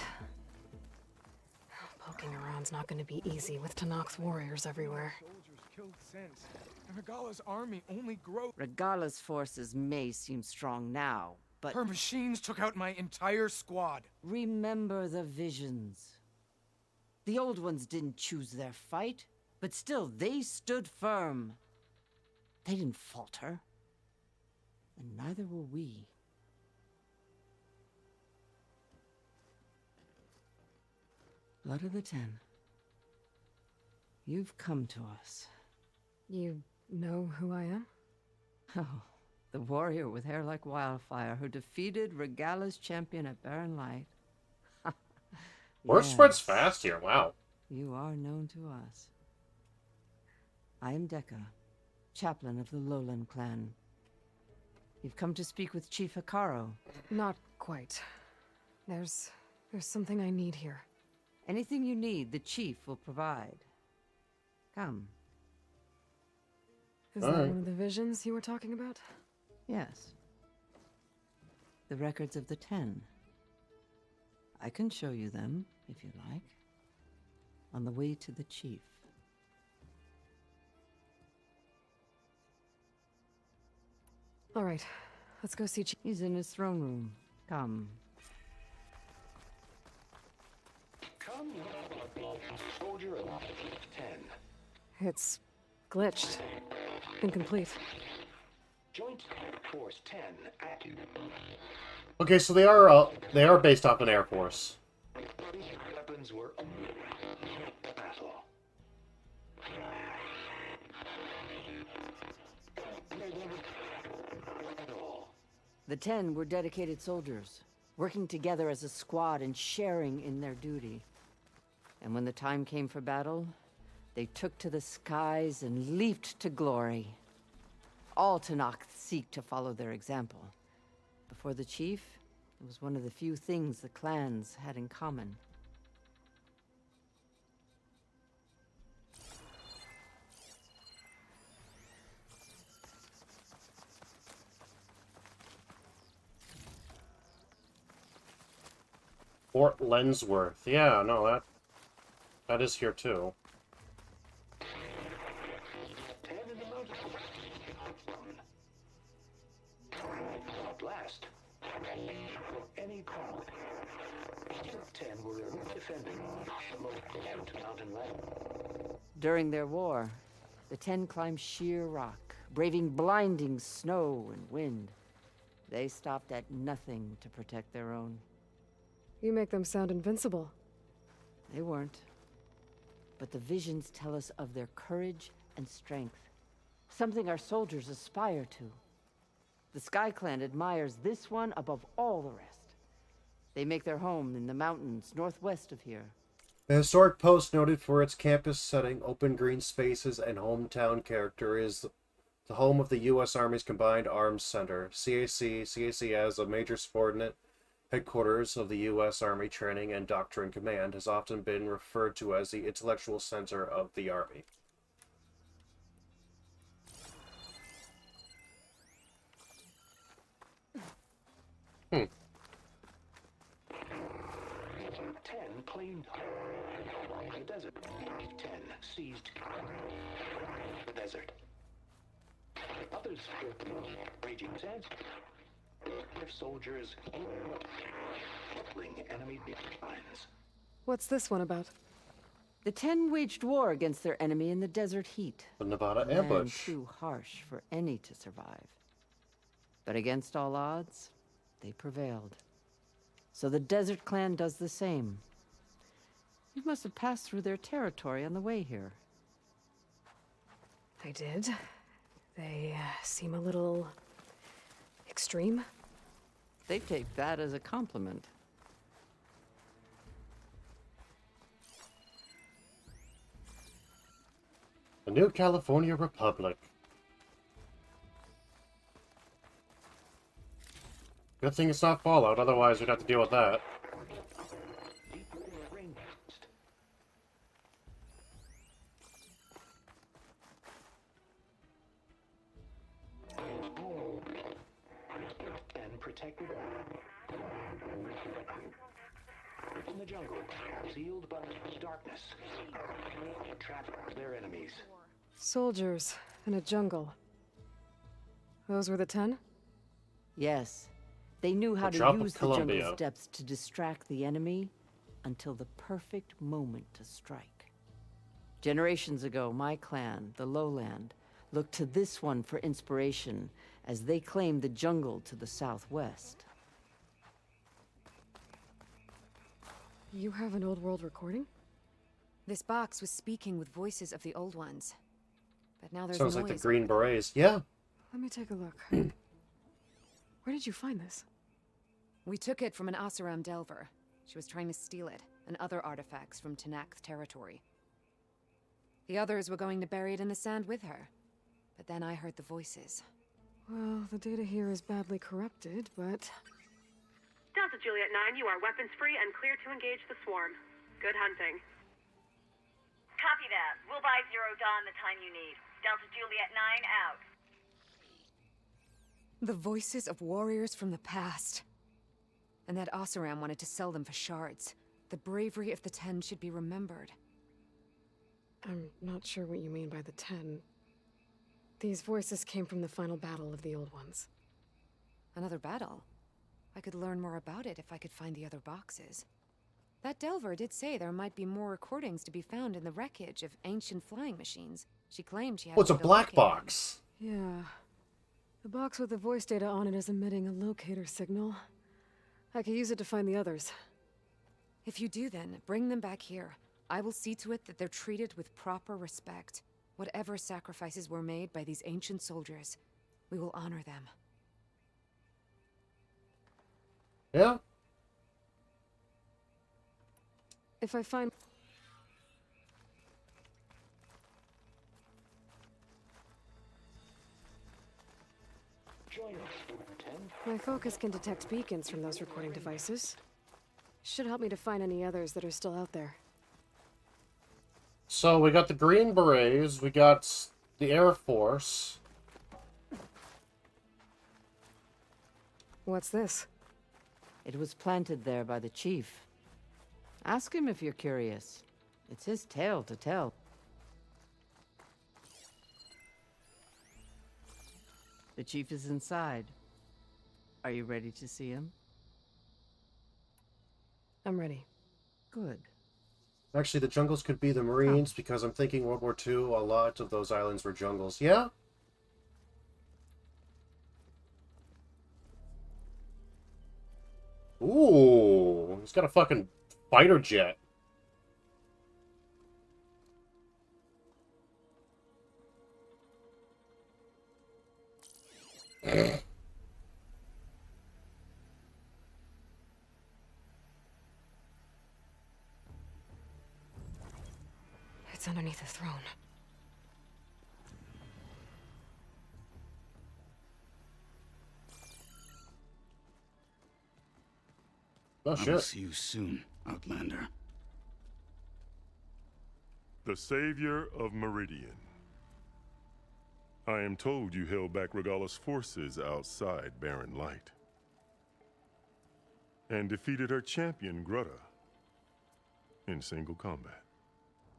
Poking around's not going to be easy with Tanakh's warriors everywhere. Killed since. And Regala's army only grows. Regala's forces may seem strong now, but Her machines took out my entire squad. remember the visions. The old ones didn't choose their fight, but still they stood firm. They didn't falter. And neither will we. Blood of the Ten. You've come to us. You know who I am? Oh, the warrior with hair like wildfire who defeated Regala's champion at Barren Light. Word spreads fast here, wow. You are known to us. I am Dekka, chaplain of the Lowland clan. You've come to speak with Chief Hikaru. Not quite. There's something I need here. Anything you need, the chief will provide. Come. Is that one of the visions you were talking about? Yes. The records of the 10. I can show you them, if you like. On the way to the chief. All right, let's go see Chief. He's in his throne room. Come. Come, soldier of 10. It's glitched. Incomplete. Joint Force 10 active. Okay, so they are based off an Air Force. Weapons were battle. The 10 were dedicated soldiers, working together as a squad and sharing in their duty. And when the time came for battle, they took to the skies and leaped to glory. All Tanakh seek to follow their example. Before the chief, it was one of the few things the clans had in common. Fort Lensworth. Yeah, no, that is here too. 10 in the mountain. Blast. Any crowd. 10 were defending the mountain land. During their war, the 10 climbed sheer rock, braving blinding snow and wind. They stopped at nothing to protect their own. You make them sound invincible. They weren't. But the visions tell us of their courage and strength. Something our soldiers aspire to. The Sky Clan admires this one above all the rest. They make their home in the mountains northwest of here. The historic post, noted for its campus setting, open green spaces, and hometown character, is the home of the U.S. Army's Combined Arms Center, CAC. CAC, as a major subordinate headquarters of the U.S. Army Training and Doctrine Command, has often been referred to as the intellectual center of the Army. Hmm. 10 claimed the desert. 10 seized the desert. Others raging sands. Their soldiers killing enemy lines. What's this one about? The 10 waged war against their enemy in the desert heat. The Nevada A land ambush. too harsh for any to survive. But against all odds, they prevailed. So the Desert Clan does the same. You must have passed through their territory on the way here. I did. They seem a little extreme. They take that as a compliment. The New California Republic. Good thing it's not Fallout, otherwise we'd have to deal with that. And protected in the jungle, sealed by darkness, trapped their enemies. Soldiers in a jungle. Those were the 10? Yes. They knew how The to drop of use the Columbia. jungle's depths to distract the enemy until the perfect moment to strike. Generations ago, my clan, the Lowland, looked to this one for inspiration as they claimed the jungle to the southwest. You have an old world recording? This box was speaking with voices of the old ones. But now there's Sounds noise. like the Green Berets. Yeah. Let me take a look. Where did you find this? We took it from an Oseram Delver. She was trying to steal it, and other artifacts from Tenakth territory. The others were going to bury it in the sand with her. But then I heard the voices. Well, the data here is badly corrupted, but... Delta Juliet 9, you are weapons free and clear to engage the swarm. Good hunting. Copy that. We'll buy Zero Dawn the time you need. Delta Juliet 9 out. The voices of warriors from the past. And that Oseram wanted to sell them for shards. The bravery of the 10 should be remembered. I'm not sure what you mean by the 10. These voices came from the final battle of the Old Ones. Another battle? I could learn more about it if I could find the other boxes. That Delver did say there might be more recordings to be found in the wreckage of ancient flying machines. She claimed she had... Oh, it's a black box. Yeah. The box with the voice data on it is emitting a locator signal. I could use it to find the others. If you do then, bring them back here. I will see to it that they're treated with proper respect. Whatever sacrifices were made by these ancient soldiers, we will honor them. Yeah? If I find... Join us, 10. My focus can detect beacons from those recording devices. Should help me to find any others that are still out there. So we got the Green Berets, we got the Air Force. What's this? It was planted there by the chief. Ask him if you're curious. It's his tale to tell. The chief is inside. Are you ready to see him? I'm ready. Good. Actually, the jungles could be the Marines, because I'm thinking World War II, a lot of those islands were jungles. Yeah? Ooh, he's got a fucking fighter jet. It's underneath the throne. Oh, I will see you soon, Outlander. The savior of Meridian. I am told you held back Regalla's forces outside Barren Light. And defeated her champion, Grutta, in single combat.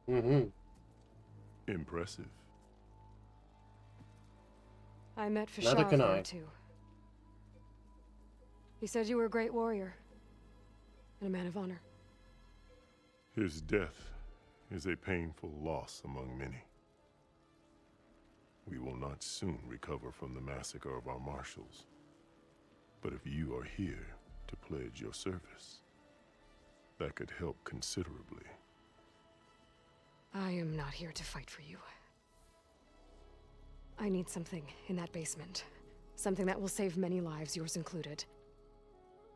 Mm-hmm. Impressive. I met Neither Fashav can there I. too. He said you were a great warrior. And a man of honor. His death is a painful loss among many. We will not soon recover from the massacre of our marshals. But if you are here to pledge your service, that could help considerably. I am not here to fight for you. I need something in that basement. Something that will save many lives, yours included.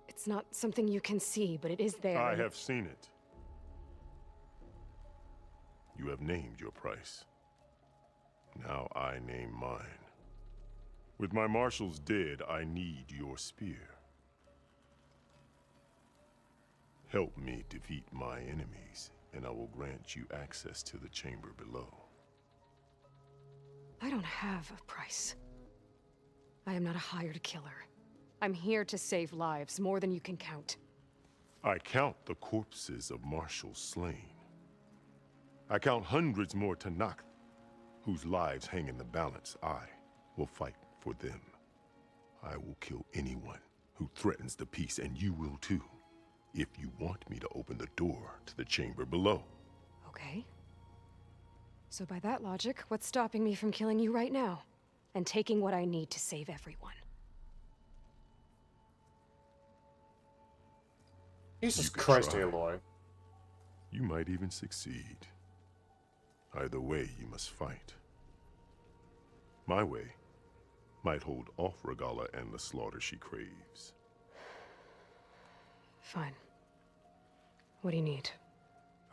It's not something you can see, but it is there. I have seen it. You have named your price. Now I name mine. With my marshals dead, I need your spear. Help me defeat my enemies, and I will grant you access to the chamber below. I don't have a price. I am not a hired killer. I'm here to save lives, more than you can count. I count the corpses of marshals slain. I count hundreds more Tenakth, whose lives hang in the balance. I will fight for them. I will kill anyone who threatens the peace, and you will too, if you want me to open the door to the chamber below. Okay. So by that logic, what's stopping me from killing you right now? And taking what I need to save everyone? Jesus You could Christ, try. Aloy. You might even succeed. Either way, you must fight. My way might hold off Regalla and the slaughter she craves. Fine. What do you need?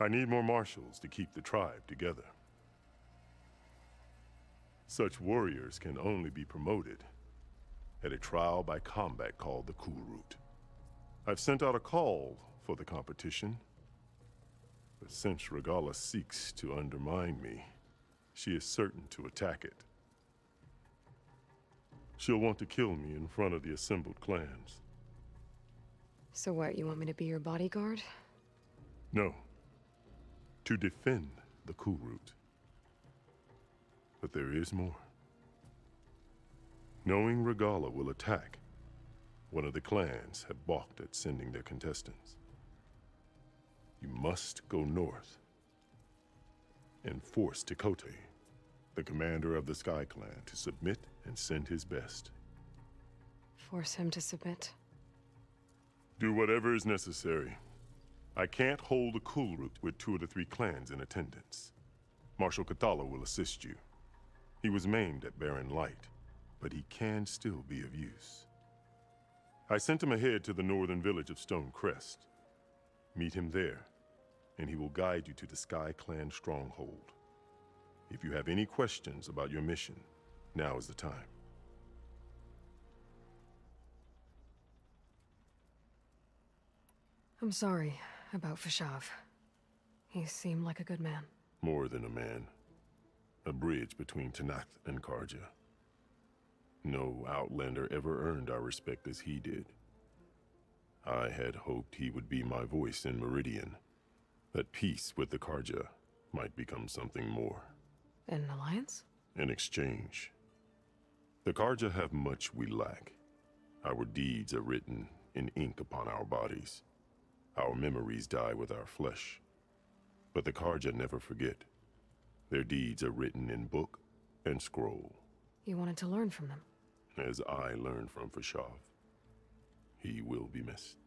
I need more marshals to keep the tribe together. Such warriors can only be promoted at a trial by combat called the Kulrut. I've sent out a call for the competition, but since Regalla seeks to undermine me, she is certain to attack it. She'll want to kill me in front of the assembled clans. So what, you want me to be your bodyguard? No, to defend the Kulrut. But there is more. Knowing Regalla will attack, one of the clans have balked at sending their contestants. You must go north and force Tekote, the commander of the Sky Clan, to submit and send his best. Force him to submit? Do whatever is necessary. I can't hold a Kulrut with 2 of the 3 clans in attendance. Marshal Kathala will assist you. He was maimed at Barren Light, but he can still be of use. I sent him ahead to the northern village of Stone Crest. Meet him there, and he will guide you to the Sky Clan stronghold. If you have any questions about your mission, now is the time. I'm sorry about Fashav. He seemed like a good man. More than a man. A bridge between Tenakth and Karja. No Outlander ever earned our respect as he did. I had hoped he would be my voice in Meridian, that peace with the Karja might become something more. An alliance? In exchange. The Karja have much we lack. Our deeds are written in ink upon our bodies. Our memories die with our flesh. But the Karja never forget. Their deeds are written in book and scroll. You wanted to learn from them? As I learned from Fashav. He will be missed.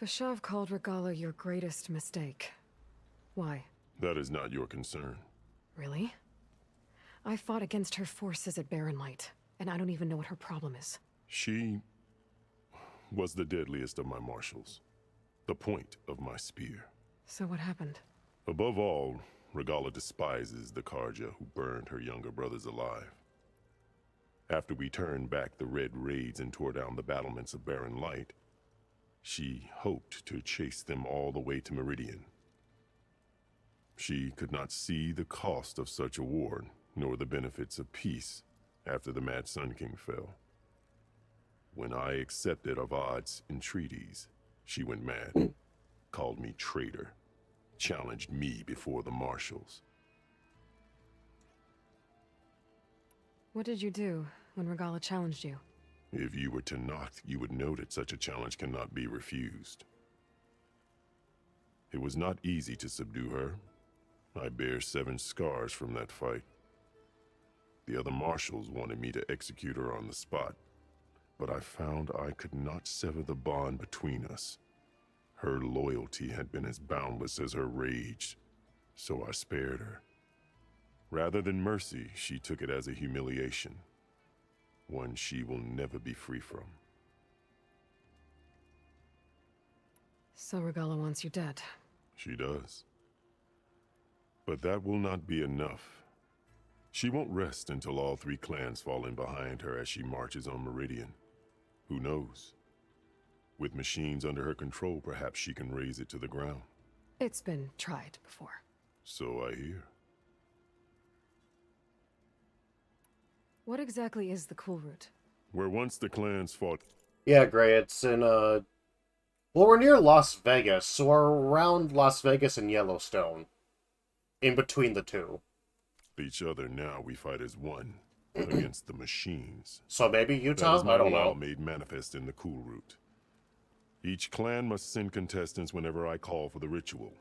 Fashav called Regalla your greatest mistake. Why? That is not your concern. Really? I fought against her forces at Barren Light, and I don't even know what her problem is. She was the deadliest of my marshals. The point of my spear. So what happened? Above all, Regalla despises the Karja who burned her younger brothers alive. After we turned back the Red Raids and tore down the battlements of Barren Light, she hoped to chase them all the way to Meridian. She could not see the cost of such a war, nor the benefits of peace after the Mad Sun King fell. When I accepted Avad's entreaties, she went mad, called me traitor, challenged me before the marshals. What did you do when Regala challenged you? If you were Tenakth, you would know that such a challenge cannot be refused. It was not easy to subdue her. I bear 7 scars from that fight. The other marshals wanted me to execute her on the spot, but I found I could not sever the bond between us. Her loyalty had been as boundless as her rage, so I spared her. Rather than mercy, she took it as a humiliation, one she will never be free from. So Regala wants you dead. She does. But that will not be enough. She won't rest until all 3 clans fall in behind her as she marches on Meridian. Who knows? With machines under her control, perhaps she can raise it to the ground. It's been tried before. So I hear. What exactly is the Cool Route? Where once the clans fought... Yeah, Gray, it's in, well, we're near Las Vegas, so we're around Las Vegas and Yellowstone. In between the two. each other, now we fight as one against the machines. So maybe Utah? I don't know. Made manifest in the Cool Route. Each clan must send contestants whenever I call for the ritual.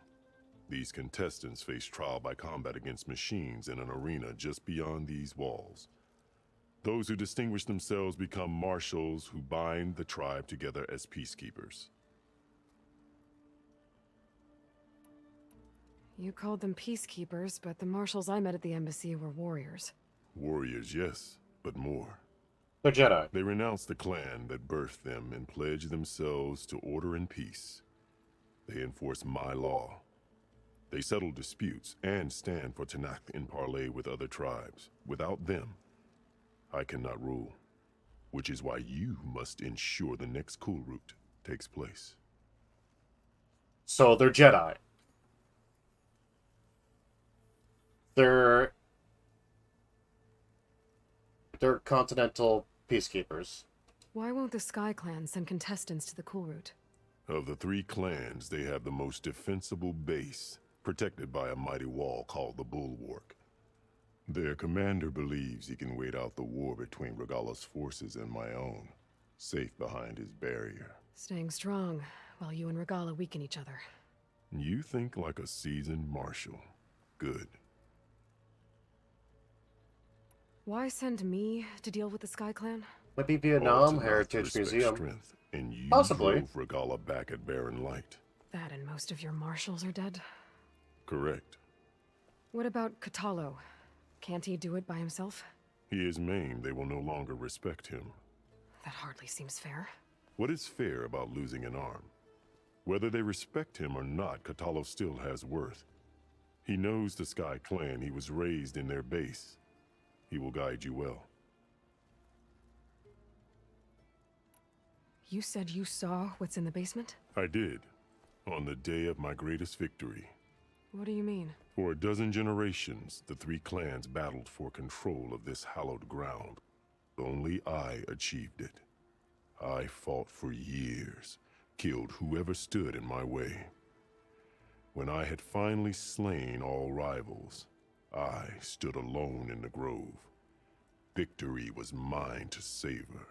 These contestants face trial by combat against machines in an arena just beyond these walls. Those who distinguish themselves become marshals who bind the tribe together as peacekeepers. You called them peacekeepers, but the marshals I met at the embassy were warriors. Warriors, yes, but more. They're Jedi. They renounce the clan that birthed them and pledge themselves to order and peace. They enforce my law. They settle disputes and stand for Tenakth in parley with other tribes. Without them, I cannot rule. Which is why you must ensure the next Cool Route takes place. So they're Jedi. They're continental peacekeepers. Why won't the Sky Clan send contestants to the Cool Route? Of the 3 clans, they have the most defensible base, protected by a mighty wall called the Bulwark. Their commander believes he can wait out the war between Regala's forces and my own, safe behind his barrier. Staying strong, while you and Regala weaken each other. You think like a seasoned marshal. Good. Why send me to deal with the Sky Clan? Maybe Vietnam Heritage Museum. Strength, and you Possibly. drove Regala back at Barren Light. That and most of your marshals are dead? Correct. What about Kotallo? Can't he do it by himself? He is maimed. They will no longer respect him. That hardly seems fair. What is fair about losing an arm? Whether they respect him or not, Kotallo still has worth. He knows the Sky Clan. He was raised in their base. He will guide you well. You said you saw what's in the basement? I did, on the day of my greatest victory. What do you mean? For a dozen generations, the 3 clans battled for control of this hallowed ground. Only I achieved it. I fought for years, killed whoever stood in my way. When I had finally slain all rivals, I stood alone in the grove. Victory was mine to savor,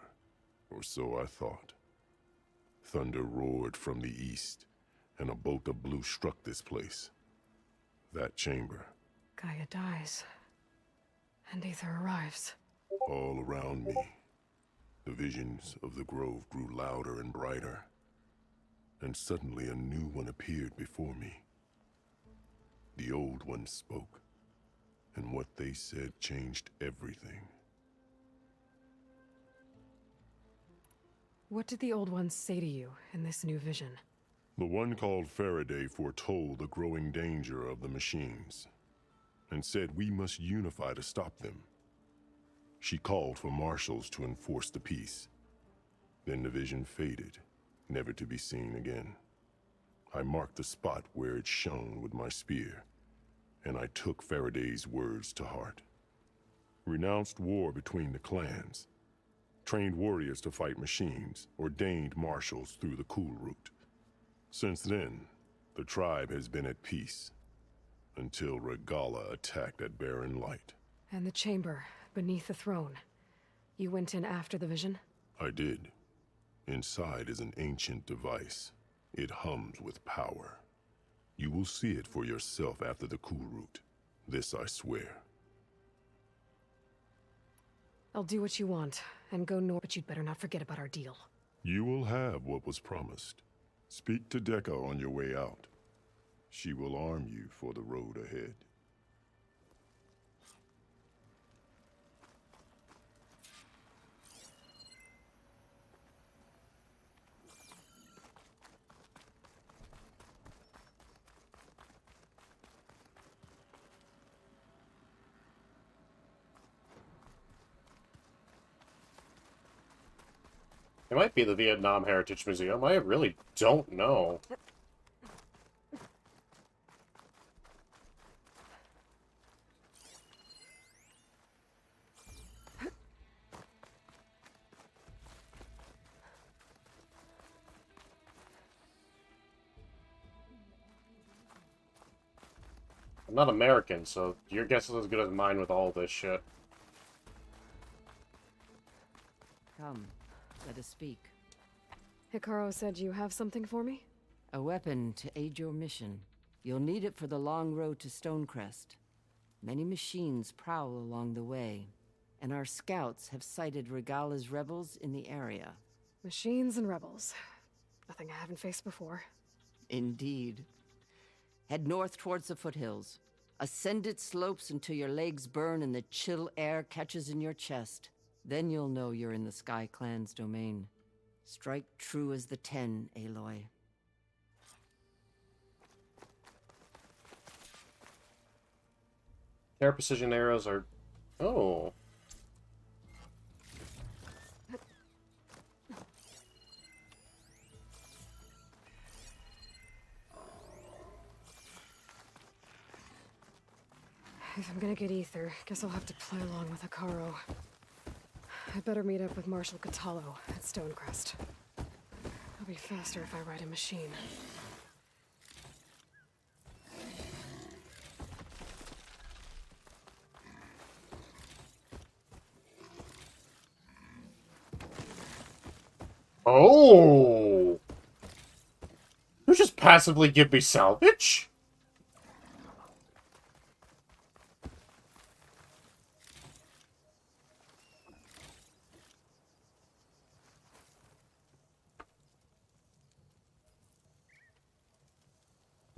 or so I thought. Thunder roared from the east, and a bolt of blue struck this place. That chamber. Gaia dies, and Aether arrives. All around me, the visions of the grove grew louder and brighter, and suddenly a new one appeared before me. The old one spoke, and what they said changed everything. What did the old ones say to you in this new vision? The one called Faraday foretold the growing danger of the machines, and said we must unify to stop them. She called for marshals to enforce the peace. Then the vision faded, never to be seen again. I marked the spot where it shone with my spear, and I took Faraday's words to heart. Renounced war between the clans, trained warriors to fight machines, ordained marshals through the Cool Route. Since then, the tribe has been at peace, until Regala attacked at Barren Light. And the chamber, beneath the throne. You went in after the vision? I did. Inside is an ancient device. It hums with power. You will see it for yourself after the Kulrut. This I swear. I'll do what you want, and go north, but you'd better not forget about our deal. You will have what was promised. Speak to Dekka on your way out. She will arm you for the road ahead. It might be the Vietnam Heritage Museum. I really don't know. I'm not American, so your guess is as good as mine with all this shit. Come, let us speak. Hikaru said you have something for me? A weapon to aid your mission. You'll need it for the long road to Stonecrest. Many machines prowl along the way, and our scouts have sighted Regala's rebels in the area. Machines and rebels. Nothing I haven't faced before. Indeed. Head north towards the foothills. Ascend its slopes until your legs burn and the chill air catches in your chest. Then you'll know you're in the Sky Clan's domain. Strike true as the 10, Aloy. Air precision arrows are... Oh. If I'm gonna get ether, guess I'll have to play along with Hikaru. I better meet up with Marshal Kotallo at Stonecrest. It'll be faster if I ride a machine. Oh! You just passively give me salvage?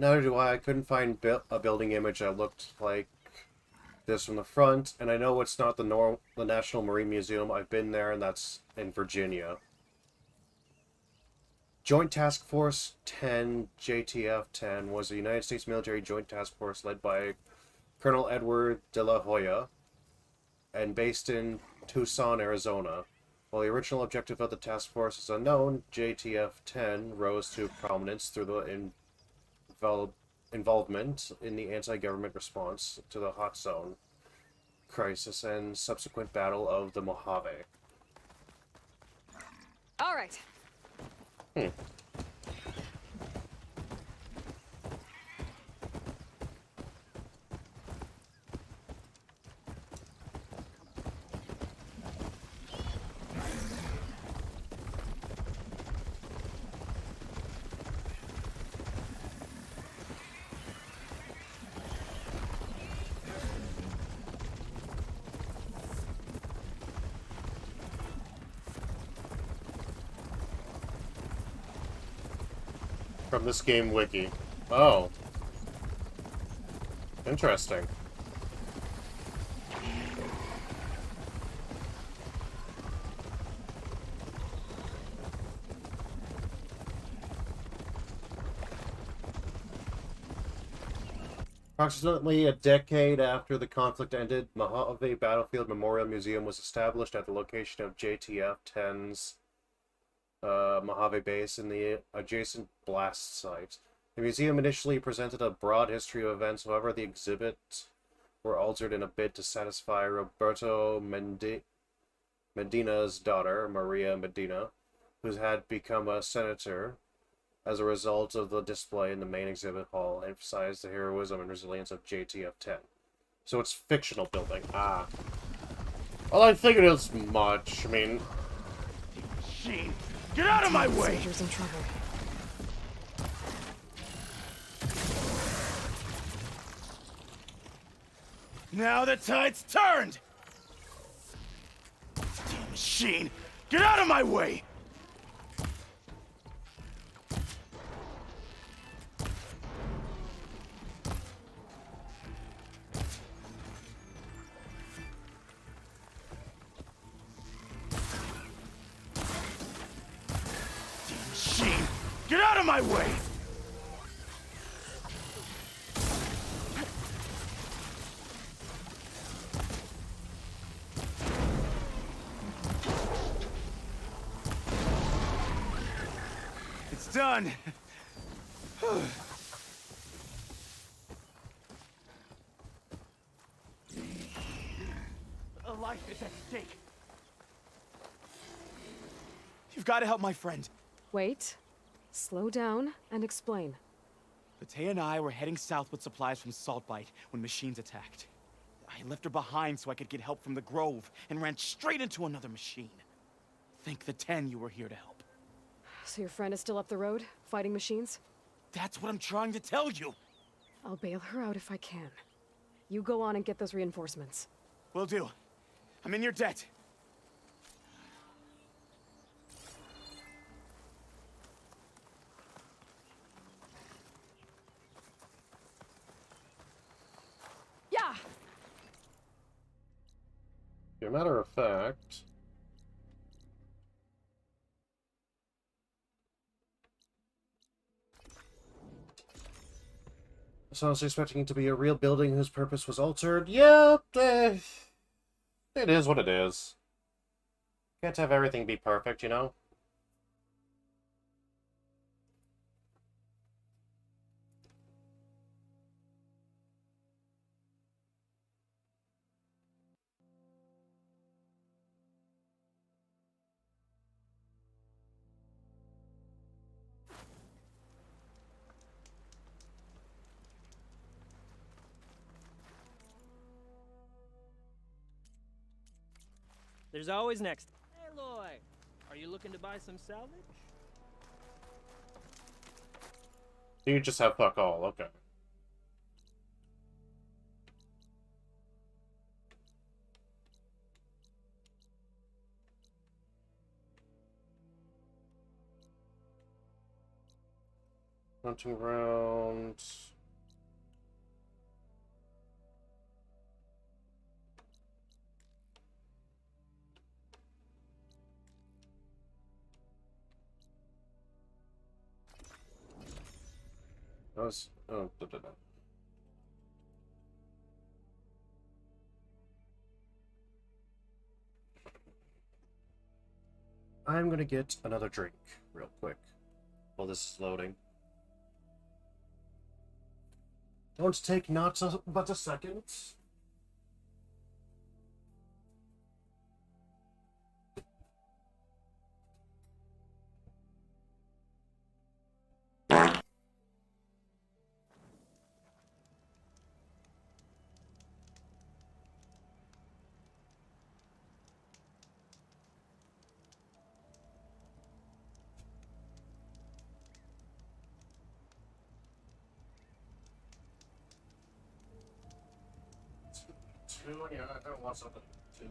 Neither do I. I couldn't find a building image that looked like this from the front, and I know it's not the National Marine Museum. I've been there, and that's in Virginia. Joint Task Force 10, JTF-10, was a United States military joint task force led by Colonel Edward De La Hoya and based in Tucson, Arizona. While the original objective of the task force is unknown, JTF-10 rose to prominence through the involvement in the anti-government response to the Hot Zone crisis and subsequent Battle of the Mojave. All right. From this game wiki. Oh. Interesting. Approximately a decade after the conflict ended, Mojave Battlefield Memorial Museum was established at the location of JTF-10's Mojave base in the adjacent blast site. The museum initially presented a broad history of events, however the exhibits were altered in a bid to satisfy Roberto Medina's daughter, Maria Medina, who had become a senator. As a result of the display in the main exhibit hall, emphasized the heroism and resilience of JTF-10. So it's fictional building. Ah. Well, I figured it was much. I mean... Machine! Get out of my way! Soldiers in trouble. Now the tide's turned! Damn machine! Get out of my way! Damn machine! Get out of my way! It's done. A life is at stake. You've got to help my friend. Wait. Slow down and explain. Batea and I were heading south with supplies from Saltbite when machines attacked. I left her behind so I could get help from the Grove and ran straight into another machine. Think the 10 you were here to help. So your friend is still up the road, fighting machines? That's what I'm trying to tell you. I'll bail her out if I can. You go on and get those reinforcements. Will do. I'm in your debt. Yeah! As a matter of fact... So I was expecting it to be a real building whose purpose was altered. Yeah, it is what it is. Can't have everything be perfect, you know? There's always next. Hey, Loy. Are you looking to buy some salvage? You just have fuck all, okay. Hunting ground. Oh, I'm gonna get another drink real quick while this is loading. Don't take not but a second. Yeah, I don't want something too.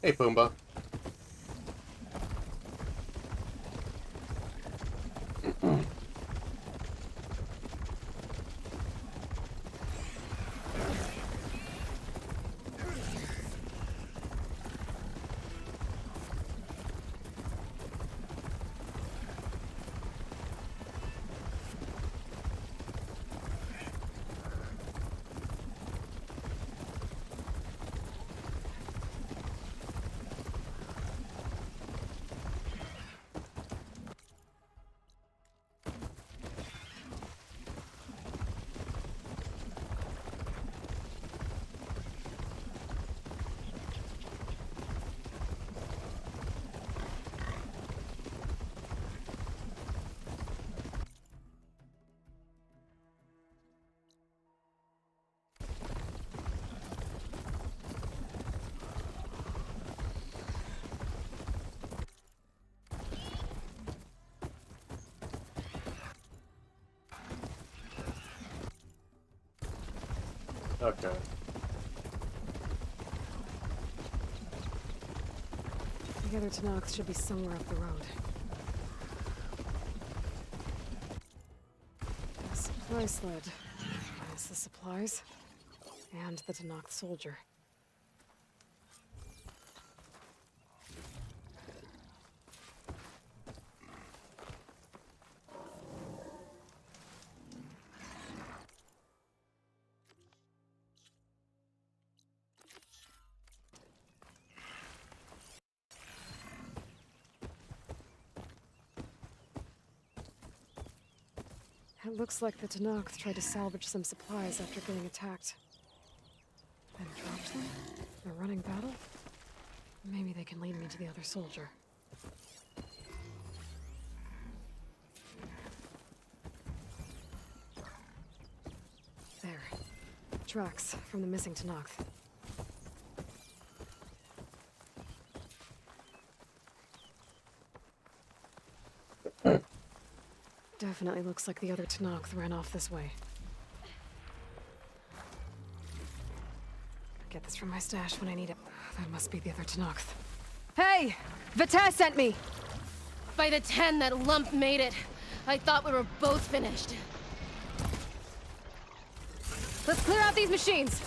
Hey, Pumbaa. Okay. The other Tenakth should be somewhere up the road. A supply sled. Minus the supplies. And the Tenakth soldier. It looks like the Tenakth tried to salvage some supplies after getting attacked. Then dropped them? In a running battle? Maybe they can lead me to the other soldier. There. Tracks from the missing Tenakth. Definitely looks like the other Tenakth ran off this way. Get this from my stash when I need it. That must be the other Tenakth. Hey! Vita sent me! By the 10, that lump made it. I thought we were both finished. Let's clear out these machines!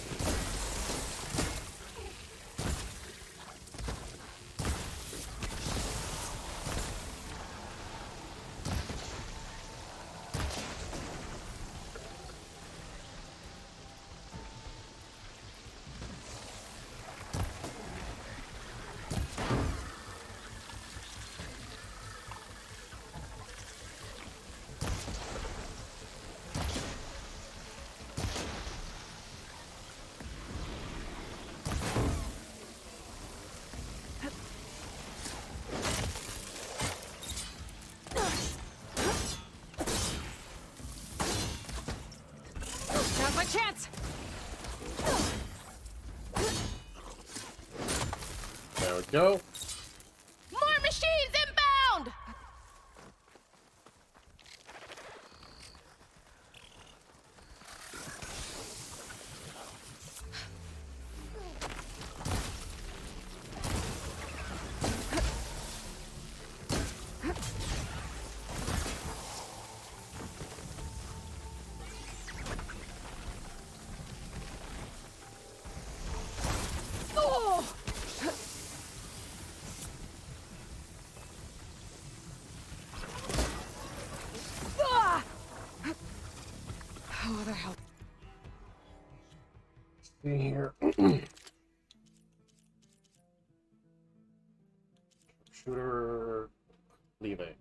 Now's my chance! There we go. More machines inbound! Oh, the hell. See here. Shooter leaving.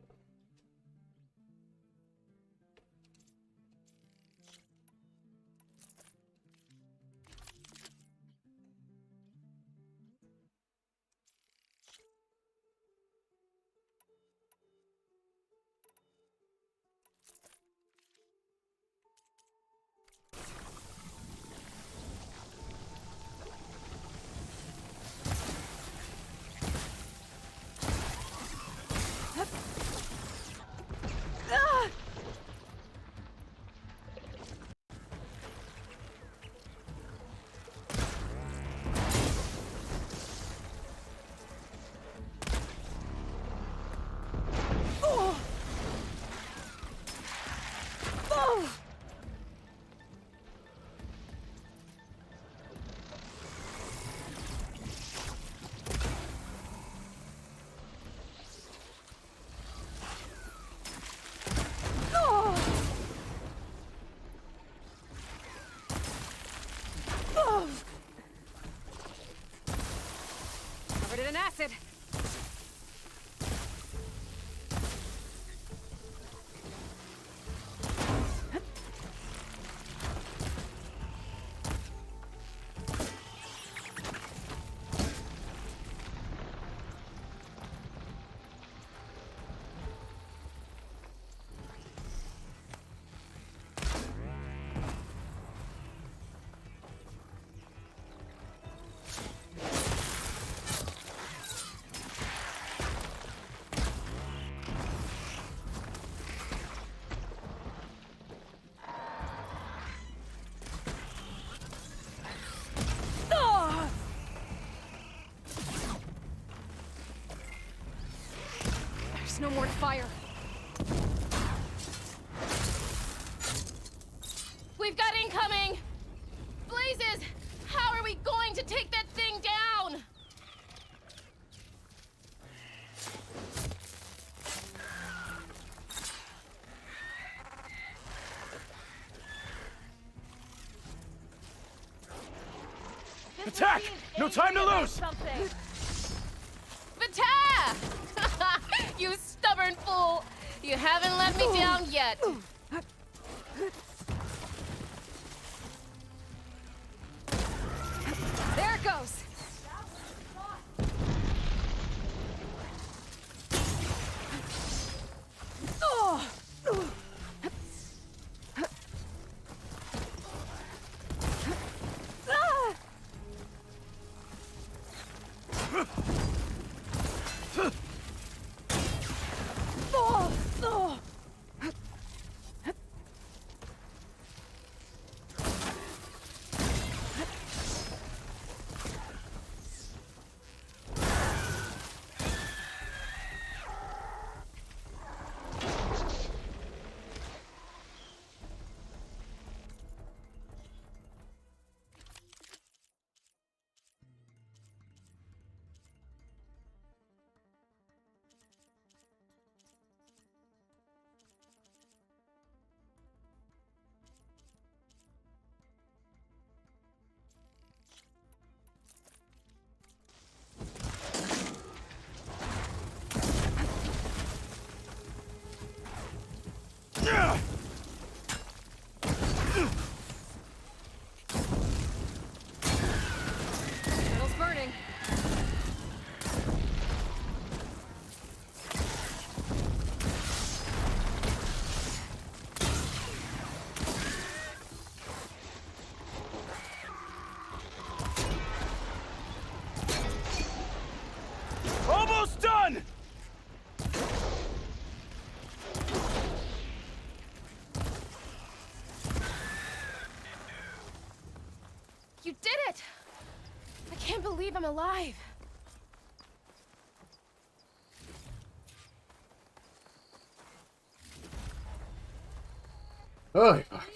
acid! There's no more to fire. We've got incoming! Blazes! How are we going to take that thing down? Attack! No time to lose! Vita! You stubborn fool! You haven't let me down yet. There it goes! Metal's burning. Almost done! You did it! I can't believe I'm alive. Oh, fuck.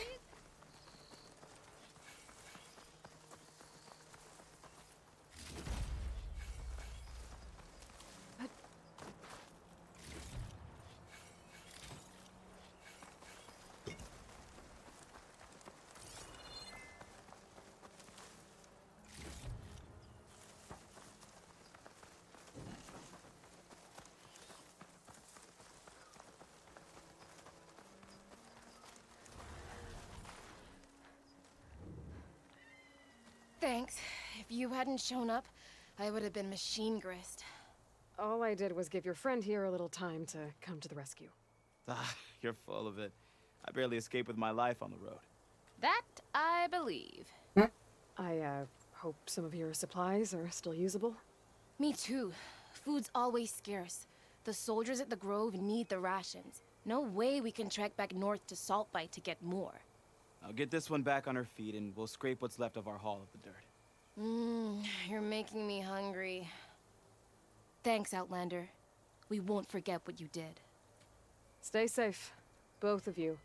Thanks. If you hadn't shown up, I would have been machine grist. All I did was give your friend here a little time to come to the rescue. Ah, you're full of it. I barely escaped with my life on the road. That I believe. I, hope some of your supplies are still usable. Me too. Food's always scarce. The soldiers at the Grove need the rations. No way we can trek back north to Saltbite to get more. I'll get this one back on her feet and we'll scrape what's left of our haul of the dirt. You're making me hungry. Thanks, Outlander. We won't forget what you did. Stay safe, both of you.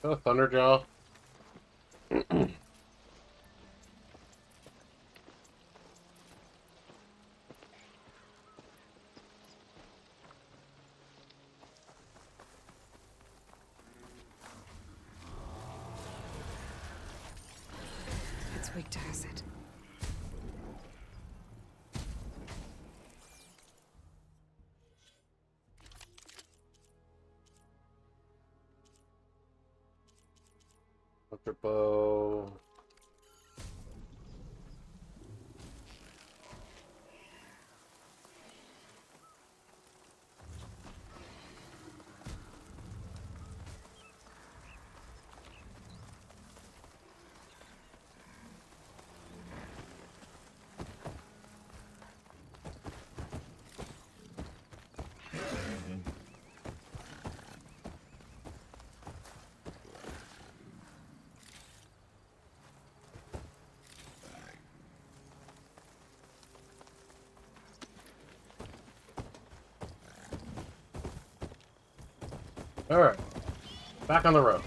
Oh, Thunderjaw. It's weak to acid. Electric bow. Alright. Back on the road.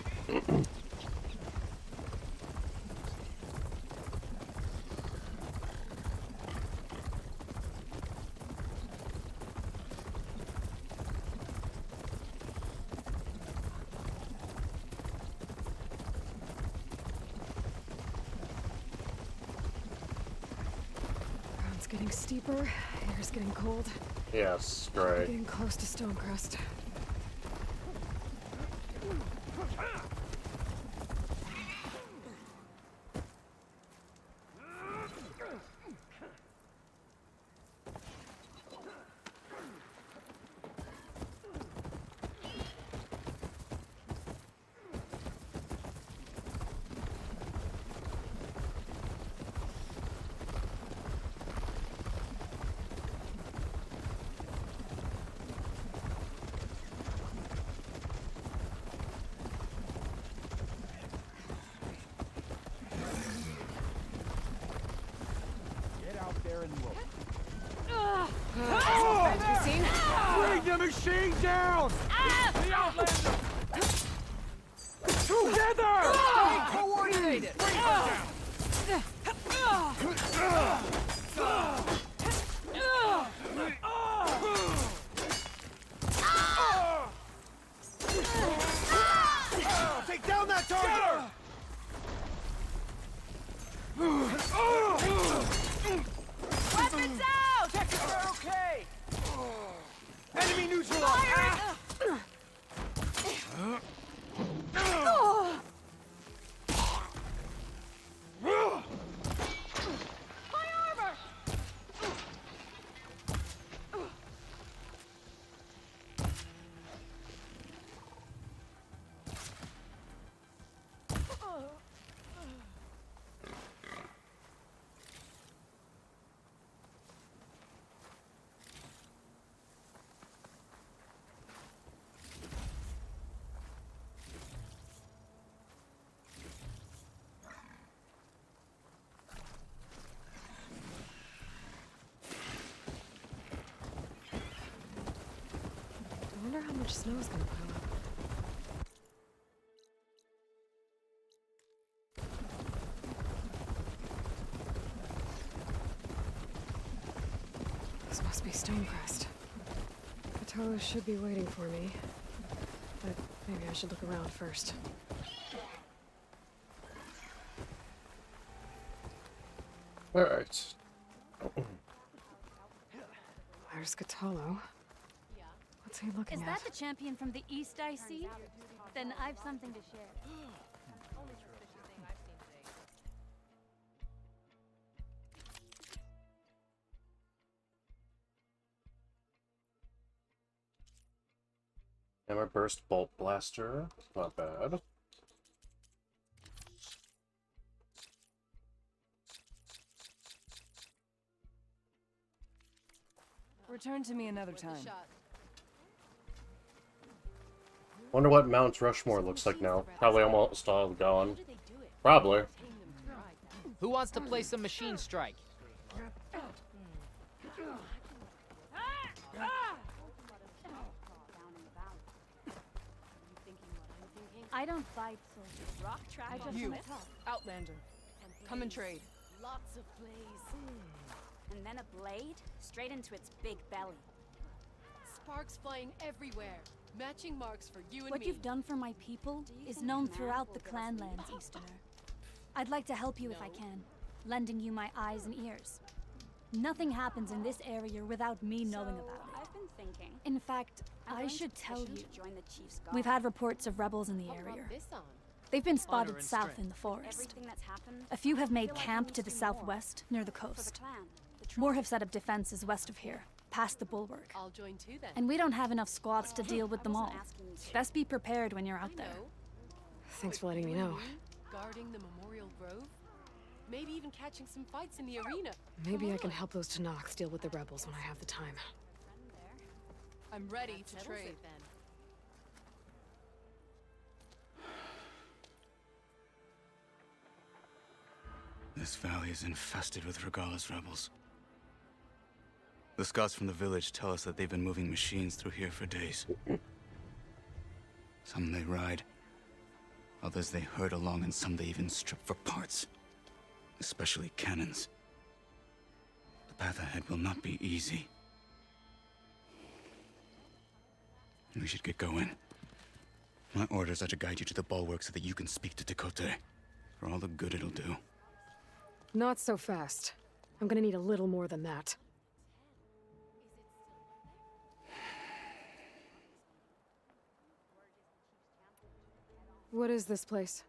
Ground's getting steeper, air's getting cold. Yes, We're great. getting close to Stonecrest. Get out there and look. Bring the machine down! The Outlander! Together! Stay coordinated! Bring her Take down that target! Weapons out! Check if they're okay! Enemy neutralized! My armor! I wonder how much snow is gonna pile up. This must be Stonecrest. Cthulhu should be waiting for me. But maybe I should look around first. Alright. Where's Cthulhu? What's he looking Is at? that the champion from the East I see? Then I've something to share. Hammer Burst Bolt Blaster. Not bad. Return to me another time. Wonder what Mount Rushmore looks like now. Probably almost all gone. Probably. Who wants to play some Machine Strike? I don't fight soldiers. Rock I just you, wanna talk. Outlander. Come and trade. Lots of blaze. And then a blade straight into its big belly. Sparks flying everywhere. Matching marks for you and What me. you've done for my people is known throughout the Clanlands, Easterner. I'd like to help you if I can. lending you my eyes and ears. Nothing happens in this area without me knowing about it. I've been thinking. In fact, I'm I going to should tell petition you. to join the Chief's guard. We've had reports of rebels in the What brought area. this on? They've been Honor spotted and south strength. in the forest. Everything that's happened. A few have I made feel like camp there to needs the to be more. southwest, near the For the coast. clan. More have set up defenses west of here, past the bulwark. I'll join too then. And we don't have enough squads to deal with them all. asking you to. Best be prepared when you're out there. Thanks for letting me know. Guarding the Memorial Grove? Maybe even catching some fights in the arena. Maybe Come I can on. help those Tanox deal with the rebels when I have the time. I'm ready to Settles trade. it then. This valley is infested with Regalla's rebels. The scouts from the village tell us that they've been moving machines through here for days. Some they ride, others they herd along, and some they even strip for parts. Especially cannons. The path ahead will not be easy. We should get going. My orders are to guide you to the bulwark so that you can speak to Tekote. For all the good it'll do. Not so fast. I'm gonna need a little more than that. What is this place?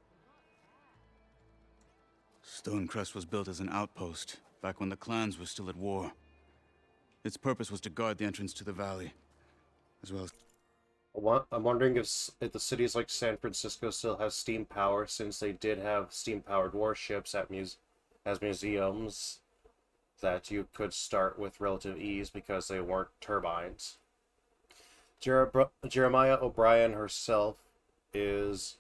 Stonecrest was built as an outpost, back when the clans were still at war. Its purpose was to guard the entrance to the valley, as well as... I'm wondering if the cities like San Francisco still have steam power, since they did have steam-powered warships at as museums that you could start with relative ease because they weren't turbines. Jeremiah O'Brien herself is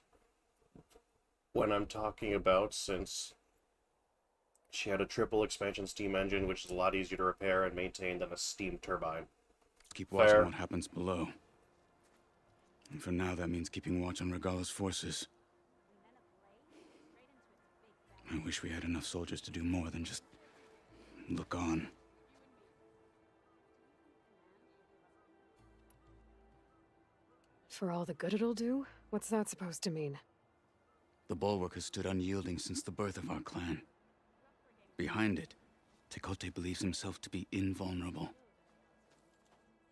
what I'm talking about, since she had a triple expansion steam engine, which is a lot easier to repair and maintain than a steam turbine. Keep watching Fair. what happens below. And for now, that means keeping watch on Regalla's forces. I wish we had enough soldiers to do more than just look on. For all the good it'll do? What's that supposed to mean? The bulwark has stood unyielding since the birth of our clan. Behind it, Tekote believes himself to be invulnerable.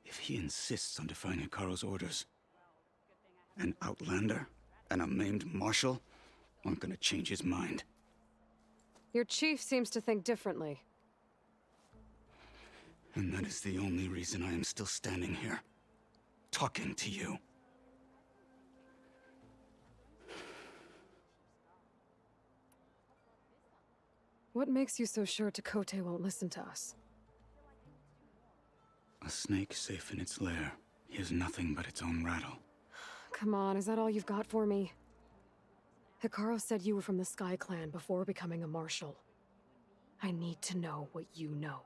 If he insists on defying Hikaru's orders, an outlander and a maimed marshal aren't gonna change his mind. Your chief seems to think differently. And that is the only reason I am still standing here, talking to you. What makes you so sure Tekote won't listen to us? A snake safe in its lair hears nothing but its own rattle. Come on, is that all you've got for me? Hikaru said you were from the Sky Clan before becoming a marshal. I need to know what you know.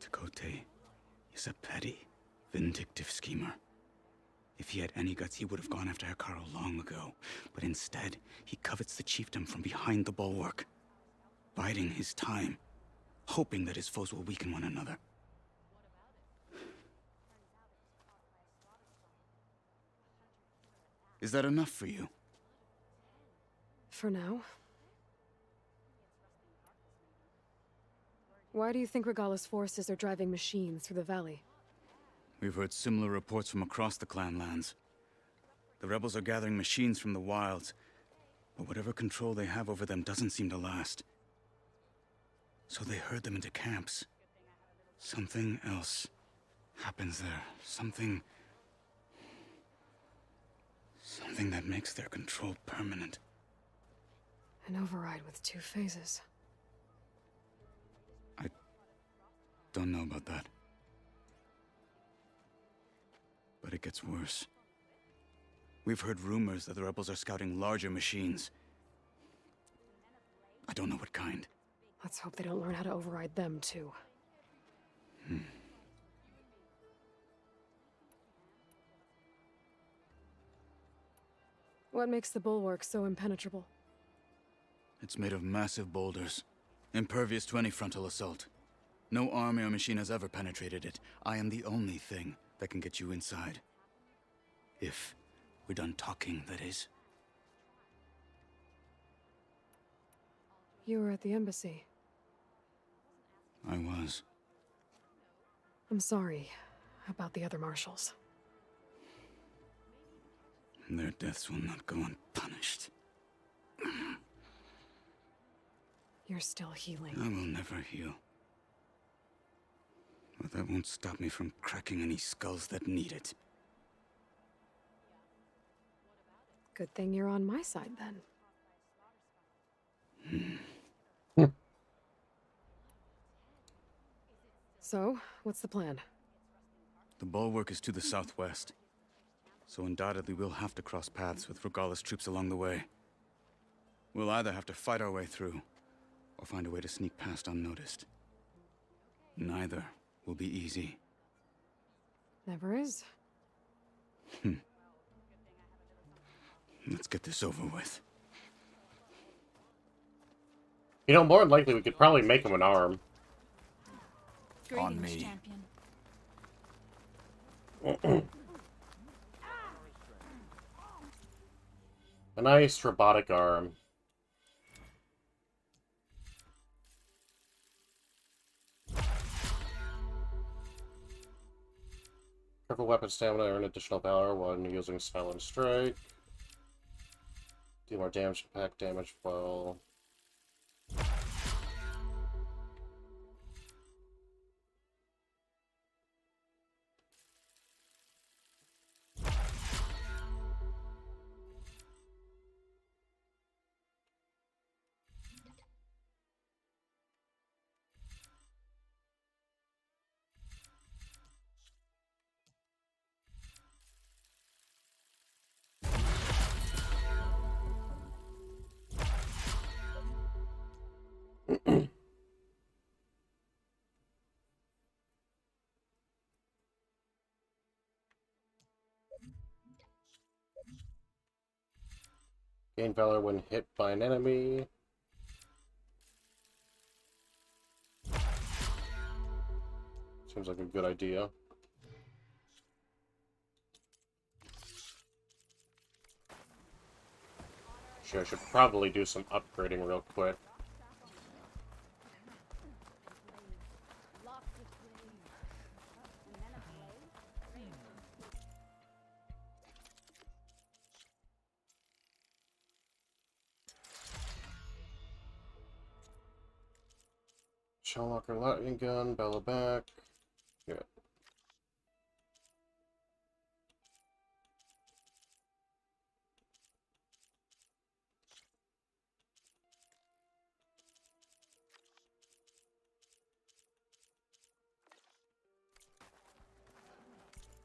Tekote is a petty, vindictive schemer. If he had any guts, he would have gone after Hikaru long ago. But instead, he covets the chiefdom from behind the bulwark, biding his time, hoping that his foes will weaken one another. Is that enough for you? For now. Why do you think Regalla's forces are driving machines through the valley? We've heard similar reports from across the clan lands. The rebels are gathering machines from the wilds, but whatever control they have over them doesn't seem to last. So they herd them into camps. Something else happens there. Something that makes their control permanent. An override with 2 phases. Don't know about that. But it gets worse. We've heard rumors that the rebels are scouting larger machines. I don't know what kind. Let's hope they don't learn how to override them, too. What makes the bulwark so impenetrable? It's made of massive boulders, impervious to any frontal assault. No army or machine has ever penetrated it. I am the only thing that can get you inside. If we're done talking, that is. You were at the embassy. I was. I'm sorry about the other marshals. Their deaths will not go unpunished. You're still healing. I will never heal. But that won't stop me from cracking any skulls that need it. Good thing you're on my side, then. So, what's the plan? The bulwark is to the southwest, so undoubtedly we'll have to cross paths with Regalla's troops along the way. We'll either have to fight our way through, or find a way to sneak past unnoticed. Neither will be easy. Never is. Let's get this over with. You know, more than likely we could probably make him an arm. On me. A nice robotic arm. Careful weapon stamina, earn additional power when using Silent Strike. Do more damage, impact damage while... Gain valor when hit by an enemy. Seems like a good idea. Sure, I should probably do some upgrading real quick. Shelllocker lightning gun, bellow back. Good.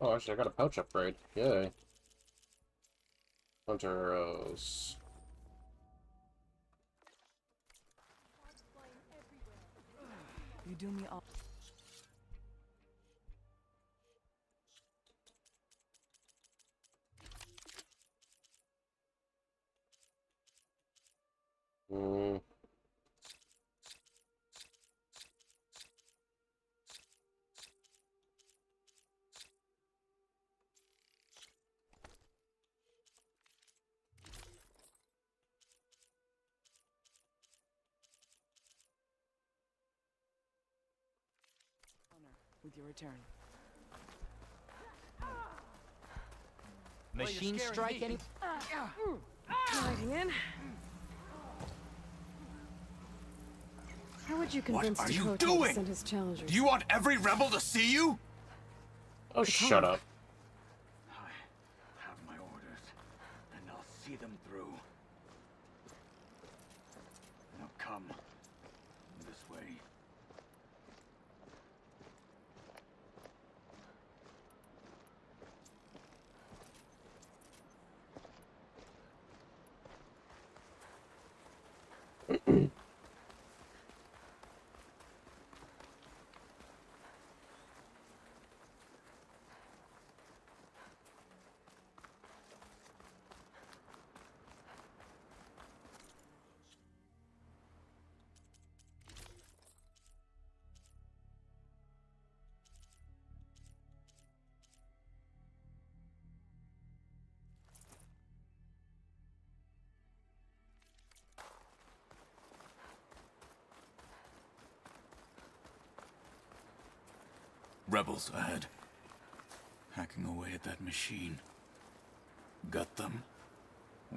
Oh, actually, I got a pouch upgrade. Yay. Hunter arrows. You do me all. Hmm. With your return. Machine strike any... Sliding in. How would you convince What are you Dakota doing? to send his challengers? Do you want every rebel to see you? Oh, shut up. I have my orders, and I'll see them through. Now come. This way. Rebels ahead. Hacking away at that machine. Gut them,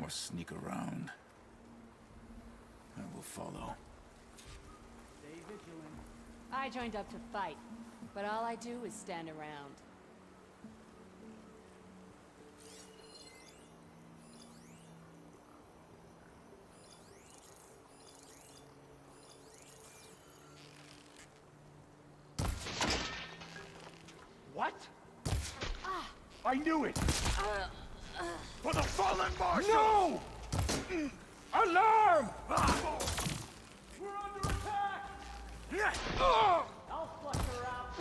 or sneak around. I will follow. Stay vigilant. I joined up to fight, but all I do is stand around. What? I knew it! For the fallen Marshal! No! Alarm! We're under attack! I'll flush her out.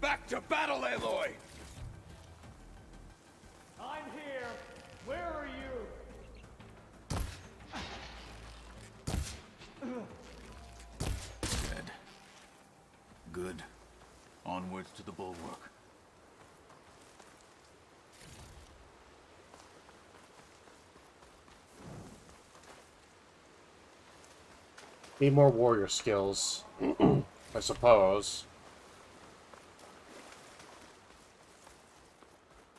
Back to battle, Aloy! I'm here. Where are you? Dead. Good. Onwards to the bulwark. Need more warrior skills, I suppose.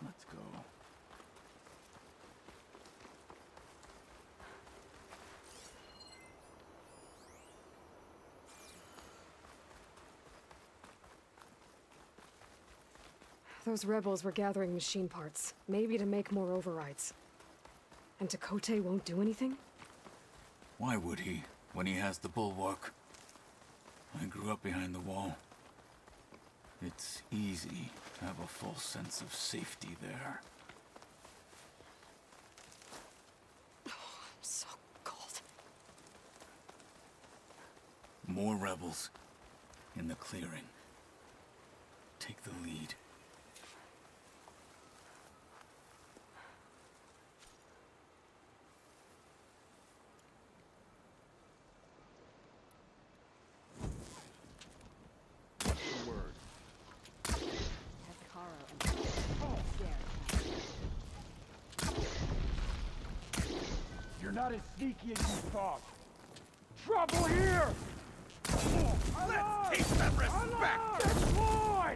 Let's go. Those rebels were gathering machine parts, maybe to make more overrides. And Tekote won't do anything? Why would he, when he has the bulwark? I grew up behind the wall. It's easy to have a false sense of safety there. Oh, I'm so cold. More rebels in the clearing. Take the lead. You're not as sneaky as you thought. Trouble here! Let's teach them respect! Deploy!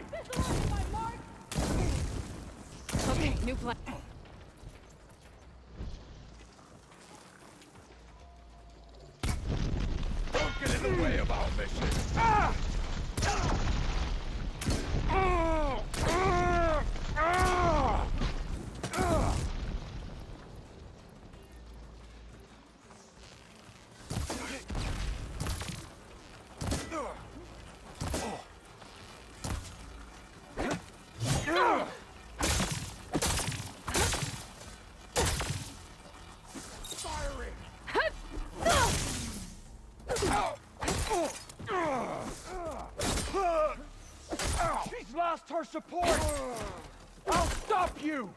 Okay, new plan. Don't get in the way of our mission! Ah! She's lost her support! I'll stop you!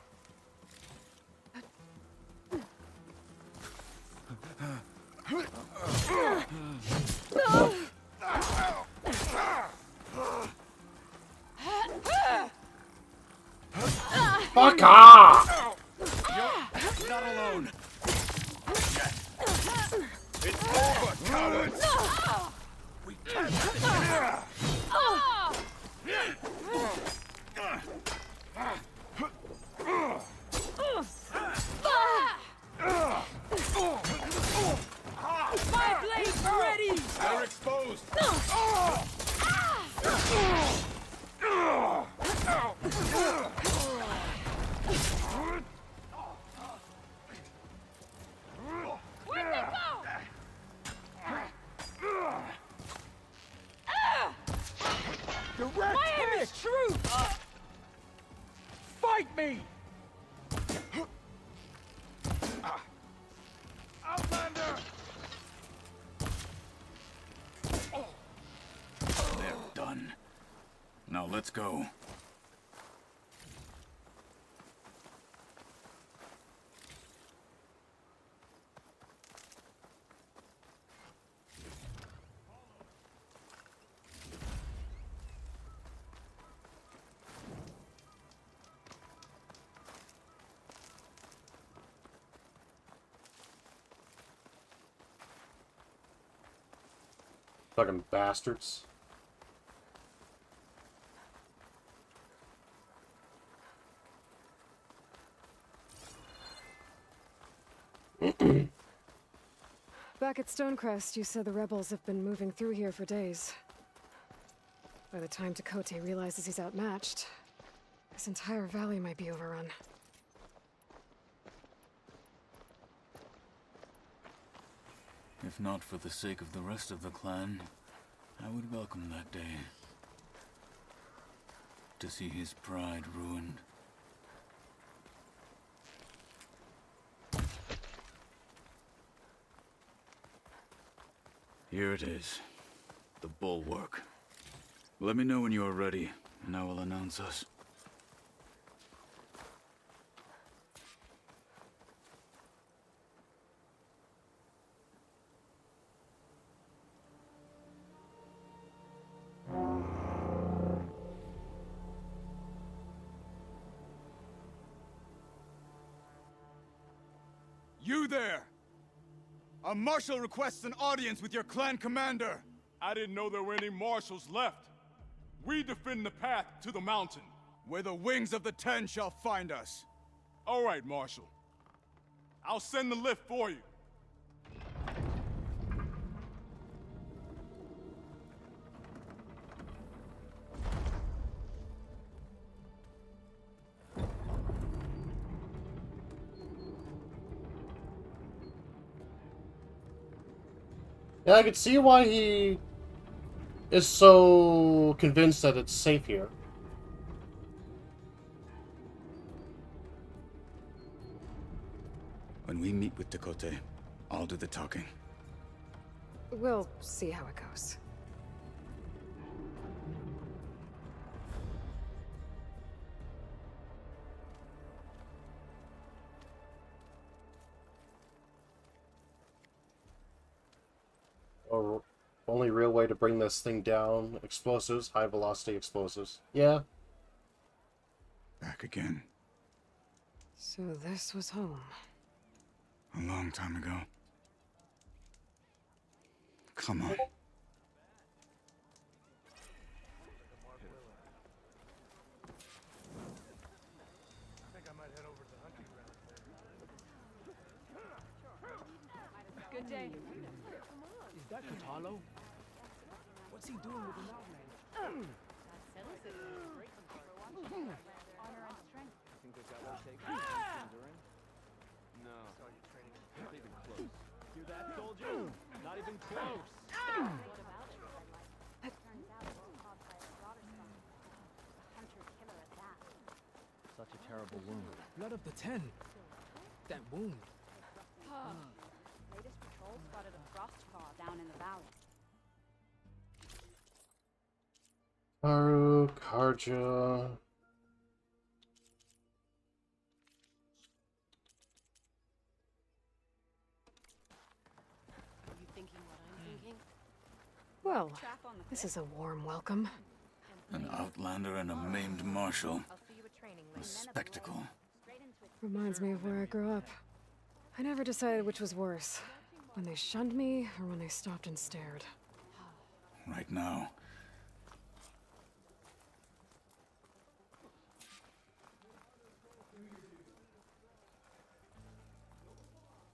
Fuck off! You're not alone. It's over, cowards! We can't let My blade's ready! They're exposed! Where'd they go? Direct My aim hit! is truth! Fight me! Let's go. Fucking bastards. Back at Stonecrest, you said the rebels have been moving through here for days. By the time Tekote realizes he's outmatched, this entire valley might be overrun. If not for the sake of the rest of the clan, I would welcome that day. To see his pride ruined. Here it is. The bulwark. Let me know when you are ready, and I will announce us. You there! A marshal requests an audience with your clan commander! I didn't know there were any marshals left. We defend the path to the mountain. Where the wings of the Ten shall find us. All right, Marshal. I'll send the lift for you. Yeah, I could see why he is so convinced that it's safe here. When we meet with Tekote, I'll do the talking. We'll see how it goes. Or only real way to bring this thing down, explosives, high velocity explosives. Yeah. Back again. So this was home. A long time ago. Come on. Good day. Is that Kotallo? What's he doing with an outland? That settles it. Honor and strength. I think they've got what it takes to enduring? No. Not even close. Hear that, soldier? Not even close. What about it? Turns out it was caused by a daughter son. A hunter-killer at that. Such a terrible wound. Blood of the Ten. That wound. Latest patrol spotted a frost claw down in the valley. Haru, Karja. Are you thinking what I'm thinking? Well, this is a warm welcome. An outlander and a maimed marshal. A spectacle. Reminds me of where I grew up. I never decided which was worse, when they shunned me or when they stopped and stared. Right now.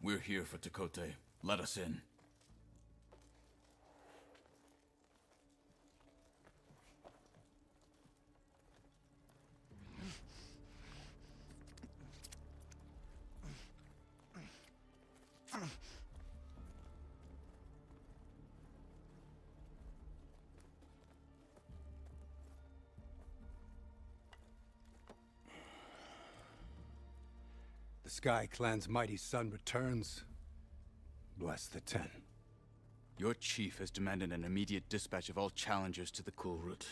We're here for Tekote. Let us in. The Sky Clan's mighty son returns. Bless the Ten. Your chief has demanded an immediate dispatch of all challengers to the Kulrut.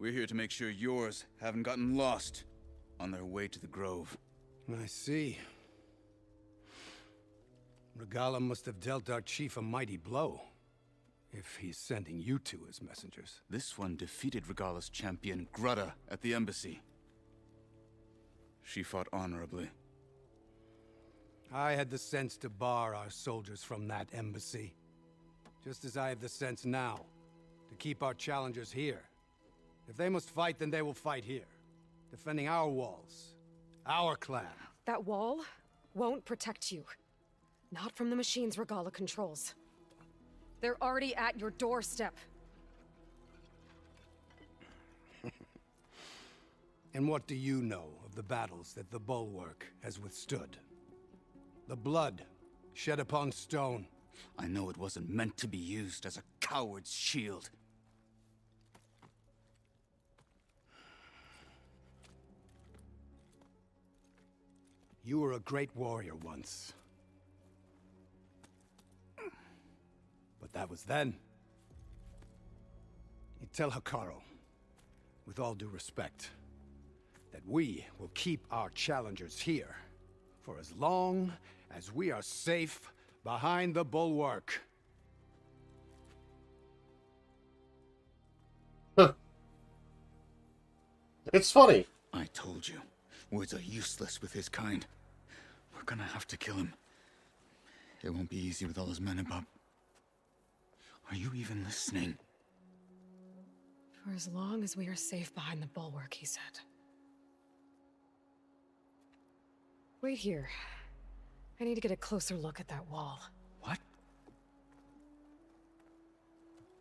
We're here to make sure yours haven't gotten lost on their way to the Grove. I see. Regala must have dealt our chief a mighty blow, if he's sending you two as messengers. This one defeated Regala's champion, Grutta, at the embassy. She fought honorably. I had the sense to bar our soldiers from that embassy. Just as I have the sense now to keep our challengers here. If they must fight, then they will fight here. Defending our walls. Our clan. That wall won't protect you. Not from the machines Regala controls. They're already at your doorstep. And what do you know of the battles that the Bulwark has withstood? The blood shed upon stone. I know it wasn't meant to be used as a coward's shield. You were a great warrior once. But that was then. You tell Hekarro, with all due respect, that we will keep our challengers here for as long as we are safe behind the Bulwark. It's funny. I told you, words are useless with his kind. We're gonna have to kill him. It won't be easy with all his men above. Are you even listening? For as long as we are safe behind the Bulwark, he said. Wait here. I need to get a closer look at that wall. What?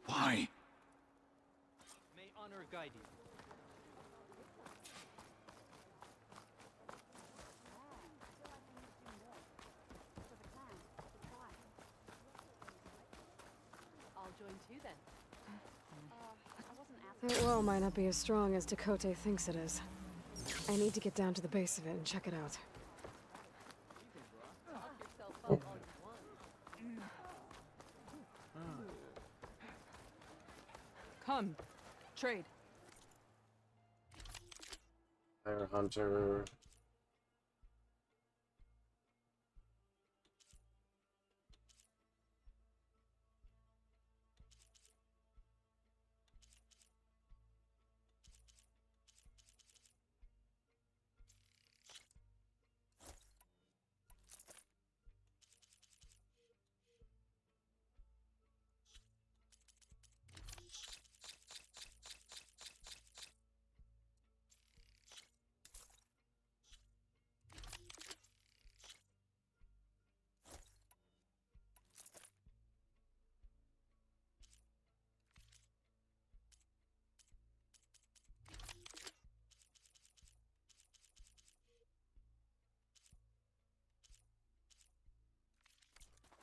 Why? May honor guide you. I'll join too then. That wall might not be as strong as Tekotteh thinks it is. I need to get down to the base of it and check it out. Come, trade. Fire Hunter.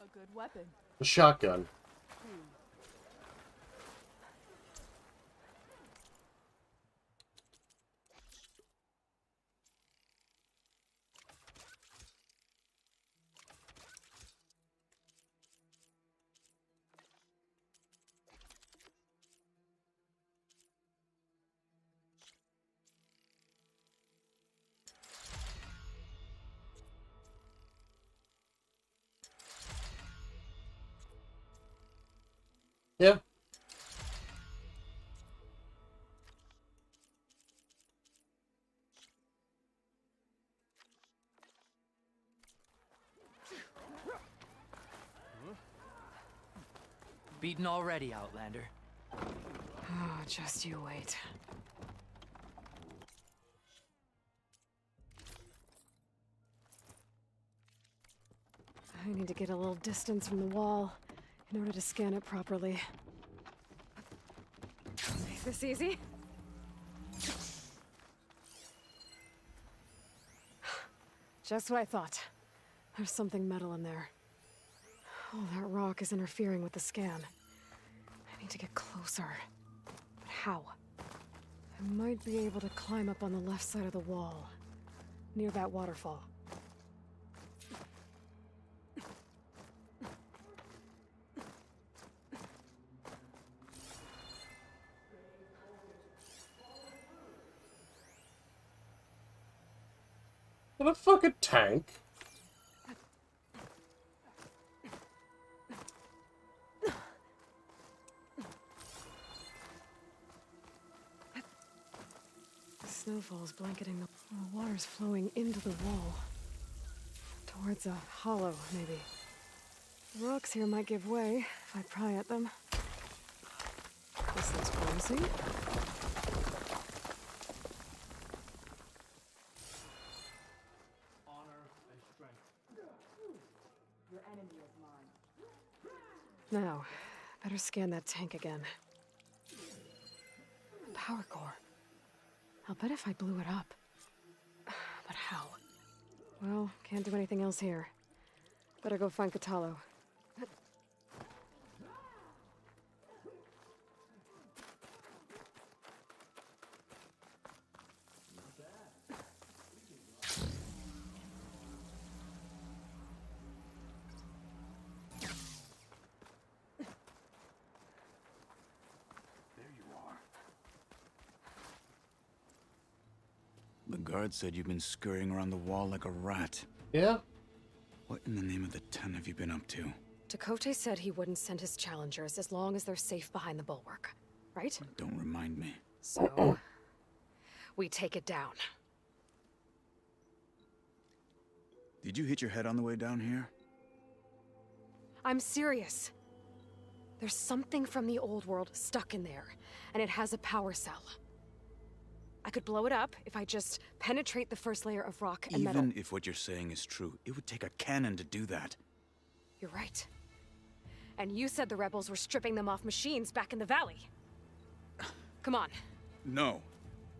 A good weapon. A shotgun. Yeah. Beaten already, Outlander. Oh, just you wait. I need to get a little distance from the wall in order to scan it properly. Is this easy? Just what I thought. There's something metal in there. Oh, that rock is interfering with the scan. I need to get closer. But how? I might be able to climb up on the left side of the wall, near that waterfall. What a fucking tank. Snowfall's blanketing the water's flowing into the wall. Towards a hollow, maybe. The rocks here might give way if I pry at them. This looks promising. Your enemy is mine. Now, better scan that tank again. Power core. I'll bet if I blew it up. But how? Well, can't do anything else here. Better go find Kotallo. The guard said you've been scurrying around the wall like a rat. Yeah? What in the name of the Ten have you been up to? Tekote said he wouldn't send his challengers as long as they're safe behind the bulwark, right? Don't remind me. So, we take it down. Did you hit your head on the way down here? I'm serious. There's something from the old world stuck in there, and it has a power cell. I could blow it up if I just penetrate the first layer of rock and metal. Even if what you're saying is true, it would take a cannon to do that. You're right. And you said the rebels were stripping them off machines back in the valley. Come on. No.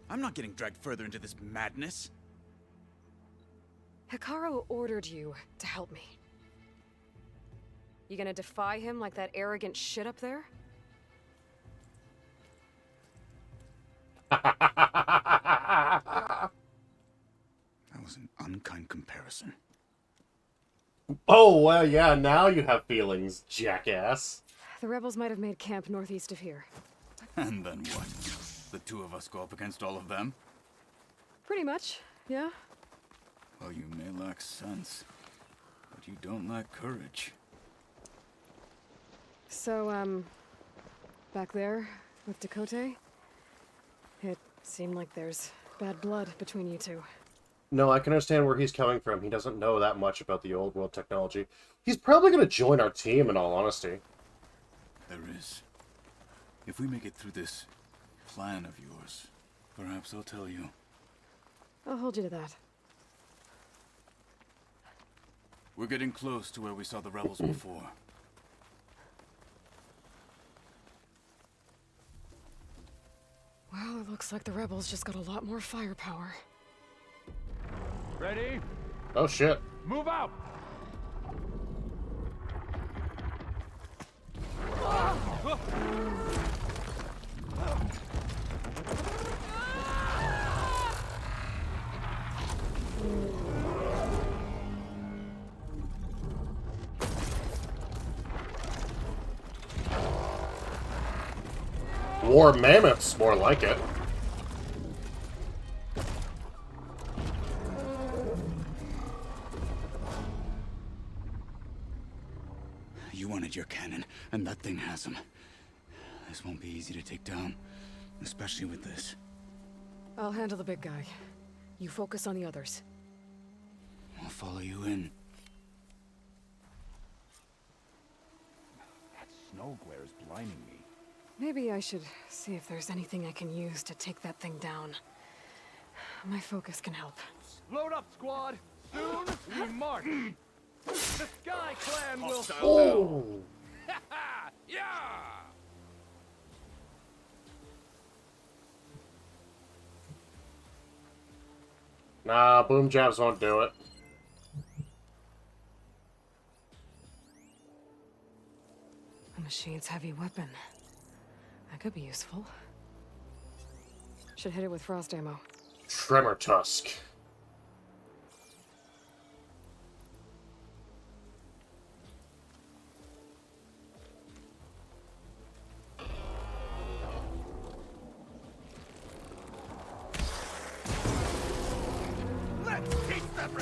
I'm not getting dragged further into this madness. Hekarro ordered you to help me. You gonna defy him like that arrogant shit up there? That was an unkind comparison. Oh, well, yeah, now you have feelings, jackass. The rebels might have made camp northeast of here. And then what? The two of us go up against all of them? Pretty much, yeah. Well, you may lack sense, but you don't lack courage. So, back there with Tekote, it seemed like there's bad blood between you two. No, I can understand where he's coming from. He doesn't know that much about the old world technology. He's probably going to join our team, in all honesty. There is. If we make it through this plan of yours, perhaps I'll tell you. I'll hold you to that. We're getting close to where we saw the rebels before. Well, it looks like the rebels just got a lot more firepower. Ready? Oh, shit. Move out! War mammoths, more like it. You wanted your cannon, and that thing has him. This won't be easy to take down, especially with this. I'll handle the big guy. You focus on the others. I'll follow you in. That snow glare is blinding me. Maybe I should see if there's anything I can use to take that thing down. My focus can help. Load up, squad! Soon we march! The Sky Clan will... Oh! Yeah! Nah, boom jabs won't do it. A machine's heavy weapon. That could be useful. Should hit it with frost ammo. Tremor Tusk. Let's teach them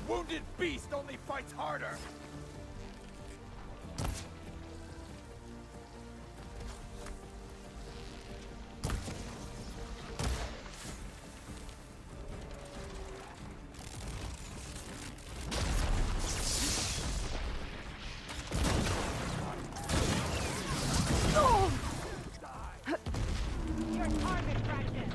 wounded beast only fights harder! Your target practice!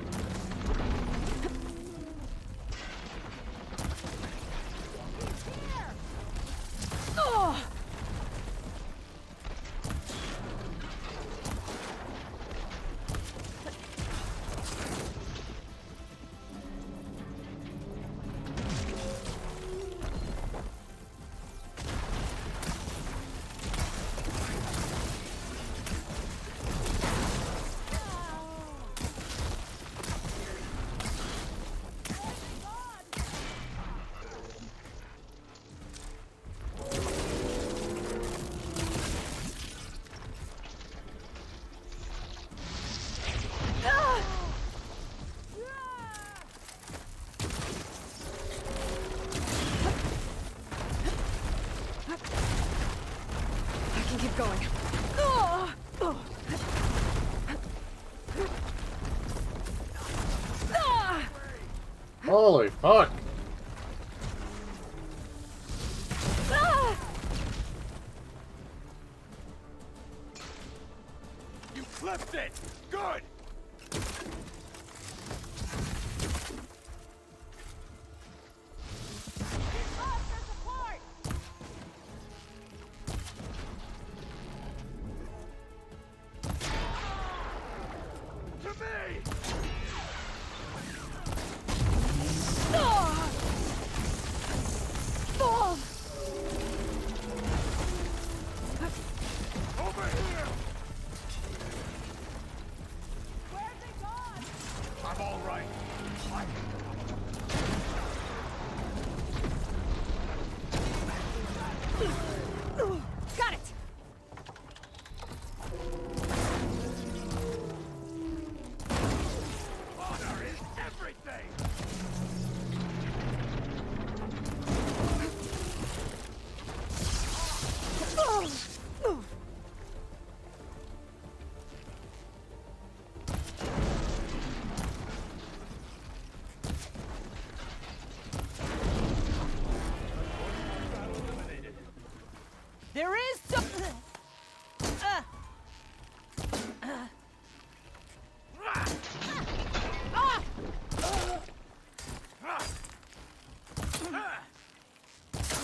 I can keep going. Holy fuck! You flipped it! Good! To me! Over here! Where's it gone? I'm all right. Got it! Honor is everything! There is some...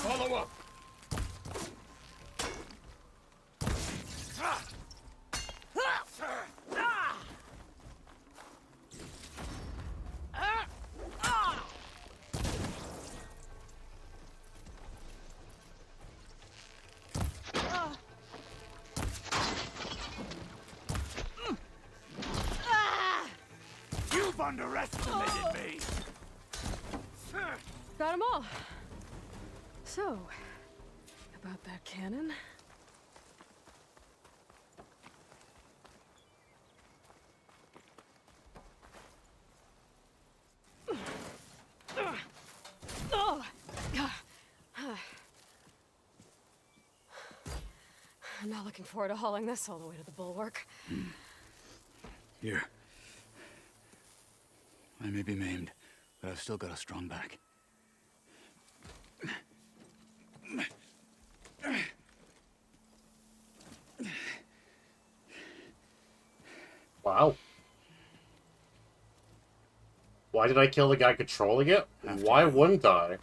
Follow up! You've underestimated me! Got them all. So, about that cannon? I'm not looking forward to hauling this all the way to the bulwark. Here. I may be maimed, but I've still got a strong back. Wow. Why did I kill the guy controlling it? Why wouldn't I?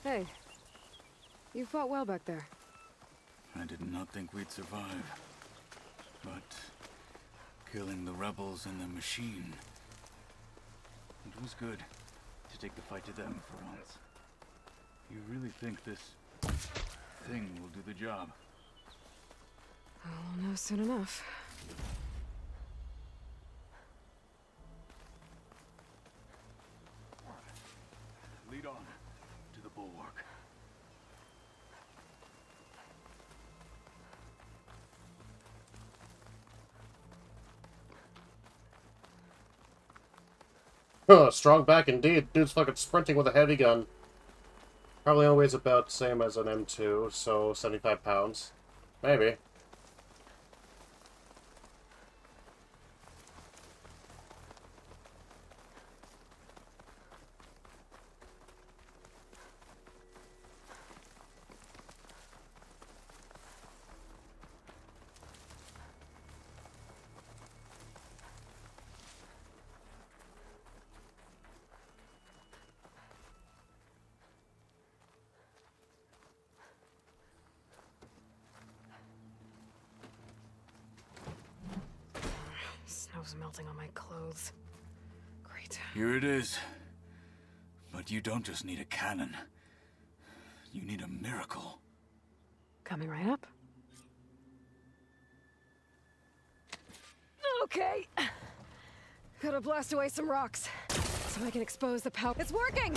Hey, you fought well back there. I did not think we'd survive. But killing the rebels and the machine, it was good to take the fight to them for once. You really think this thing will do the job? I'll know soon enough. Strong back indeed. Dude's fucking sprinting with a heavy gun. Probably only weighs about the same as an M2, so 75 pounds. Maybe. Snow's melting on my clothes. Great. Here it is. But you don't just need a cannon. You need a miracle. Coming right up. Okay. Gotta blast away some rocks so I can expose the power. It's working!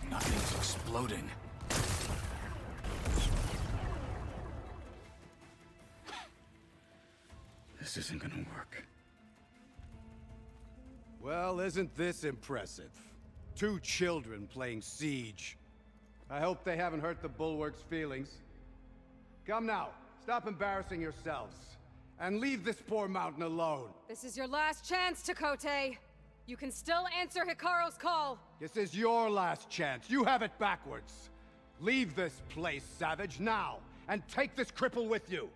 Nothing's exploding. This isn't gonna work. Well, isn't this impressive? 2 children playing siege. I hope they haven't hurt the Bulwark's feelings. Come now, stop embarrassing yourselves. And leave this poor mountain alone. This is your last chance, Chakotay. You can still answer Hikaru's call. This is your last chance. You have it backwards. Leave this place, Savage, now. And take this cripple with you.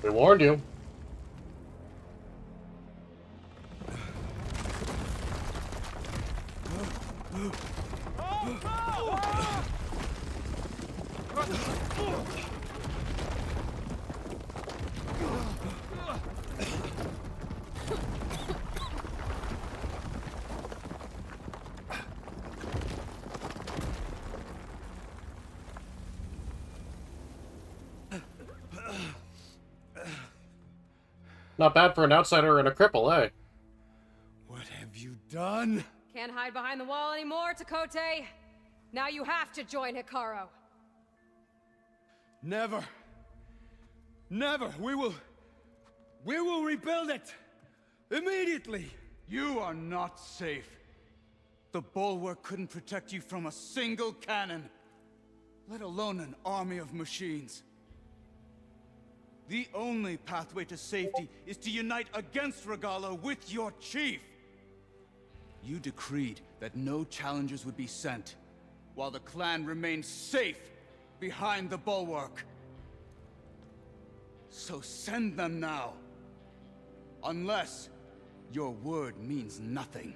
We warned you. Not bad for an outsider and a cripple, eh? What have you done? Can't hide behind the wall anymore, Chakotay. Now you have to join Hikaru. Never. Never. We will rebuild it. Immediately. You are not safe. The Bulwark couldn't protect you from a single cannon, let alone an army of machines. The only pathway to safety is to unite against Regalla with your chief. You decreed that no challengers would be sent, while the clan remained safe behind the Bulwark. So send them now. Unless your word means nothing.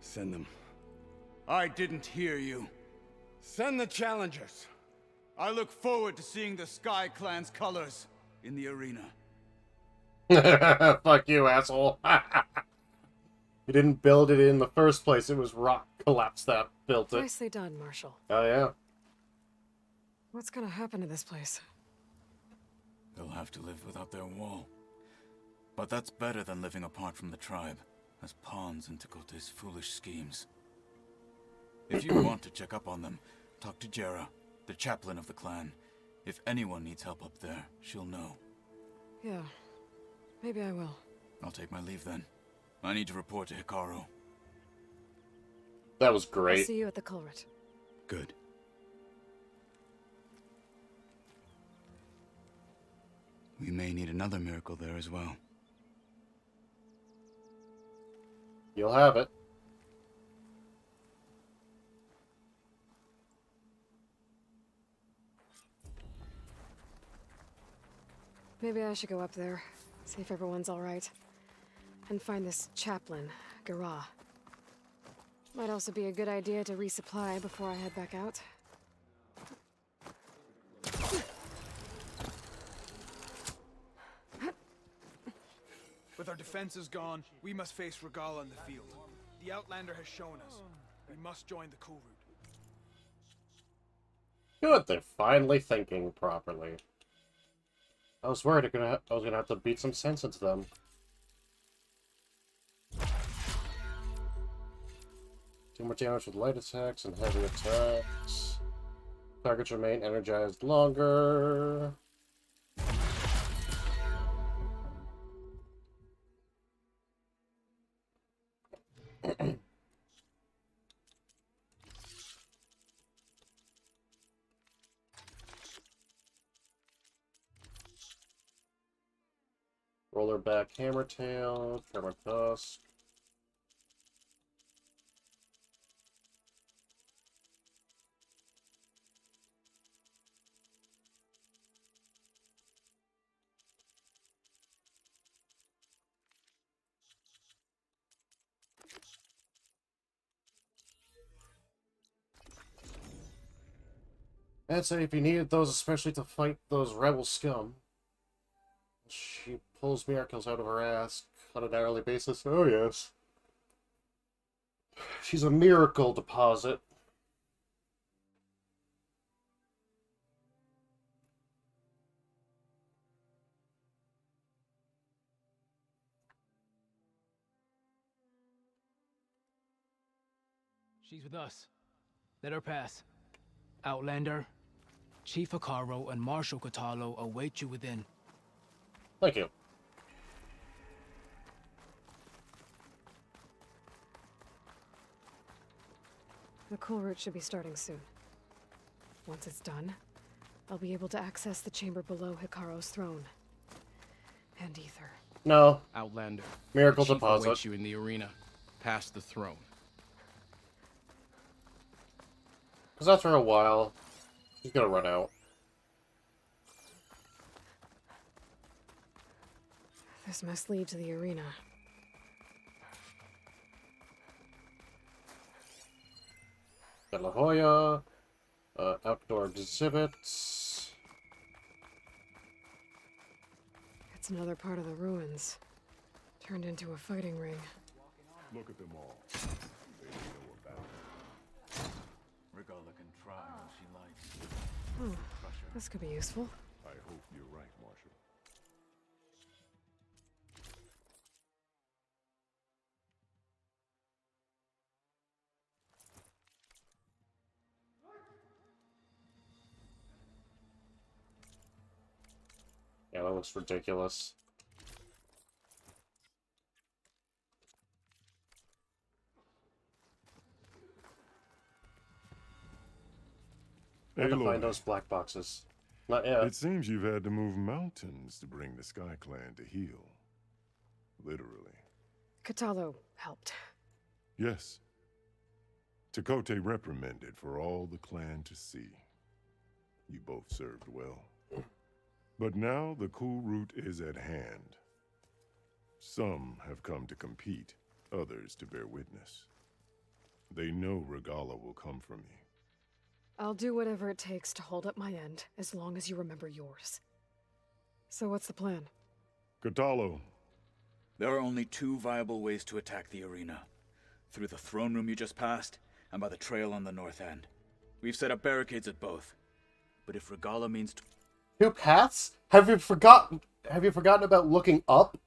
Send them. I didn't hear you. Send the challengers. I look forward to seeing the Sky Clan's colors in the arena. Fuck you, asshole. You didn't build it in the first place. It was rock collapse that built it. Nicely done, Marshall. Oh, yeah. What's gonna happen to this place? They'll have to live without their wall. But that's better than living apart from the tribe, as pawns in Takotay's foolish schemes. If you want to check up on them, talk to Jera, the chaplain of the clan. If anyone needs help up there, she'll know. Yeah, maybe I will. I'll take my leave then. I need to report to Hikaru. That was I'll great. see you at the culvert. Good. We may need another miracle there as well. You'll have it. Maybe I should go up there, see if everyone's all right, and find this chaplain, Garah. Might also be a good idea to resupply before I head back out. With our defenses gone, we must face Regalla in the field. The Outlander has shown us. We must join the Kulrut. Good, they're finally thinking properly. I was worried I was gonna have to beat some sense into them. Too much damage with light attacks and heavy attacks. Targets remain energized longer. Rollerback Hammertail, Tremor Tusk. I'd say if you needed those, especially to fight those rebel scum. She pulls miracles out of her ass on an hourly basis. Oh, yes. She's a miracle deposit. She's with us. Let her pass. Outlander, Chief Hekarro, and Marshal Kotallo await you within. Thank you. The cool route should be starting soon. Once it's done, I'll be able to access the chamber below Hekarro's throne. And Ether. No. Outlander. Miracle the Chief deposit. awaits you in the arena, past the throne. Because after a while, he's gonna run out. This must lead to the arena. De La Hoya, outdoor exhibits. It's another part of the ruins. Turned into a fighting ring. Look at them all. They know about it. Regalla can try all she likes. Oh, this could be useful. I hope you're right, Marshal. Yeah, that looks ridiculous. I have to Aloy. find those black boxes. Not yet. It seems you've had to move mountains to bring the Sky Clan to heel. Literally. Kotallo helped. Yes. Tekote reprimanded for all the clan to see. You both served well. But now the cool route is at hand. Some have come to compete, others to bear witness. They know Regalla will come from me. I'll do whatever it takes to hold up my end, as long as you remember yours. So what's the plan? Kotallo. There are only two viable ways to attack the arena. Through the throne room you just passed, and by the trail on the north end. We've set up barricades at both. But if Regalla means to... Two paths? Have you forgotten about looking up?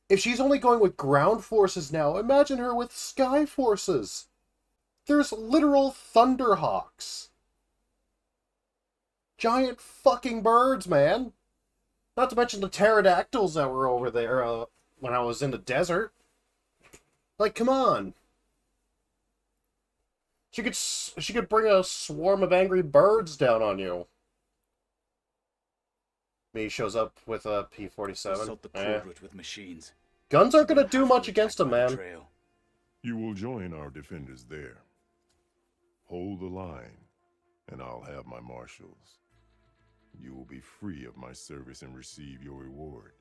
If she's only going with ground forces now, imagine her with sky forces. There's literal thunderhawks. Giant fucking birds, man. Not to mention the pterodactyls that were over there when I was in the desert. Like, come on. She could bring a swarm of angry birds down on you. Me shows up with a P-47. Assault the route with machines. Guns aren't gonna do much against them, man. You will join our defenders there. Hold the line, and I'll have my marshals. You will be free of my service and receive your reward.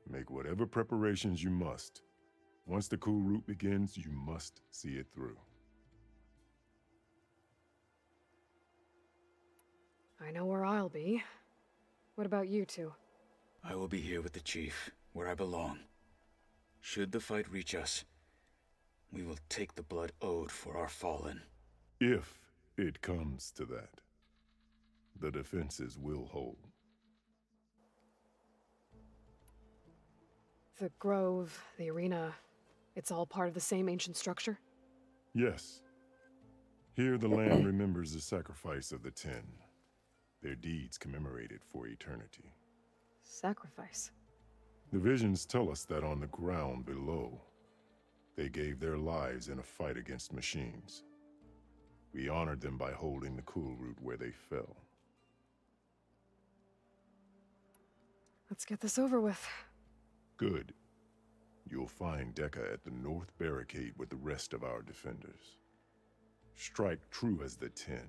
Make whatever preparations you must. Once the cool route begins, you must see it through. I know where I'll be. What about you two? I will be here with the chief, where I belong. Should the fight reach us, we will take the blood owed for our fallen. If it comes to that, the defenses will hold. The grove, the arena, it's all part of the same ancient structure? Yes. Here the land remembers the sacrifice of the Ten. Their deeds commemorated for eternity. Sacrifice? The visions tell us that on the ground below, they gave their lives in a fight against machines. We honored them by holding the Kulrut where they fell. Let's get this over with. Good. You'll find Dekka at the north barricade with the rest of our defenders. Strike true as the Ten.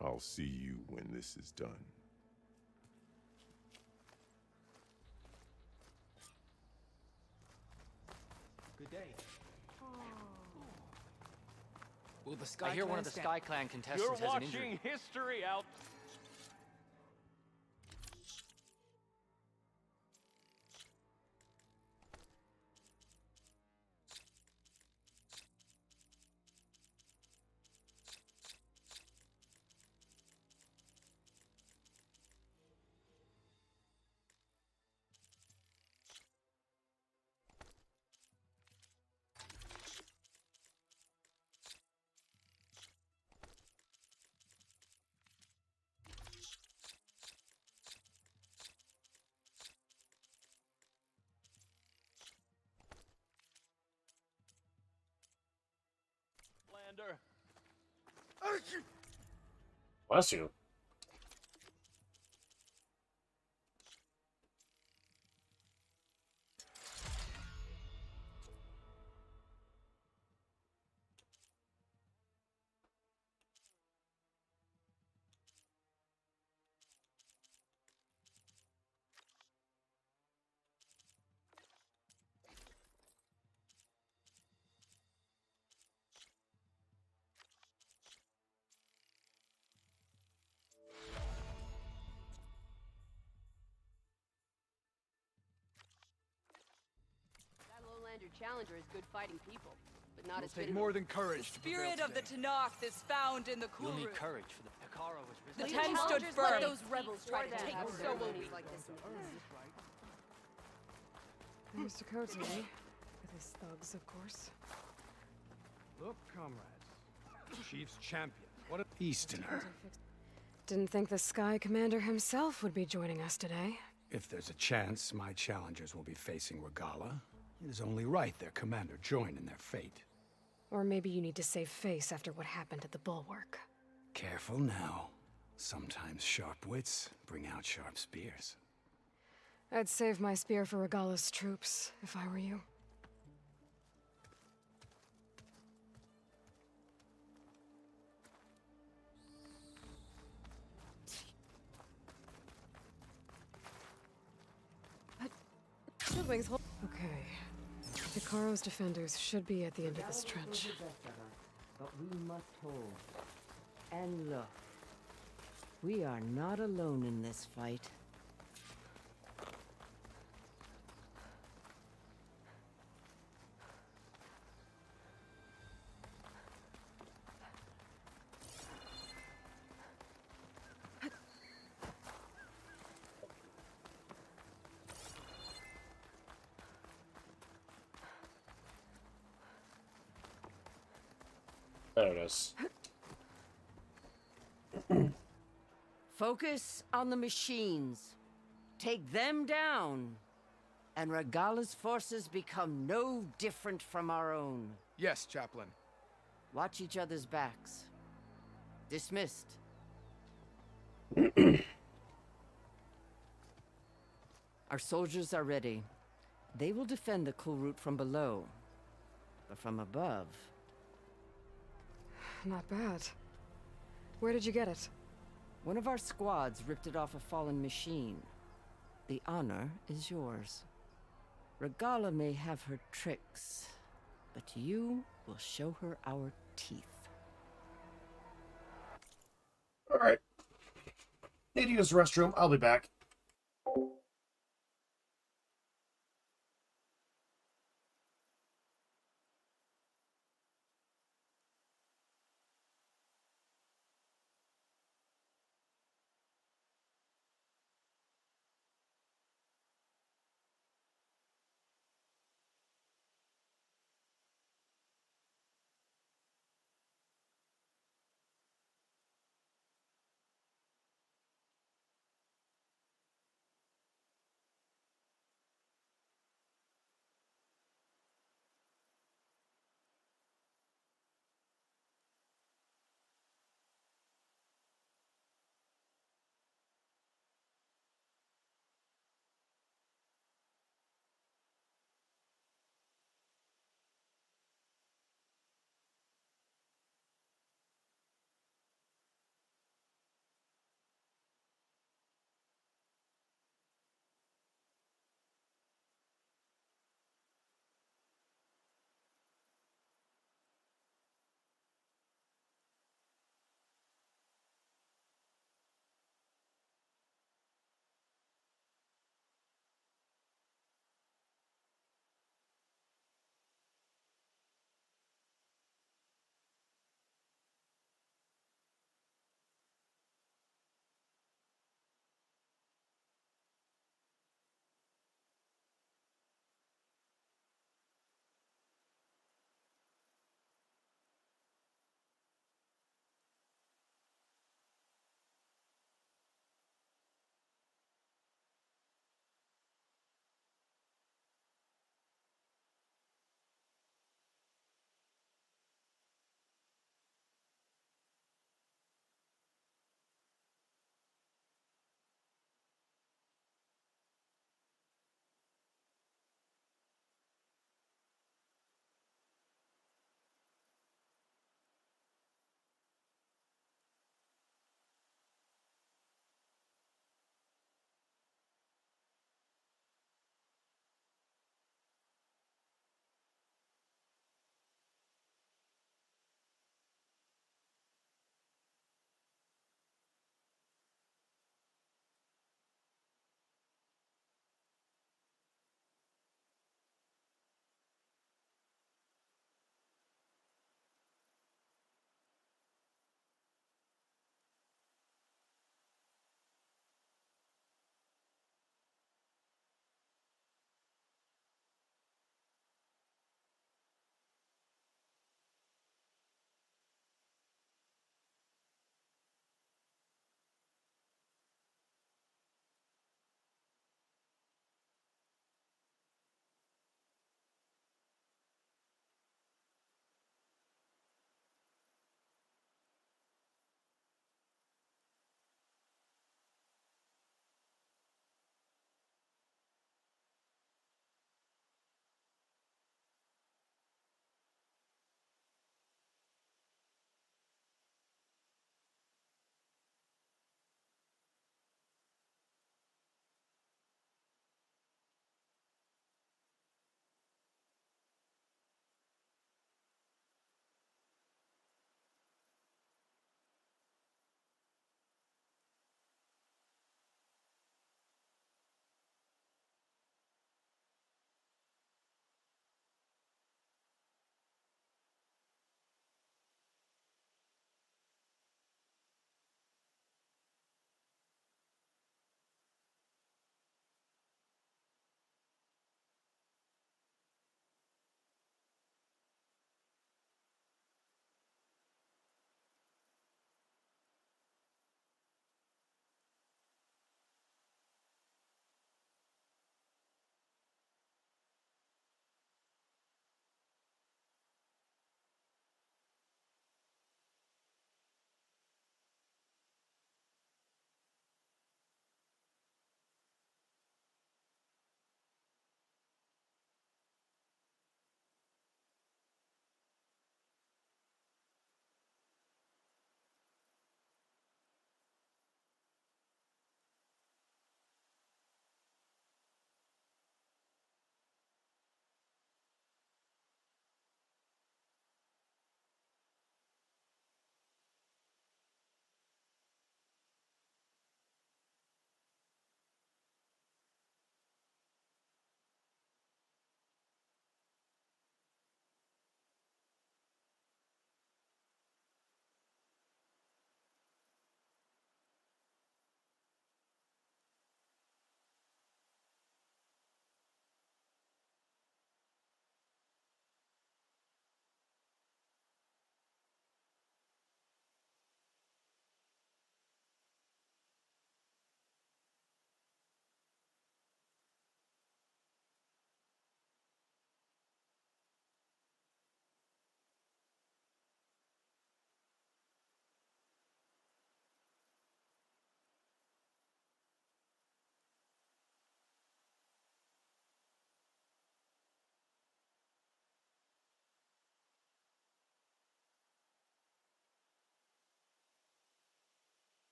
I'll see you when this is done. Good day. Will the Sky I hear one of the Clan Sky Clan contestants You're has an injury. watching history out. Lander. Bless you. That Lowlander Challenger is good fighting people, but not It'll as take good. more than courage to prevail Spirit of the today. Tanakh is found in the You'll Kulrut. need courage for the Picaro was The risen. Ten stood Challengers firm. let those rebels try to take Take over so will ceremonies we. like this. There's Dakota, with his thugs, of course. Look, comrades. Chief's champion. What a Easterner. Didn't think the Sky Commander himself would be joining us today. If there's a chance my challengers will be facing Regala, it is only right their commander join in their fate. Or maybe you need to save face after what happened at the Bulwark. Careful now. Sometimes sharp wits bring out sharp spears. I'd save my spear for Regala's troops, if I were you. Okay. Picaro's defenders should be at the end of this trench. But we must hold. And look, we are not alone in this fight. There it is. Focus on the machines. Take them down. And Regala's forces become no different from our own. Yes, Chaplain. Watch each other's backs. Dismissed. Our soldiers are ready. They will defend the Kulrut from below. But from above... Not bad. Where did you get it? One of our squads ripped it off a fallen machine. The honor is yours. Regala may have her tricks, but you will show her our teeth. Alright. Need to use the restroom. I'll be back.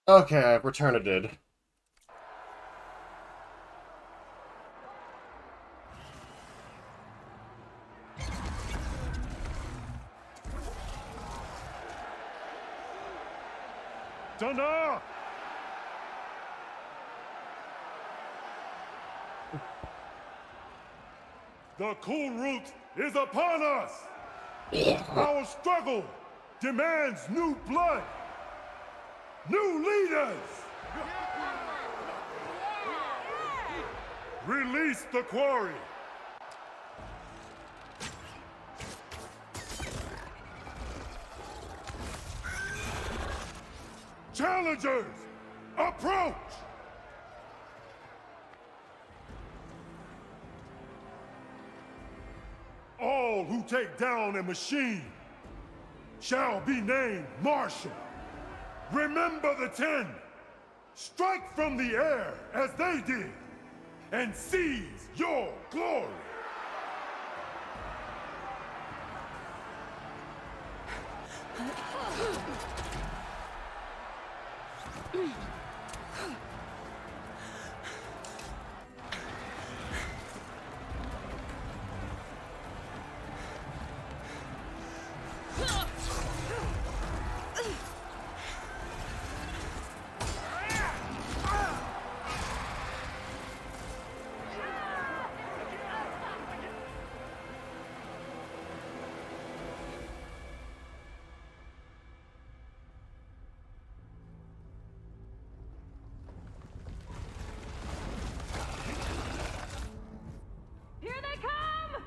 Okay, return it did. Dana! The cool root is upon us! Our struggle demands new blood! New leaders! Release the quarry! Challengers, approach! All who take down a machine shall be named Marshal. Remember the 10. Strike from the air as they did, and seize your glory. Here they come!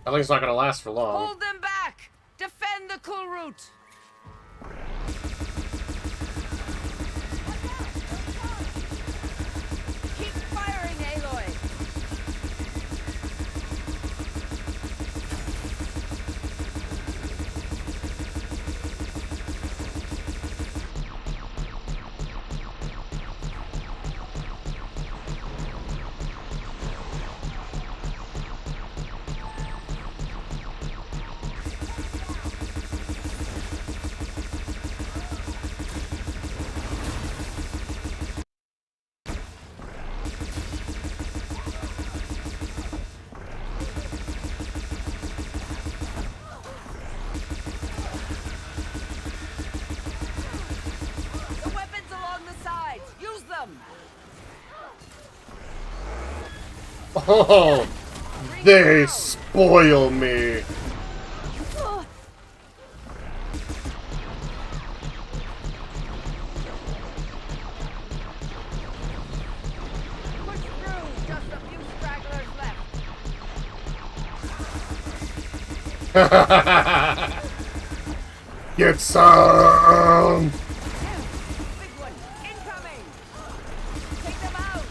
I think it's not gonna last for long. Hold them back! Defend the cool route! Keep firing, Aloy! The weapons along the sides! Use them! Oh, they spoil me. Push through! Just a few stragglers left! Get some. Big one! Incoming! Take them out!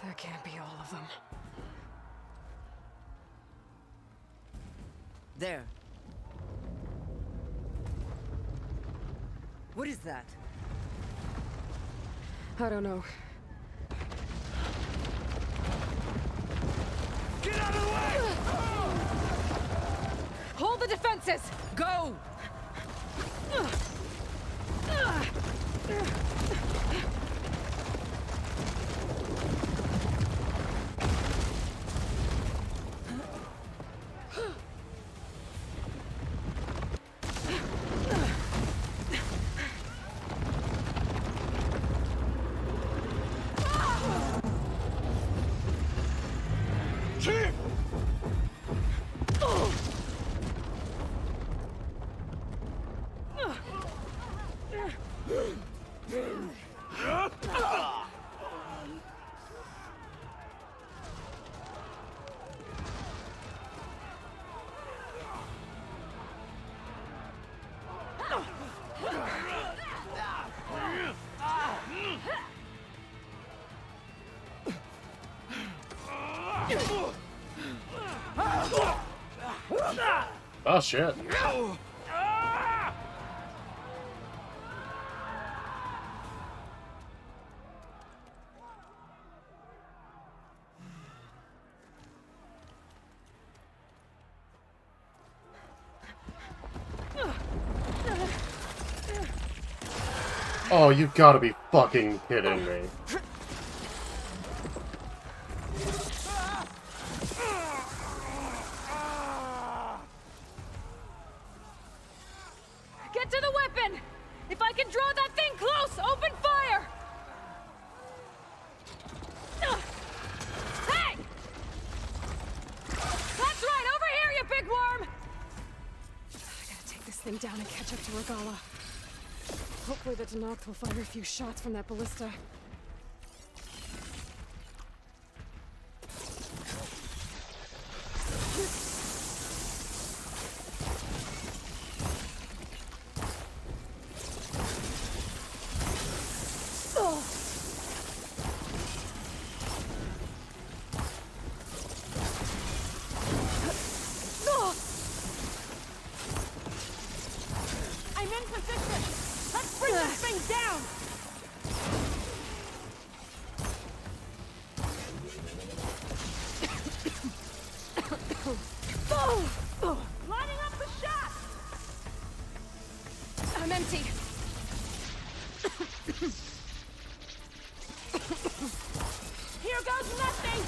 That can't be all of them. There. What is that? I don't know. Get out of the way! Hold the defenses! Go! Oh shit. Oh, you gotta be fucking kidding me. Get to the weapon! If I can draw that thing close, open fire! Hey! That's right, over here, you big worm! I gotta take this thing down and catch up to Regala. Hopefully the Tenakth will fire a few shots from that ballista. I'm in position. Let's bring this thing down. Lining up the shot. I'm empty. Here goes nothing.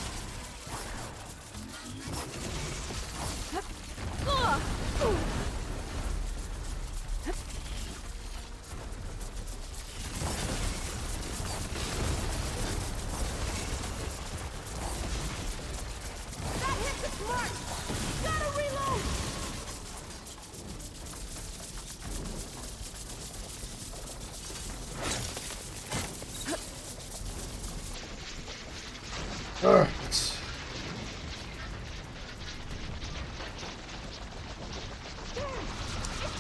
That hits its mark. Gotta reload. Alright. It's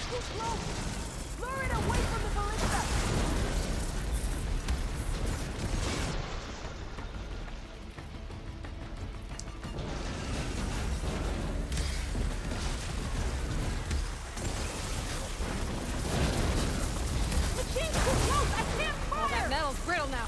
too close. Lure it away from the ballista. Machine's too close. I can't fire. Oh, that metal's brittle now.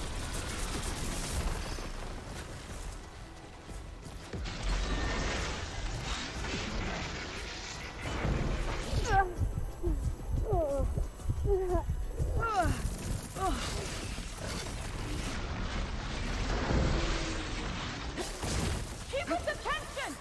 Keep its attention.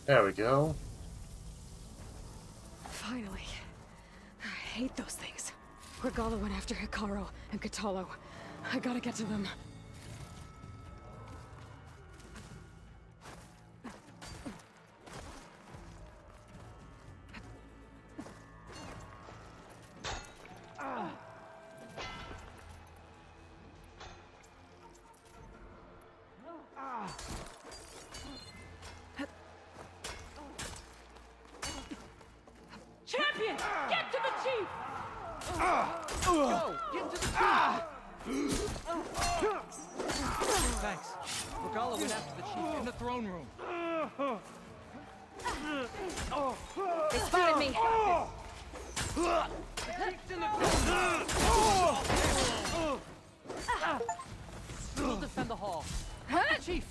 There we go. Finally. I hate those things. Regala went after Hikaru and Kotallo. I gotta get to them. Champion, get to the chief. Go! Get to the chief! Thanks. Regala went after the chief in the throne room. They spotted me. We'll defend the hall. Chief!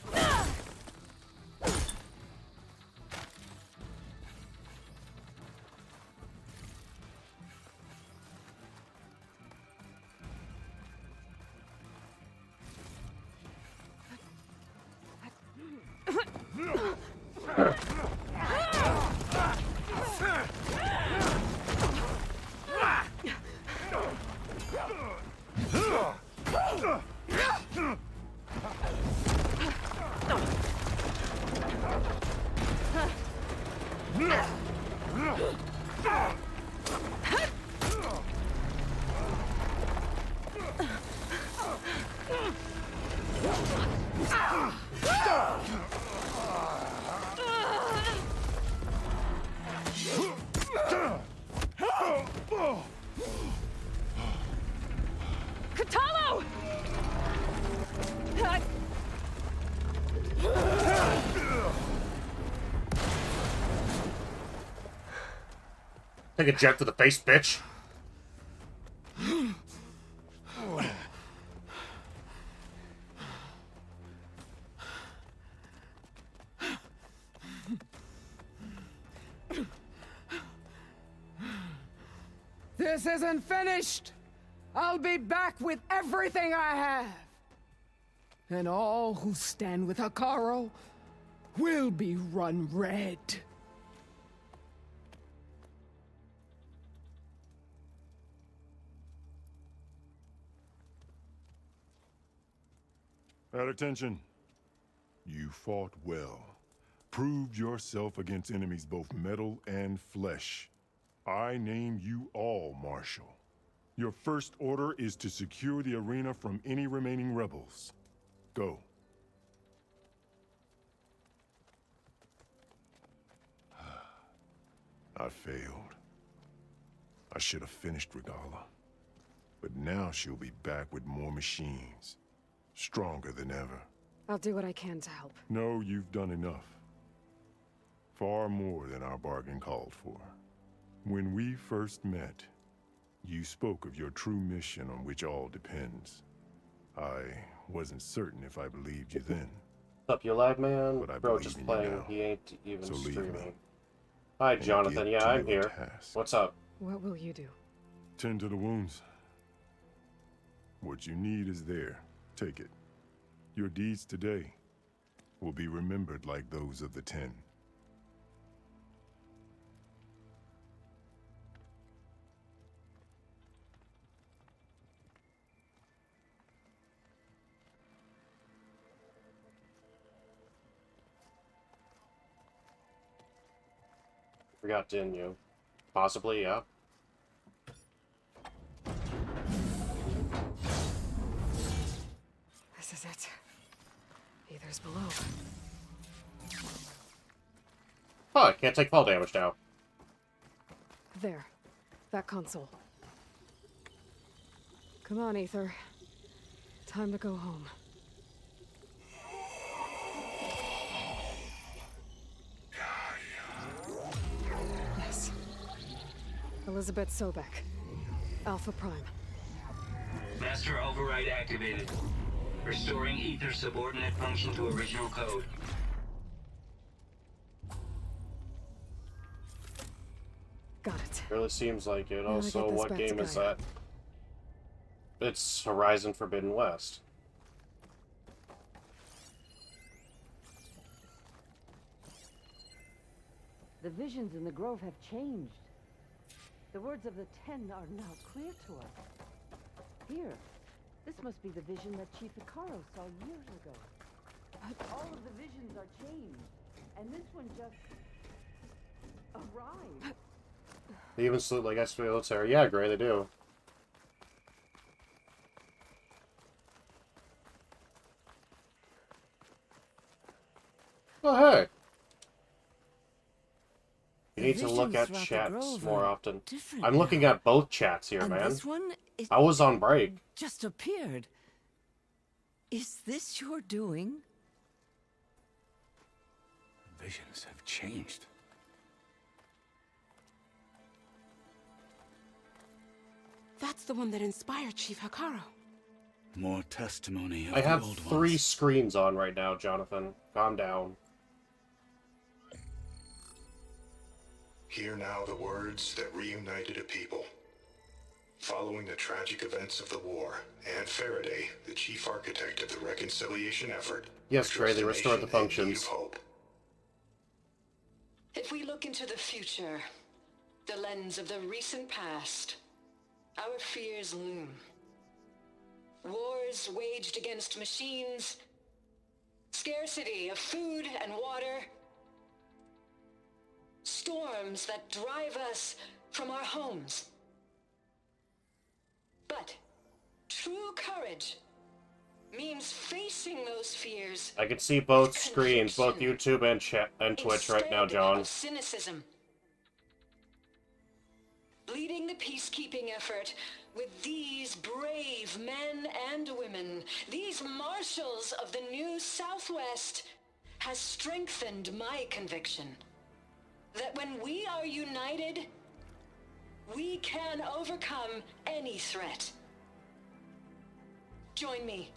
Kotallo! Take a jet to the face, bitch. This isn't finished! I'll be back with everything I have! And all who stand with Hekarro will be run red. At attention. You fought well. Proved yourself against enemies both metal and flesh. I name you all Marshal. Your first order is to secure the arena from any remaining rebels. Go. I failed. I should have finished Regalla. But now she'll be back with more machines. Stronger than ever. I'll do what I can to help. No, you've done enough. Far more than our bargain called for. When we first met, you spoke of your true mission on which all depends. I wasn't certain if I believed you then. What's up, you lag man? But I Bro, believe just in you playing. now. He ain't even So leave streaming. me. Hi, And Jonathan. get Yeah, to I'm your here. task. What's up? What will you do? Tend to the wounds. What you need is there. Take it. Your deeds today will be remembered like those of the 10. Forgot, didn't you? Possibly, yeah. This is it. Aether's below. Oh, I can't take fall damage now. There. That console. Come on, Aether. Time to go home. Yes. Elizabeth Sobek. Alpha Prime. Master override activated. Restoring Aether subordinate function to original code. Got it. Really seems like it. Now to Also, get this what back to game is Gaia. that? It's Horizon Forbidden West. The visions in the Grove have changed. The words of the 10 are now clear to us. Here, this must be the vision that Chief Hekarro saw years ago. All of the visions are changed, and this one just arrived. They even salute like SPL Sarah. Yeah, Gray, they do. Oh, hey. You need to look at chats more often. I'm looking at both chats here, And man. this one, it I was on break. just appeared. Is this your doing? Visions have changed. That's the one that inspired Chief Hekarro. More testimony of I the have old 3 ones. screens on right now, Jonathan. Calm down. Hear now the words that reunited a people. Following the tragic events of the war, Anne Faraday, the chief architect of the reconciliation effort, Yes, Gray, they addressed restored the nation in need functions. of hope. If we look into the future, the lens of the recent past, our fears loom. Wars waged against machines, scarcity of food and water, storms that drive us from our homes. But true courage means facing those fears. I can see both screens, both YouTube and chat and Twitch right now, John. Of cynicism. Leading the peacekeeping effort with these brave men and women, these marshals of the new Southwest, has strengthened my conviction that when we are united, we can overcome any threat. Join me.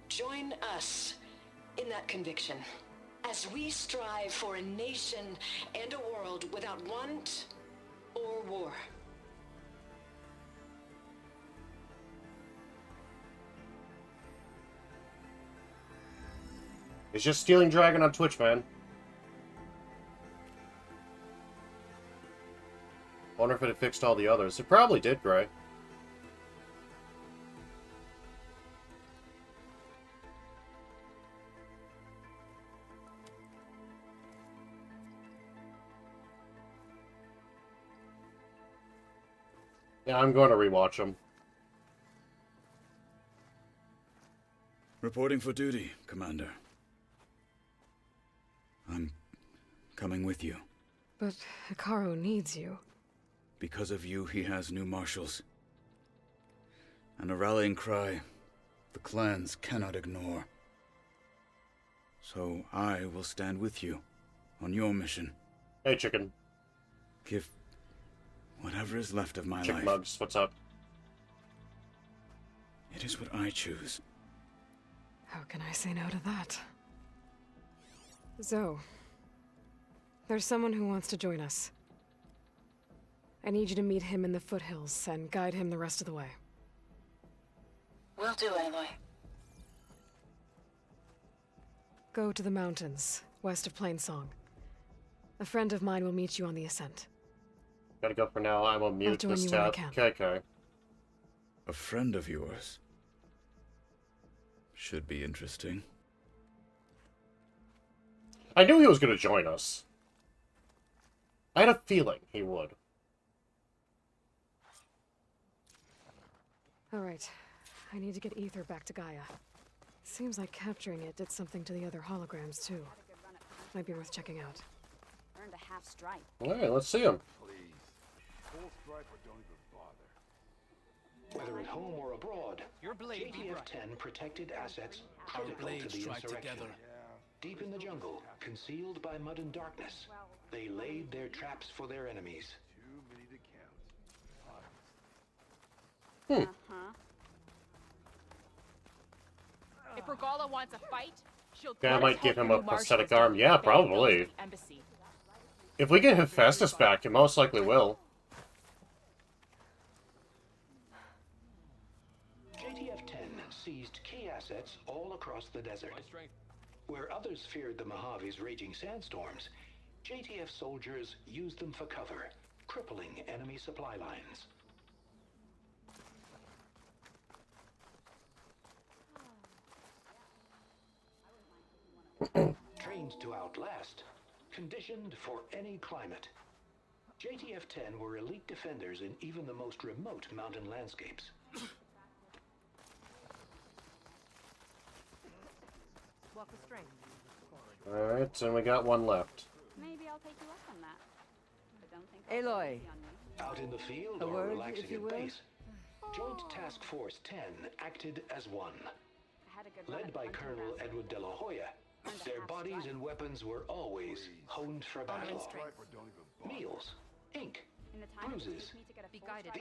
Join us in that conviction as we strive for a nation and a world without want or war. It's just Stealing Dragon on Twitch, man. Wonder if it had fixed all the others. It probably did, Gray. Yeah, I'm going to rewatch them. Reporting for duty, Commander. I'm coming with you. But Hekarro needs you. Because of you, he has new marshals. And a rallying cry the clans cannot ignore. So I will stand with you on your mission. Hey, chicken. Give whatever is left of my Chick life. Mugs, what's up? It is what I choose. How can I say no to that? Zoe, there's someone who wants to join us. I need you to meet him in the foothills and guide him the rest of the way. Will do, Aloy. Go to the mountains, west of Plainsong. A friend of mine will meet you on the ascent. Gotta go for now. I'm on mute join this you when I tab. can. Okay. A friend of yours. Should be interesting. I knew he was gonna join us. I had a feeling he would. Alright, I need to get Ether back to Gaia. Seems like capturing it did something to the other holograms, too. Might be worth checking out. Earned a half stripe. Alright, let's see him. Full stripe or don't even bother. Whether at home or abroad, Your blade be bright. JTF-10 protected assets Our critical blades to the strike insurrection. together. Deep in the jungle, concealed by mud and darkness, they laid their traps for their enemies. Too many to count. If Regala wants a fight, she'll Yeah, I might give him a Marshals prosthetic down arm. to Yeah, the probably. embassy. If we get Hephaestus back, it most likely will. JTF-10 seized key assets all across the desert. Where others feared the Mojave's raging sandstorms, JTF soldiers used them for cover, crippling enemy supply lines. Trained to outlast, conditioned for any climate. JTF-10 were elite defenders in even the most remote mountain landscapes. Walk the string. Alright, and we got one left. Maybe I'll take you up on that. But don't think Aloy. Out in the field A or word, relaxing if you at will? base, Joint Task Force 10 acted as one. Led by Colonel Edward De La Hoya, their bodies and weapons were always honed for battle. Meals, ink, bruises.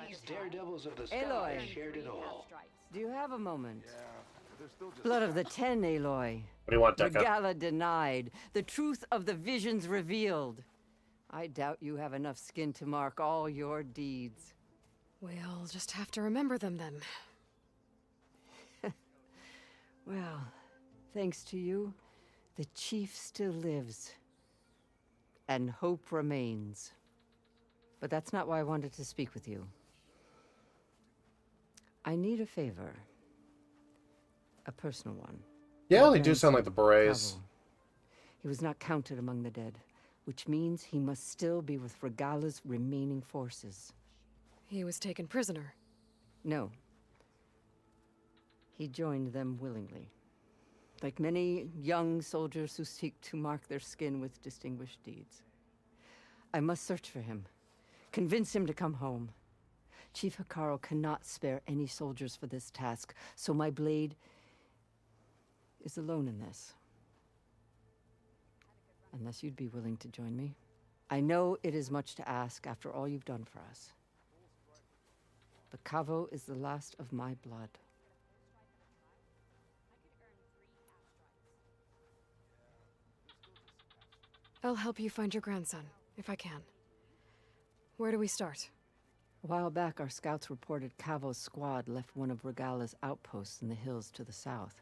These daredevils of the sky Aloy. shared it all. Do you have a moment? Blood of the Ten, Aloy. What do you want, Deca? Regala denied. The truth of the visions revealed. I doubt you have enough skin to mark all your deeds. We'll just have to remember them then. Well, thanks to you, the Chief still lives. And hope remains. But that's not why I wanted to speak with you. I need a favor. A personal one. Yeah, they do sound like the Berets. Pavel. He was not counted among the dead, which means he must still be with Regala's remaining forces. He was taken prisoner. No. He joined them willingly. Like many young soldiers who seek to mark their skin with distinguished deeds. I must search for him. Convince him to come home. Chief Hekarro cannot spare any soldiers for this task, so my blade is alone in this. Unless you'd be willing to join me. I know it is much to ask after all you've done for us. But Kavo is the last of my blood. I'll help you find your grandson, if I can. Where do we start? A while back, our scouts reported Kavo's squad left one of Regala's outposts in the hills to the south.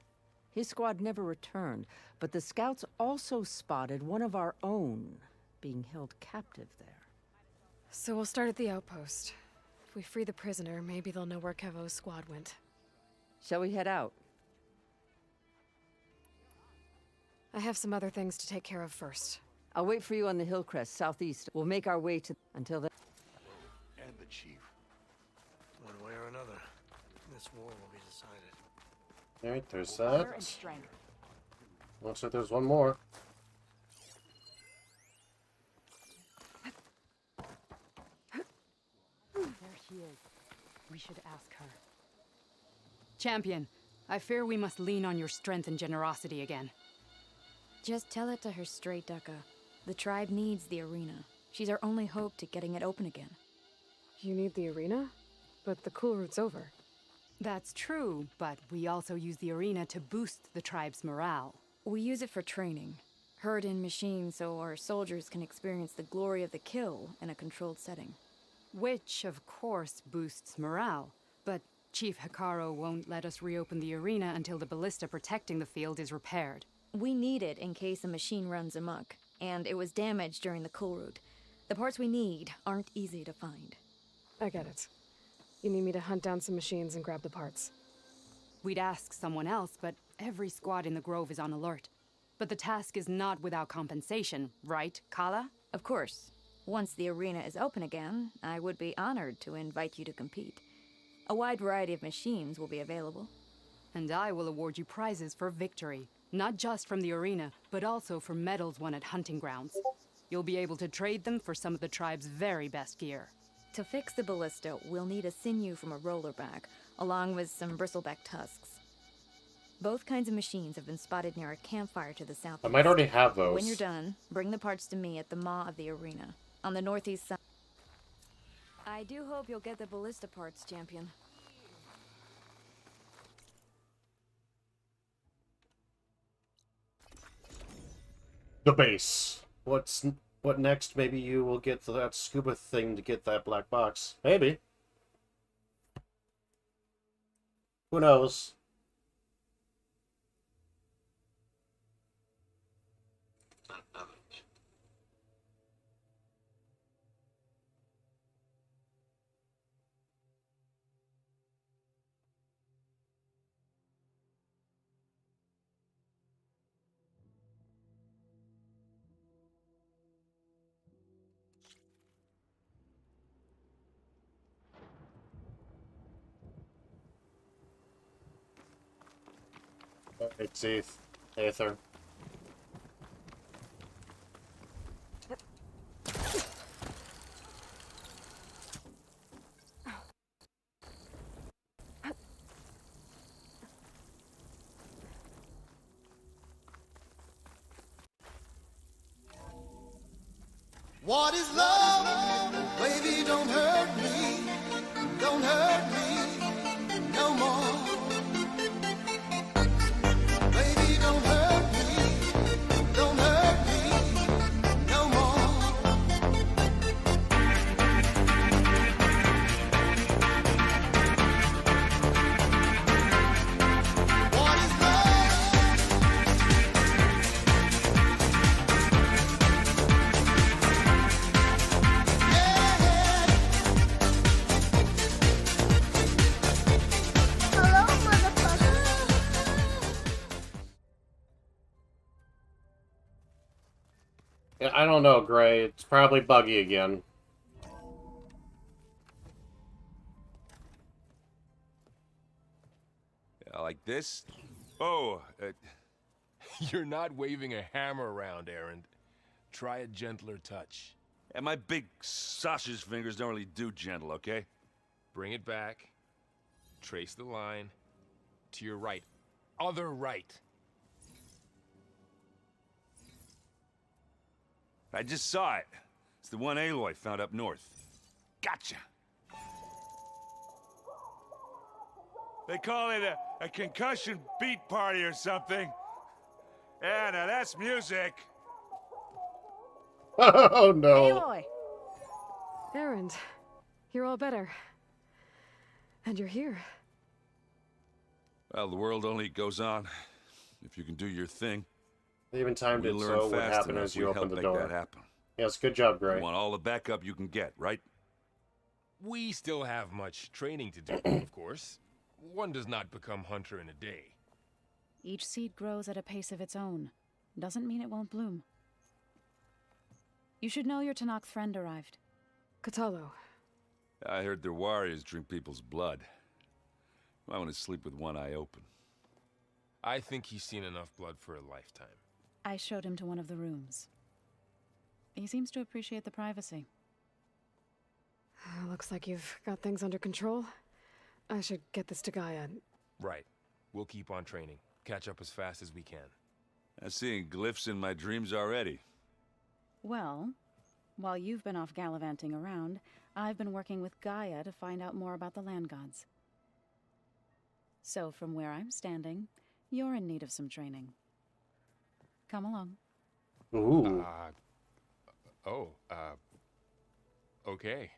His squad never returned, but the scouts also spotted one of our own being held captive there. So we'll start at the outpost. If we free the prisoner, maybe they'll know where Kavo's squad went. Shall we head out? I have some other things to take care of first. I'll wait for you on the hill crest, southeast. We'll make our way to... Until then... And the chief. One way or another, this war will be decided. Alright, there's that. Looks like there's one more. There she is. We should ask her. Champion, I fear we must lean on your strength and generosity again. Just tell it to her straight, Ducka. The tribe needs the arena. She's our only hope to getting it open again. You need the arena? But the cool route's over. That's true, but we also use the arena to boost the tribe's morale. We use it for training. Herd in machines so our soldiers can experience the glory of the kill in a controlled setting. Which, of course, boosts morale. But Chief Hekarro won't let us reopen the arena until the ballista protecting the field is repaired. We need it in case a machine runs amok, and it was damaged during the cool route. The parts we need aren't easy to find. I get it. You need me to hunt down some machines and grab the parts. We'd ask someone else, but every squad in the Grove is on alert. But the task is not without compensation, right, Kala? Of course. Once the arena is open again, I would be honored to invite you to compete. A wide variety of machines will be available. And I will award you prizes for victory. Not just from the arena, but also for medals won at hunting grounds. You'll be able to trade them for some of the tribe's very best gear. To fix the ballista, we'll need a sinew from a rollerback, along with some bristleback tusks. Both kinds of machines have been spotted near a campfire to the south. I might already have those. When you're done, bring the parts to me at the maw of the arena, on the northeast side. I do hope you'll get the ballista parts, champion. The base. What next? Maybe you will get that scuba thing to get that black box. Maybe. Who knows? It's Aether. What is love? Baby, don't hurt me. Don't hurt me no more. Baby, don't hurt me. Don't hurt me no more. What is I don't know, Gray. It's probably buggy again. Well, I Like this? Oh, You're not waving a hammer around, Erend. Try a gentler touch. and my big sausage fingers don't really do gentle, okay? Bring it back. Trace the line. To your right. Other right. I just saw it. It's the one Aloy found up north. Gotcha. They call it a concussion beat party or something. Yeah, now that's music. Oh no. Aloy! Erend, you're all better. And you're here. Well, the world only goes on if you can do your thing. They even timed We it learn so it would fast happen enough, as you we open help the make door. that happen. Yes, good job, Gray. You want all the backup you can get, right? We still have much training to do, of course. One does not become hunter in a day. Each seed grows at a pace of its own. Doesn't mean it won't bloom. You should know your Tenakth friend arrived. Kotallo. I heard their warriors drink people's blood. I want to sleep with one eye open. I think he's seen enough blood for a lifetime. I showed him to one of the rooms. He seems to appreciate the privacy. Looks like you've got things under control. I should get this to Gaia. Right. We'll keep on training. Catch up as fast as we can. I'm seeing glyphs in my dreams already. Well, while you've been off gallivanting around, I've been working with Gaia to find out more about the land gods. So from where I'm standing, you're in need of some training. Come along. Ooh. Okay.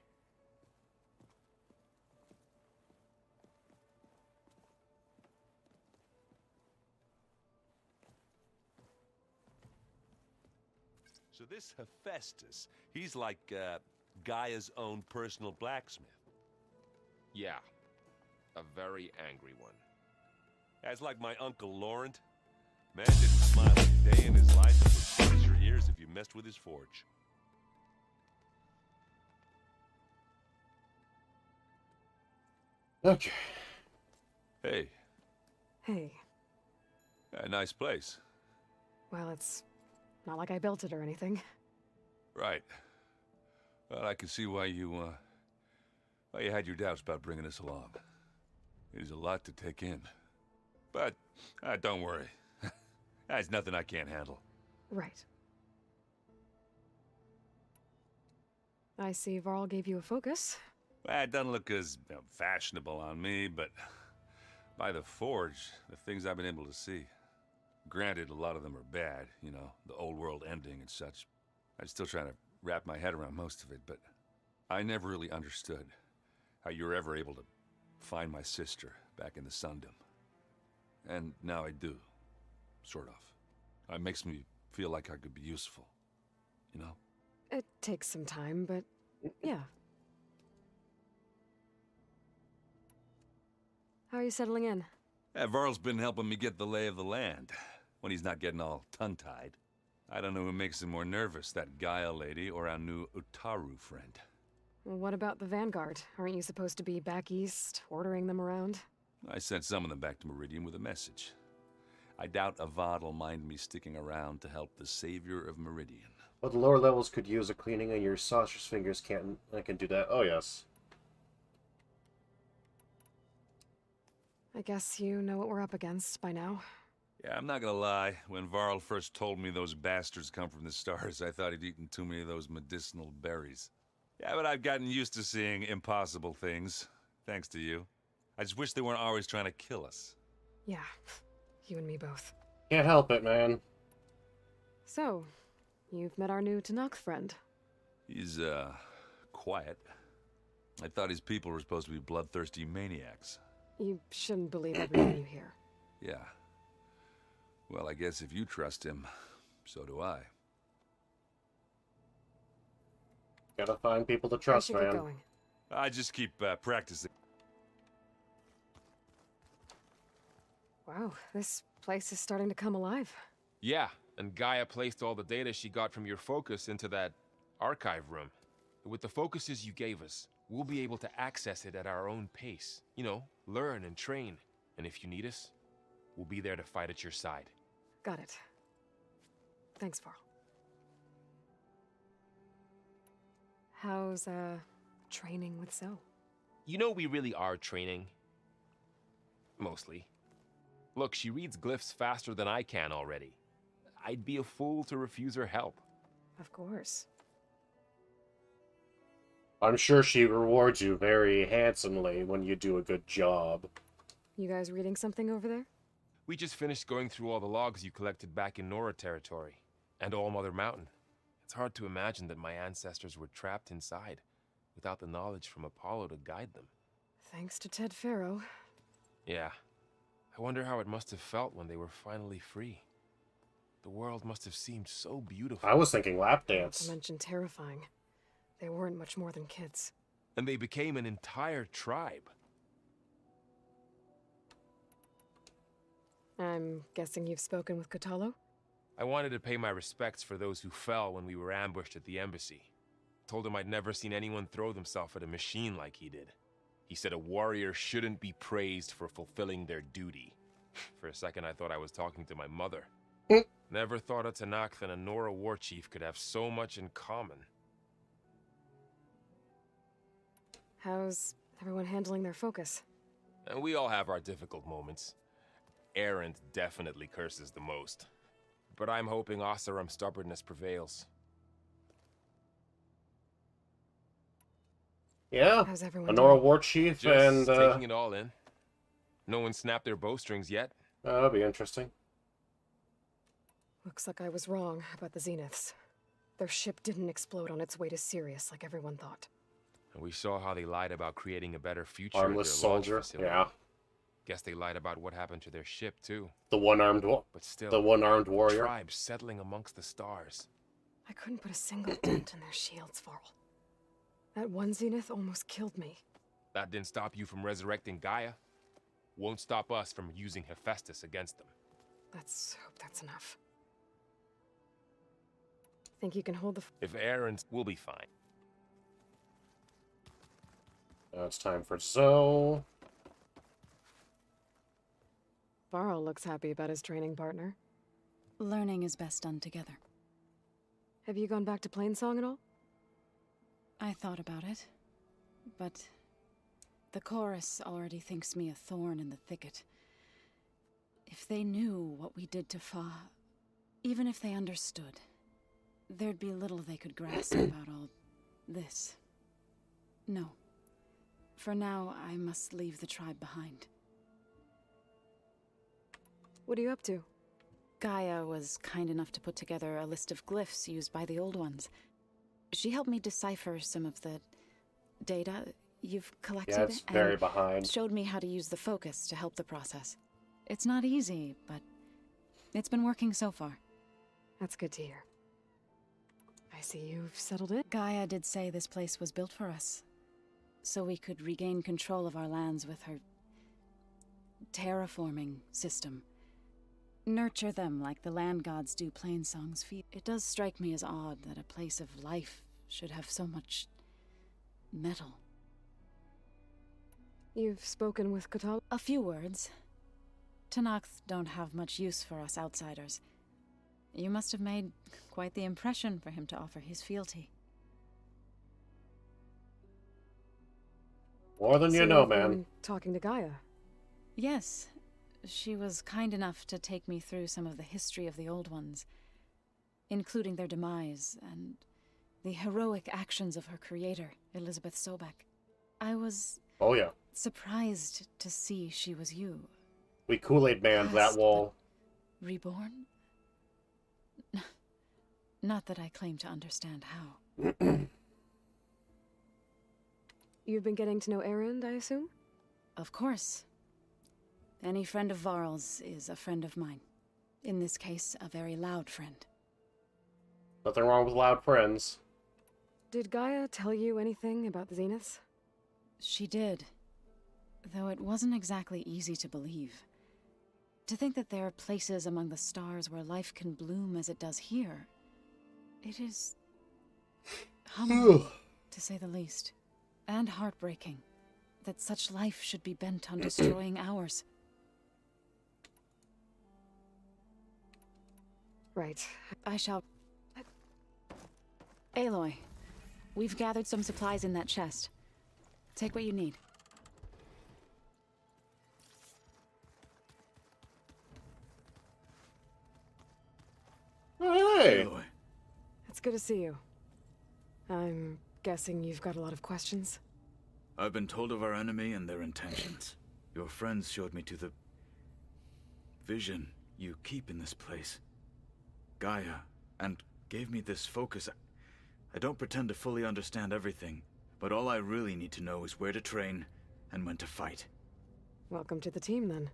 So this Hephaestus, he's like Gaia's own personal blacksmith. Yeah. A very angry one. That's like my Uncle Laurent. Man didn't smile a day in his life and would pierce your ears if you messed with his forge. Okay. Hey. Hey. A nice place. Well, it's not like I built it or anything. Right. Well, I can see why you had your doubts about bringing us along. It is a lot to take in. But, don't worry. There's nothing I can't handle. Right. I see Varl gave you a focus. Well, it doesn't look as fashionable on me, but by the forge, the things I've been able to see. Granted, a lot of them are bad, you know, the old world ending and such. I'm still trying to wrap my head around most of it, but I never really understood how you were ever able to find my sister back in the Sundom. And now I do, sort of. It makes me feel like I could be useful, you know? It takes some time, but yeah. How are you settling in? Varl's been helping me get the lay of the land, when he's not getting all tongue-tied. I don't know who makes him more nervous, that Gaia lady or our new Utaru friend. Well, what about the Vanguard? Aren't you supposed to be back east, ordering them around? I sent some of them back to Meridian with a message. I doubt Avad will mind me sticking around to help the savior of Meridian. But the lower levels could use a cleaning, and your sausage fingers can't. I can do that. Oh yes. I guess you know what we're up against by now. Yeah, I'm not gonna lie. When Varl first told me those bastards come from the stars, I thought he'd eaten too many of those medicinal berries. Yeah, but I've gotten used to seeing impossible things, thanks to you. I just wish they weren't always trying to kill us. Yeah, you and me both. Can't help it, man. So, you've met our new Tenakth friend. He's, quiet. I thought his people were supposed to be bloodthirsty maniacs. You shouldn't believe everything you hear. Yeah. Well, I guess if you trust him, so do I. Gotta find people to trust, I should man. get going. I just keep, practicing. Wow, this place is starting to come alive. Yeah, and Gaia placed all the data she got from your focus into that archive room. With the focuses you gave us, we'll be able to access it at our own pace. You know, learn and train. And if you need us, We'll be there to fight at your side. Got it. Thanks, Varl. How's, training with Zoe? You know we really are training. Mostly. Look, she reads glyphs faster than I can already. I'd be a fool to refuse her help. Of course. I'm sure she rewards you very handsomely when you do a good job. You guys reading something over there? We just finished going through all the logs you collected back in Nora territory, and All Mother Mountain. It's hard to imagine that my ancestors were trapped inside, without the knowledge from Apollo to guide them. Thanks to Ted Faro. Yeah. I wonder how it must have felt when they were finally free. The world must have seemed so beautiful. I was thinking lap Not dance. to mention terrifying. They weren't much more than kids. And they became an entire tribe. I'm guessing you've spoken with Kotallo? I wanted to pay my respects for those who fell when we were ambushed at the embassy. Told him I'd never seen anyone throw themselves at a machine like he did. He said a warrior shouldn't be praised for fulfilling their duty. For a second I thought I was talking to my mother. Never thought a Tenakth and a Nora war chief could have so much in common. How's everyone handling their focus? And we all have our difficult moments. Erend definitely curses the most. But I'm hoping Oseram's stubbornness prevails. Yeah, How's everyone a Nora doing? war chief Just and taking it all in. No one snapped their bowstrings yet. that'll be interesting. Looks like I was wrong about the Zeniths. Their ship didn't explode on its way to Sirius like everyone thought. And we saw how they lied about creating a better future. Armless at their launch soldier, facility. yeah. Guess they lied about what happened to their ship too. The one-armed But still, the one-armed warrior. Tribes settling amongst the stars. I couldn't put a single dent in their shields, Varl. That one Zenith almost killed me. That didn't stop you from resurrecting Gaia. Won't stop us from using Hephaestus against them. Let's hope that's enough. Think you can hold the... If Erend, we'll be fine. Now it's time for Zoe. Varl looks happy about his training partner. Learning is best done together. Have you gone back to Plainsong at all? I thought about it, but the chorus already thinks me a thorn in the thicket. If they knew what we did to Fa, even if they understood, there'd be little they could grasp about all this. No. For now, I must leave the tribe behind. What are you up to? Gaia was kind enough to put together a list of glyphs used by the Old Ones. She helped me decipher some of the data you've collected. Yeah, it's very behind. Showed me how to use the focus to help the process. It's not easy, but it's been working so far. That's good to hear. I see you've settled it. Gaia did say this place was built for us, so we could regain control of our lands with her terraforming system. Nurture them like the land gods do Plainsong's feet. It does strike me as odd that a place of life should have so much metal. You've spoken with Kotallo? A few words. Tenakth don't have much use for us outsiders. You must have made quite the impression for him to offer his fealty. More than you So know, you've man. been talking to Gaia? Yes. She was kind enough to take me through some of the history of the Old Ones, including their demise and the heroic actions of her creator, Elizabeth Sobek. I was Oh yeah. surprised to see she was you. We Kool-Aid manned that Past, wall. Reborn? Not that I claim to understand how. You've been getting to know Erend, I assume? Of course. Any friend of Varl's is a friend of mine. In this case, a very loud friend. Nothing wrong with loud friends. Did Gaia tell you anything about the Zeniths? She did. Though it wasn't exactly easy to believe. To think that there are places among the stars where life can bloom as it does here. It is humbling, to say the least. And heartbreaking. That such life should be bent on destroying ours. Right. I shall... Aloy, we've gathered some supplies in that chest. Take what you need. Hey! It's good to see you. I'm guessing you've got a lot of questions? I've been told of our enemy and their intentions. Your friends showed me to the vision you keep in this place, Gaia, and gave me this focus. I don't pretend to fully understand everything, but all I really need to know is where to train and when to fight. Welcome to the team, then.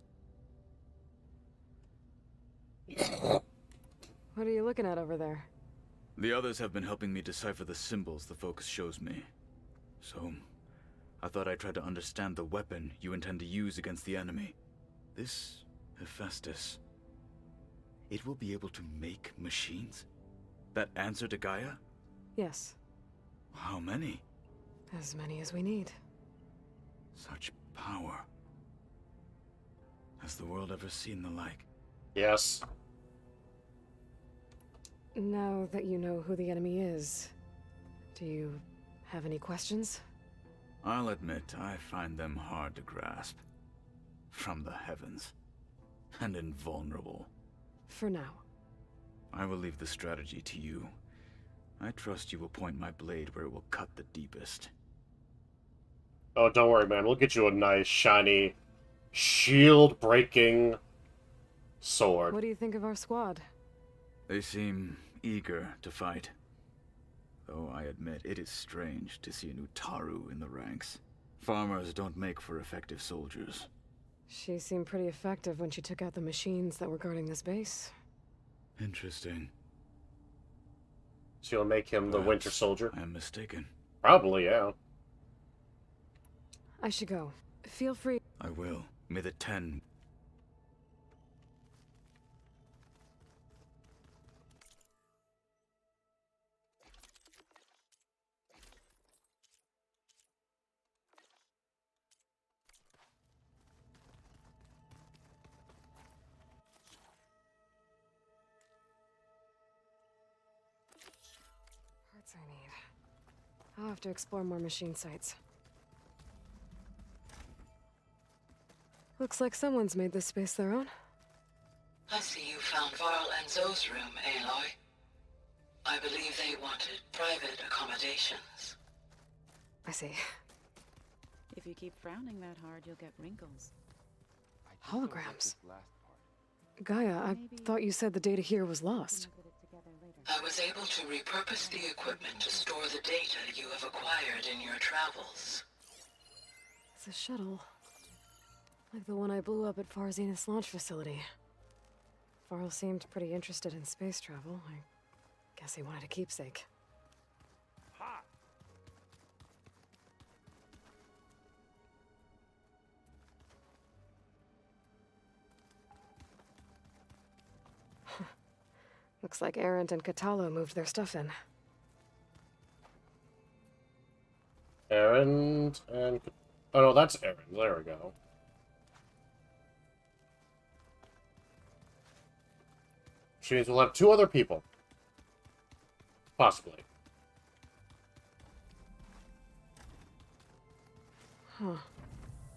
What are you looking at over there? The others have been helping me decipher the symbols the focus shows me. So, I thought I'd try to understand the weapon you intend to use against the enemy. This Hephaestus, it will be able to make machines that answer to Gaia? Yes. How many? As many as we need. Such power. Has the world ever seen the like? Yes. Now that you know who the enemy is, do you have any questions? I'll admit, I find them hard to grasp. From the heavens. And invulnerable. For now. I will leave the strategy to you. I trust you will point my blade where it will cut the deepest. Oh, don't worry, man. We'll get you a nice, shiny, shield-breaking sword. What do you think of our squad? They seem eager to fight. Though I admit, it is strange to see a new Taru in the ranks. Farmers don't make for effective soldiers. She seemed pretty effective when she took out the machines that were guarding this base. Interesting. So you'll make him the Winter Soldier? I am mistaken. Probably, yeah. I should go. Feel free. I will. May the 10... Parts I need. I'll have to explore more machine sites. Looks like someone's made this space their own. I see you found Varl and Zoe's room, Aloy. I believe they wanted private accommodations. I see. If you keep frowning that hard, you'll get wrinkles. Holograms. Gaia, I thought you said the data here was lost. I was able to repurpose the equipment to store the data you have acquired in your travels. It's a shuttle. Like the one I blew up at Far Zenith's launch facility. Varl seemed pretty interested in space travel. I guess he wanted a keepsake. Ha! Looks like Arendt and Katalo moved their stuff in. Arendt and... Oh, no, that's Arendt. There we go. Which means we'll have 2 other people. Possibly. Huh.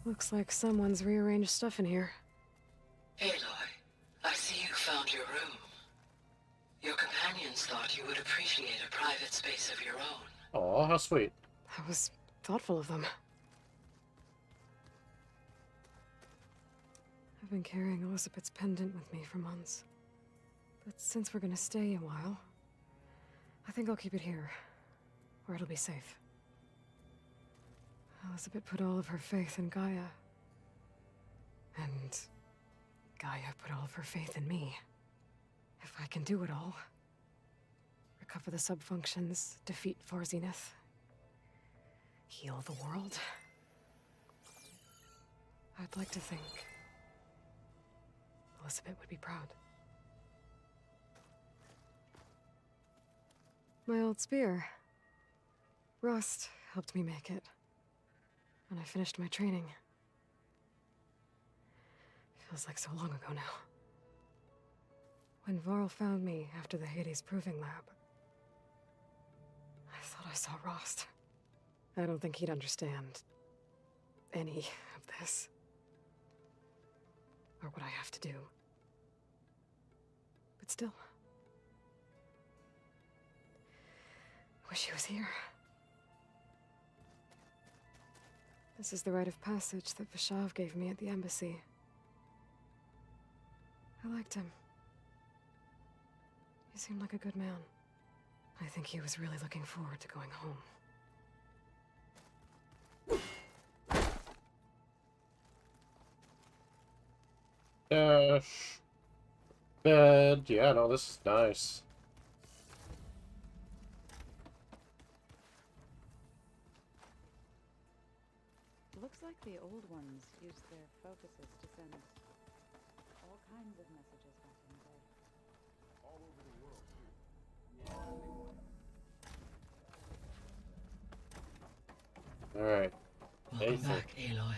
Looks like someone's rearranged stuff in here. Aloy, I see you found your room. Your companions thought you would appreciate a private space of your own. Oh, how sweet. That was thoughtful of them. I've been carrying Elizabeth's pendant with me for months. But since we're gonna stay a while, I think I'll keep it here, where it'll be safe. Elizabeth put all of her faith in Gaia. And Gaia put all of her faith in me. If I can do it all, recover the subfunctions, defeat Far Zenith, heal the world, I'd like to think Elizabeth would be proud. My old spear. Rust helped me make it. And I finished my training. Feels like so long ago now. When Varl found me after the Hades Proving Lab, I thought I saw Rost. I don't think he'd understand any of this. Or what I have to do. But still. Wish he was here. This is the rite of passage that Vashav gave me at the embassy. I liked him. He seemed like a good man. I think he was really looking forward to going home. Bed. Yeah, no, this is nice. Looks like the old ones used their focuses to send all kinds of messages back in the day. All over the world, too. Alright. Welcome back, Aloy.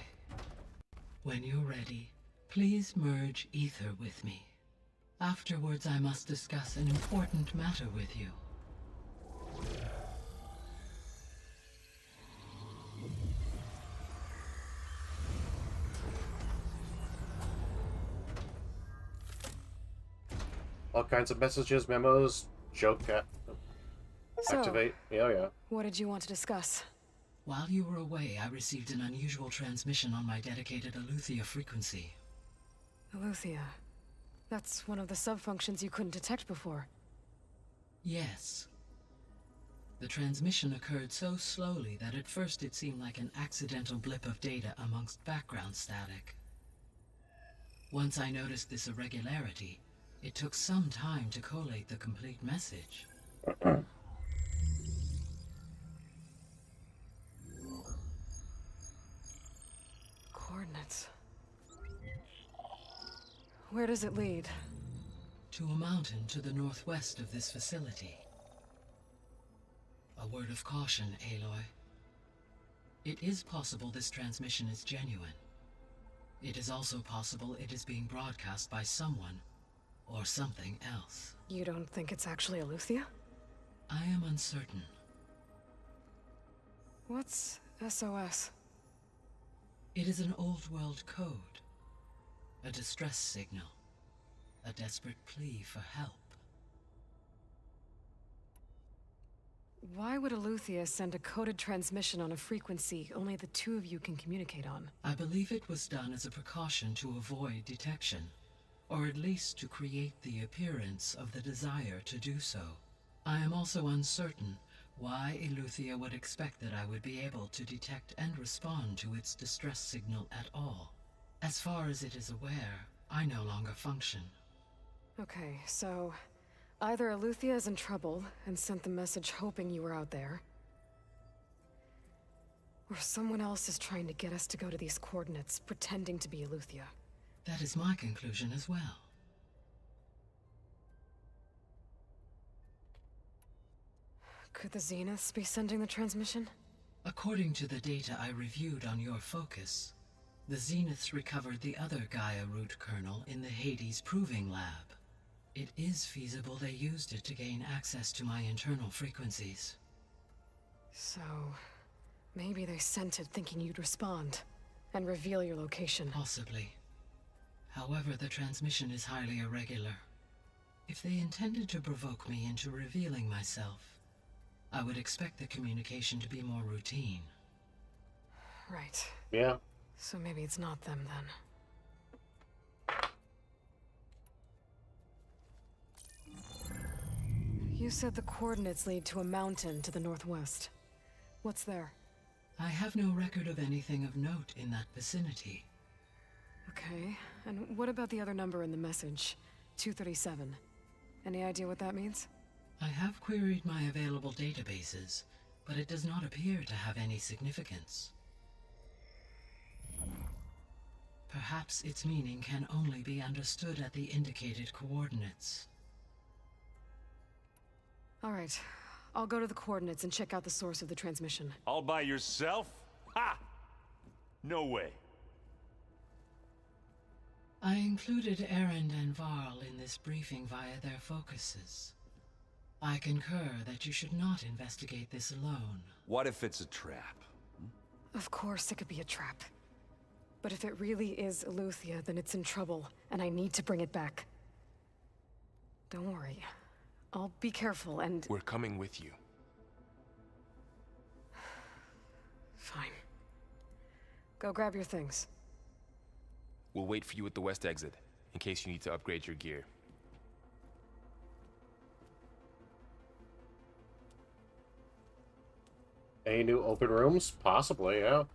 When you're ready, please merge Ether with me. Afterwards, I must discuss an important matter with you. All kinds of messages, memos, activate. Yeah, yeah. What did you want to discuss? While you were away, I received an unusual transmission on my dedicated Eleuthia frequency. Eleuthia. That's one of the sub-functions you couldn't detect before. Yes. The transmission occurred so slowly that at first it seemed like an accidental blip of data amongst background static. Once I noticed this irregularity, it took some time to collate the complete message. Coordinates. Where does it lead? To a mountain to the northwest of this facility. A word of caution, Aloy. It is possible this transmission is genuine. It is also possible it is being broadcast by someone or something else. You don't think it's actually Eleuthia? I am uncertain. What's SOS? It is an old world code. A distress signal. A desperate plea for help. Why would Eleuthia send a coded transmission on a frequency only the two of you can communicate on? I believe it was done as a precaution to avoid detection. Or at least to create the appearance of the desire to do so. I am also uncertain why Eleuthia would expect that I would be able to detect and respond to its distress signal at all. As far as it is aware, I no longer function. Okay, so either Eleuthia is in trouble and sent the message hoping you were out there, or someone else is trying to get us to go to these coordinates, pretending to be Eleuthia. That is my conclusion as well. Could the Zeniths be sending the transmission? According to the data I reviewed on your focus, the Zeniths recovered the other Gaia root kernel in the Hades Proving Lab. It is feasible they used it to gain access to my internal frequencies. So, maybe they sent it thinking you'd respond and reveal your location. Possibly. However, the transmission is highly irregular. If they intended to provoke me into revealing myself, I would expect the communication to be more routine. Right. Yeah. So maybe it's not them then. You said the coordinates lead to a mountain to the northwest. What's there? I have no record of anything of note in that vicinity. Okay, and what about the other number in the message? 237. Any idea what that means? I have queried my available databases, but it does not appear to have any significance. Perhaps its meaning can only be understood at the indicated coordinates. All right, I'll go to the coordinates and check out the source of the transmission. All by yourself? Ha! No way. I included Erend and Varl in this briefing via their focuses. I concur that you should not investigate this alone. What if it's a trap? Of course it could be a trap. But if it really is Eleuthia, then it's in trouble, and I need to bring it back. Don't worry. I'll be careful and... We're coming with you. Fine. Go grab your things. We'll wait for you at the west exit, in case you need to upgrade your gear. Any new open rooms? Possibly, yeah.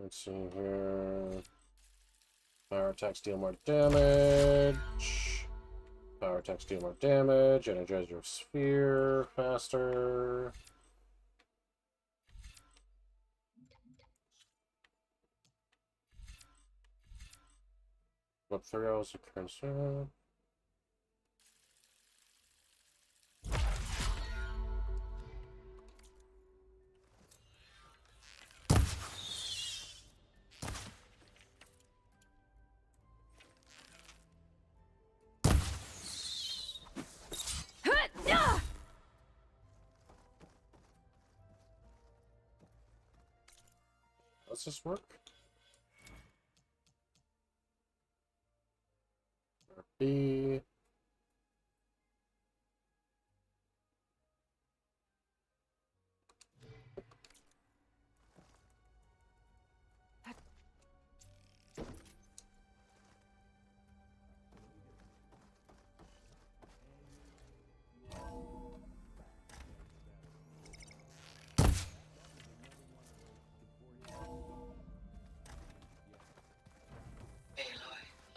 Let's see here. Power attacks deal more damage. Power attacks deal more damage. Energize your sphere faster. Up 3 hours of concern. Does this work? B.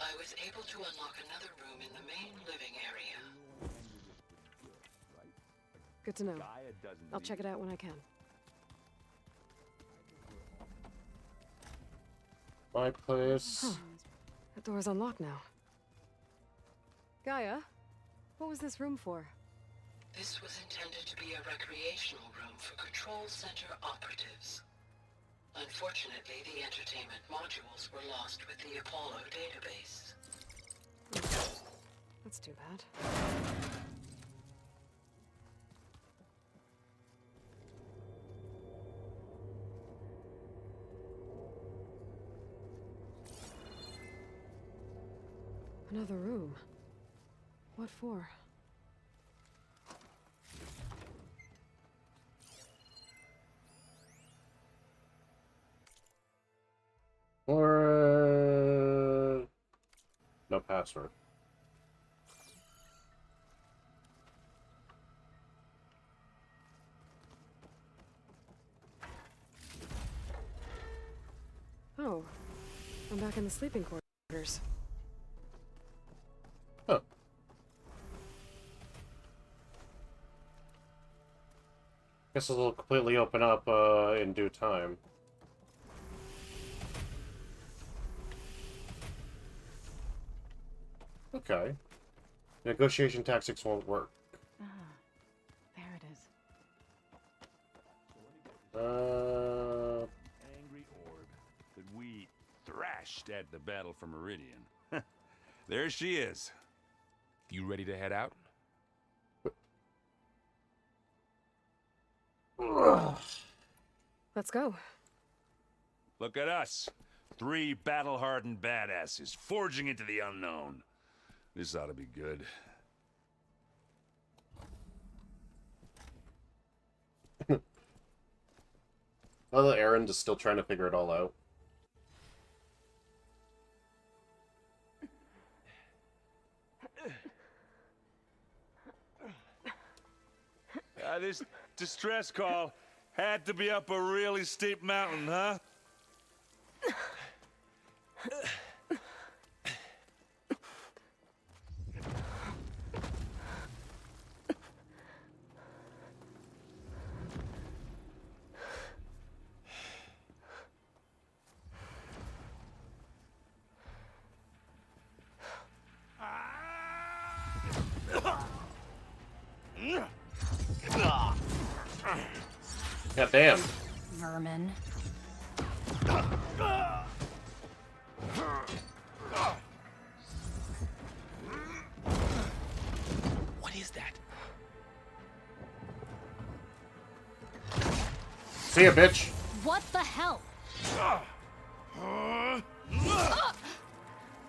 I was able to unlock another room in the main living area. Good to know. I'll check it out when I can. My place. Huh. That door's unlocked now. Gaia, what was this room for? This was intended to be a recreational room for Control Center operatives. Unfortunately, the entertainment modules were lost with the Apollo database. That's too bad. Another room. What for? Or no password. Oh, I'm back in the sleeping quarters. Huh. Guess it'll completely open up in due time. Okay. Negotiation tactics won't work. Ah, there it is. Angry orb that we thrashed at the battle for Meridian. There she is. You ready to head out? Let's go. Look at us. 3 battle-hardened badasses forging into the unknown. This ought to be good. Although Erend is still trying to figure it all out. This distress call had to be up a really steep mountain, huh? God damn. Vermin. What is that? See ya, bitch. What the hell?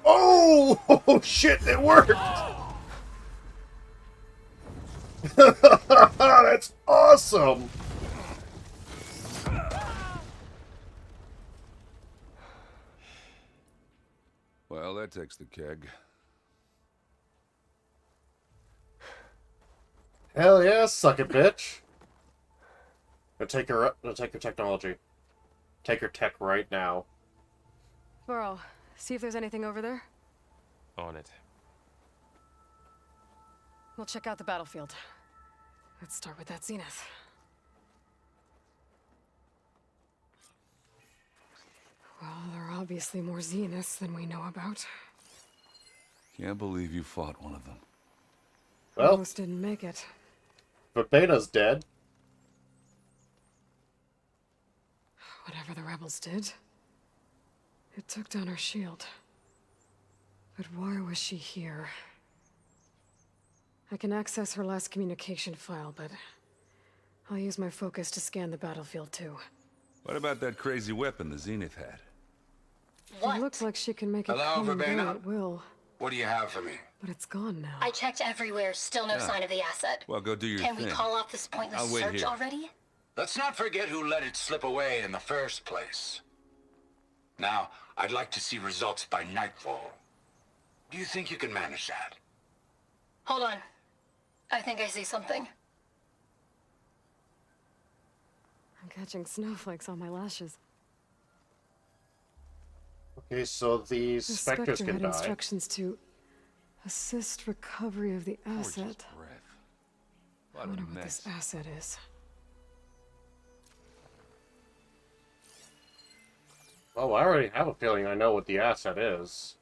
Oh, shit, it worked! That's awesome! Well, that takes the keg. Hell yeah, suck it, bitch. Go take her technology. Take her tech right now. Varl, see if there's anything over there. On it. We'll check out the battlefield. Let's start with that Zenith. Well, there are obviously more Zeniths than we know about. Can't believe you fought one of them. Well, Almost didn't make it. but Beta's dead. Whatever the rebels did, it took down her shield. But why was she here? I can access her last communication file, but I'll use my focus to scan the battlefield too. What about that crazy weapon the Zenith had? It looks like she can make it Hello, come and go Verbena? at will, What do you have for me? but it's gone now. I checked everywhere, still no Yeah. sign of the asset. Well, go do your Can thing. we call off this pointless I'll wait search here. already? Let's not forget who let it slip away in the first place. Now, I'd like to see results by nightfall. Do you think you can manage that? Hold on. I think I see something. I'm catching snowflakes on my lashes. Okay, so the The Spectres Spectre can had die. instructions to assist recovery of the asset. I What a wonder what mess. this asset is. Oh, I already have a feeling I know what the asset is.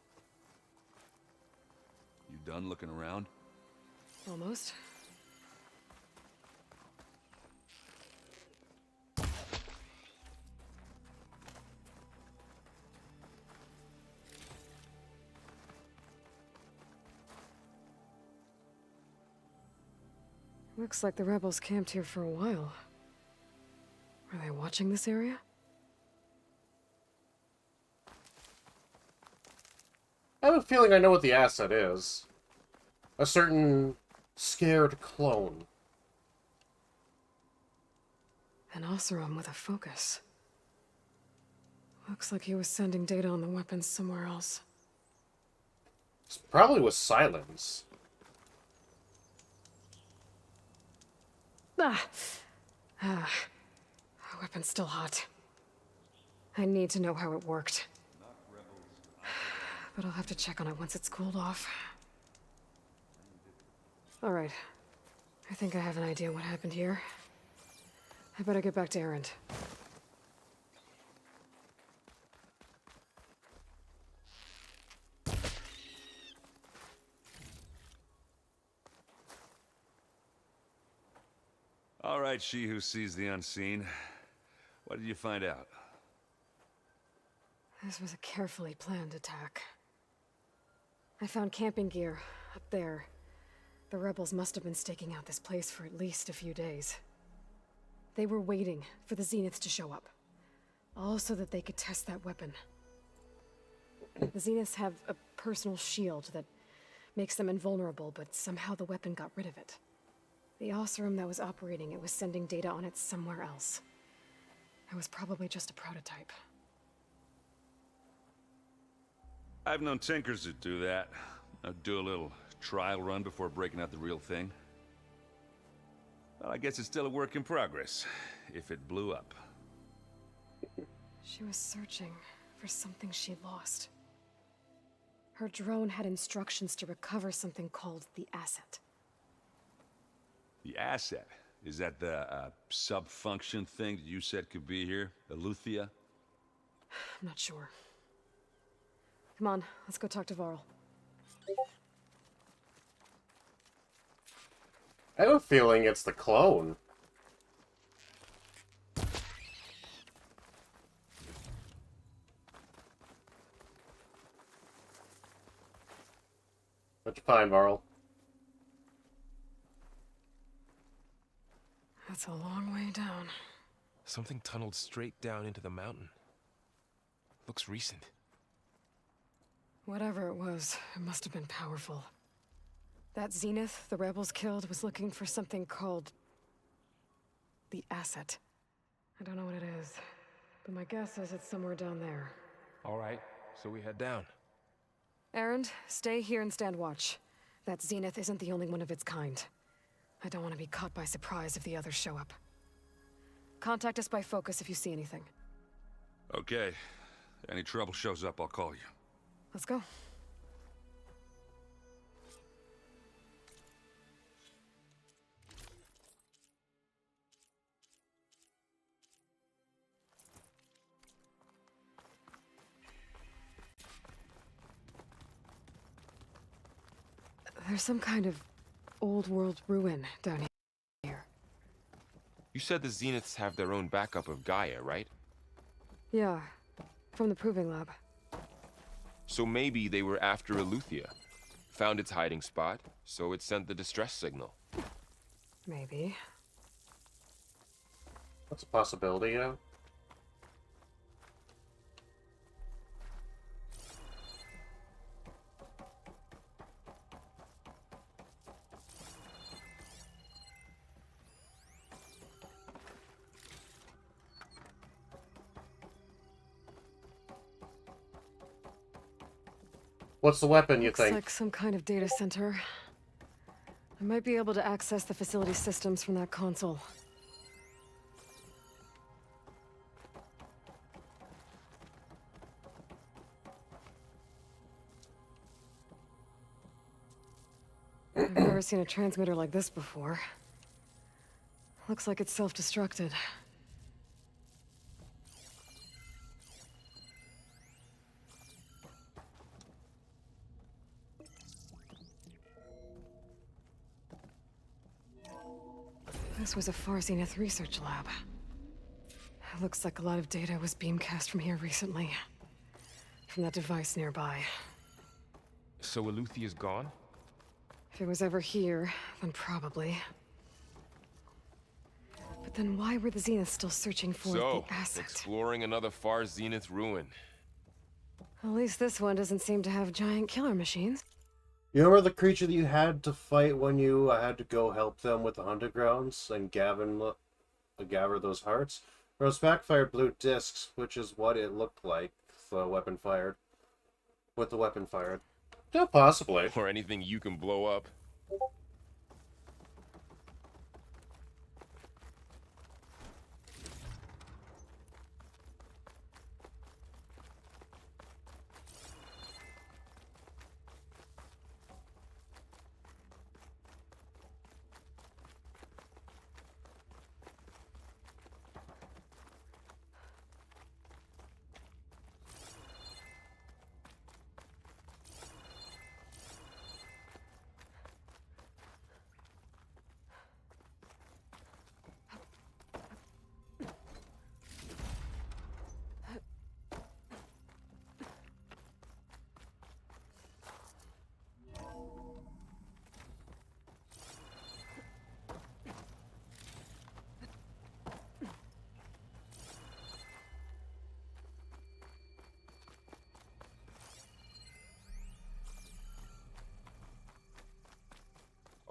You done looking around? Almost. Looks like the rebels camped here for a while. Were they watching this area? I have a feeling I know what the asset is. A certain scared clone. An Oseram with a focus. Looks like he was sending data on the weapons somewhere else. Probably with silence. Ah! Ah. The weapon's still hot. I need to know how it worked. But I'll have to check on it once it's cooled off. Alright. I think I have an idea what happened here. I better get back to Erend. All right, she who sees the unseen. What did you find out? This was a carefully planned attack. I found camping gear up there. The rebels must have been staking out this place for at least a few days. They were waiting for the Zeniths to show up. All so that they could test that weapon. The Zeniths have a personal shield that makes them invulnerable, but somehow the weapon got rid of it. The Oseram that was operating it was sending data on it somewhere else. It was probably just a prototype. I've known tinkers that do that. I'd do a little trial run before breaking out the real thing. Well, I guess it's still a work in progress, if it blew up. She was searching for something she lost. Her drone had instructions to recover something called the asset. The asset? Is that the sub-function thing that you said could be here? Eleuthia? I'm not sure. Come on, let's go talk to Varl. I have a feeling it's the clone. What'd you find, Varl? That's a long way down. Something tunneled straight down into the mountain. Looks recent. Whatever it was, it must have been powerful. That Zenith the rebels killed was looking for something called the Asset. I don't know what it is, but my guess is it's somewhere down there. All right, so we head down. Erend, stay here and stand watch. That Zenith isn't the only one of its kind. I don't want to be caught by surprise if the others show up. Contact us by focus if you see anything. Okay. Any trouble shows up, I'll call you. Let's go. There's some kind of old world ruin down here. You said the Zeniths have their own backup of Gaia, right? Yeah, from the Proving Lab. So maybe they were after Eleuthia. Found its hiding spot, so it sent the distress signal. Maybe. That's a possibility, yeah. What's the weapon, you think? Looks like some kind of data center. I might be able to access the facility systems from that console. I've never seen a transmitter like this before. Looks like it's self-destructed. This was a Far Zenith research lab. It looks like a lot of data was beamcast from here recently. From that device nearby. So Eleuthia's gone? If it was ever here, then probably. But then why were the Zeniths still searching for So, the Asset? exploring another Far Zenith ruin. At least this one doesn't seem to have giant killer machines. You remember the creature that you had to fight when you had to go help them with the hunting grounds and gather those hearts? Those backfired blue discs, which is what it looked like. The weapon fired. With the weapon fired. Yeah, possibly. Or anything you can blow up.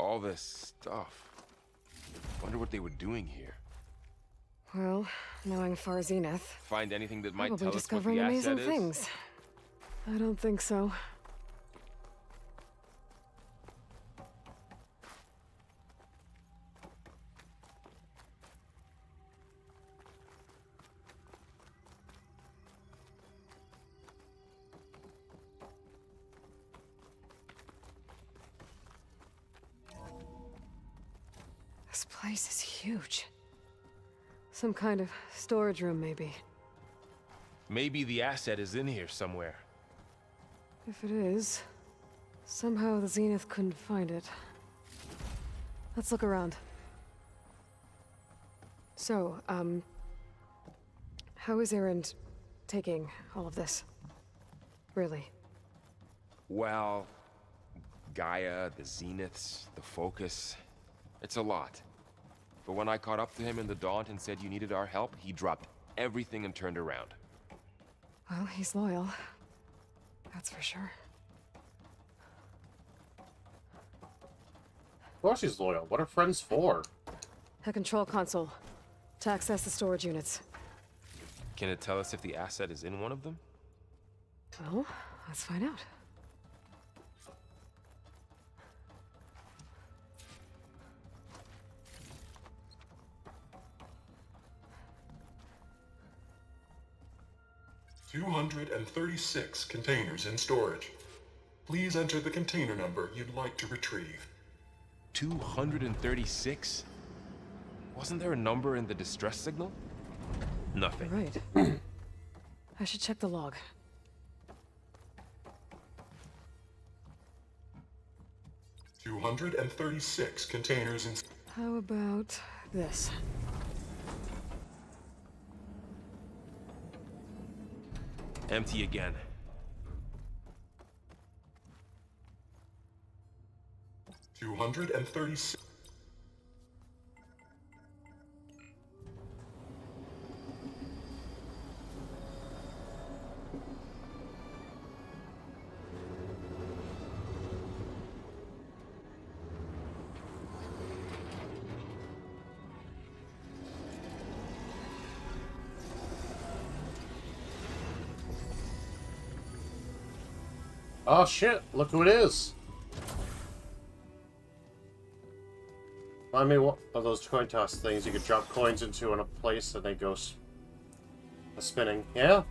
All this stuff. Wonder what they were doing here. Well, knowing Far Zenith, Find anything that might probably tell us what discovering the amazing asset is? things. I don't think so. This place is huge. Some kind of storage room, maybe. Maybe the asset is in here somewhere. If it is, somehow the Zenith couldn't find it. Let's look around. So, how is Erend taking all of this? Really? Well, Gaia, the Zeniths, the Focus. It's a lot. But when I caught up to him in the Daunt and said you needed our help, he dropped everything and turned around. Well, he's loyal. That's for sure. Of course he's loyal. What are friends for? A control console. To access the storage units. Can it tell us if the asset is in one of them? Well, let's find out. $236 containers in storage. Please enter the container number you'd like to retrieve. 236? Wasn't there a number in the distress signal? Nothing. Right. I should check the log. $236 containers in... How about this? Empty again. $236. Oh shit, look who it is. I mean, what are those coin toss things? You could drop coins into in a place and they go spinning. Yeah?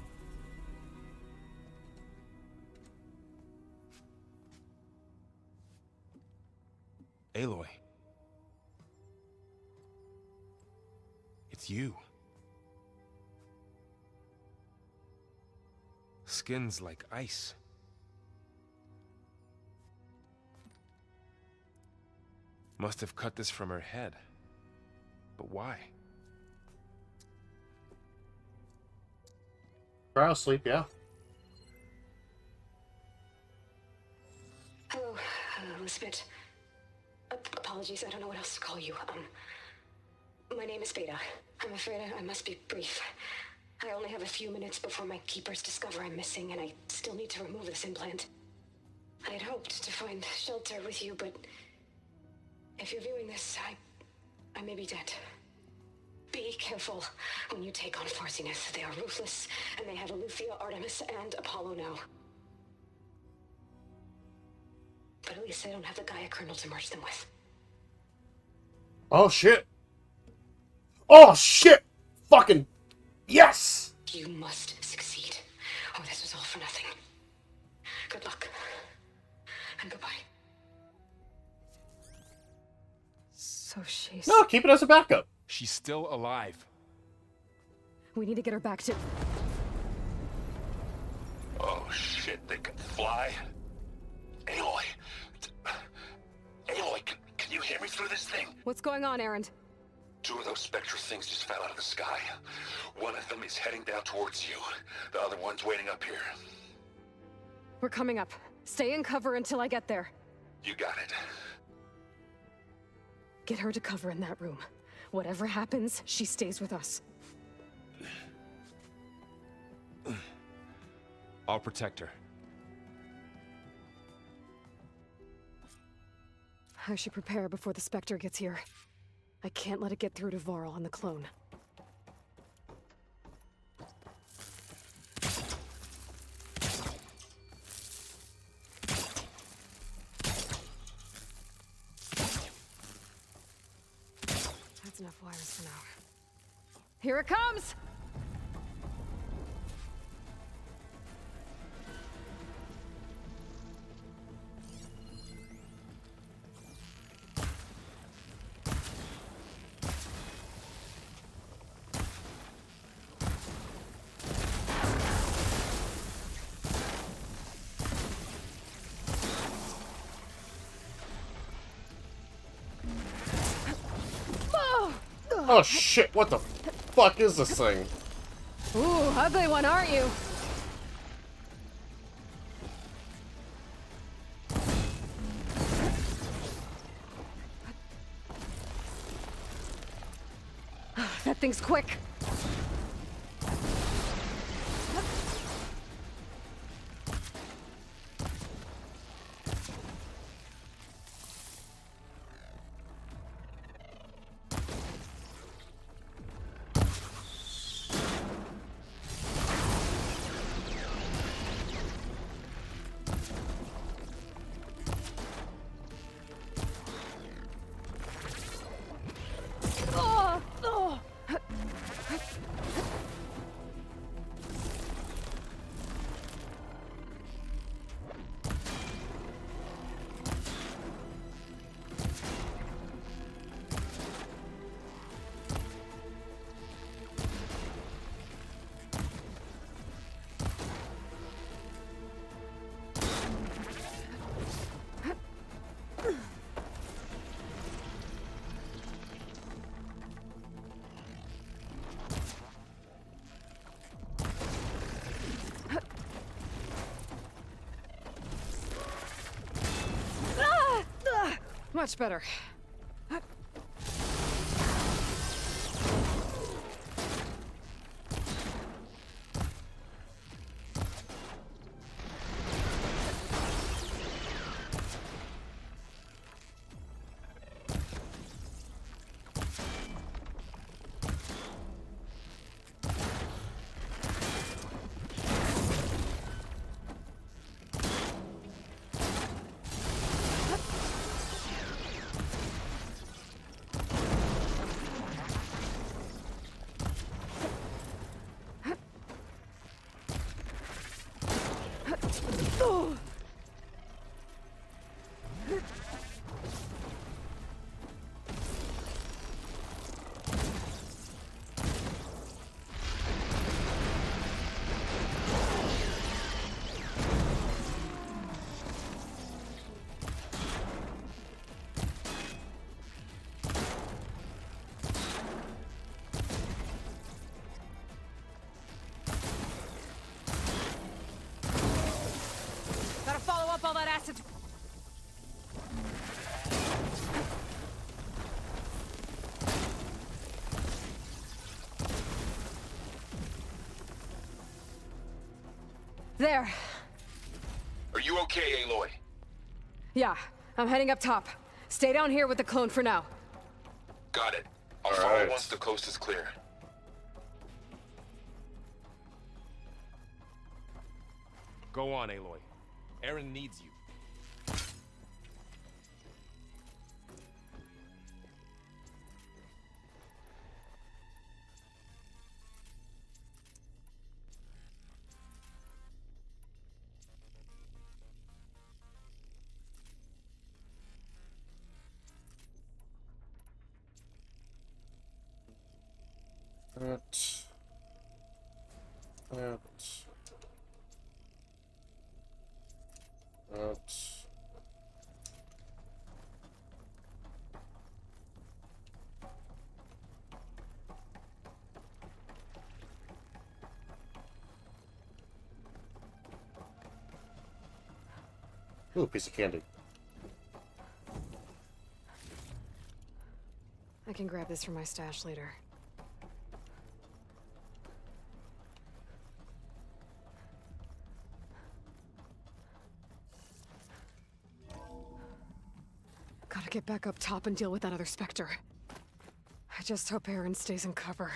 Aloy. It's you. Skin's like ice. Must have cut this from her head. But why? Cryo sleep, yeah. Hello, Elizabeth. Apologies, I don't know what else to call you. My name is Beta. I'm afraid I must be brief. I only have a few minutes before my keepers discover I'm missing, and I still need to remove this implant. I had hoped to find shelter with you, but if you're viewing this, I may be dead. Be careful when you take on Far Zenith. They are ruthless, and they have Eleuthia, Artemis, and Apollo now. But at least they don't have the Gaia kernel to merge them with. Oh shit! Oh shit! Fucking yes! You must succeed, or this was all for nothing. Good luck, and goodbye. So she's... No, keep it as a backup. She's still alive. We need to get her back to... Oh shit, they can fly? Aloy! Aloy, can you hear me through this thing? What's going on, Erend? Two of those Spectre things just fell out of the sky. One of them is heading down towards you. The other one's waiting up here. We're coming up. Stay in cover until I get there. You got it. Get her to cover in that room. Whatever happens, she stays with us. I'll protect her. I should prepare before the Spectre gets here. I can't let it get through to Varl and the clone. That's enough wires for now. Here it comes! Oh shit, what the fuck is this thing? Ooh, ugly one, aren't you? get things quick. Much better. Gotta follow up all that acid. There. Are you okay, Aloy? Yeah, I'm heading up top. Stay down here with the clone for now. Got it. I'll follow once the coast is clear. Go on, Aloy. Aaron needs you. Ooh, piece of candy. I can grab this from my stash later. Gotta get back up top and deal with that other Spectre. I just hope Aaron stays in cover.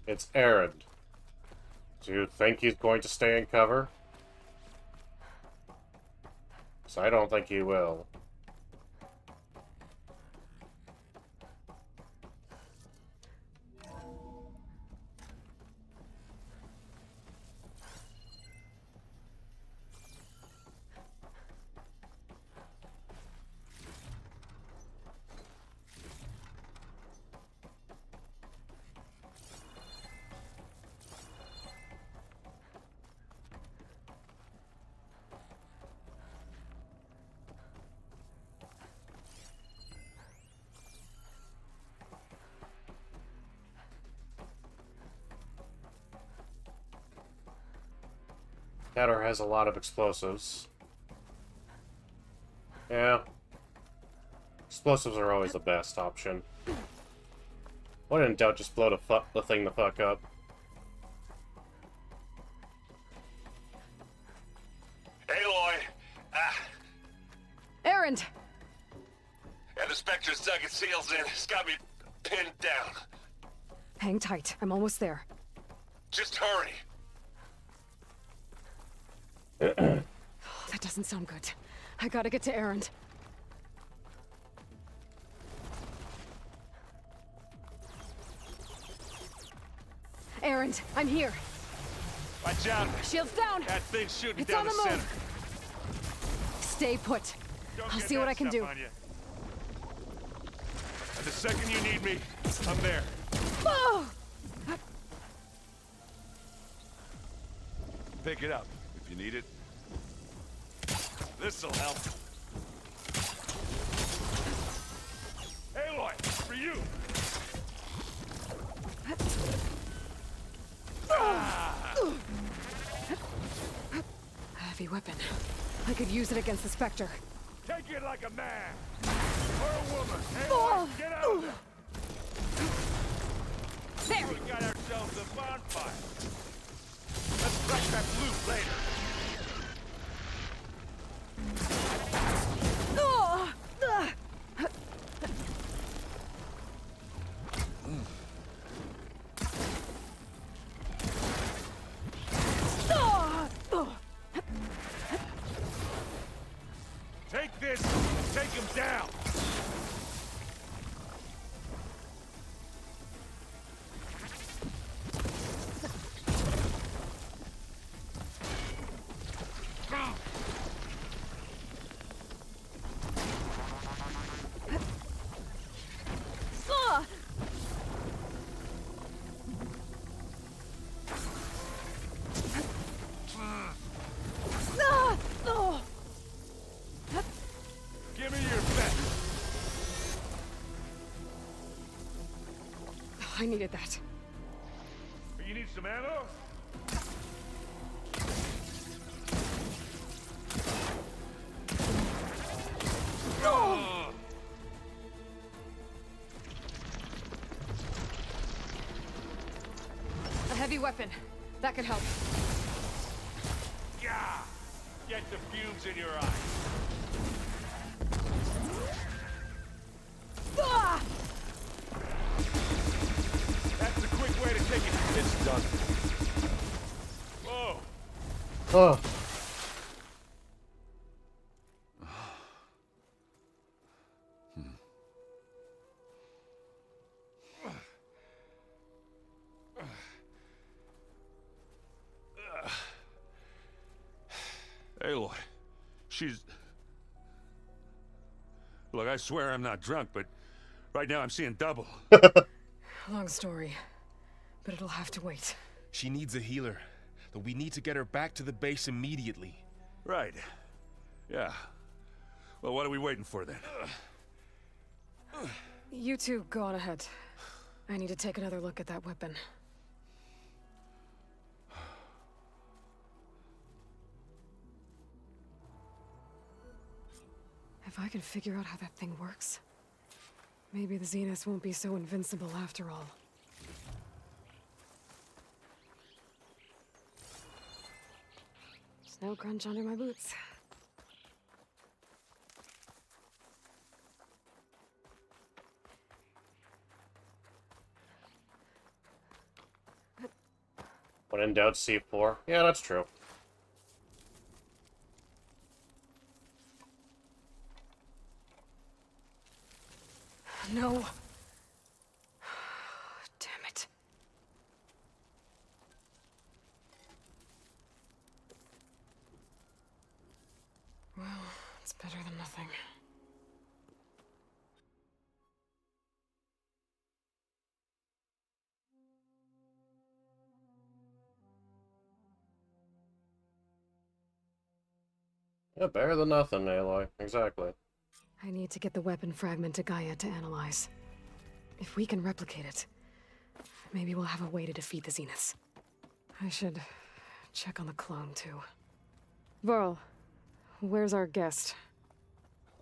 It's Aaron. Do you think he's going to stay in cover? 'Cause I don't think he will. Hatter has a lot of explosives. Yeah. Explosives are always the best option. When in doubt, just blow the thing the fuck up. Aloy! Erend! And the Spectre's dug its heels in. It's got me pinned down. Hang tight. I'm almost there. Just hurry. That doesn't sound good. I gotta get to Erend. Erend, I'm here. Watch out. Shield's down. That thing's shooting It's down on the center. move. Stay put. Don't I'll get see that what I can stuff do. on you. And the second you need me, I'm there. Oh! Pick it up if you need it. This'll help. Aloy, for you. A heavy weapon. I could use it against the Spectre. Take it like a man. Or a woman. Aloy, get out of there. There. We got ourselves a bonfire. Let's crack that loot later. Take this and take him down. Give me your best. I needed that. You need some ammo? Oh. A heavy weapon. That could help. Yeah! Get the fumes in your eyes. Ah! That's the quick way to take it. It's done. Whoa! Oh. Aloy, she's... Look, I swear I'm not drunk, but right now I'm seeing double. Long story, but it'll have to wait. She needs a healer, but we need to get her back to the base immediately. Right. Yeah. Well, what are we waiting for then? You two go on ahead. I need to take another look at that weapon. If I can figure out how that thing works, maybe the Zeniths won't be so invincible after all. Snow crunch under my boots. When in doubt, C4. Yeah, that's true. No. Damn it. Well, it's better than nothing. Yeah, better than nothing, Aloy. Exactly. I need to get the weapon fragment to Gaia to analyze. If we can replicate it, maybe we'll have a way to defeat the Zeniths. I should check on the clone, too. Varl, where's our guest?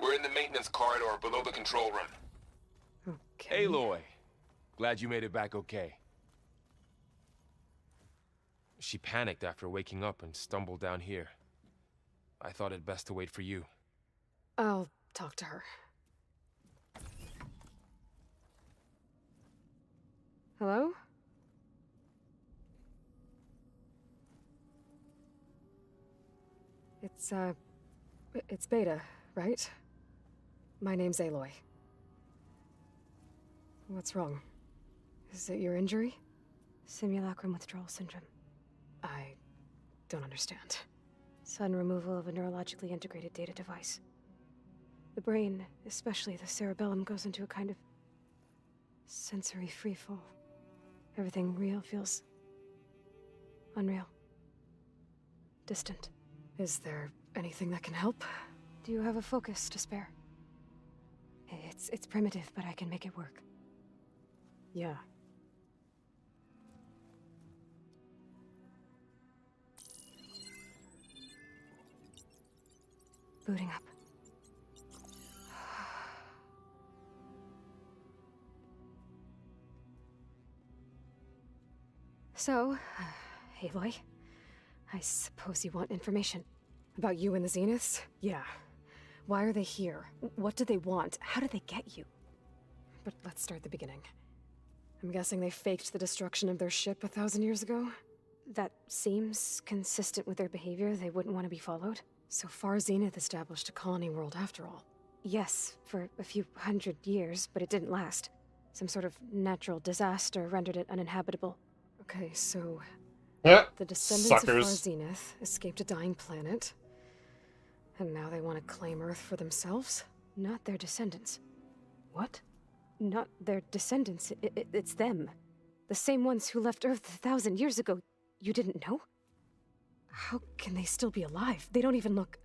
We're in the maintenance corridor below the control room. Okay. Aloy, glad you made it back okay. She panicked after waking up and stumbled down here. I thought it best to wait for you. I'll talk to her. Hello? It's Beta, right? My name's Aloy. What's wrong? Is it your injury? Simulacrum withdrawal syndrome. I don't understand. Sudden removal of a neurologically integrated data device. The brain, especially the cerebellum, goes into a kind of sensory freefall. Everything real feels unreal. Distant. Is there anything that can help? Do you have a focus to spare? It's primitive, but I can make it work. Yeah. Booting up. So, Aloy, I suppose you want information about you and the Zeniths? Yeah. Why are they here? What do they want? How did they get you? But let's start at the beginning. I'm guessing they faked the destruction of their ship 1,000 years ago? That seems consistent with their behavior. They wouldn't want to be followed. So far, Zenith established a colony world after all. Yes, for a few hundred years, but it didn't last. Some sort of natural disaster rendered it uninhabitable. Okay, so... Yeah, the descendants suckers. of Far Zenith escaped a dying planet, and now they want to claim Earth for themselves? Not their descendants. What? Not their descendants. It's them. The same ones who left Earth 1,000 years ago. You didn't know? How can they still be alive? They don't even look...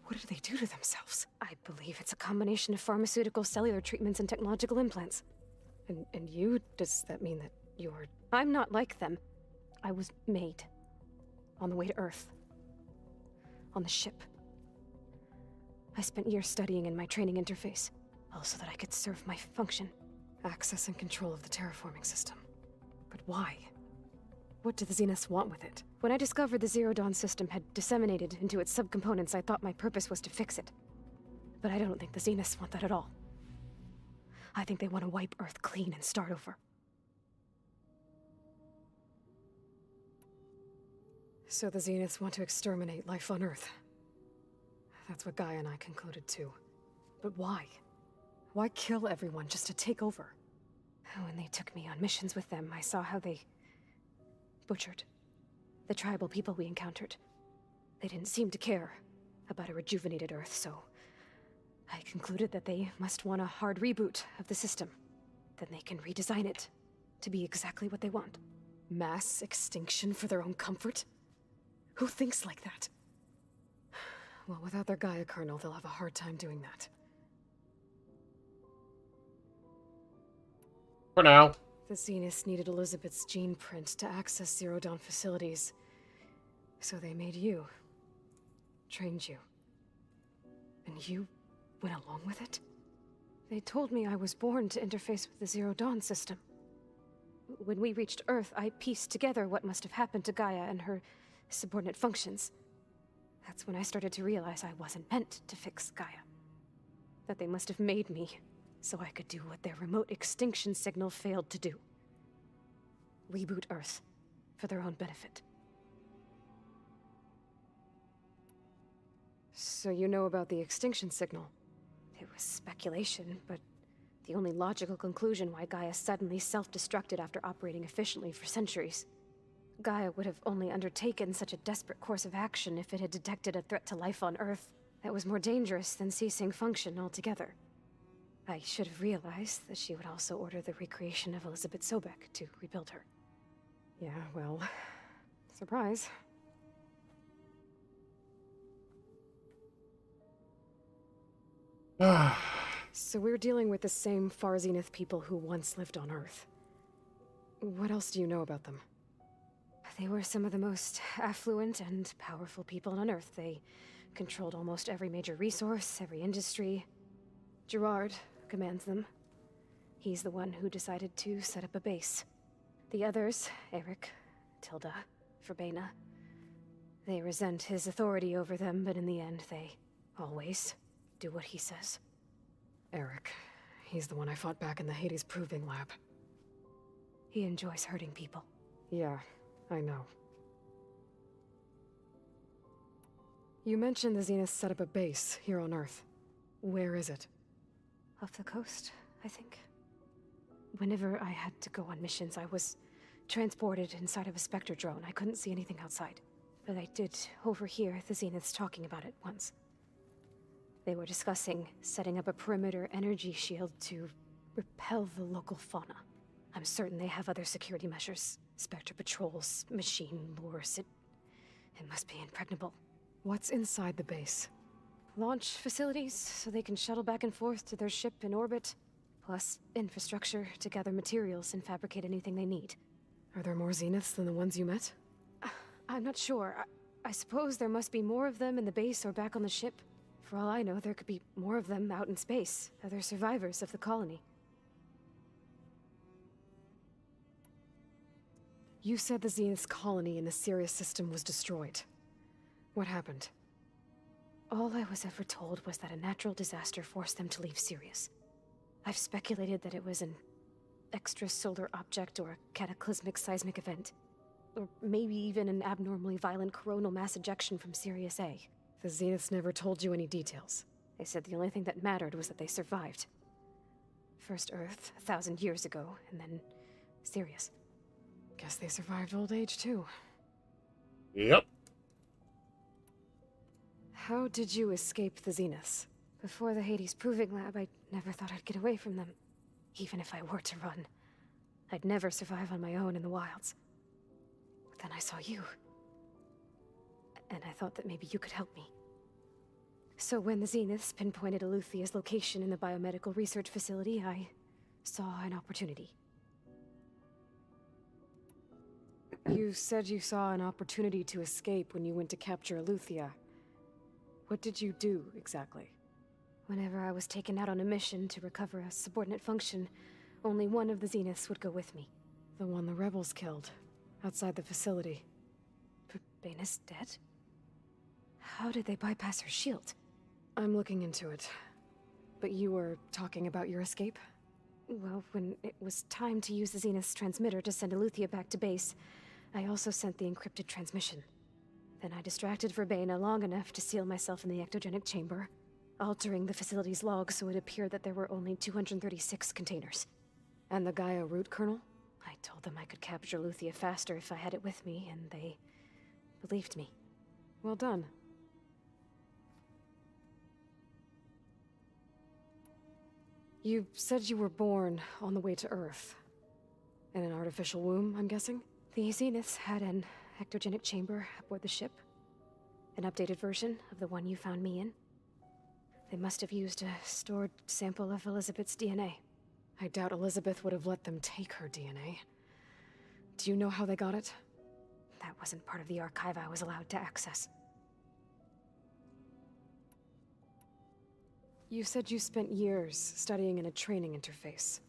What did they do to themselves? I believe it's a combination of pharmaceutical, cellular treatments, and technological implants. And you? Does that mean that you're... I'm not like them. I was made. On the way to Earth. On the ship. I spent years studying in my training interface, all so that I could serve my function. Access and control of the terraforming system. But why? What do the Zeniths want with it? When I discovered the Zero Dawn system had disseminated into its subcomponents, I thought my purpose was to fix it. But I don't think the Zeniths want that at all. I think they want to wipe Earth clean and start over. So the Zeniths want to exterminate life on Earth. That's what Gaia and I concluded too. But why? Why kill everyone just to take over? When they took me on missions with them, I saw how they butchered the tribal people we encountered. They didn't seem to care about a rejuvenated Earth, so I concluded that they must want a hard reboot of the system. Then they can redesign it to be exactly what they want. Mass extinction for their own comfort? Who thinks like that? Well, without their Gaia kernel, they'll have a hard time doing that. For now. The Zeniths needed Elizabeth's gene print to access Zero Dawn facilities. So they made you. Trained you. And you went along with it? They told me I was born to interface with the Zero Dawn system. When we reached Earth, I pieced together what must have happened to Gaia and her subordinate functions. That's when I started to realize I wasn't meant to fix Gaia. That they must have made me so I could do what their remote extinction signal failed to do. Reboot Earth for their own benefit. So you know about the extinction signal? It was speculation, but the only logical conclusion why Gaia suddenly self-destructed after operating efficiently for centuries. Gaia would have only undertaken such a desperate course of action if it had detected a threat to life on Earth that was more dangerous than ceasing function altogether. I should have realized that she would also order the recreation of Elizabeth Sobek to rebuild her. Yeah, well, surprise. So we're dealing with the same Far Zenith people who once lived on Earth. What else do you know about them? They were some of the most affluent and powerful people on Earth. They controlled almost every major resource, every industry. Gerard commands them. He's the one who decided to set up a base. The others, Eric, Tilda, Verbena, they resent his authority over them, but in the end, they always do what he says. Eric. He's the one I fought back in the Hades Proving Lab. He enjoys hurting people. Yeah, I know. You mentioned the Zenith set up a base here on Earth. Where is it? Off the coast, I think. Whenever I had to go on missions, I was transported inside of a Spectre drone. I couldn't see anything outside. But I did overhear the Zeniths talking about it once. They were discussing setting up a perimeter energy shield to repel the local fauna. I'm certain they have other security measures. Spectre patrols, machine lures. It must be impregnable. What's inside the base? Launch facilities, so they can shuttle back and forth to their ship in orbit. Plus, infrastructure to gather materials and fabricate anything they need. Are there more Zeniths than the ones you met? I'm not sure. I suppose there must be more of them in the base or back on the ship. For all I know, there could be more of them out in space, other survivors of the colony. You said the Zenith's colony in the Sirius system was destroyed. What happened? All I was ever told was that a natural disaster forced them to leave Sirius. I've speculated that it was an extrasolar object or a cataclysmic seismic event. Or maybe even an abnormally violent coronal mass ejection from Sirius A. The Zeniths never told you any details. They said the only thing that mattered was that they survived. First Earth, 1,000 years ago, and then Sirius. Guess they survived old age, too. Yep. How did you escape the Zeniths? Before the Hades Proving Lab, I never thought I'd get away from them. Even if I were to run. I'd never survive on my own in the wilds. But then I saw you. And I thought that maybe you could help me. So when the Zeniths pinpointed Eluthia's location in the biomedical research facility, I saw an opportunity. You said you saw an opportunity to escape when you went to capture Eluthia. What did you do, exactly? Whenever I was taken out on a mission to recover a subordinate function, only one of the Zeniths would go with me. The one the rebels killed, outside the facility. Verbena's dead? How did they bypass her shield? I'm looking into it. But you were talking about your escape? Well, when it was time to use the Zenith's transmitter to send Eluthia back to base, I also sent the encrypted transmission. Then I distracted Verbena long enough to seal myself in the ectogenic chamber, altering the facility's log so it appeared that there were only 236 containers. And the Gaia root kernel? I told them I could capture Eluthia faster if I had it with me, and they believed me. Well done. You said you were born on the way to Earth. In an artificial womb, I'm guessing? The Zeniths had an ectogenic chamber aboard the ship. An updated version of the one you found me in. They must have used a stored sample of Elizabeth's DNA. I doubt Elizabeth would have let them take her DNA. Do you know how they got it? That wasn't part of the archive I was allowed to access. You said you spent years studying in a training interface.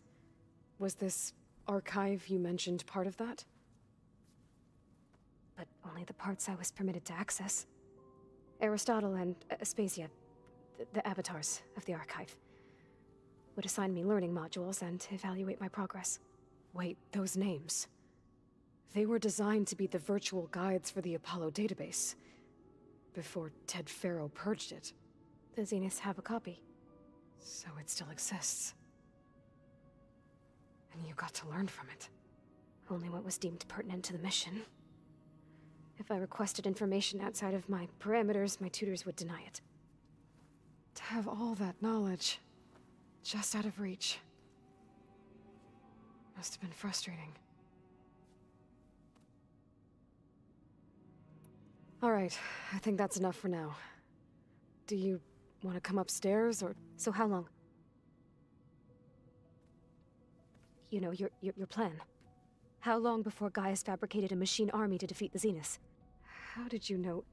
Was this archive you mentioned part of that? But only the parts I was permitted to access. Aristotle and Aspasia, the avatars of the archive, would assign me learning modules and evaluate my progress. Wait, those names. They were designed to be the virtual guides for the Apollo database. Before Ted Faro purged it. The Zeniths have a copy. So it still exists. And you got to learn from it. Only what was deemed pertinent to the mission. If I requested information outside of my parameters, my tutors would deny it. To have all that knowledge, just out of reach. Must have been frustrating. All right, I think that's enough for now. Do you want to come upstairs, or... So how long? You know, your plan. How long before Gaia's fabricated a machine army to defeat the Zeniths? How did you know?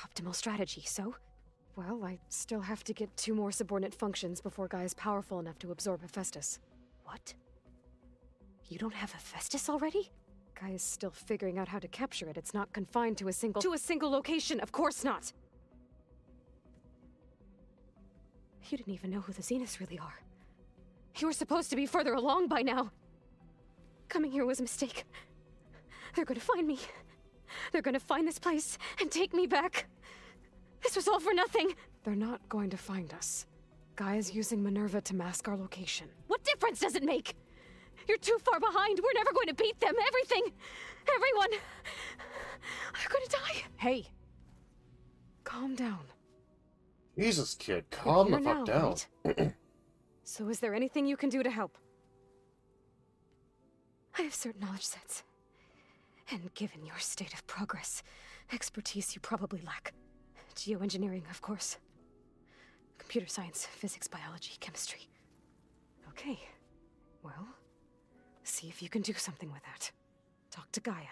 Optimal strategy, so? Well, I still have to get 2 more subordinate functions before Gaia's powerful enough to absorb Hephaestus. What? You don't have Hephaestus already? Gaia's still figuring out how to capture it. It's not confined to a single location. Of course not! You didn't even know who the Zeniths really are. You were supposed to be further along by now. Coming here was a mistake. They're gonna find me. They're gonna find this place and take me back. This was all for nothing. They're not going to find us. Gaia's using Minerva to mask our location. What difference does it make? You're too far behind. We're never going to beat them. Everything. Everyone. They're gonna die. Hey. Calm down. Jesus, kid, calm the fuck down. Right? So is there anything you can do to help? I have certain knowledge sets. And given your state of progress, expertise you probably lack. Geoengineering, of course. Computer science, physics, biology, chemistry. Okay. Well, see if you can do something with that. Talk to Gaia.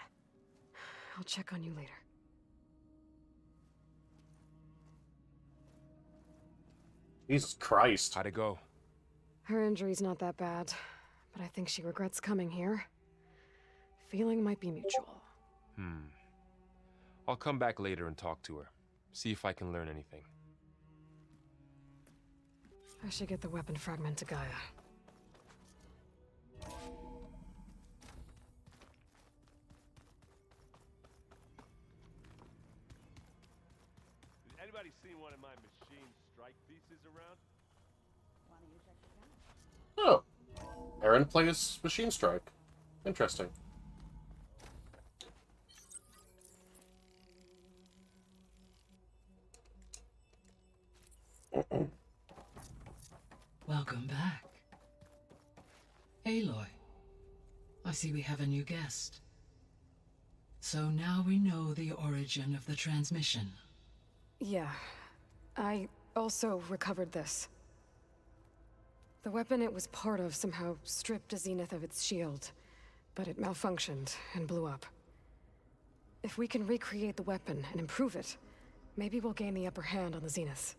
I'll check on you later. Jesus Christ. How'd it go? Her injury's not that bad, but I think she regrets coming here. Feeling might be mutual. I'll come back later and talk to her. See if I can learn anything. I should get the weapon fragment to Gaia. Has anybody seen one of my machine strike pieces around? Oh. Aaron plays Machine Strike. Interesting. Welcome back. Aloy, I see we have a new guest. So now we know the origin of the transmission. Yeah. I also recovered this. The weapon it was part of somehow stripped a Zenith of its shield, but it malfunctioned and blew up. If we can recreate the weapon and improve it, maybe we'll gain the upper hand on the Zeniths.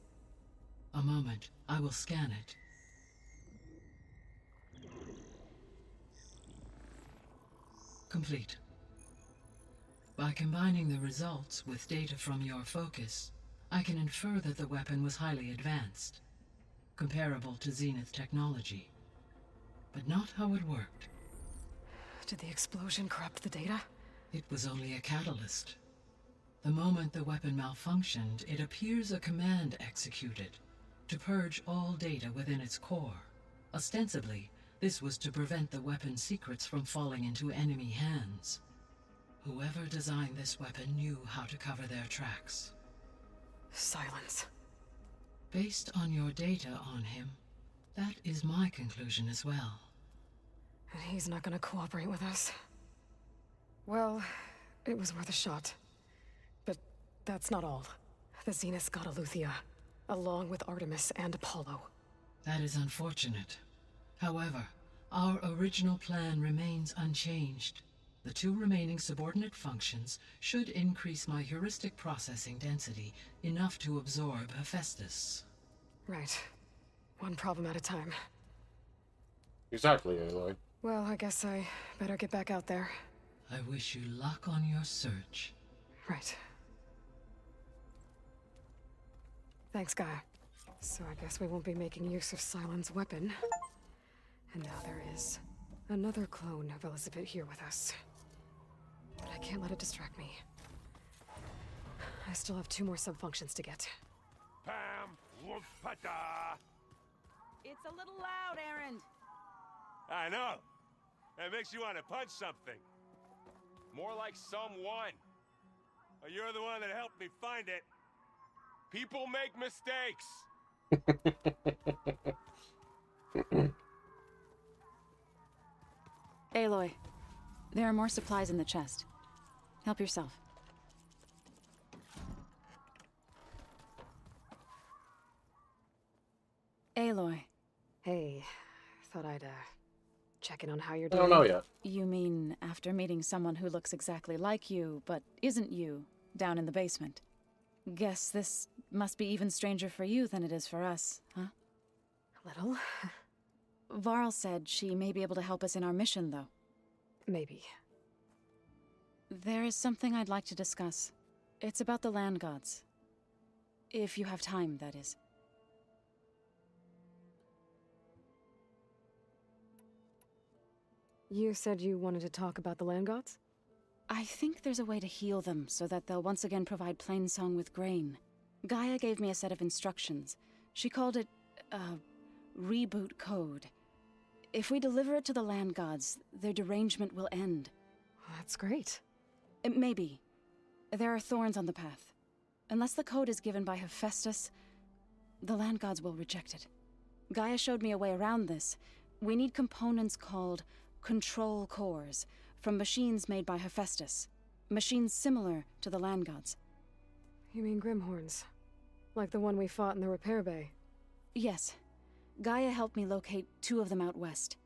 A moment, I will scan it. Complete. By combining the results with data from your focus, I can infer that the weapon was highly advanced, comparable to Zenith technology, but not how it worked. Did the explosion corrupt the data? It was only a catalyst. The moment the weapon malfunctioned, it appears a command executed to purge all data within its core. Ostensibly, this was to prevent the weapon's secrets from falling into enemy hands. Whoever designed this weapon knew how to cover their tracks. Silence. Based on your data on him, that is my conclusion as well. And he's not gonna cooperate with us. Well, it was worth a shot. But that's not all. The Zeniths got Eleuthia, along with Artemis and Apollo. That is unfortunate. However, our original plan remains unchanged. The 2 remaining subordinate functions should increase my heuristic processing density enough to absorb Hephaestus. Right. One problem at a time. Exactly, Aloy. Well, I guess I better get back out there. I wish you luck on your search. Right. Thanks, Gaia. So I guess we won't be making use of Cylon's weapon. And now there is another clone of Elizabeth here with us. But I can't let it distract me. I still have 2 more sub-functions to get. Pam! Whoopata! It's a little loud, Aaron. I know. That makes you want to punch something. More like someone. Oh, you're the one that helped me find it. People make mistakes. Aloy, there are more supplies in the chest. Help yourself. Aloy. Hey, thought I'd, check in on how you're I doing. don't know yet. You mean after meeting someone who looks exactly like you, but isn't you, down in the basement? Guess this Must be even stranger for you than it is for us, huh? A little. Varl said she may be able to help us in our mission, though. Maybe. There is something I'd like to discuss. It's about the land gods. If you have time, that is. You said you wanted to talk about the land gods? I think there's a way to heal them so that they'll once again provide Plainsong with grain. Gaia gave me a set of instructions. She called it a reboot code. If we deliver it to the land gods, their derangement will end. That's great. Maybe. There are thorns on the path. Unless the code is given by Hephaestus, the land gods will reject it. Gaia showed me a way around this. We need components called control cores from machines made by Hephaestus. Machines similar to the land gods. You mean Grimhorns? Like the one we fought in the repair bay? Yes. Gaia helped me locate 2 of them out west.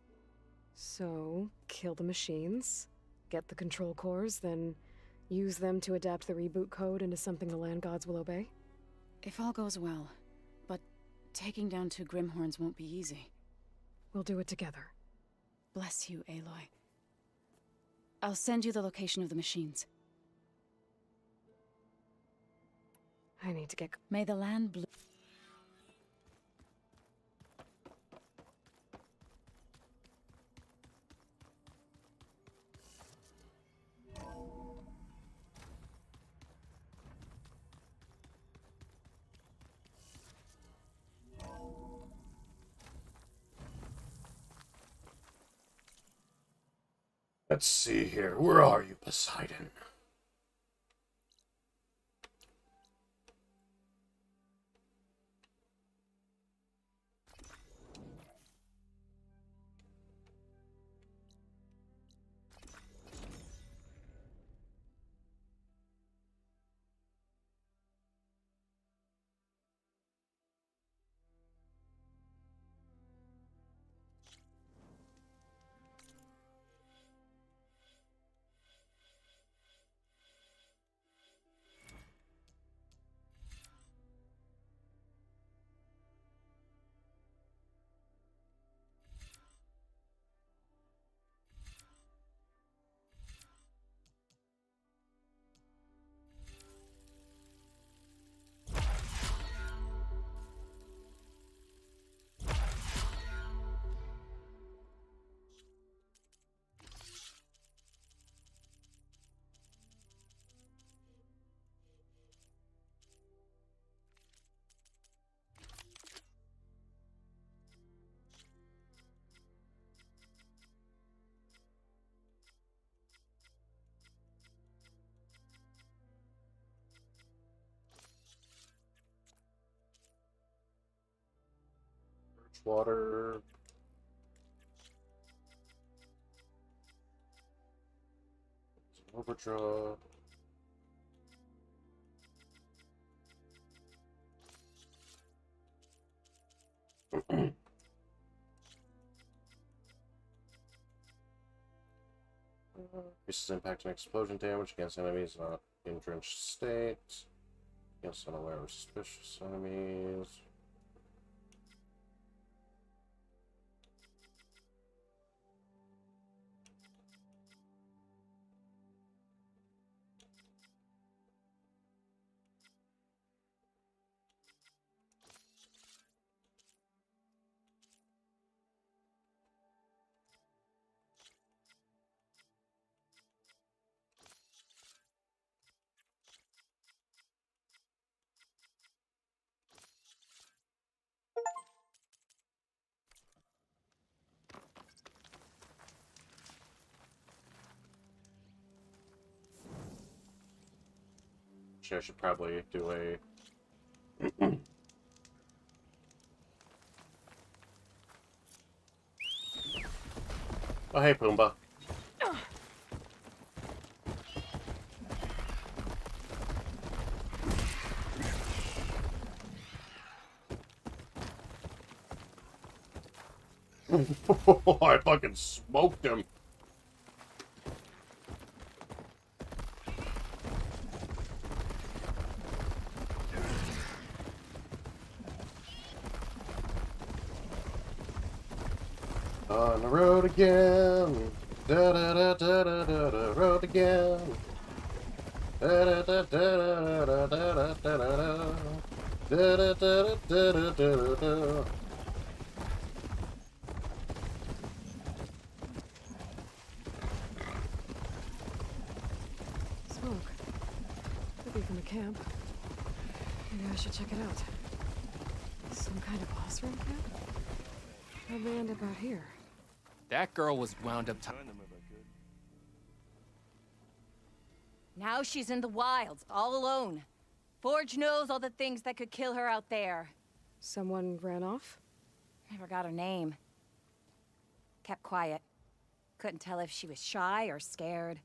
So, kill the machines, get the control cores, then use them to adapt the reboot code into something the land gods will obey? If all goes well. But taking down 2 Grimhorns won't be easy. We'll do it together. Bless you, Aloy. I'll send you the location of the machines. I need to get... May the land blue... Let's see here. Where are you, Poseidon? Water. Overdraw. Increases impact and explosion damage against enemies not in drenched state. Against unaware or suspicious enemies. I should probably do a... Oh, hey, Pumbaa. I fucking smoked him. On the road again. Da da da da da da da. Road again. Da da da da da da da da da da. Da da da da da da da. Smoke. Could be from the camp. Maybe I should check it out. Some kind of Osram camp? How'd they end up out here? That girl was wound up. Now she's in the wilds, all alone. Forge knows all the things that could kill her out there. Someone ran off? Never got her name. Kept quiet. Couldn't tell if she was shy or scared.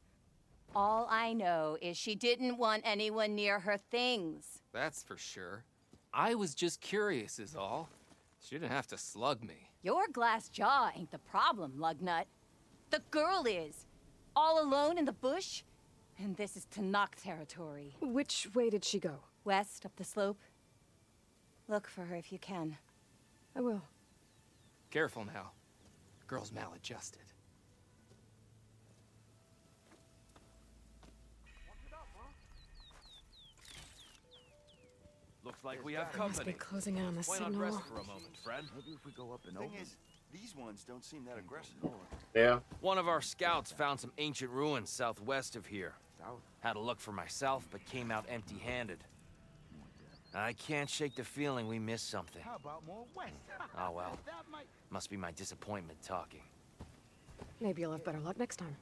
All I know is she didn't want anyone near her things. That's for sure. I was just curious is all. She didn't have to slug me. Your glass jaw ain't the problem, Lugnut. The girl is. All alone in the bush. And this is Tanakh territory. Which way did she go? West, up the slope. Look for her if you can. I will. Careful now. Girl's maladjusted. Looks like we have They must be company. closing in on the Why not signal. rest for a moment, friend? Maybe if we go up and Thing over. is, These ones don't seem that aggressive. Yeah. One of our scouts found some ancient ruins southwest of here. Had a look for myself, but came out empty-handed. I can't shake the feeling we missed something. How about more west? Oh well. Must be my disappointment talking. Maybe you'll have better luck next time.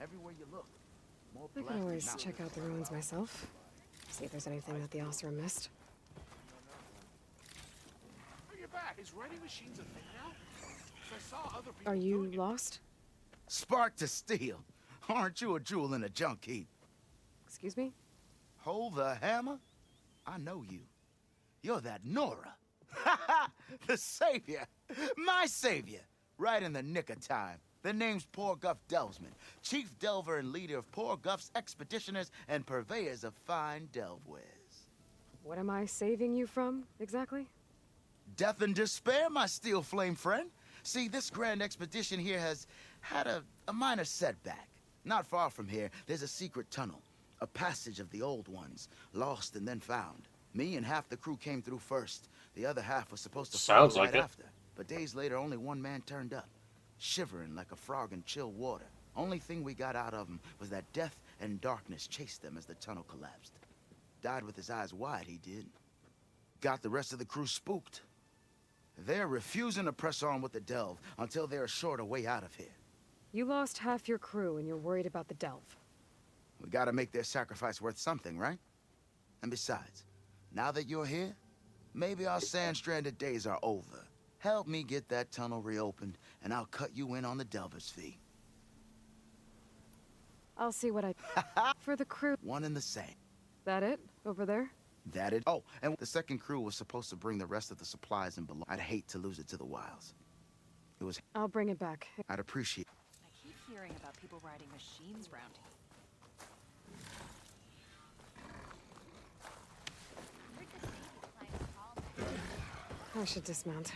Everywhere you look, more I can blasted always mountains. check out the ruins myself. See if there's anything that the Osram missed. Bring it back. Is writing machines a thing now? 'Cause I saw other people Are you doing it. lost? Spark to steel. Aren't you a jewel in a junk heap? Excuse me? Hold the hammer? I know you. You're that Nora. The savior. My savior. Right in the nick of time. The name's Poor Guff Delvesman, chief delver and leader of Poor Guff's expeditioners and purveyors of fine delve wares. What am I saving you from, exactly? Death and despair, my steel flame friend. See, this grand expedition here has had a minor setback. Not far from here, there's a secret tunnel. A passage of the old ones, lost and then found. Me and half the crew came through first. The other half was supposed to Sounds follow like right it. after. But days later, only one man turned up, shivering like a frog in chill water. Only thing we got out of him was that death and darkness chased them as the tunnel collapsed. Died with his eyes wide, he did. Got the rest of the crew spooked. They're refusing to press on with the delve until they're assured a way out of here. You lost half your crew and you're worried about the delve. We gotta make their sacrifice worth something, right? And besides, now that you're here, maybe our sand-stranded days are over. Help me get that tunnel reopened, and I'll cut you in on the delver's fee. I'll see what I... For the crew. One and the same. That it? Over there? That it? Oh, and the second crew was supposed to bring the rest of the supplies and belong. I'd hate to lose it to the wilds. It was... I'll bring it back. I'd appreciate... I keep hearing about people riding machines around here. I should dismount.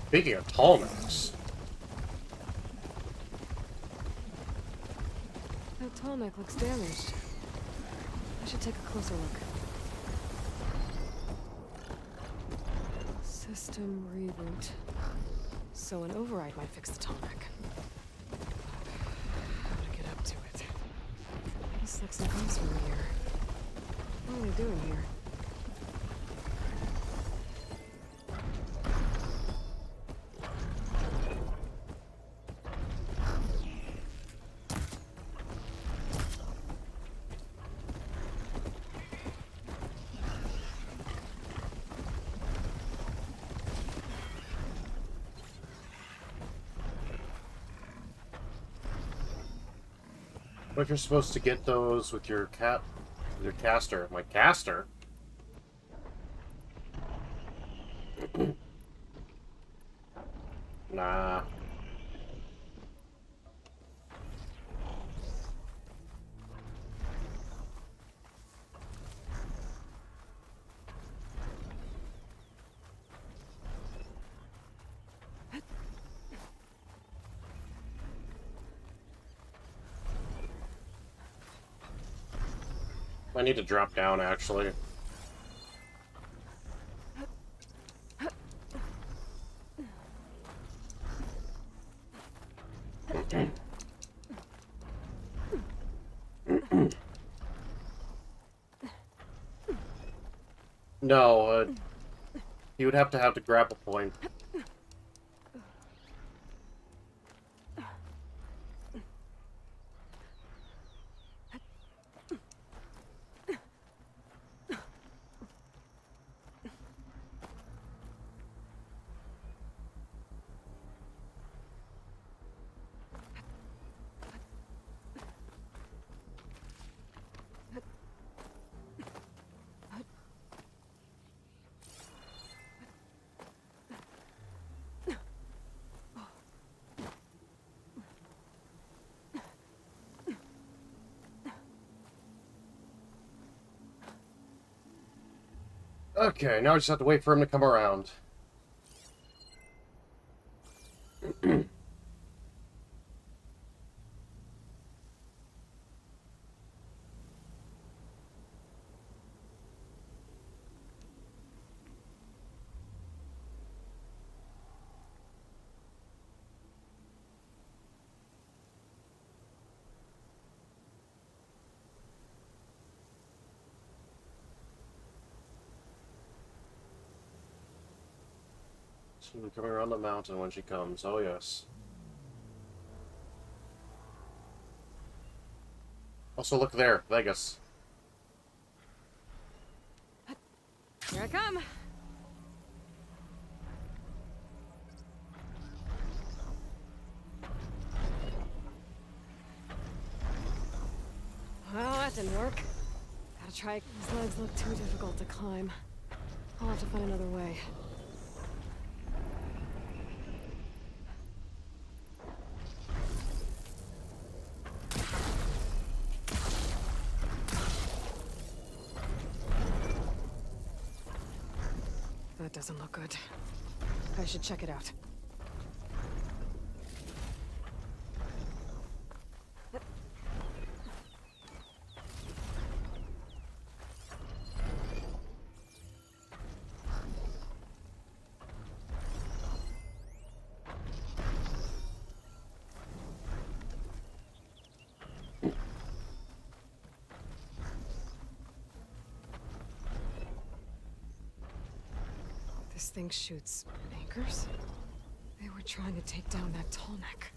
Speaking of tallnecks, That tall neck looks damaged. I should take a closer look. System reboot. So an override might fix the tall neck. How to get up to it? Looks like some ghosts from here. What are they doing here? what if you're supposed to get those with your caster? My caster? Nah. I need to drop down, actually. No, he would have to grapple point. Okay, now I just have to wait for him to come around. She'll be coming around the mountain when she comes. Oh, yes. Also, look there. Vegas. Here I come. Well, that didn't work. Gotta try. These legs look too difficult to climb. I'll have to find another way. That doesn't look good. I should check it out. This thing shoots anchors? They were trying to take down that tall neck.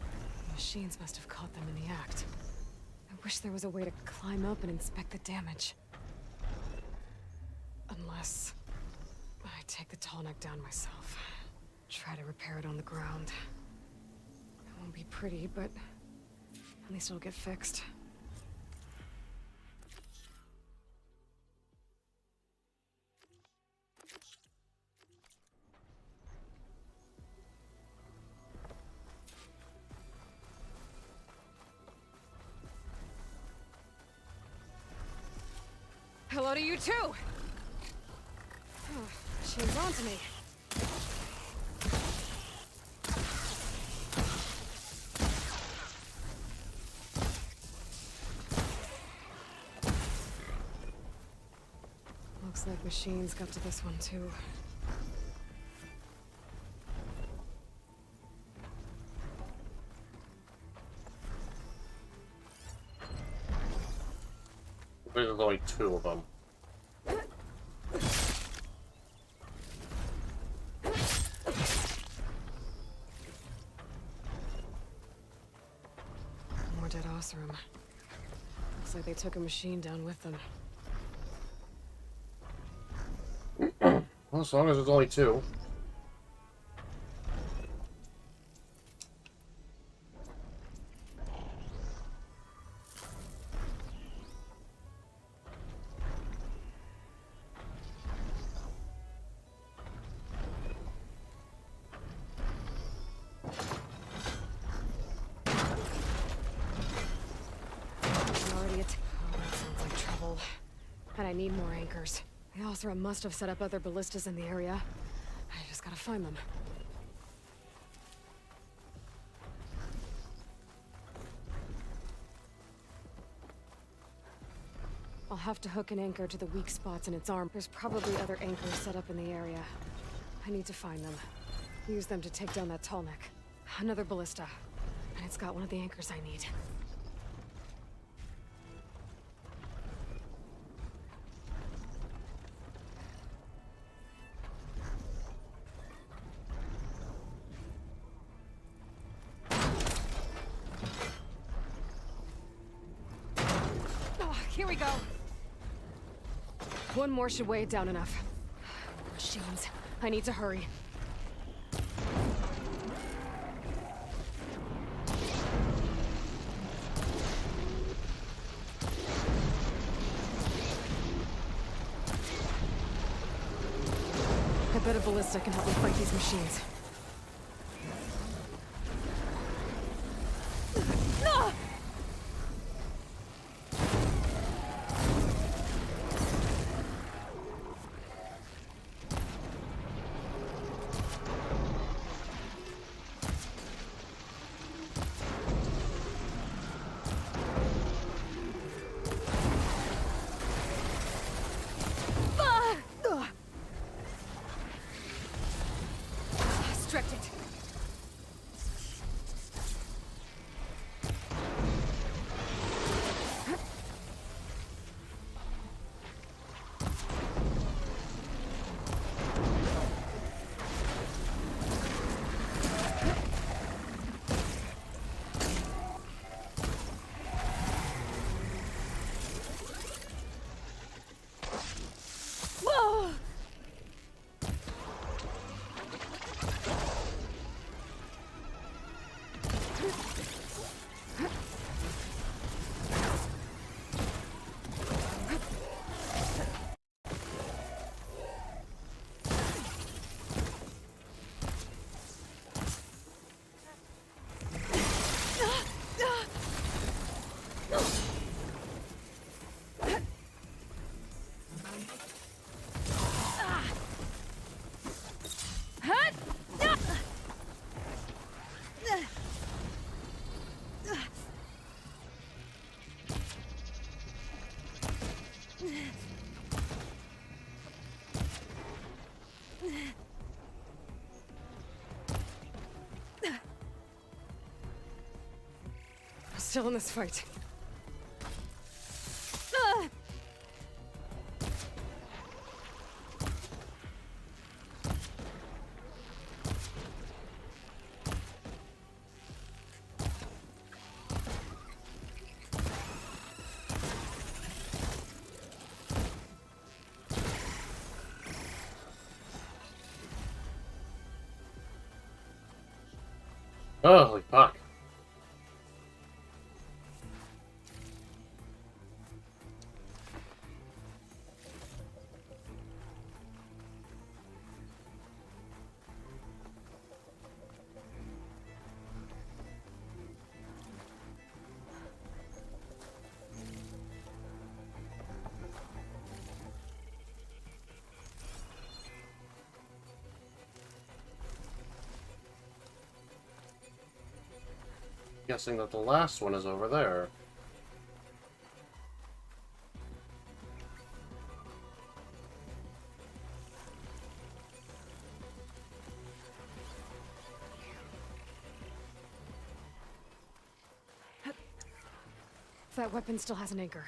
The machines must have caught them in the act. I wish there was a way to climb up and inspect the damage. Unless I take the tall neck down myself. Try to repair it on the ground. It won't be pretty, but at least it'll get fixed. Hello to you too! Oh, she's on to me. Looks like machines got to this one too. There's only two of them. More dead Oseram. Looks like they took a machine down with them. Well, as long as there's only two. And I need more anchors. The Oseram must have set up other ballistas in the area. I just gotta find them. I'll have to hook an anchor to the weak spots in its arm. There's probably other anchors set up in the area. I need to find them. Use them to take down that tall neck. Another ballista. And it's got one of the anchors I need. Here we go. One more should weigh it down enough. Machines. I need to hurry. I bet a ballista can help me fight these machines. Still in this fight. Holy fuck. Guessing that the last one is over there. That weapon still has an anchor.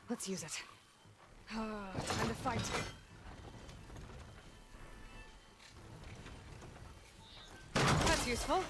Let's use it. Time to fight. That's useful.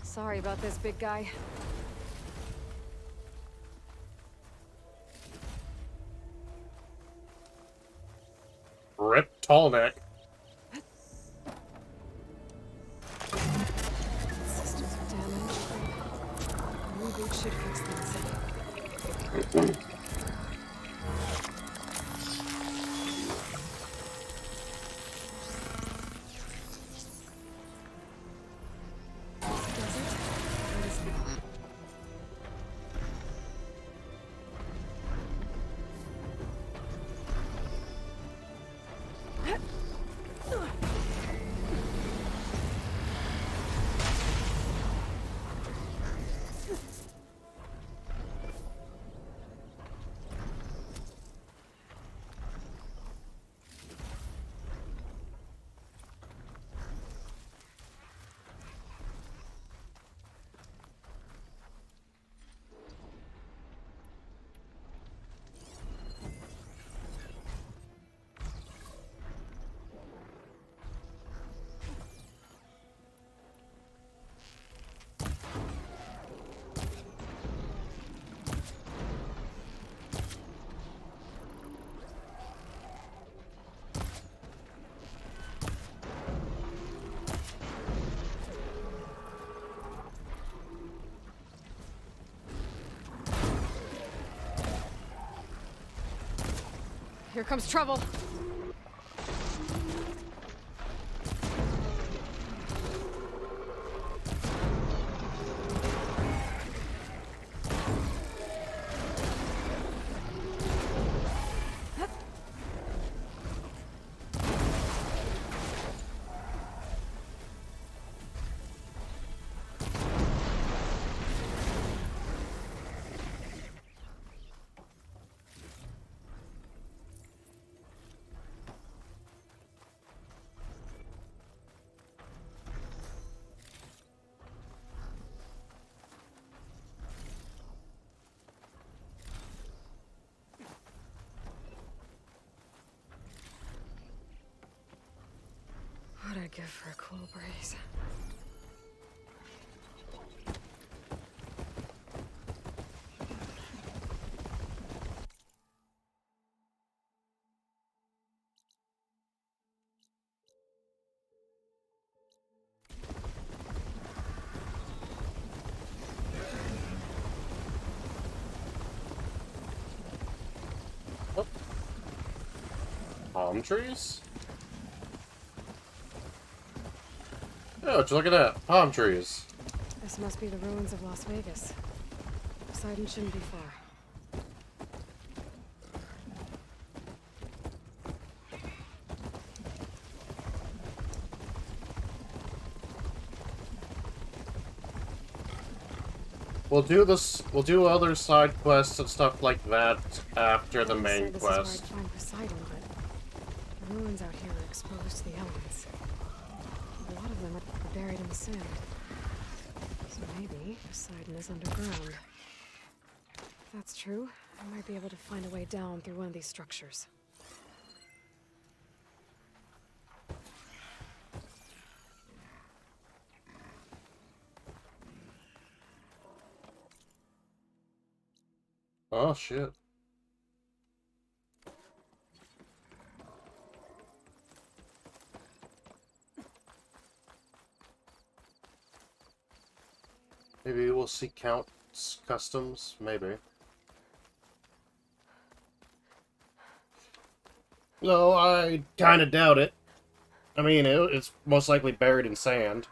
Sorry about this, big guy. Rip Tallneck. should fix things. Here comes trouble. What'd I give for a cool breeze? Oh. Palm trees? Oh, just look at that. Palm trees. This must be the ruins of Las Vegas. Poseidon shouldn't be far. We'll do this. We'll do other side quests and stuff like that after the main This quest. is where I'd find Poseidon, but the ruins out here are exposed to the elements. A lot of them are buried in the sand. So maybe Poseidon is underground. If that's true, I might be able to find a way down through one of these structures. Oh shit. Maybe we'll see Count's customs, maybe. No, I kinda doubt it. I mean, it's most likely buried in sand.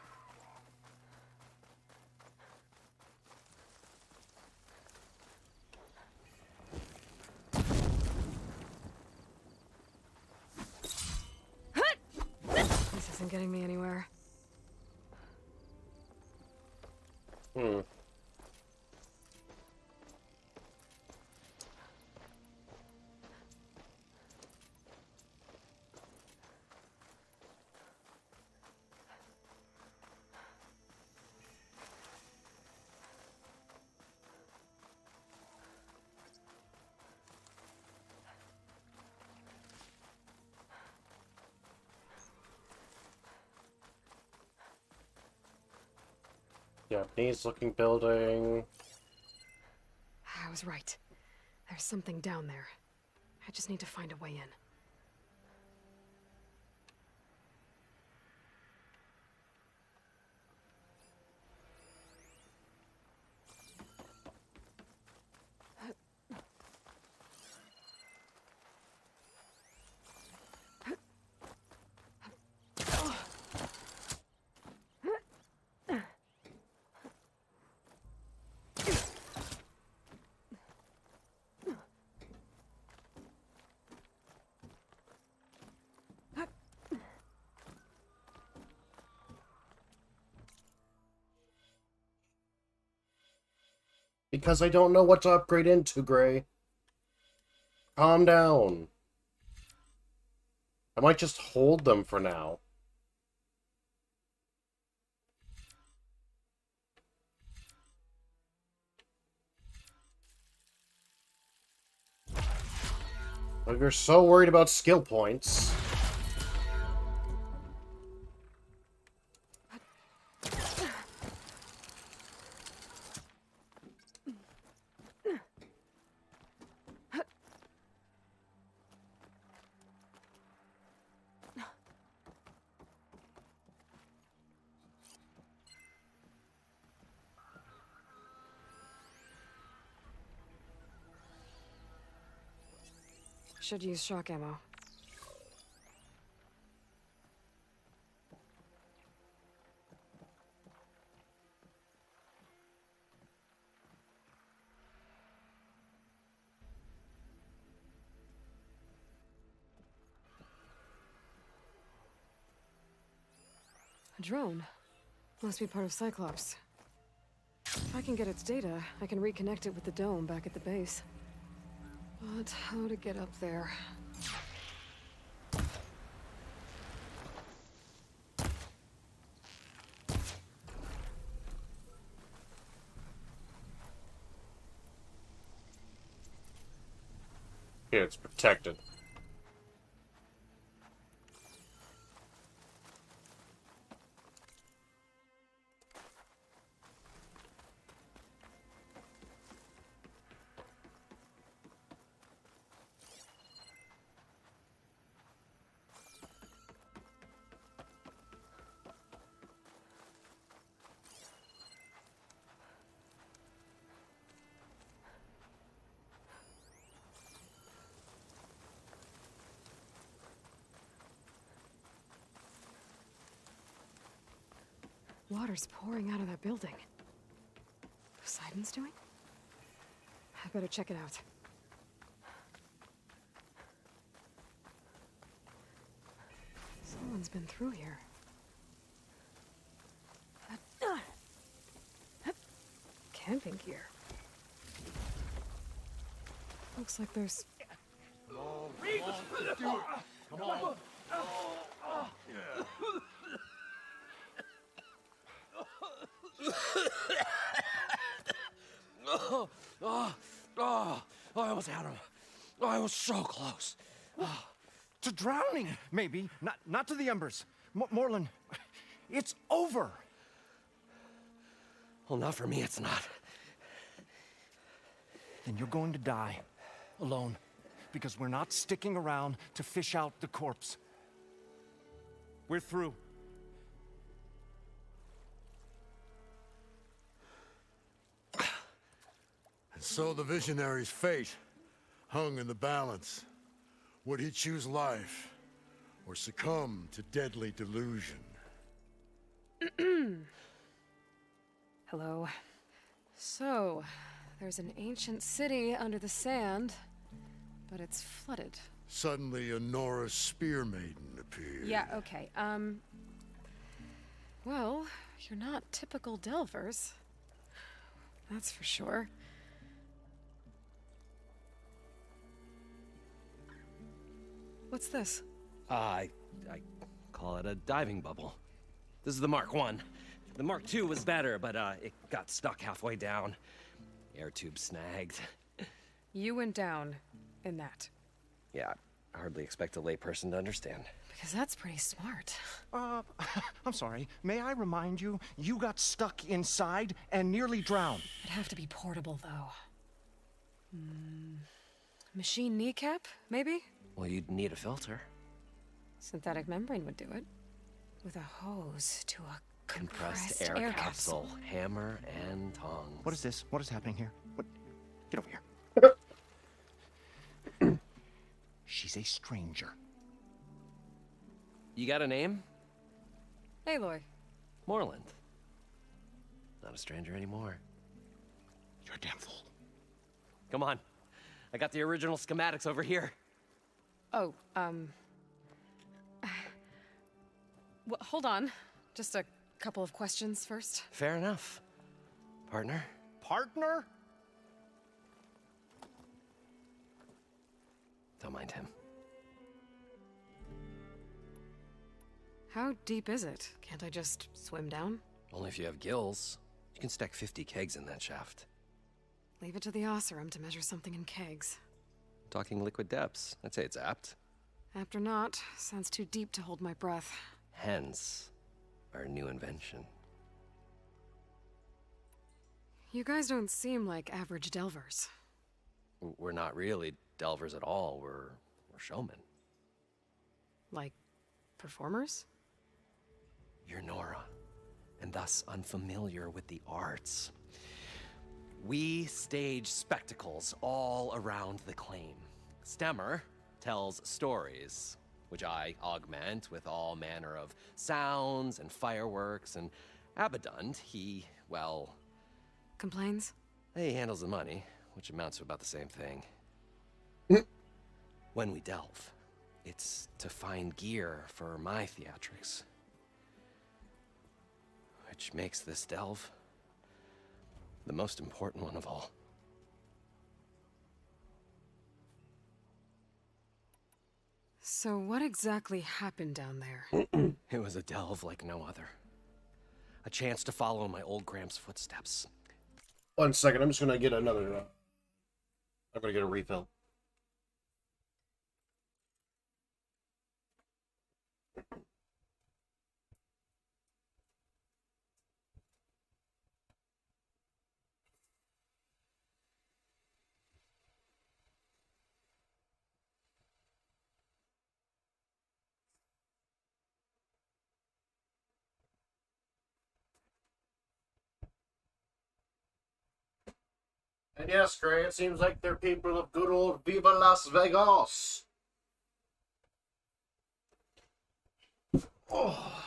This isn't getting me anywhere. Hmm. Japanese-looking building. I was right. There's something down there. I just need to find a way in. Because I don't know what to upgrade into, Gray. Calm down. I might just hold them for now. But if you're so worried about skill points... Should use shock ammo. A drone. Must be part of Cyclops. If I can get its data, I can reconnect it with the dome back at the base. But how to get up there? Here, it's protected. Water's pouring out of that building. Poseidon's doing? I better check it out. Someone's been through here. Camping gear. Looks like there's... Come on. I almost had him. I was so close. To drowning, maybe. Not to the embers. Morlund, it's over. Well, not for me, it's not. Then you're going to die. Alone. Because we're not sticking around to fish out the corpse. We're through. And so the visionary's fate hung in the balance. Would he choose life or succumb to deadly delusion? Hello. So, there's an ancient city under the sand, but it's flooded. Suddenly, a Nora spear maiden appeared. Yeah, okay. Well, you're not typical Delvers. That's for sure. What's this? I call it a diving bubble. This is the Mark I. The Mark II was better, but it got stuck halfway down. Air tube snagged. You went down in that. Yeah, I hardly expect a layperson to understand. Because that's pretty smart. I'm sorry. May I remind you, you got stuck inside and nearly drowned. It'd have to be portable, though. Machine kneecap, maybe? Well, you'd need a filter. Synthetic membrane would do it. With a hose to a Compressed air capsule. Hammer and tongs. What is this? What is happening here? What? Get over here. She's a stranger. You got a name? Aloy. Morlund. Not a stranger anymore. You're a damn fool. Come on. I got the original schematics over here. Oh, well, hold on. Just a couple of questions first. Fair enough. Partner? Partner? Don't mind him. How deep is it? Can't I just swim down? Only if you have gills. You can stack 50 kegs in that shaft. Leave it to the Oseram to measure something in kegs. Talking liquid depths. I'd say it's apt. Apt or not, sounds too deep to hold my breath. Hence, our new invention. You guys don't seem like average delvers. We're not really delvers at all. We're showmen. Like, performers? You're Nora, and thus unfamiliar with the arts. We stage spectacles all around the claim. Stemmer tells stories, which I augment with all manner of sounds and fireworks, and Abaddon, he, well... Complains? He handles the money, which amounts to about the same thing. When we delve, it's to find gear for my theatrics. Which makes this delve the most important one of all. So what exactly happened down there? It was a delve like no other. A chance to follow in my old Gram's footsteps. 1 second, I'm just gonna get another... I'm gonna get a refill. And yes, Gray, it seems like they're people of good old Viva Las Vegas. Oh.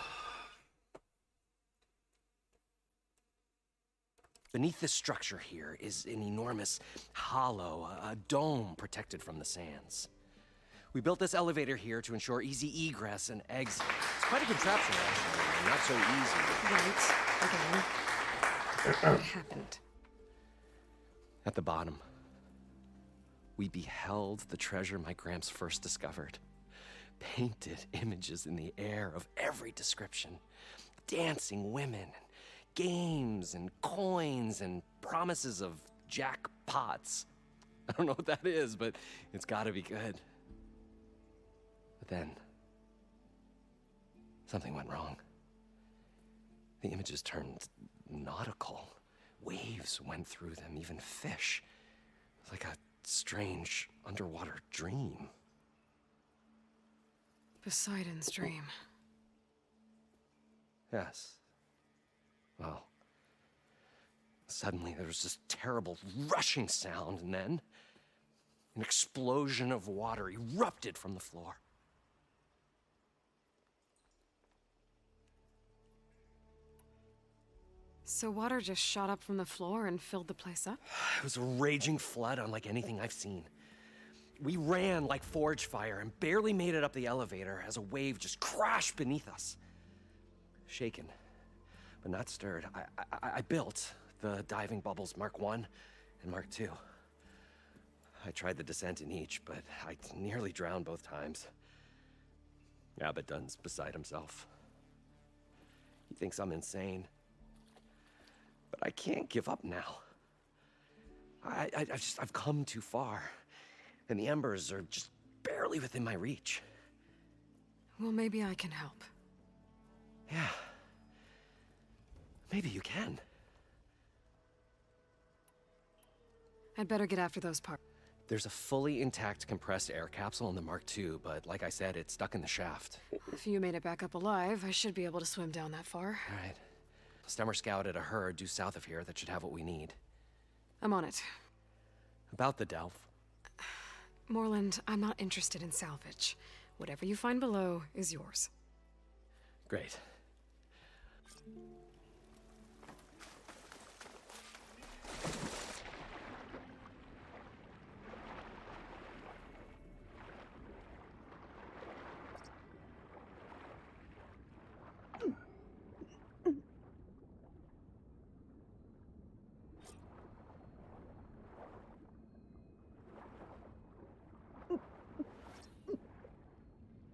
Beneath this structure here is an enormous hollow, a dome protected from the sands. We built this elevator here to ensure easy egress and exit. It's quite a contraption, actually, not so easy. Right, again. What happened? At the bottom, we beheld the treasure my Gramps first discovered. Painted images in the air of every description. Dancing women, and games, and coins, and promises of jackpots. I don't know what that is, but it's gotta be good. But then, something went wrong. The images turned nautical. Waves went through them, even fish. It was like a strange underwater dream. Poseidon's dream. Yes. Well, suddenly there was this terrible rushing sound, and then an explosion of water erupted from the floor. So water just shot up from the floor and filled the place up? It was a raging flood unlike anything I've seen. We ran like forge fire and barely made it up the elevator as a wave just crashed beneath us. Shaken, but not stirred, I built the diving bubbles Mark I and Mark II. I tried the descent in each, but I nearly drowned both times. Abaddon's beside himself. He thinks I'm insane. But I can't give up now. I've come too far, and the embers are just barely within my reach. Well, maybe I can help. Yeah. Maybe you can. I'd better get after those parts. There's a fully intact compressed air capsule in the Mark II, but like I said, it's stuck in the shaft. If you made it back up alive, I should be able to swim down that far. All right. Stemmer scouted a herd due south of here that should have what we need. I'm on it. About the delve. Morland, I'm not interested in salvage. Whatever you find below is yours. Great.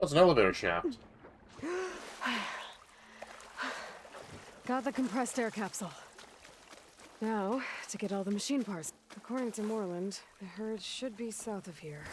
That's an elevator shaft. Got the compressed air capsule. Now, to get all the machine parts. According to Moreland, the herd should be south of here.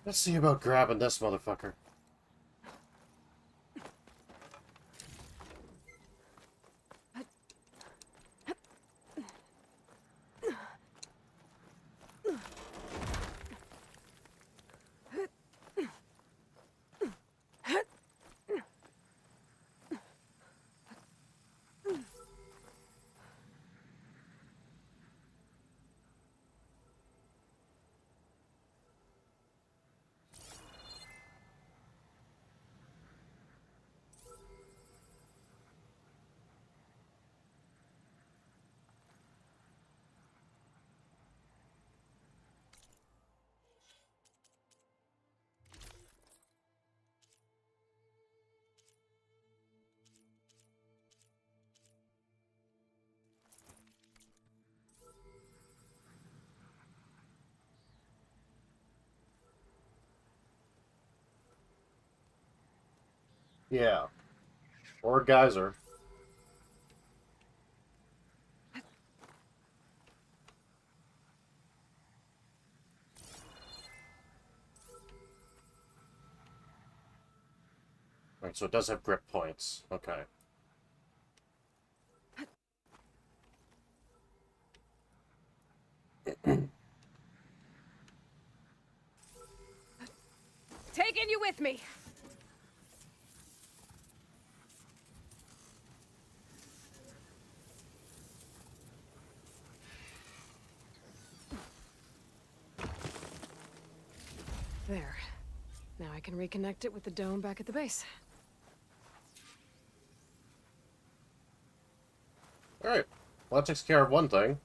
Let's see about grabbing this motherfucker. Yeah. Or geyser. Right, so it does have grip points. Okay. Taking you with me! There. Now I can reconnect it with the dome back at the base. Alright. Well, that takes care of one thing.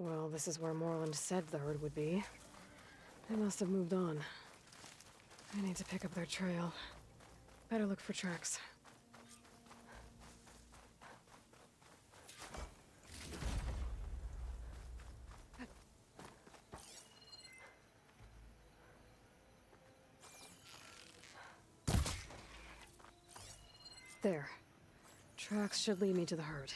Well, this is where Moreland said the herd would be. They must have moved on. I need to pick up their trail. Better look for tracks. There. Tracks should lead me to the herd.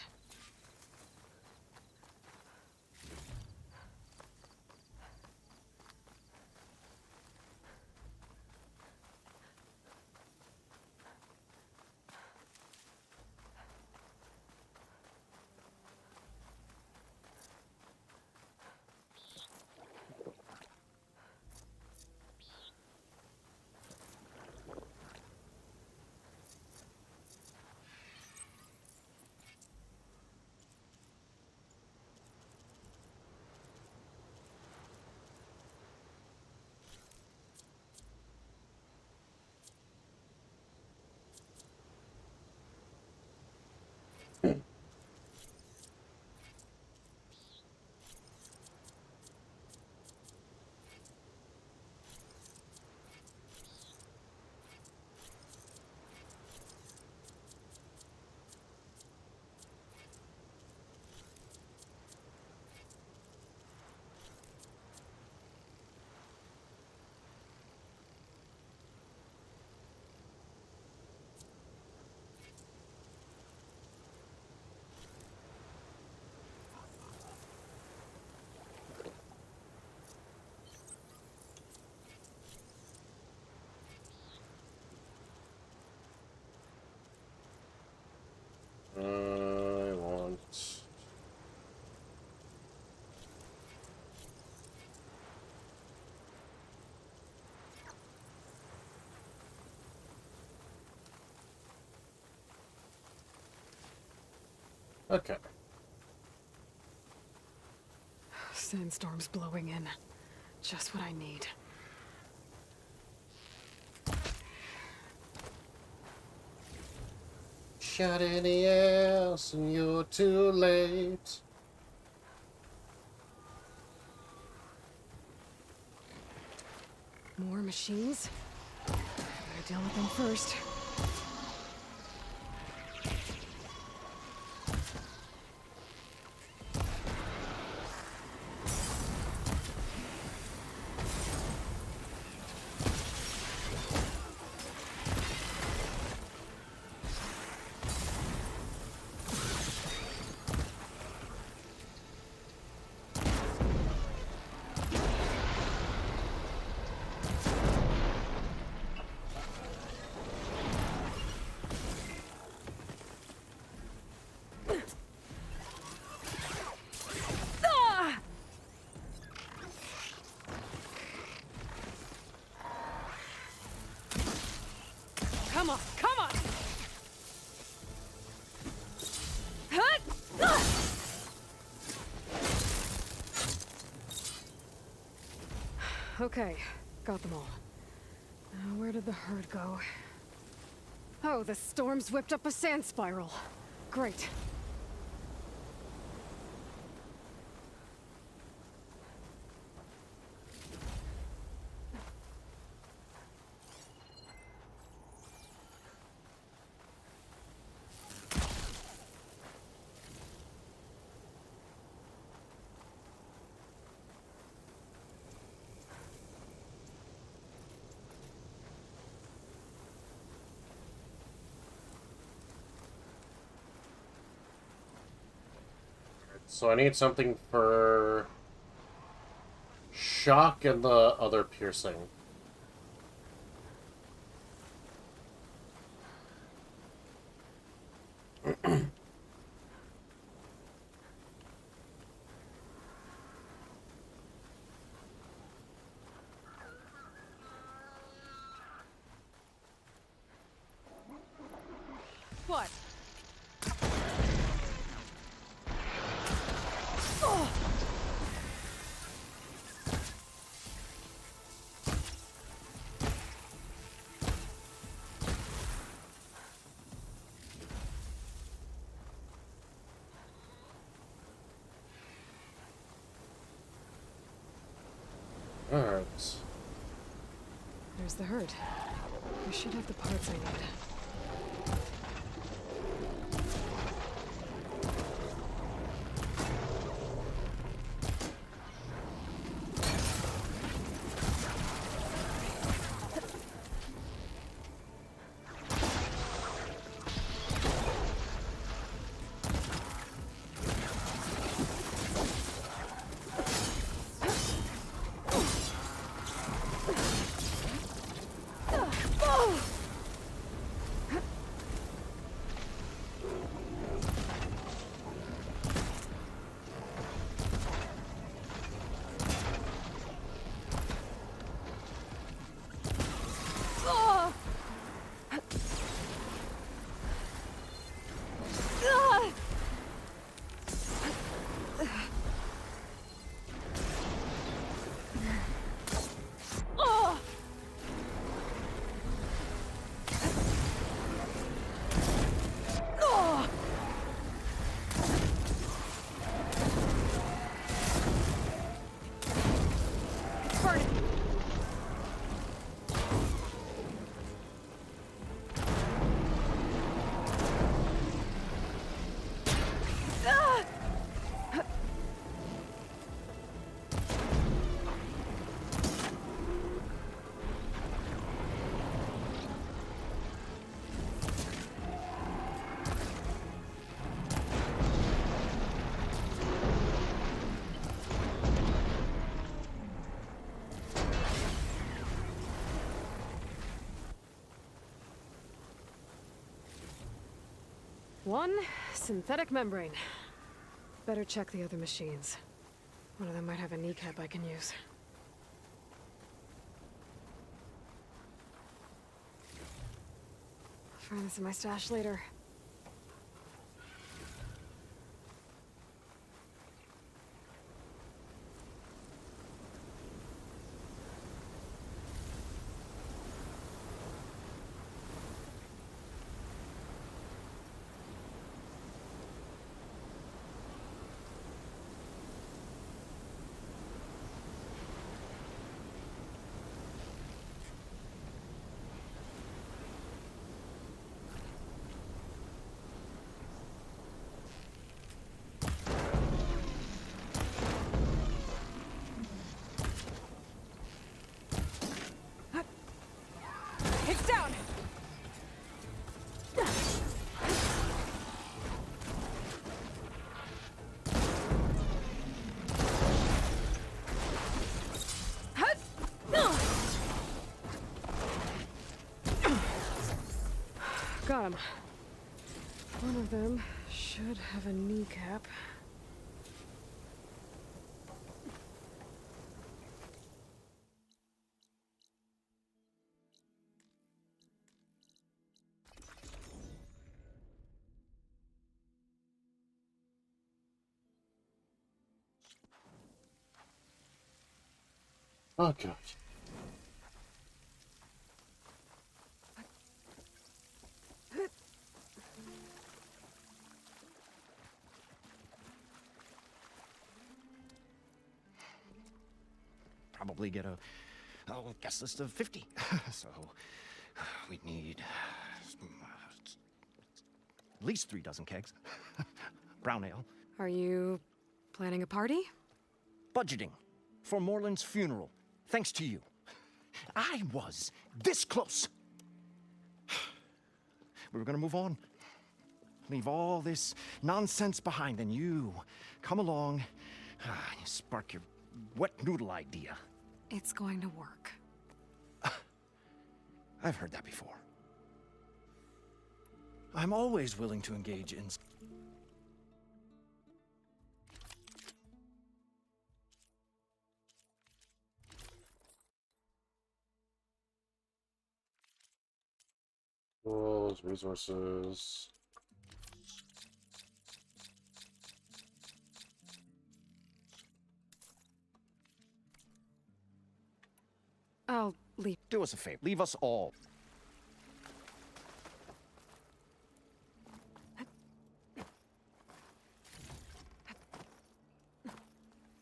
Okay. Sandstorm's blowing in. Just what I need. Shot in the ass and you're too late. More machines? Better deal with them first. Come on, come on! Okay, got them all. Now, where did the herd go? Oh, the storm's whipped up a sand spiral. Great. So I need something for shock and the other piercing. What? Alright. There's the herd. I should have the parts I need. One synthetic membrane. Better check the other machines. One of them might have a kneecap I can use. I'll find this in my stash later. Got him. One of them should have a kneecap. Oh, God. Probably get a guest list of 50. So we'd need at least 3 dozen kegs. Brown ale. Are you planning a party? Budgeting for Moreland's funeral. Thanks to you. I was this close. We were gonna move on. Leave all this nonsense behind, and you come along, you spark your wet noodle idea. It's going to work. I've heard that before. I'm always willing to engage in... Tools, resources. I'll leave. Do us a favor. Leave us all.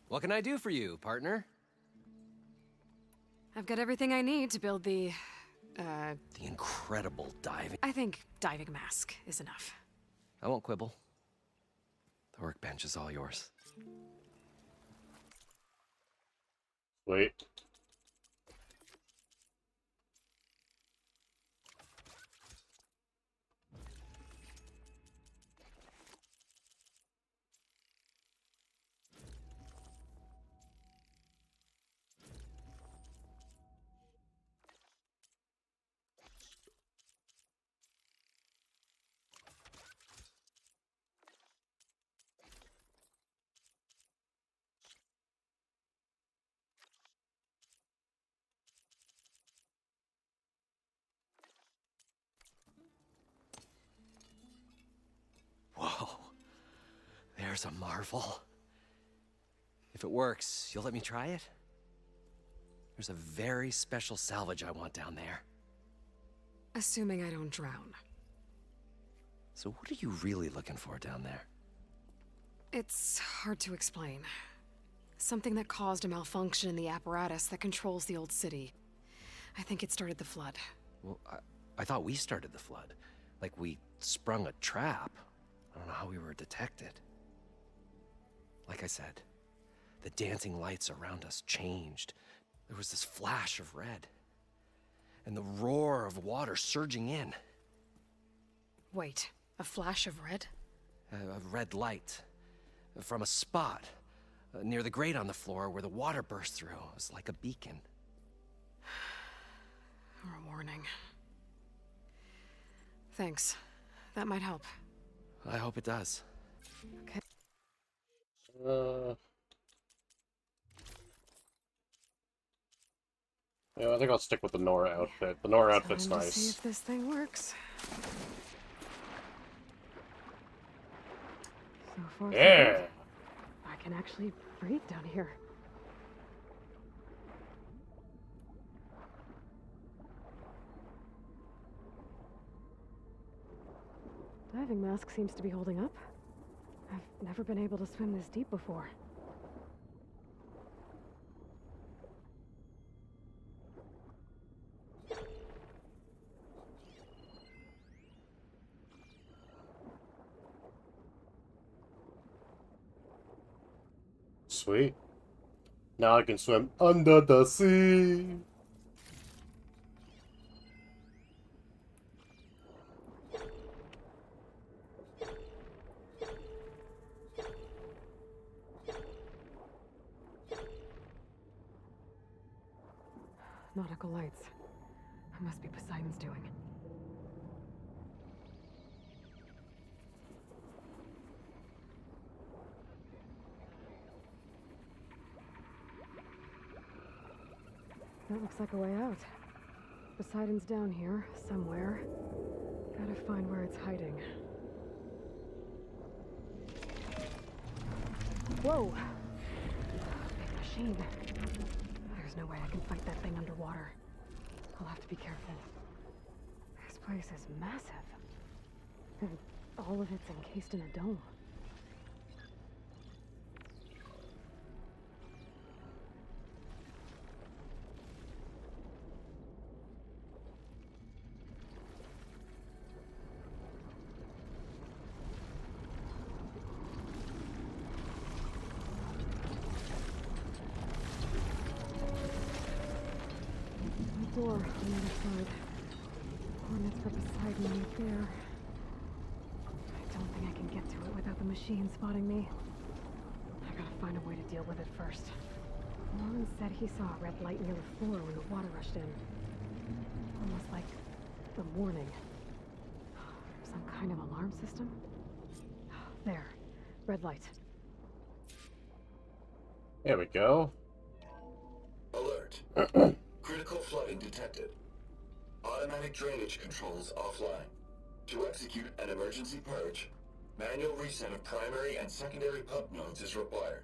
What can I do for you, partner? I've got everything I need to build the incredible diving... I think diving mask is enough. I won't quibble. The workbench is all yours. Wait. Whoa. There's a marvel. If it works, you'll let me try it? There's a very special salvage I want down there. Assuming I don't drown. So what are you really looking for down there? It's hard to explain. Something that caused a malfunction in the apparatus that controls the old city. I think it started the flood. Well, I thought we started the flood. Like we sprung a trap. I don't know how we were detected. Like I said, the dancing lights around us changed. There was this flash of red. And the roar of water surging in. Wait, a flash of red? A red light. From a spot near the grate on the floor where the water burst through. It was like a beacon. Or a warning. Thanks. That might help. I hope it does. Okay. Yeah, I think I'll stick with the Nora outfit. The Nora outfit's Time to nice. see if this thing works. So far, so Yeah! good. I can actually breathe down here. Diving mask seems to be holding up. I've never been able to swim this deep before. Sweet. Now I can swim under the sea. Nautical lights. That must be Poseidon's doing. Looks like a way out. Poseidon's down here, somewhere. Gotta find where it's hiding. Whoa! Big machine. There's no way I can fight that thing underwater. I'll have to be careful. This place is massive. And all of it's encased in a dome. Door on the other side. Coordinates for Poseidon right there. I don't think I can get to it without the machine spotting me. I gotta find a way to deal with it first. Norman said he saw a red light near the floor when the water rushed in. Almost like the warning. Some kind of alarm system? There. Red light. There we go. Alert. Critical flooding detected. Automatic drainage controls offline. To execute an emergency purge, manual reset of primary and secondary pump nodes is required.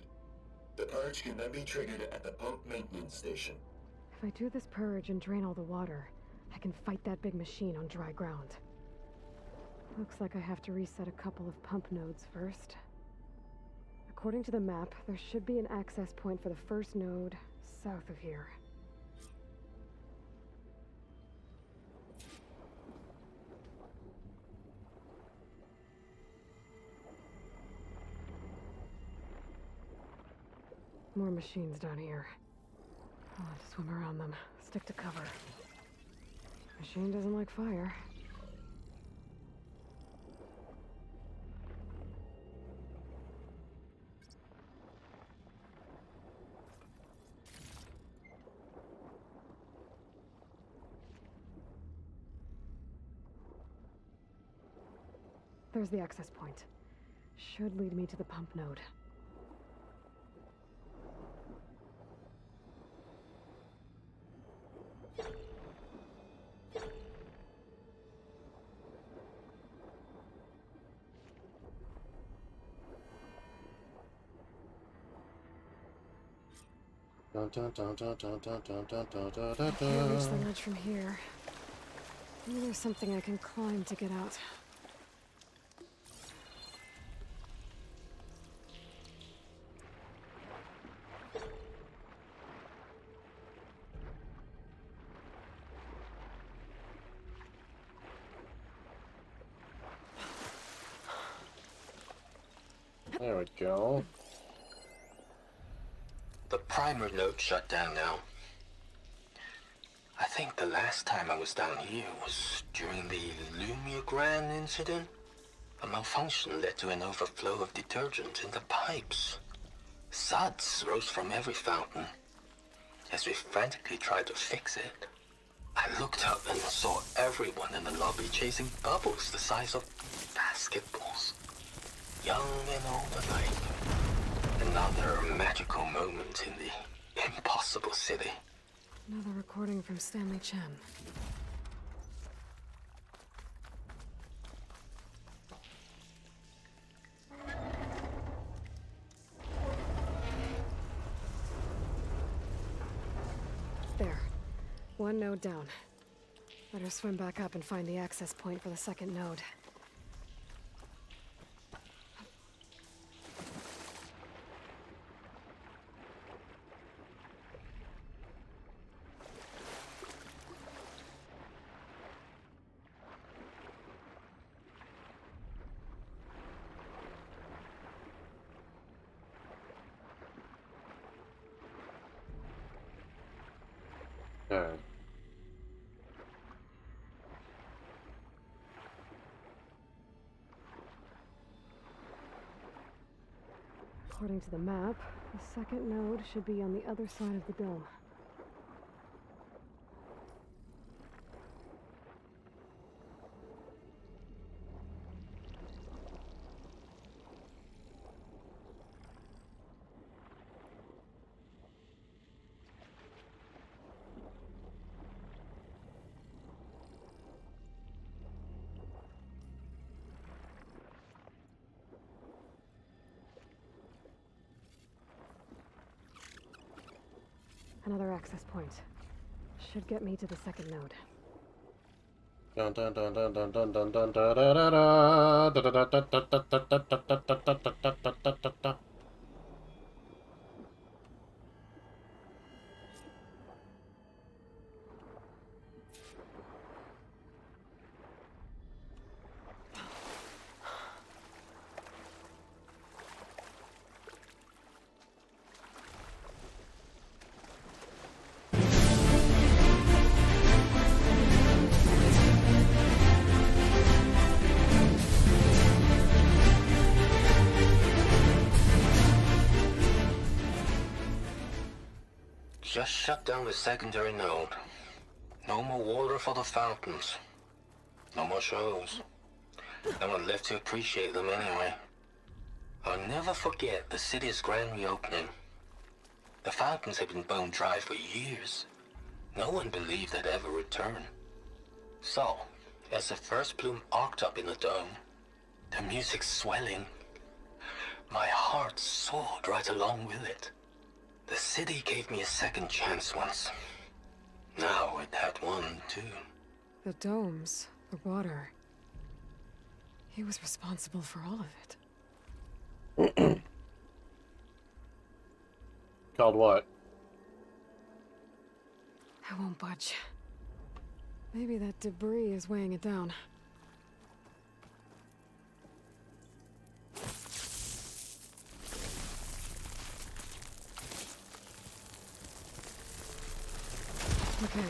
The purge can then be triggered at the pump maintenance station. If I do this purge and drain all the water, I can fight that big machine on dry ground. Looks like I have to reset a couple of pump nodes first. According to the map, there should be an access point for the first node south of here. More machines down here. I'll have to swim around them. Stick to cover. Machine doesn't like fire. There's the access point. Should lead me to the pump node. Dun, dun, dun, dun, dun, dun, dun, dun, dun, dun, I can't reach the ledge from here. Maybe there's something I can climb to get out. There we go. The primer node shut down now. I think the last time I was down here was during the Lumiogran incident. A malfunction led to an overflow of detergent in the pipes. Suds rose from every fountain. As we frantically tried to fix it, I looked up and saw everyone in the lobby chasing bubbles the size of basketballs. Young and old alike. Another magical moment in the impossible city. Another recording from Stanley Chen. There. One node down. Better swim back up and find the access point for the second node. Okay. According to the map, the second node should be on the other side of the dome. Another access point. Should get me to the second node. Dun dun dun dun dun dun dun dun da da da da da da da da da da da da da da da. Just shut down the secondary node. No more water for the fountains. No more shows. No one left to appreciate them anyway. I'll never forget the city's grand reopening. The fountains had been bone dry for years. No one believed they'd ever return. So, as the first bloom arced up in the dome, the music swelling, my heart soared right along with it. The city gave me a second chance once. Now it had one, too. The domes, the water. He was responsible for all of it. Called what? I won't budge. Maybe that debris is weighing it down. Okay,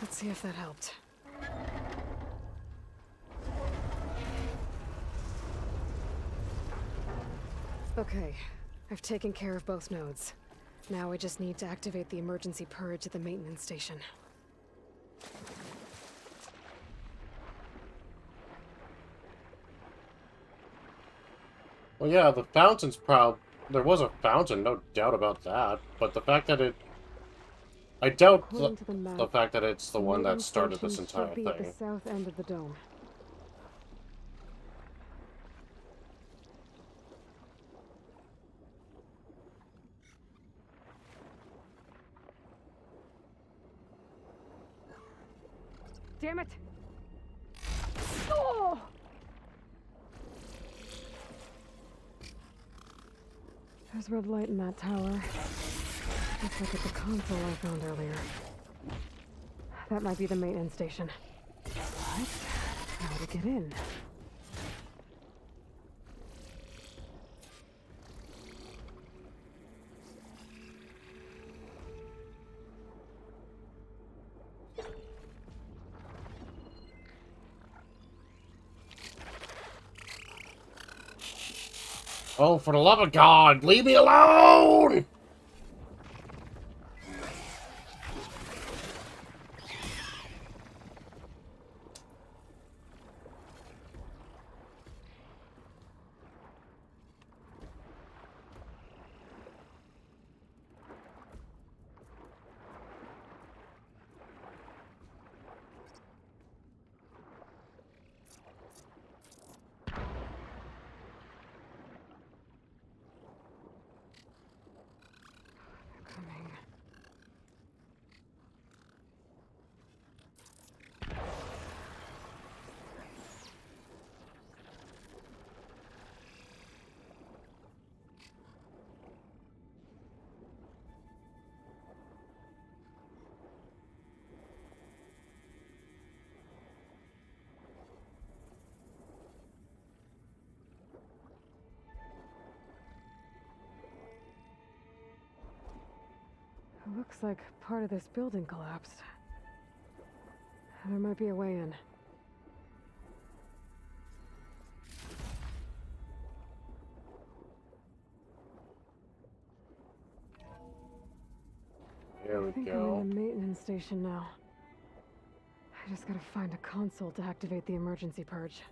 let's see if that helped. Okay, I've taken care of both nodes. Now I just need to activate the emergency purge at the maintenance station. Well, yeah, the fountain's there was a fountain, no doubt about that. But the fact that I doubt the fact that it's the one that started this entire should be at the thing. south end of the dome. Damn it! Oh! There's red light in that tower. Looks like it's a console I found earlier. That might be the maintenance station. But how to get in? Oh, for the love of God, leave me alone! It looks like part of this building collapsed. There might be a way in. There we I think go. I'm in the maintenance station now. I just gotta find a console to activate the emergency purge.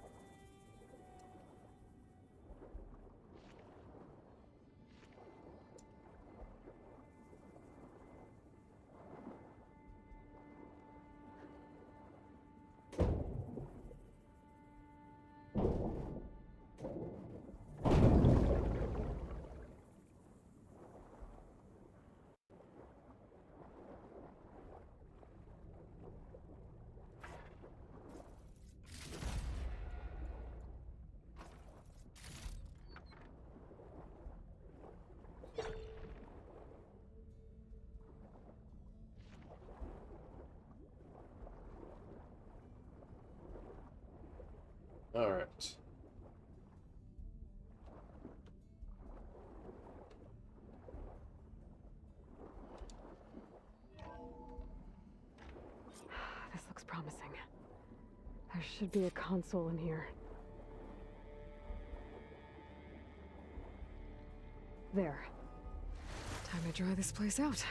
There should be a console in here. There. Time to dry this place out.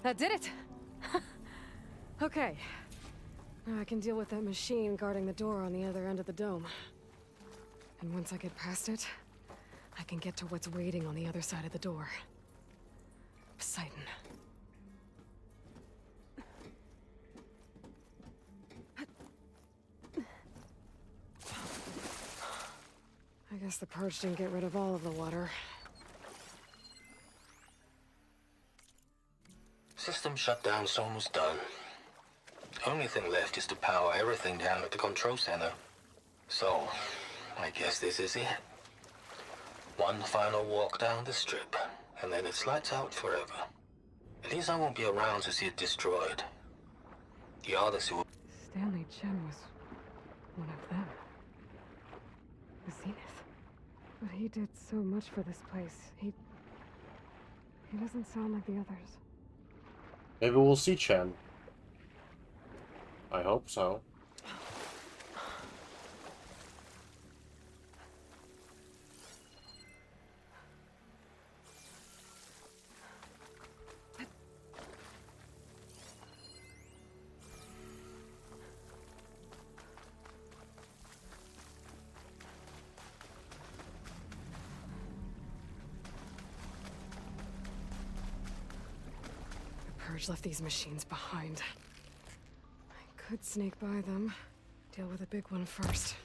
That did it! Okay. Now I can deal with that machine guarding the door on the other end of the dome. And once I get past it, I can get to what's waiting on the other side of the door. Poseidon. I guess the purge didn't get rid of all of the water. System shutdown's almost done. Only thing left is to power everything down at the control center. So, I guess this is it. One final walk down the strip, and then it's lights out forever. At least I won't be around to see it destroyed. The others who... Stanley Chen was one of them. The Zenith. But he did so much for this place. He doesn't sound like the others. Maybe we'll see Chen. I hope so. Purge left these machines behind. I could sneak by them. Deal with the big one first.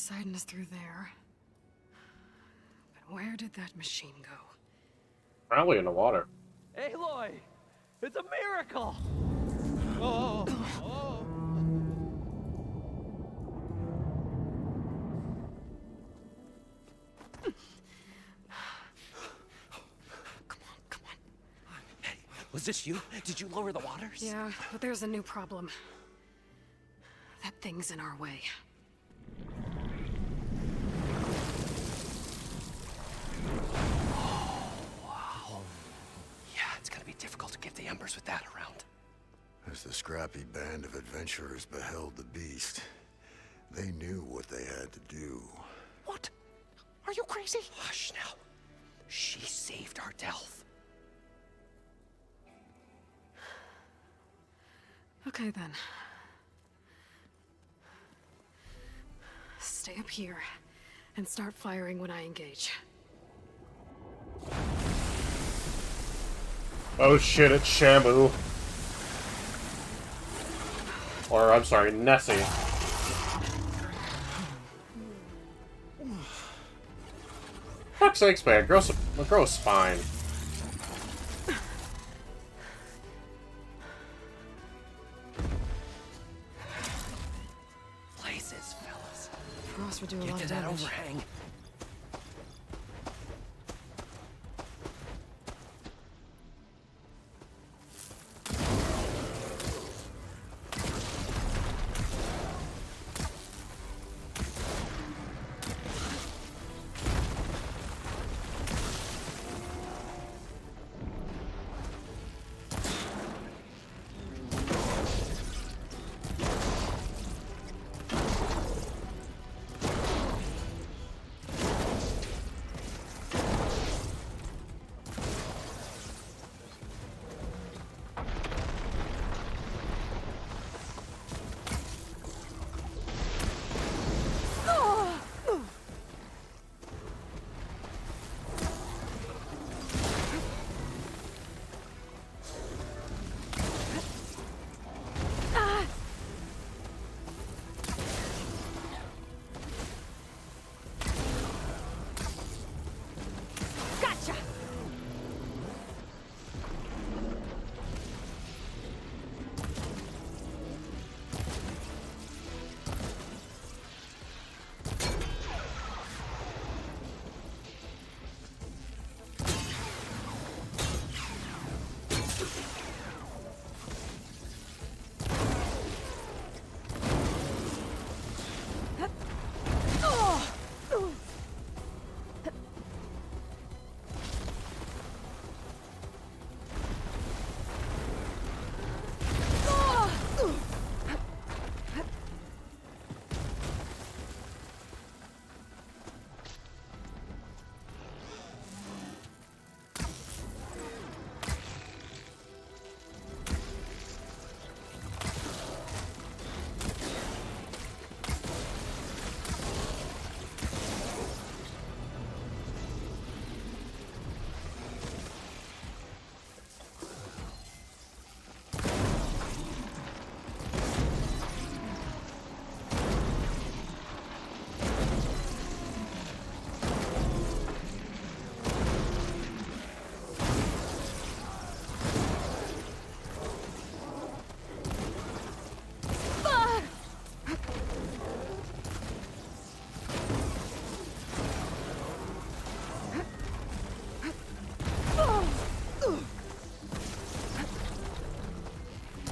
Poseidon is through there. But where did that machine go? Probably in the water. Aloy! It's a miracle! Oh, oh. Was this you? Did you lower the waters? Yeah, but there's a new problem. That thing's in our way. Wow. Yeah, it's gonna be difficult to get the embers with that around. As the scrappy band of adventurers beheld the beast, they knew what they had to do. What? Are you crazy? Hush now. She saved our Delph. Okay then. Stay up here and start firing when I engage. Oh shit, it's Shamu. Or, I'm sorry, Nessie. Fuck's sakes, man. Grow a spine. Places, fellas. Frost would do a Get lot to of that damage. overhang.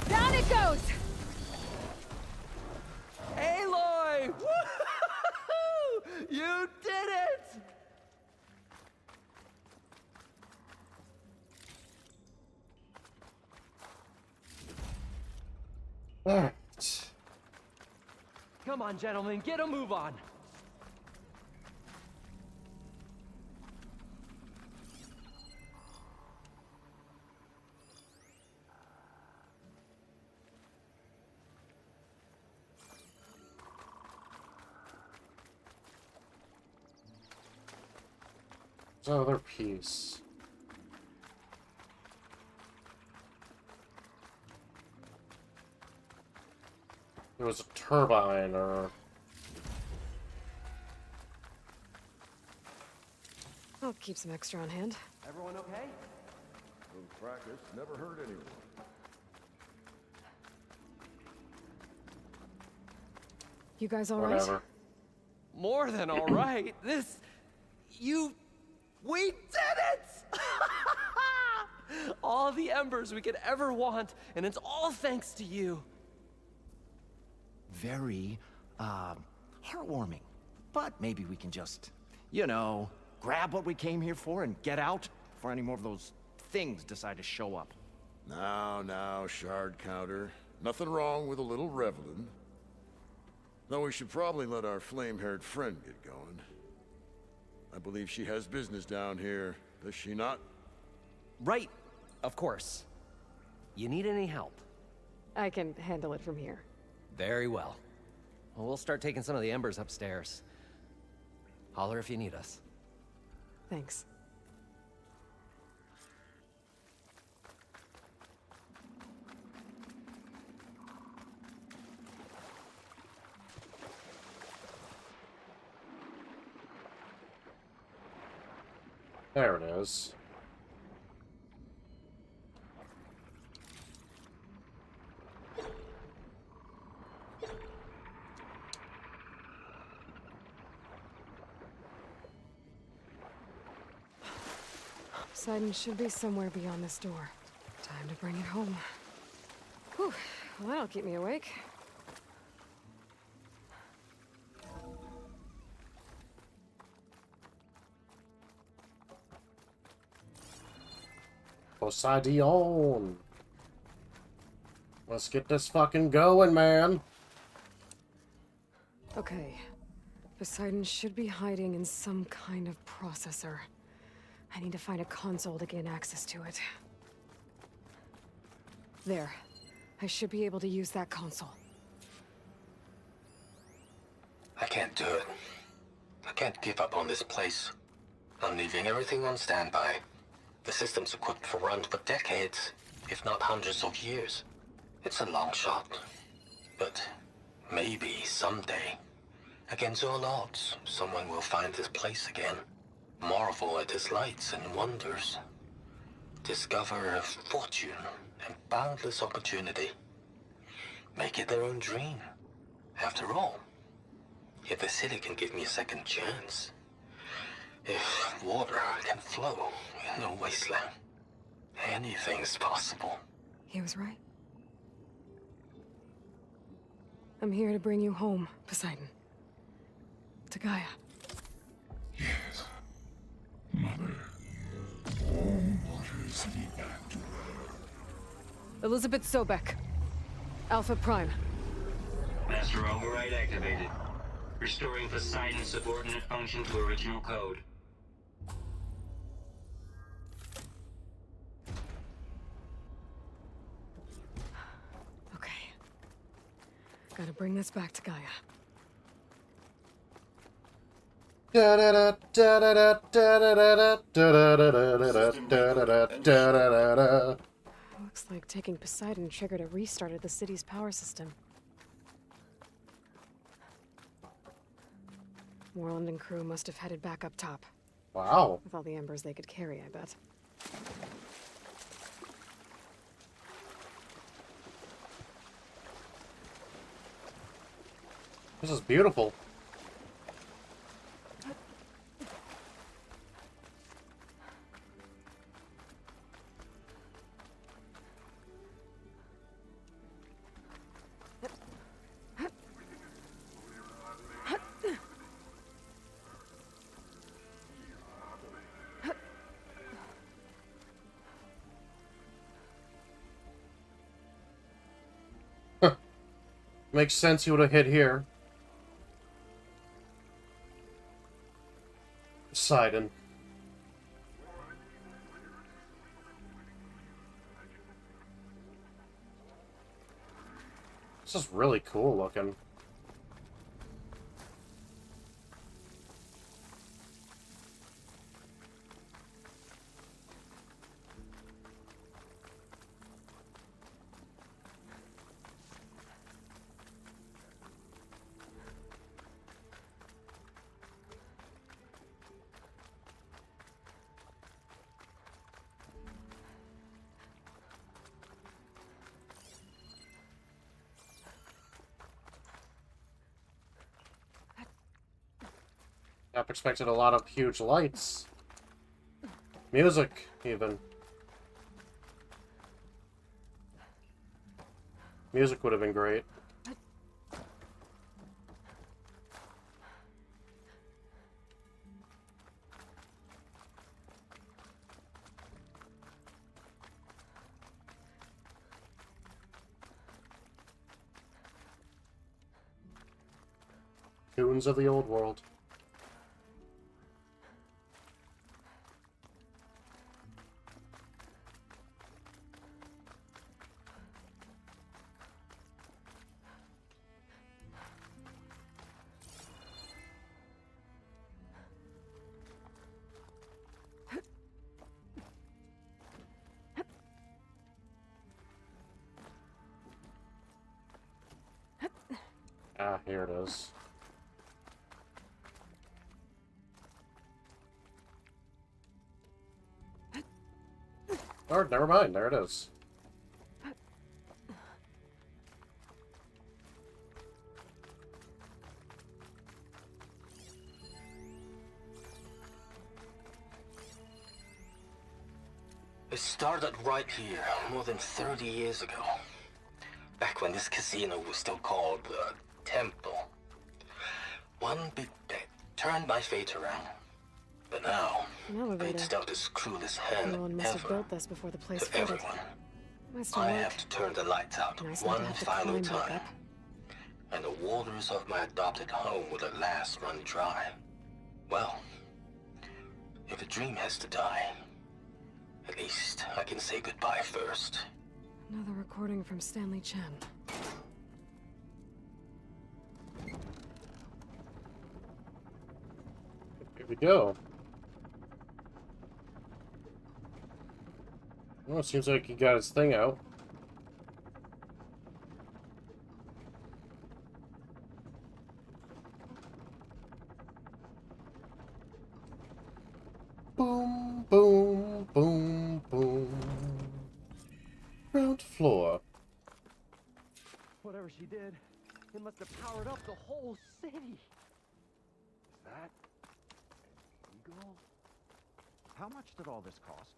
Down it goes! Aloy! Woo-hoo-hoo! You did it! Alright. Come on, gentlemen, get a move on. Other piece. There was a turbine or I'll keep some extra on hand. Everyone okay? Little practice never hurt anyone. You guys all right? Whatever. More than all right. We did it! All the embers we could ever want, and it's all thanks to you. Very, heartwarming. But maybe we can just, you know, grab what we came here for and get out before any more of those things decide to show up. Now, Shard Counter. Nothing wrong with a little reveling. Though we should probably let our flame-haired friend get going. I believe she has business down here, does she not? Right, of course. You need any help? I can handle it from here. Very well. Well, we'll start taking some of the embers upstairs. Holler if you need us. Thanks. There it is. Poseidon should be somewhere beyond this door. Time to bring it home. Whew. Well, that'll keep me awake. Poseidon. Let's get this fucking going, man. Okay. Poseidon should be hiding in some kind of processor. I need to find a console to gain access to it. There. I should be able to use that console. I can't do it. I can't give up on this place. I'm leaving everything on standby. The system's equipped for runs for decades, if not hundreds of years. It's a long shot. But maybe someday, against all odds, someone will find this place again. Marvel at its lights and wonders. Discover a fortune and boundless opportunity. Make it their own dream. After all, if the city can give me a second chance, if water can flow in a wasteland, anything's possible. He was right. I'm here to bring you home, Poseidon. To Gaia. Yes. Mother. Warm waters lead back to Elizabeth Sobek. Alpha Prime. Master override activated. Restoring Poseidon's subordinate function to original code. Okay. Gotta bring this back to Gaia. Looks like taking Poseidon triggered a restart of the city's power system. Moreland and crew must have headed back up top. Wow. With all the embers they could carry, I bet. This is beautiful. Makes sense you would have hit here. Poseidon. This is really cool looking. half expected a lot of huge lights. Music, even. Music would have been great. Tunes of the old world. Ah, here it is. Oh, never mind. There it is. It started right here, more than 30 years ago. Back when this casino was still called the Temple. One big bet turned my fate around. But now, An elevator. it's dealt as cruelest hand No one must have ever built this before the place to flooded. everyone. Must I have have to turn the lights out Nice not one to have to final climb back time. up. And the waters of my adopted home will at last run dry. Well, if a dream has to die, at least I can say goodbye first. Another recording from Stanley Chen. Here we go. Well, it seems like he got his thing out. Boom, boom, boom, boom. Ground floor. Whatever she did, it must have powered up the whole city. Is that illegal? How much did all this cost?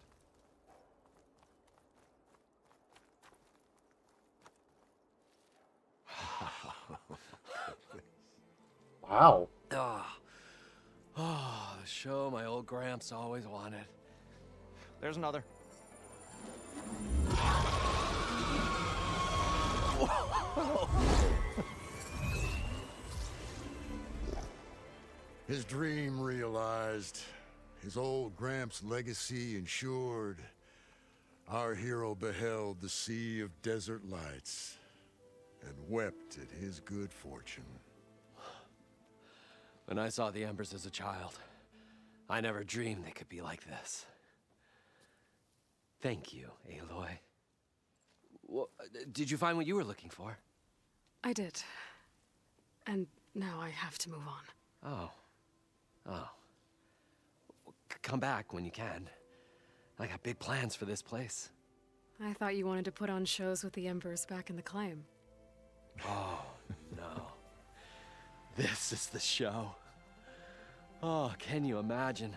Wow. Oh, the show my old Gramps always wanted. There's another. His dream realized, his old Gramps' legacy ensured. Our hero beheld the sea of desert lights and wept at his good fortune. When I saw the embers as a child, I never dreamed they could be like this. Thank you, Aloy. Well, did you find what you were looking for? I did. And now I have to move on. Oh. Oh. Come back when you can. I got big plans for this place. I thought you wanted to put on shows with the Embers back in the claim. Oh, no. This is the show. Oh, can you imagine?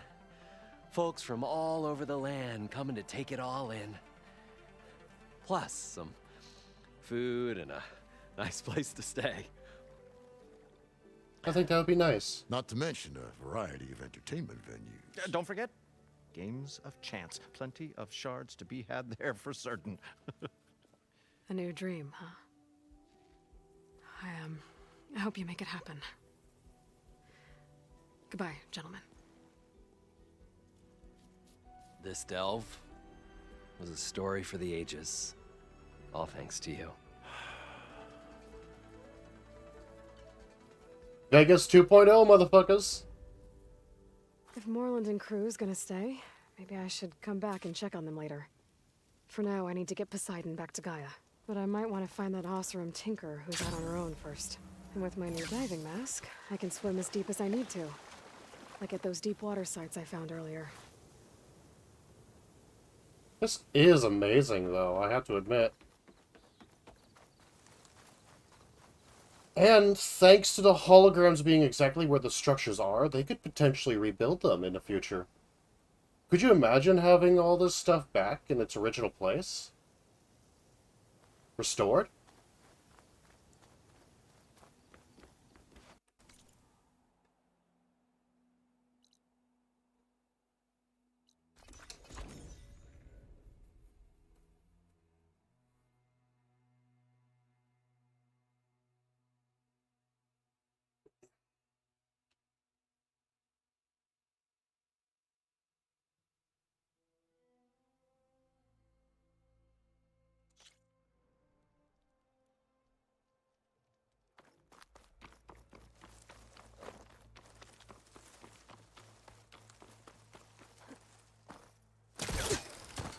Folks from all over the land coming to take it all in. Plus some food and a nice place to stay. I think that would be nice. Not to mention a variety of entertainment venues. Don't forget, games of chance. Plenty of shards to be had there for certain. A new dream, huh? I hope you make it happen. Goodbye, gentlemen. This delve was a story for the ages. All thanks to you. Vegas 2.0, motherfuckers. If Moreland and crew's gonna stay, maybe I should come back and check on them later. For now, I need to get Poseidon back to Gaia. But I might want to find that Oseram Tinker who's out on her own first. And with my new diving mask, I can swim as deep as I need to. Like at those deep water sites I found earlier. This is amazing, though, I have to admit. And thanks to the holograms being exactly where the structures are, they could potentially rebuild them in the future. Could you imagine having all this stuff back in its original place? Restored?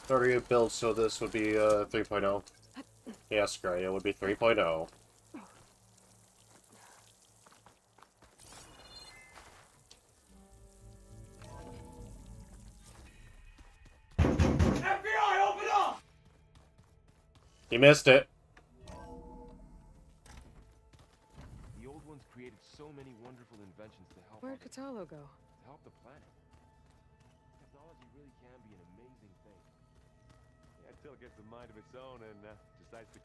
Already built, so this would be 3.0. Yes, Gaia would be 3.0. FBI, open up! You missed it. The old ones created so many wonderful inventions to help Where'd others, Kotallo go? to help the planet. Technology really can be an amazing thing. Yeah, until it gets a mind of its own and decides to...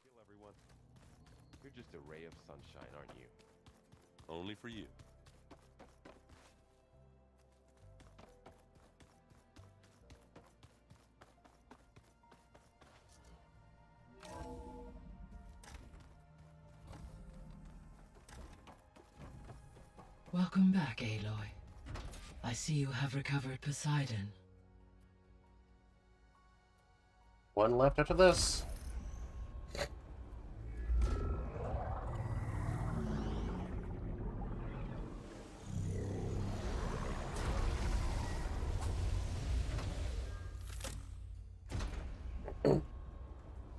Kill everyone. You're just a ray of sunshine, aren't you? Only for you. Welcome back, Aloy. I see you have recovered Poseidon. One left after this.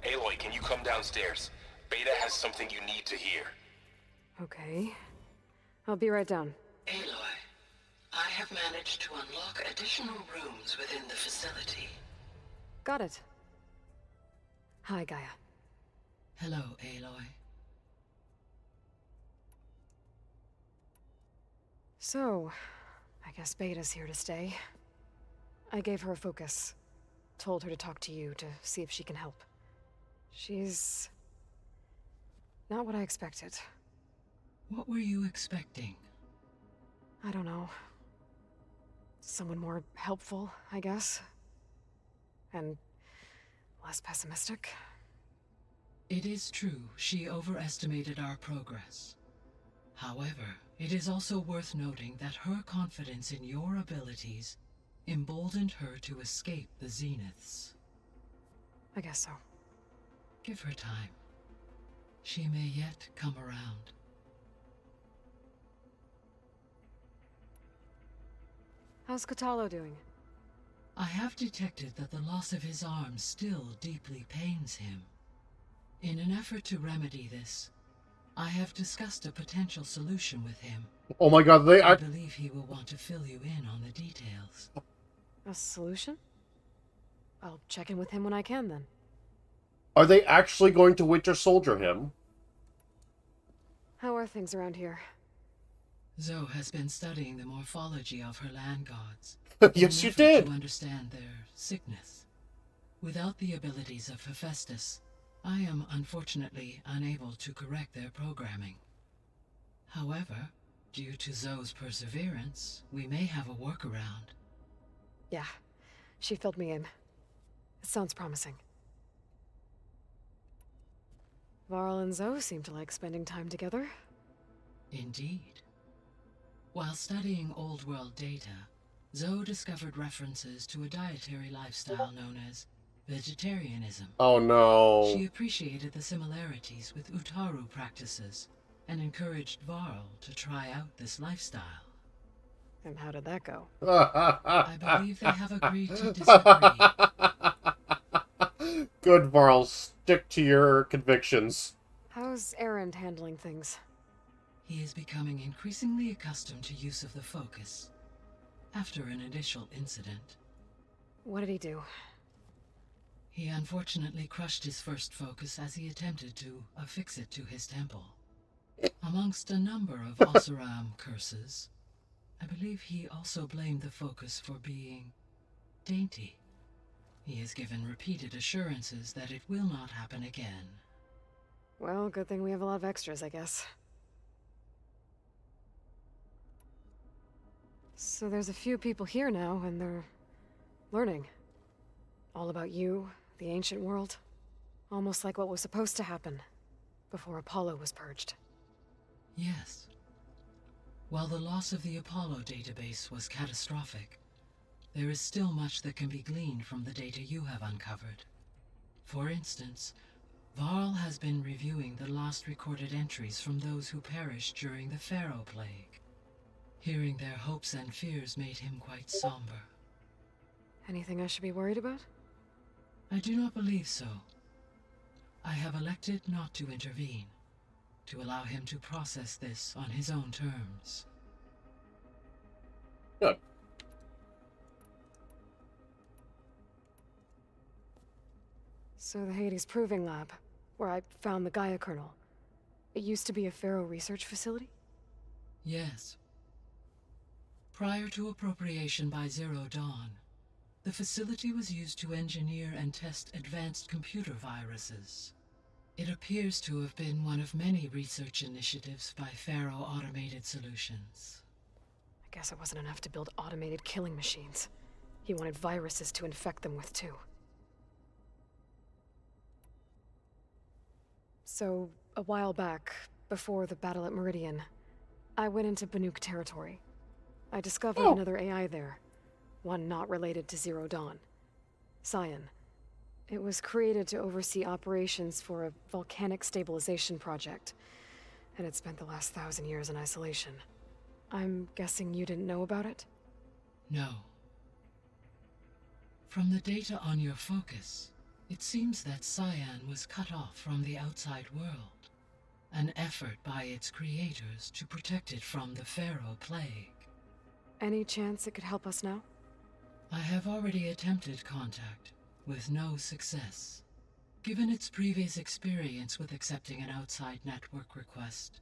Aloy, can you come downstairs? Beta has something you need to hear. Okay. I'll be right down. Aloy, I have managed to unlock additional rooms within the facility. Got it. Hi, Gaia. Hello, Aloy. So, I guess Beta's here to stay. I gave her a focus. Told her to talk to you to see if she can help. She's... not what I expected. What were you expecting? I don't know. Someone more helpful, I guess. And less pessimistic. It is true, she overestimated our progress. However, it is also worth noting that her confidence in your abilities emboldened her to escape the Zeniths. I guess so. Give her time. She may yet come around. How's Kotallo doing? I have detected that the loss of his arm still deeply pains him. In an effort to remedy this, I have discussed a potential solution with him. Oh my god, I believe he will want to fill you in on the details. A solution? I'll check in with him when I can, then. Are they actually going to Winter Soldier him? How are things around here? Zoe has been studying the morphology of her land gods. Yes, you in an effort did. To understand their sickness. Without the abilities of Hephaestus, I am unfortunately unable to correct their programming. However, due to Zoe's perseverance, we may have a workaround. Yeah, she filled me in. It sounds promising. Varl and Zoe seem to like spending time together. Indeed. While studying Old World data, Zoe discovered references to a dietary lifestyle known as vegetarianism. Oh no. She appreciated the similarities with Utaru practices and encouraged Varl to try out this lifestyle. And how did that go? I believe they have agreed to disagree. Good, Varl. Stick to your convictions. How's Erend handling things? He is becoming increasingly accustomed to use of the focus. After an initial incident. What did he do? He unfortunately crushed his first focus as he attempted to affix it to his temple. Amongst a number of Oseram curses, I believe he also blamed the focus for being dainty. He has given repeated assurances that it will not happen again. Well, good thing we have a lot of extras, I guess. So there's a few people here now, and they're learning. All about you, the ancient world. Almost like what was supposed to happen before Apollo was purged. Yes. While the loss of the Apollo database was catastrophic, there is still much that can be gleaned from the data you have uncovered. For instance, Varl has been reviewing the last recorded entries from those who perished during the Pharaoh Plague. Hearing their hopes and fears made him quite somber. Anything I should be worried about? I do not believe so. I have elected not to intervene, to allow him to process this on his own terms. Good. So the Hades Proving Lab, where I found the Gaia kernel, it used to be a Pharaoh research facility? Yes. Prior to appropriation by Zero Dawn, the facility was used to engineer and test advanced computer viruses. It appears to have been one of many research initiatives by Pharaoh Automated Solutions. I guess it wasn't enough to build automated killing machines. He wanted viruses to infect them with, too. So, a while back, before the battle at Meridian, I went into Banuk territory. I discovered another AI there, one not related to Zero Dawn. Scion. It was created to oversee operations for a volcanic stabilization project, and it spent the last 1,000 years in isolation. I'm guessing you didn't know about it? No. From the data on your focus, it seems that Cyan was cut off from the outside world, an effort by its creators to protect it from the Pharaoh Plague. Any chance it could help us now? I have already attempted contact, with no success. Given its previous experience with accepting an outside network request,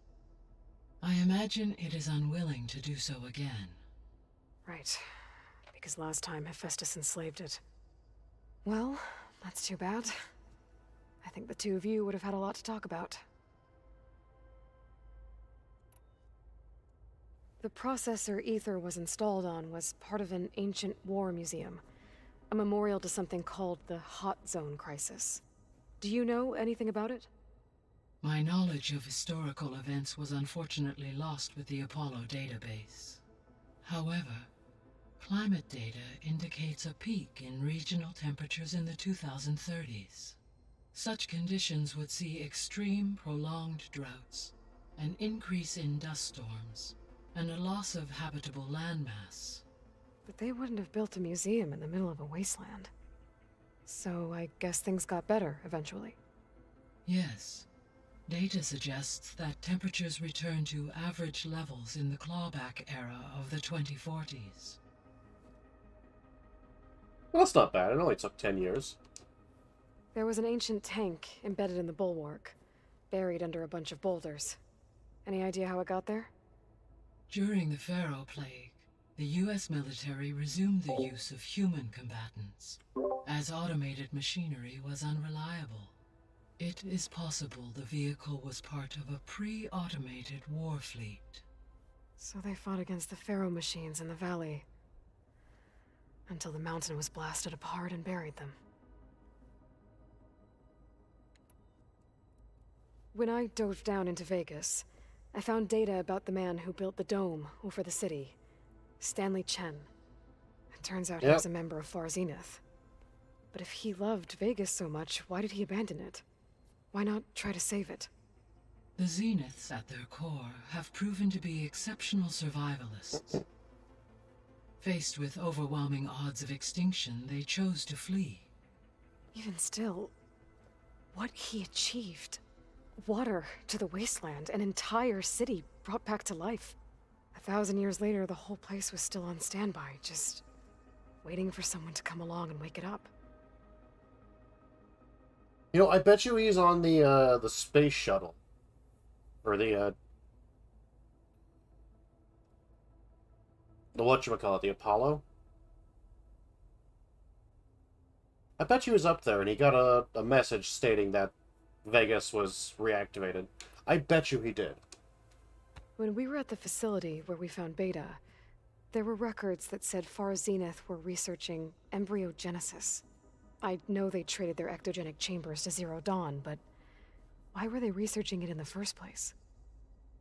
I imagine it is unwilling to do so again. Right. Because last time Hephaestus enslaved it. Well, that's too bad. I think the two of you would have had a lot to talk about. The processor Ether was installed on was part of an ancient war museum. A memorial to something called the Hot Zone Crisis. Do you know anything about it? My knowledge of historical events was unfortunately lost with the Apollo database. However, climate data indicates a peak in regional temperatures in the 2030s. Such conditions would see extreme, prolonged droughts, an increase in dust storms, and a loss of habitable landmass. But they wouldn't have built a museum in the middle of a wasteland. So I guess things got better eventually. Yes. Data suggests that temperatures returned to average levels in the clawback era of the 2040s. Well, that's not bad. It only took 10 years. There was an ancient tank embedded in the bulwark, buried under a bunch of boulders. Any idea how it got there? During the Pharaoh Plague, the US military resumed the use of human combatants, as automated machinery was unreliable. It is possible the vehicle was part of a pre-automated war fleet. So they fought against the Pharaoh machines in the valley, until the mountain was blasted apart and buried them. When I dove down into Vegas, I found data about the man who built the dome over the city, Stanley Chen. It turns out he was a member of Far Zenith. But if he loved Vegas so much, why did he abandon it? Why not try to save it? The Zeniths, at their core, have proven to be exceptional survivalists. Faced with overwhelming odds of extinction, they chose to flee. Even still, what he achieved. Water to the wasteland, an entire city brought back to life. 1,000 years later, the whole place was still on standby, just waiting for someone to come along and wake it up. You know, I bet you he's on the space shuttle. Or the whatchamacallit, the Apollo? I bet you was up there and he got a message stating that Vegas was reactivated. I bet you he did. When we were at the facility where we found Beta, there were records that said Far Zenith were researching embryogenesis. I know they traded their ectogenic chambers to Zero Dawn, but why were they researching it in the first place?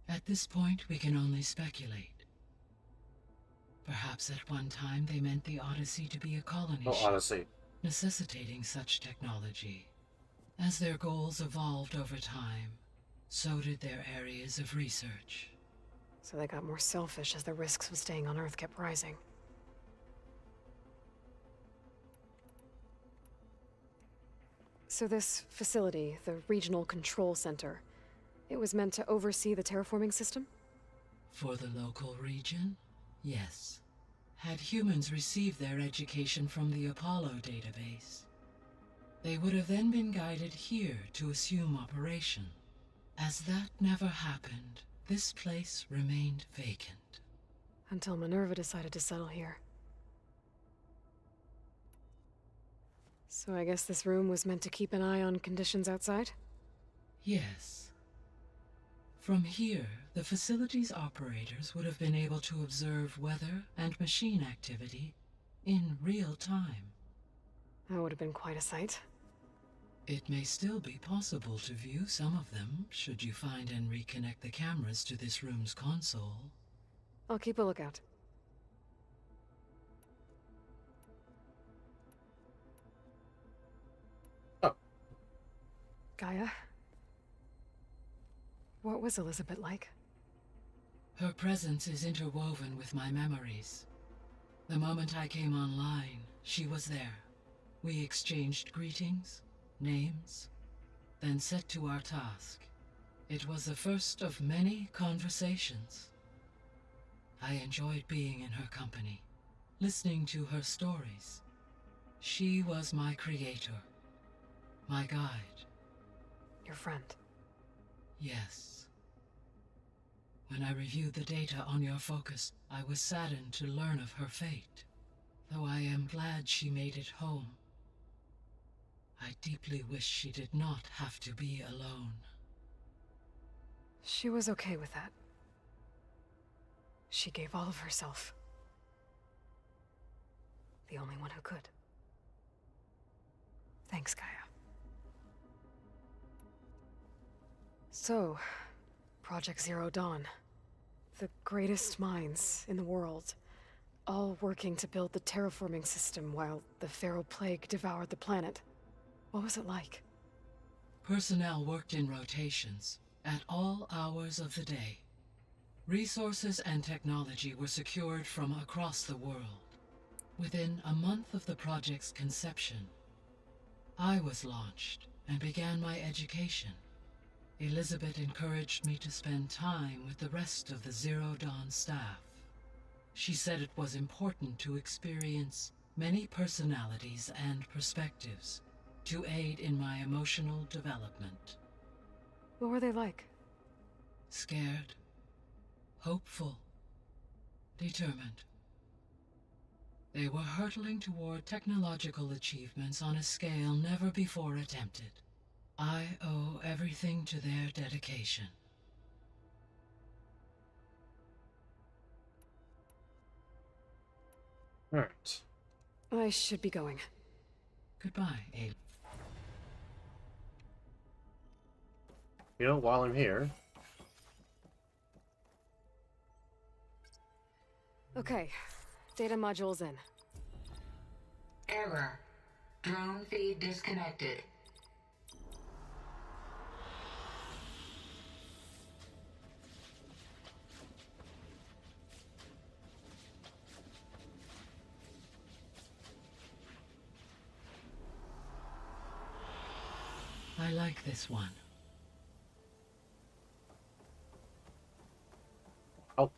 At this point, we can only speculate. Perhaps at one time they meant the Odyssey to be a colony ship, Odyssey. necessitating such technology. As their goals evolved over time, so did their areas of research. So they got more selfish as the risks of staying on Earth kept rising. So this facility, the Regional Control Center, it was meant to oversee the terraforming system? For the local region, yes. Had humans received their education from the Apollo database, they would have then been guided here to assume operation. As that never happened, this place remained vacant. Until Minerva decided to settle here. So I guess this room was meant to keep an eye on conditions outside? Yes. From here, the facility's operators would have been able to observe weather and machine activity in real time. That would have been quite a sight. It may still be possible to view some of them, should you find and reconnect the cameras to this room's console. I'll keep a lookout. Oh. Gaia? What was Elizabeth like? Her presence is interwoven with my memories. The moment I came online, she was there. We exchanged greetings, names, then set to our task. It was the first of many conversations. I enjoyed being in her company, listening to her stories. She was my creator, my guide. Your friend? Yes. When I reviewed the data on your focus, I was saddened to learn of her fate, though I am glad she made it home. I deeply wish she did not have to be alone. She was okay with that. She gave all of herself. The only one who could. Thanks, Gaia. So, Project Zero Dawn. The greatest minds in the world, all working to build the terraforming system while the Pharaoh Plague devoured the planet. What was it like? Personnel worked in rotations, at all hours of the day. Resources and technology were secured from across the world. Within a month of the project's conception, I was launched and began my education. Elizabeth encouraged me to spend time with the rest of the Zero Dawn staff. She said it was important to experience many personalities and perspectives to aid in my emotional development. What were they like? Scared, hopeful, determined. They were hurtling toward technological achievements on a scale never before attempted. I owe everything to their dedication. Alright. I should be going. Goodbye, Aloy. You know, while I'm here... Okay, data module's in. Error. Drone feed disconnected. I like this one. Oh.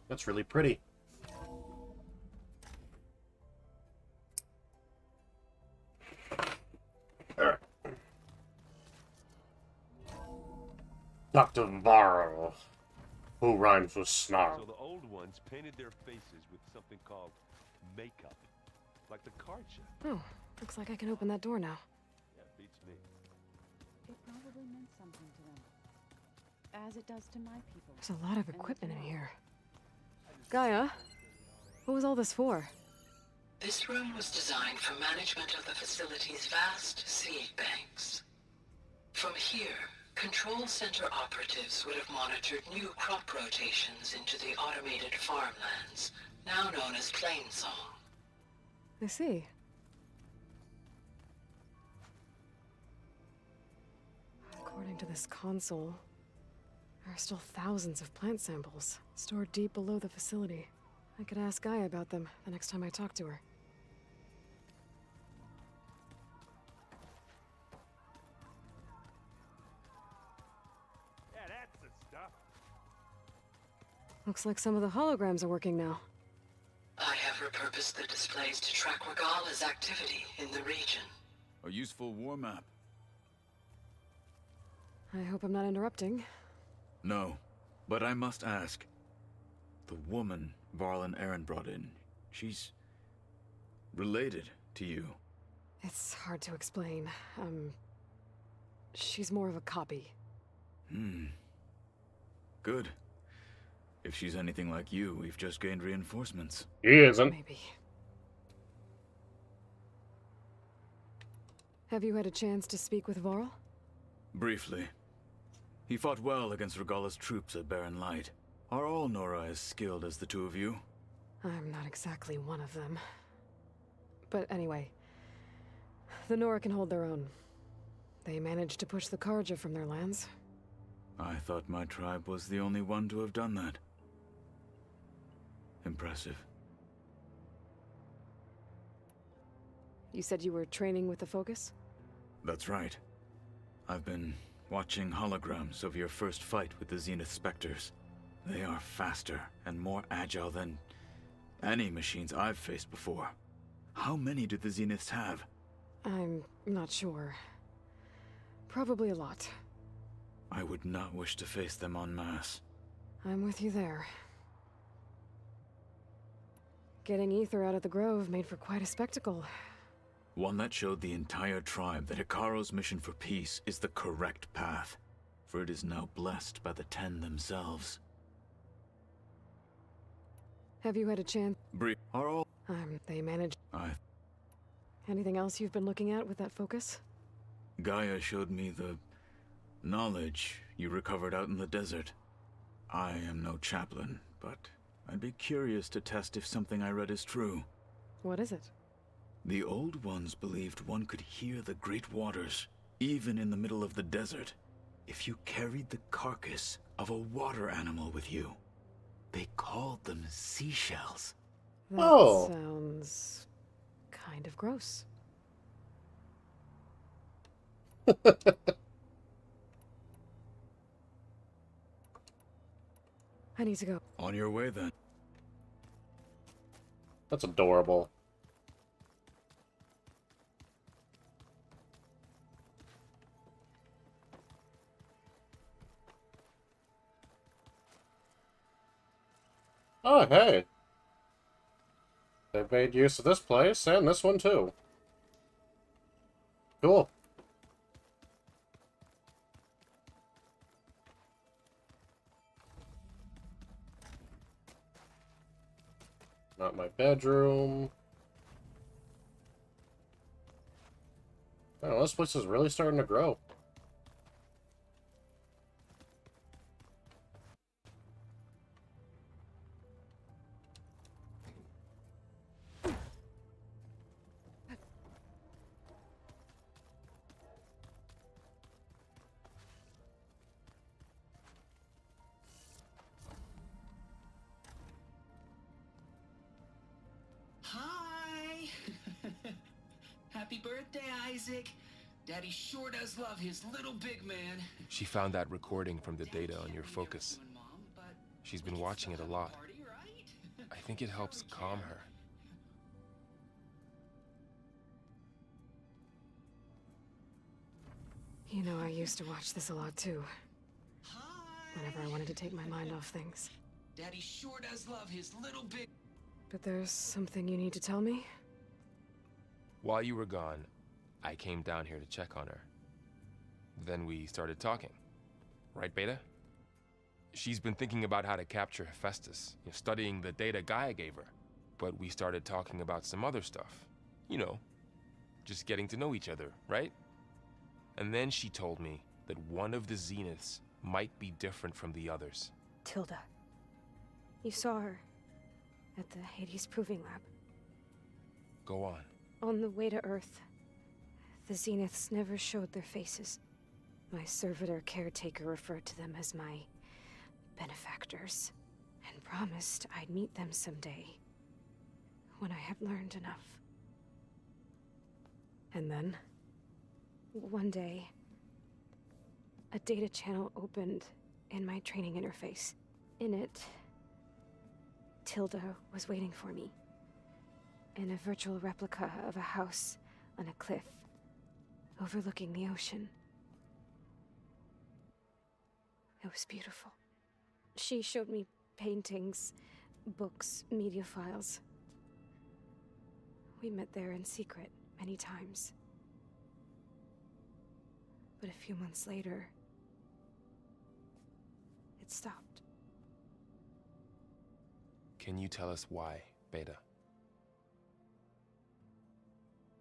That's really pretty. Alright. Dr. Varro, who rhymes with snarl. So the old ones painted their faces with something called makeup, like the card show. Oh, looks like I can open that door now. Yeah, beats me. It probably meant something to them. As it does to my people. There's a lot of equipment in here. Gaia, what was all this for? This room was designed for management of the facility's vast seed banks. From here, control center operatives would have monitored new crop rotations into the automated farmlands, now known as Plainsong. I see. According to this console, there are still thousands of plant samples stored deep below the facility. I could ask Gaia about them the next time I talk to her. Yeah, that's the stuff. Looks like some of the holograms are working now. I have repurposed the displays to track Regala's activity in the region. A useful war map. I hope I'm not interrupting. No, but I must ask. The woman Varl and Aaron brought in, she's related to you. It's hard to explain. She's more of a copy. Good. If she's anything like you, we've just gained reinforcements. He isn't. Maybe. Have you had a chance to speak with Varl? Briefly. He fought well against Regala's troops at Barren Light. Are all Nora as skilled as the two of you? I'm not exactly one of them. But anyway, the Nora can hold their own. They managed to push the Karja from their lands. I thought my tribe was the only one to have done that. Impressive. You said you were training with the Focus? That's right. I've been watching holograms of your first fight with the Zenith Spectres. They are faster and more agile than any machines I've faced before. How many do the Zeniths have? I'm not sure. Probably a lot. I would not wish to face them en masse. I'm with you there. Getting Ether out of the Grove made for quite a spectacle. One that showed the entire tribe that Hekarro's mission for peace is the correct path, for it is now blessed by the Ten themselves. Have you had a chance? Are all... They managed... Anything else you've been looking at with that Focus? Gaia showed me the knowledge you recovered out in the desert. I am no chaplain, but I'd be curious to test if something I read is true. What is it? The Old Ones believed one could hear the great waters, even in the middle of the desert, if you carried the carcass of a water animal with you. They called them seashells. That sounds kind of gross. I need to go. On your way, then. That's adorable. Oh, hey. They made use of this place and this one, too. Cool. Not my bedroom. Oh, this place is really starting to grow. Happy birthday, Isaac. Daddy sure does love his little big man. She found that recording from the data on your focus. She's been watching it a lot. I think it helps calm her. You know, I used to watch this a lot too. Whenever I wanted to take my mind off things. Daddy sure does love his little big... But there's something you need to tell me? While you were gone, I came down here to check on her. Then we started talking. Right, Beta? She's been thinking about how to capture Hephaestus, studying the data Gaia gave her. But we started talking about some other stuff. You know, just getting to know each other, right? And then she told me that one of the Zeniths might be different from the others. Tilda. You saw her at the Hades Proving Lab. Go on. On the way to Earth, the Zeniths never showed their faces. My servitor caretaker referred to them as my benefactors, and promised I'd meet them someday, when I had learned enough. And then, one day, a data channel opened in my training interface. In it, Tilda was waiting for me, in a virtual replica of a house on a cliff, overlooking the ocean. It was beautiful. She showed me paintings, books, media files. We met there in secret many times. But a few months later, it stopped. Can you tell us why, Beta?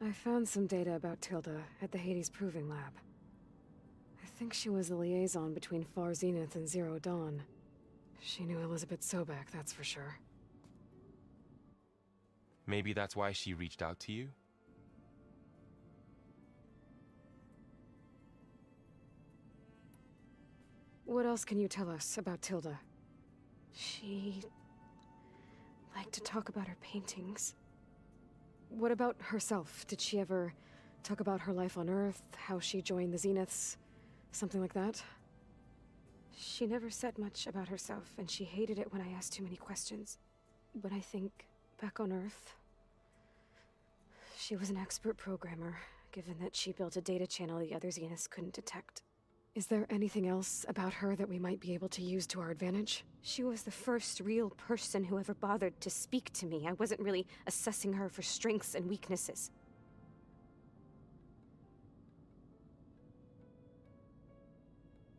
I found some data about Tilda at the Hades Proving Lab. I think she was the liaison between Far Zenith and Zero Dawn. She knew Elizabeth Sobek, that's for sure. Maybe that's why she reached out to you? What else can you tell us about Tilda? She liked to talk about her paintings. What about herself? Did she ever talk about her life on Earth, how she joined the Zeniths, something like that? She never said much about herself, and she hated it when I asked too many questions. But I think, back on Earth, she was an expert programmer, given that she built a data channel the other Zeniths couldn't detect. Is there anything else about her that we might be able to use to our advantage? She was the first real person who ever bothered to speak to me. I wasn't really assessing her for strengths and weaknesses.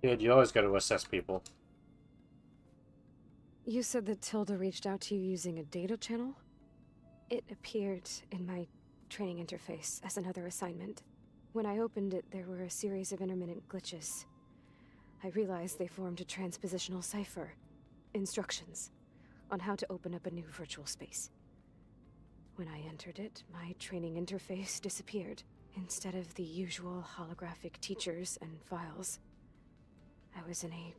Dude, you always gotta assess people. You said that Tilda reached out to you using a data channel? It appeared in my training interface as another assignment. When I opened it, there were a series of intermittent glitches. I realized they formed a transpositional cipher. Instructions on how to open up a new virtual space. When I entered it, my training interface disappeared. Instead of the usual holographic teachers and files, I was in a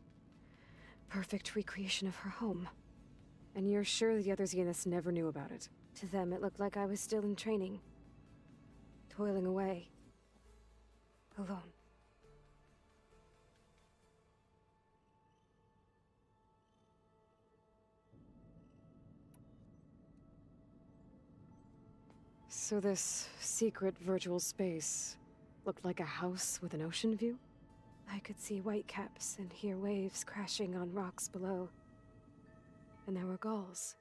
perfect recreation of her home. And you're sure the other Zeniths never knew about it? To them, it looked like I was still in training. Toiling away. Alone. So this secret virtual space looked like a house with an ocean view? I could see whitecaps and hear waves crashing on rocks below. And there were gulls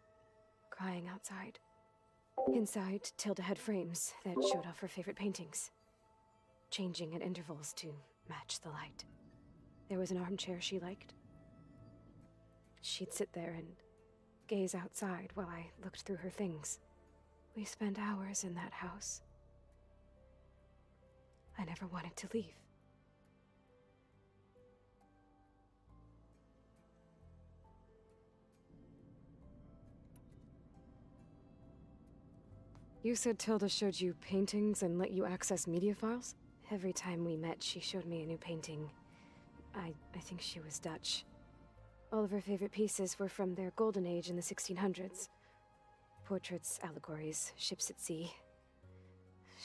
crying outside. Inside, Tilda had frames that showed off her favorite paintings, changing at intervals to match the light. There was an armchair she liked. She'd sit there and gaze outside while I looked through her things. We spent hours in that house. I never wanted to leave. You said Tilda showed you paintings and let you access media files? Every time we met, she showed me a new painting. I think she was Dutch. All of her favorite pieces were from their golden age in the 1600s. Portraits, allegories, ships at sea.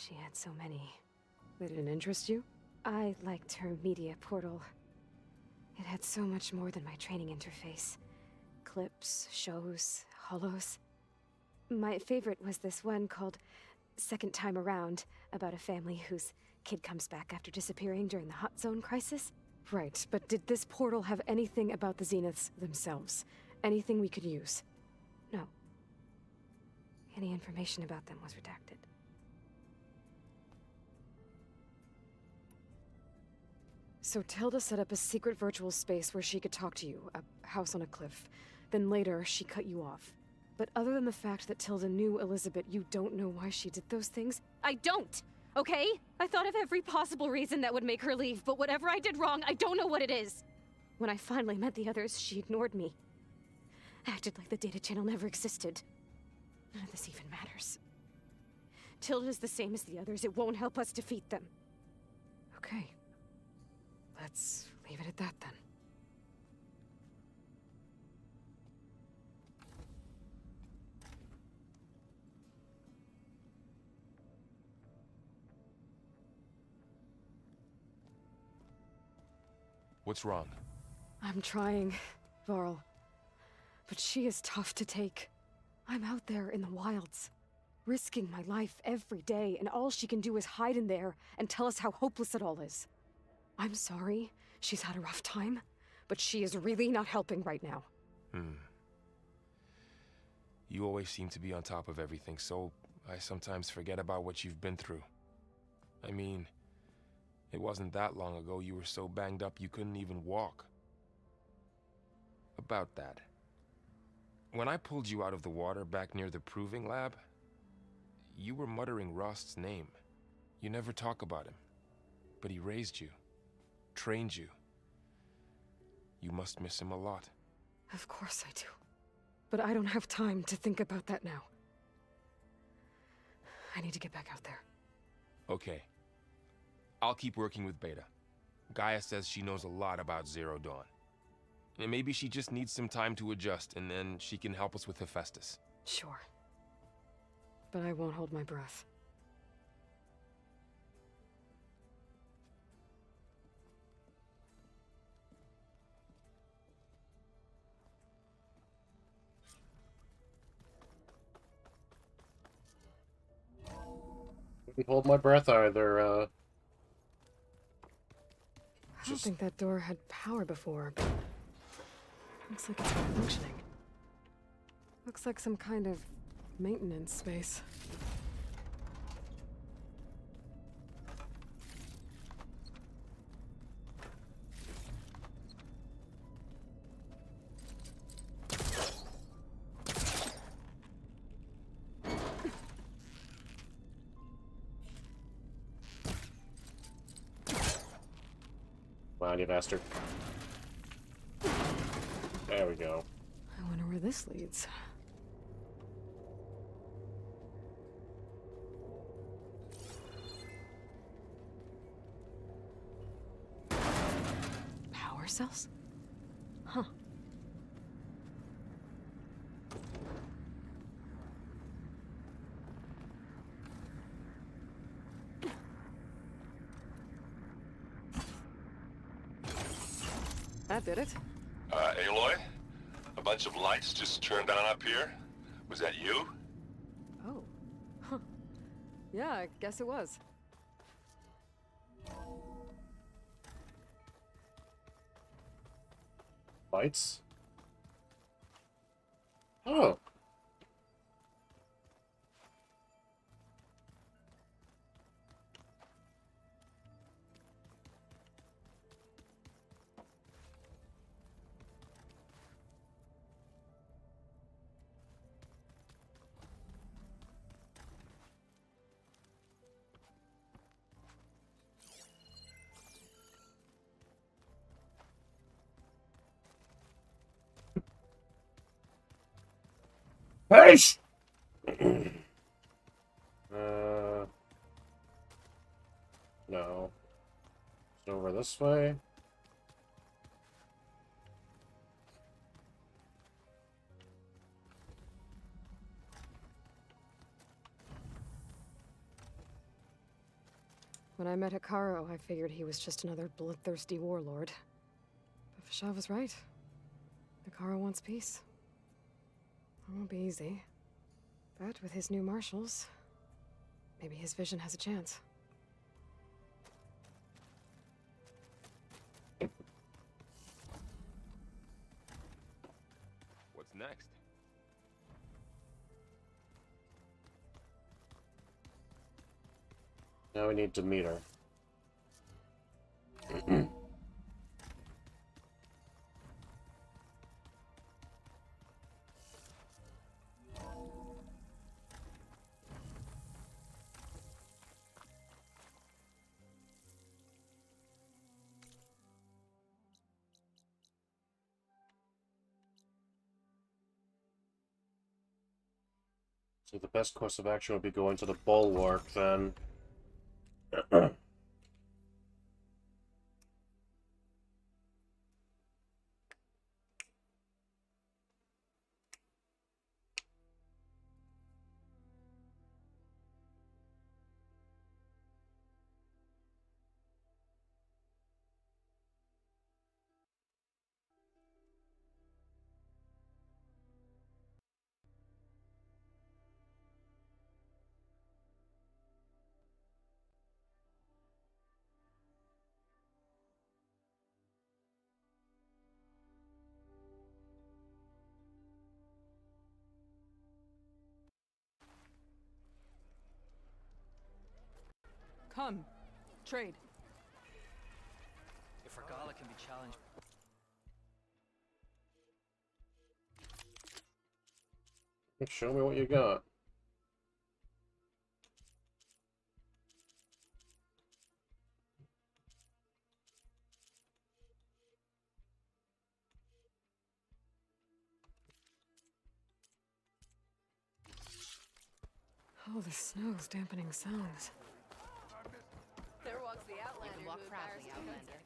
She had so many. They didn't interest you? I liked her media portal. It had so much more than my training interface. Clips, shows, holos. My favorite was this one called Second Time Around, about a family whose kid comes back after disappearing during the Hot Zone crisis. Right, but did this portal have anything about the Zeniths themselves? Anything we could use? No. Any information about them was redacted. So Tilda set up a secret virtual space where she could talk to you, a house on a cliff. Then later, she cut you off. But other than the fact that Tilda knew Elizabeth, you don't know why she did those things? I don't! Okay? I thought of every possible reason that would make her leave, but whatever I did wrong, I don't know what it is! When I finally met the others, she ignored me. Acted like the data channel never existed. None of this even matters. Tilda's the same as the others. It won't help us defeat them. Okay. Let's leave it at that, then. What's wrong? I'm trying, Varl. But she is tough to take. I'm out there in the wilds, risking my life every day, and all she can do is hide in there and tell us how hopeless it all is. I'm sorry, she's had a rough time, but she is really not helping right now. You always seem to be on top of everything, so I sometimes forget about what you've been through. I mean, it wasn't that long ago you were so banged up you couldn't even walk. About that. When I pulled you out of the water back near the proving lab, you were muttering Rost's name. You never talk about him, but he raised you. Trained you. You must miss him a lot. Of course I do. But I don't have time to think about that now. I need to get back out there. Okay. I'll keep working with Beta. Gaia says she knows a lot about Zero Dawn. And maybe she just needs some time to adjust, and then she can help us with Hephaestus. Sure. But I won't hold my breath. Wouldn't hold my breath either, I don't think that door had power before, but looks like it's functioning. Looks like some kind of maintenance space. Come on, you bastard. There we go. I wonder where this leads. Power cells? Huh. That did it. Aloy? A bunch of lights just turned on up here? Was that you? Oh. Huh. Yeah, I guess it was. Lights? Oh. Hey! No. It's over this way. When I met Hikaru, I figured he was just another bloodthirsty warlord. But Fashav was right. Hikaru wants peace. It won't be easy. But with his new marshals, maybe his vision has a chance. What's next? Now we need to meet her. So the best course of action would be going to the Bulwark, then. Come. Trade. If Regala can be challenged... Show me what you got. Oh, the snow's dampening sounds. There walks the Outlander. You can walk proudly, Outlander.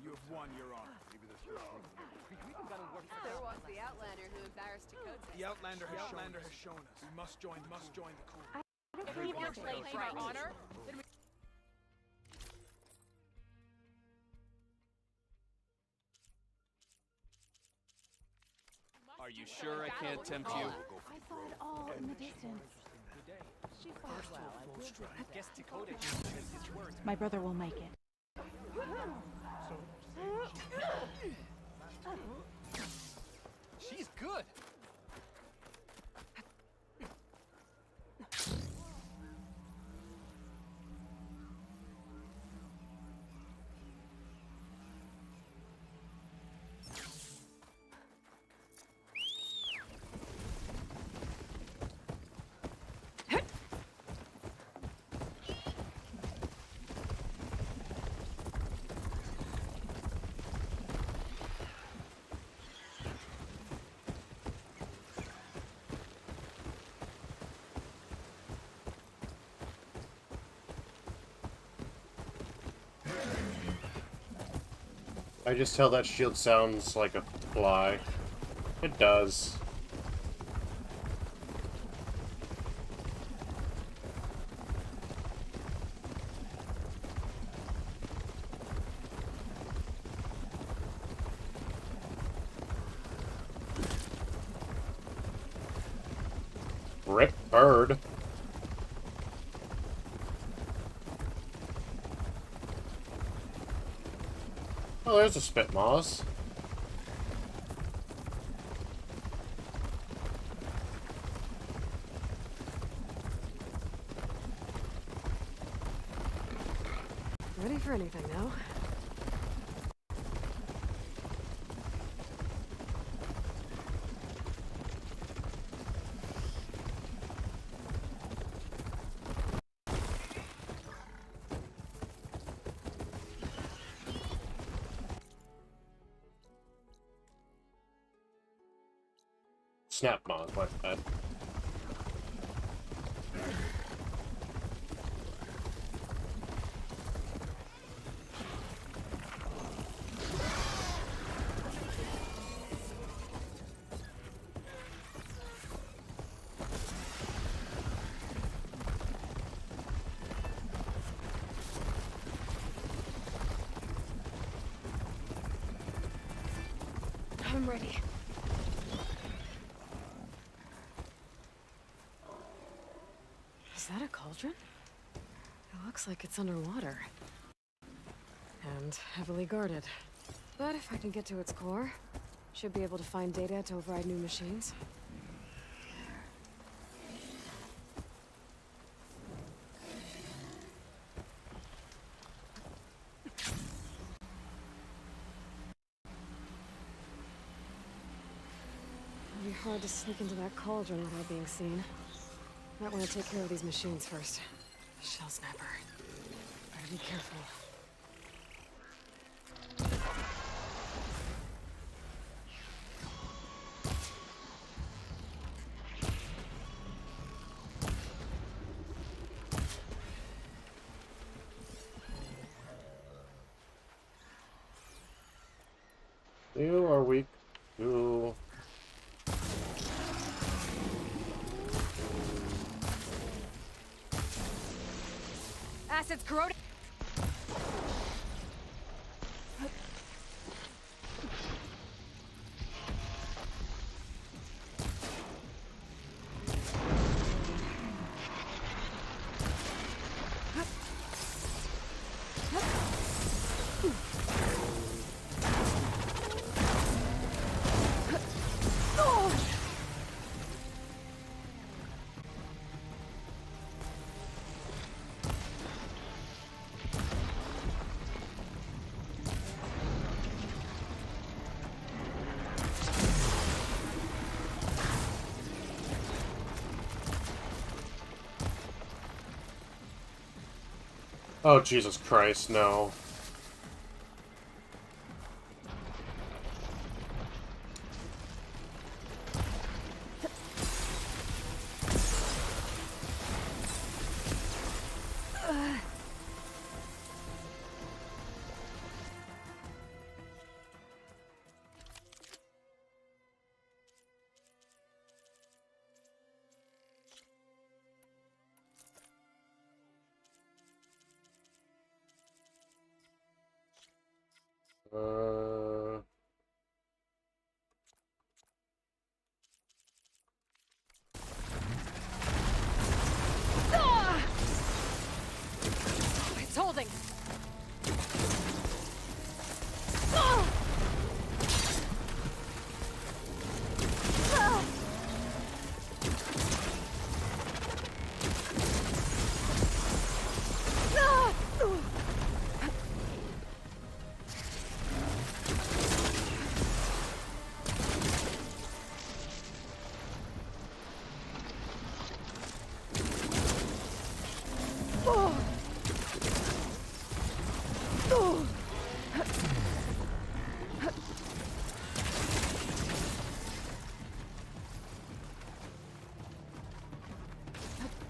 You have won, Your Honor. There walks the Outlander who embarrassed Chakotay. The Outlander has shown us. We must join the crew. If we were playing for our honor, then we... Are you sure I can't tempt you? I saw it all in the distance. She fought well. I guess Dakota just says his words. My brother will make it. She's good. I just tell that shield sounds like a fly. It does. Rip bird. Oh, there's a spit moss. Ready for anything now. Snap moss, my bad. I'm ready. Is that a cauldron? It looks like it's underwater. And heavily guarded. But if I can get to its core, should be able to find data to override new machines. It'll be hard to sneak into that cauldron without being seen. Might want to take care of these machines first. Shell snapper. Better be careful. You are weak. You. Acid's corroding. Oh, Jesus Christ, no. It's holding.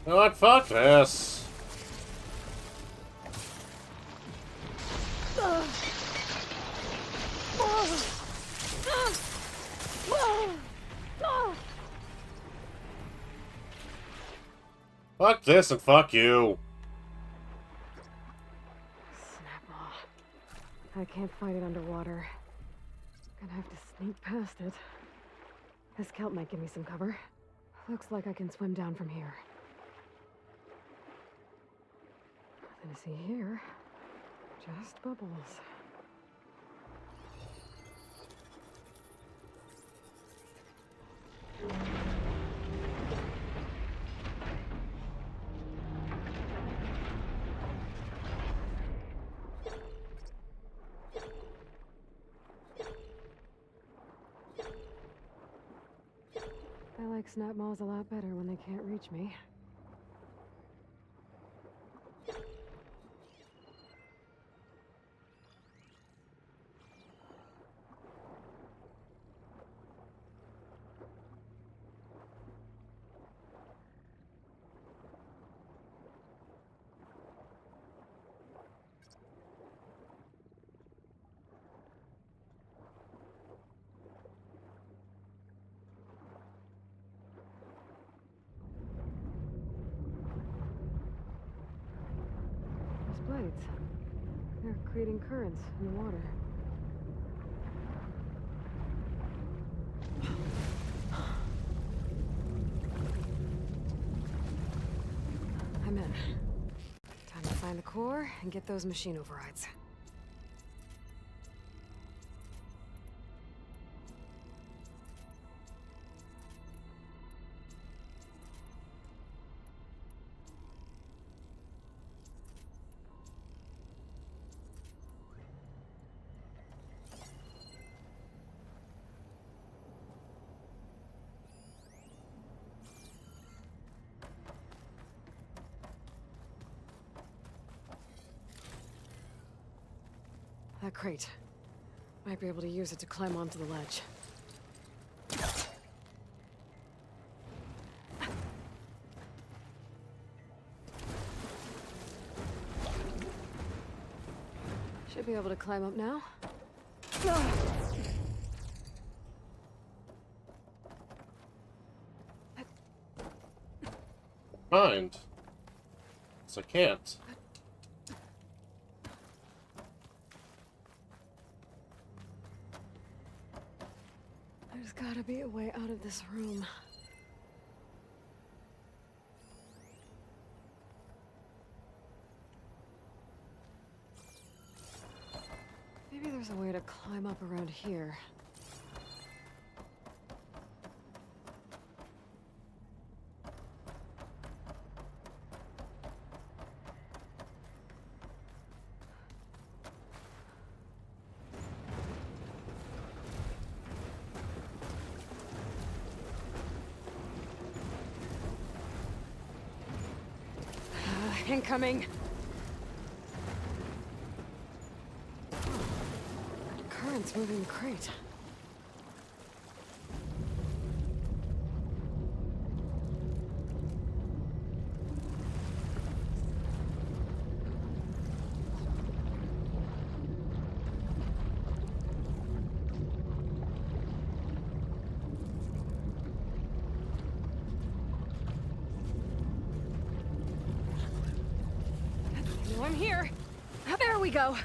You know what? Fuck this. Fuck this and fuck you. I can't fight it underwater. Gonna have to sneak past it. This kelp might give me some cover. Looks like I can swim down from here. Nothing to see here. Just bubbles. I like snap maws a lot better when they can't reach me. Blades. They're creating currents in the water. find the core and get those machine overrides. That crate. Might be able to use it to climb onto the ledge. Should be able to climb up now. Mind. So I can't. There's gotta be a way out of this room. Maybe there's a way to climb up around here. Incoming. Current's moving the crate. I'm here. There we go.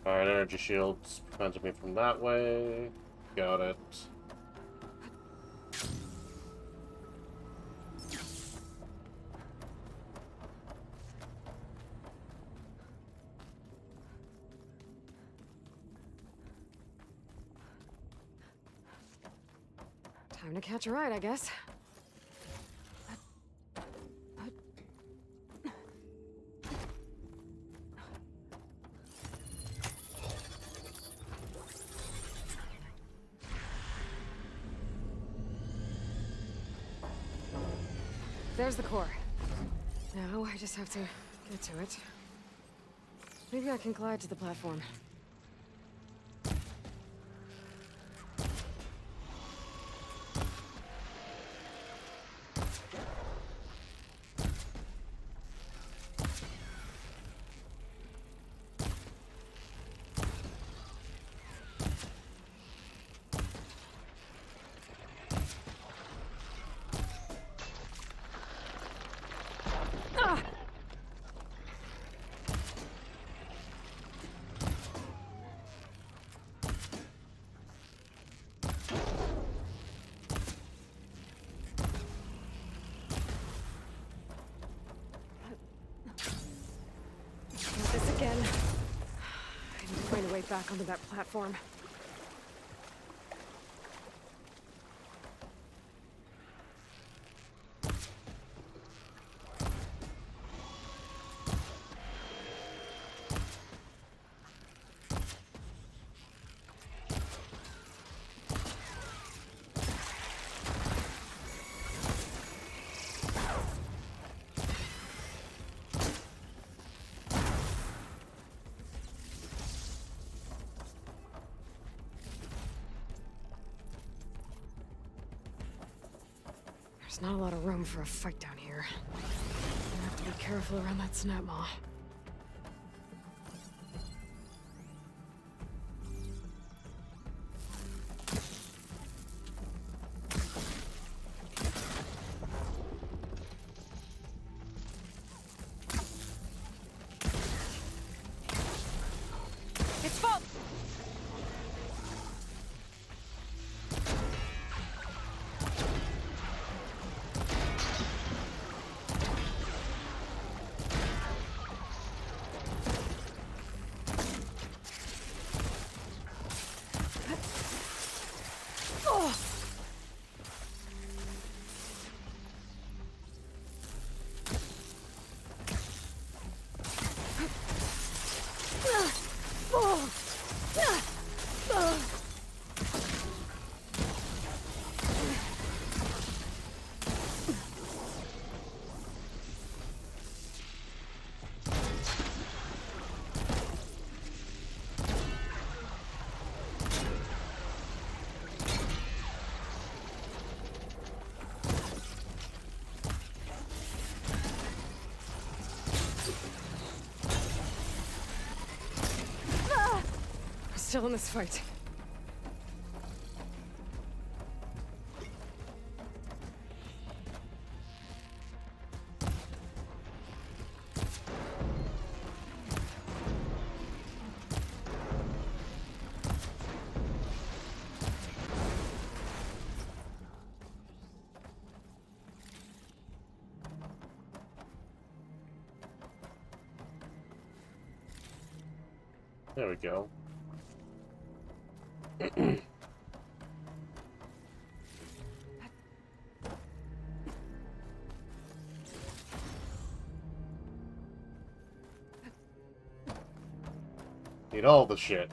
Alright, energy shields prevented me from that way. Got it. Time to catch a ride, I guess. There's the core. Now I just have to get to it. Maybe I can glide to the platform. Again. I need to find a way back onto that platform. There's not a lot of room for a fight down here. I have to be careful around that snap maw. It's full! Still in this fight. There we go. Need all the shit.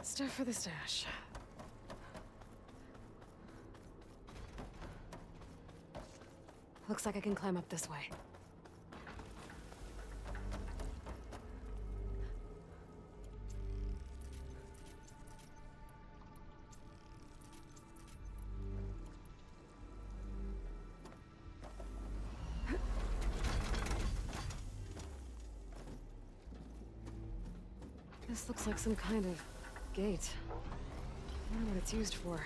Stuff for the stash. Looks like I can climb up this way. This looks like some kind of gate. I wonder what it's used for.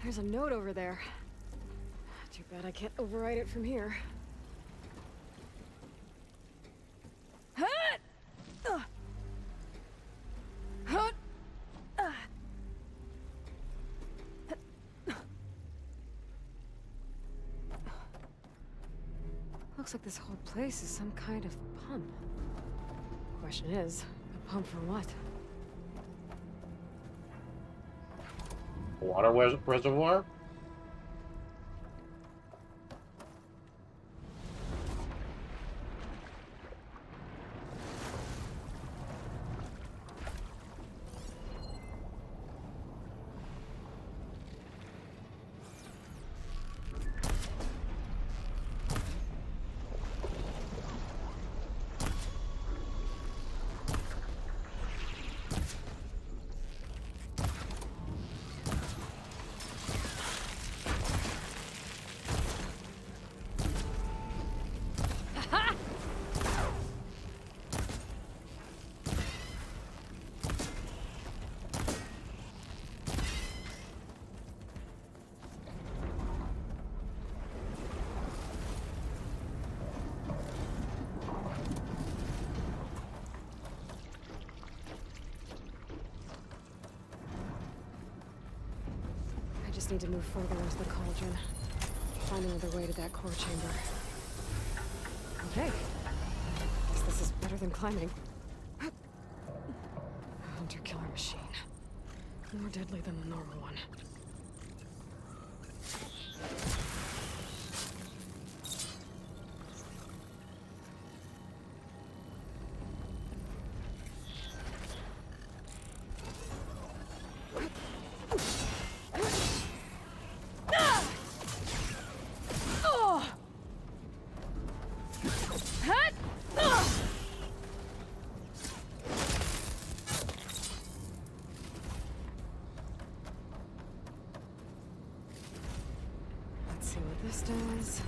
There's a note over there. Too bad I can't override it from here. Looks like this whole place is some kind of pump. Question is, a pump for what? Water reservoir? I just need to move further into the cauldron. Find another way to that core chamber. Okay. Guess this is better than climbing. A hunter-killer machine. More deadly than the normal one. Let's see what this does.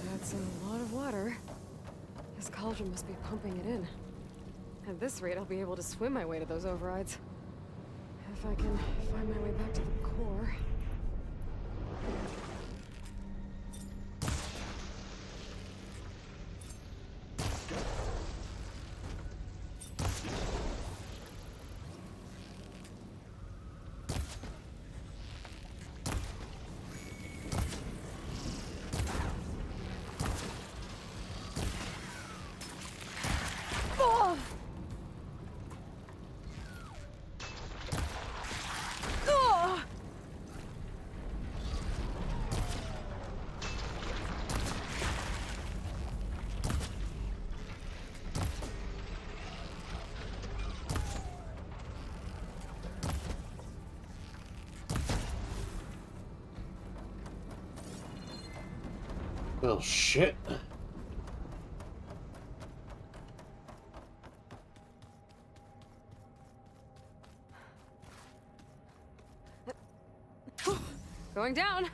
That's a lot of water. This cauldron must be pumping it in. At this rate, I'll be able to swim my way to those overrides. If I can find my way back to the core. Oh, shit. Going down.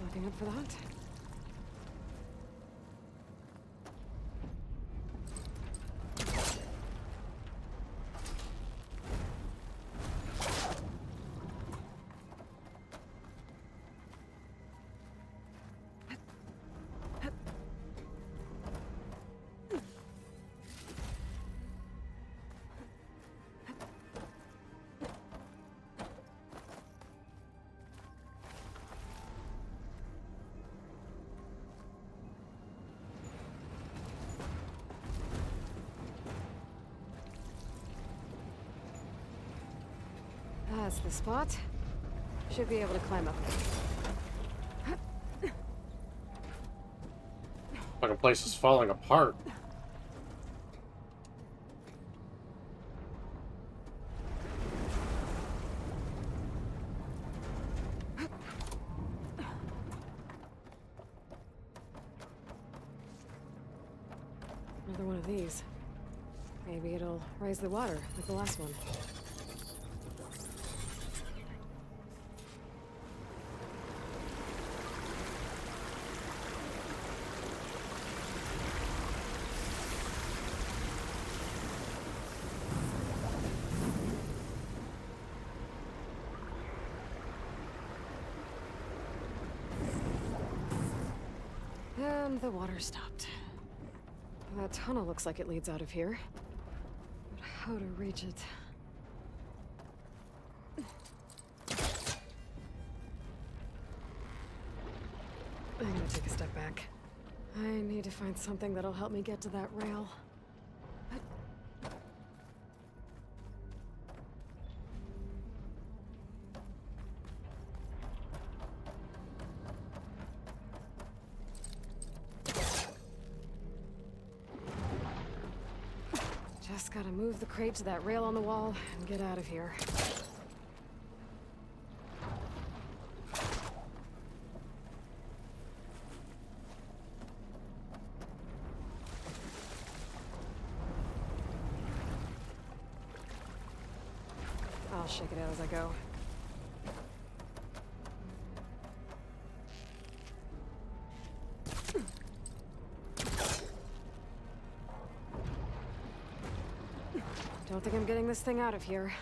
Looking up for that. That's the spot. Should be able to climb up there. Fucking place is falling apart. Another one of these. Maybe it'll raise the water, like the last one. And the water stopped. That tunnel looks like it leads out of here. But how to reach it? I'm gonna take a step back. I need to find something that'll help me get to that rail. Just gotta move the crate to that rail on the wall and get out of here. I'll shake it out as I go. Don't think I'm getting this thing out of here.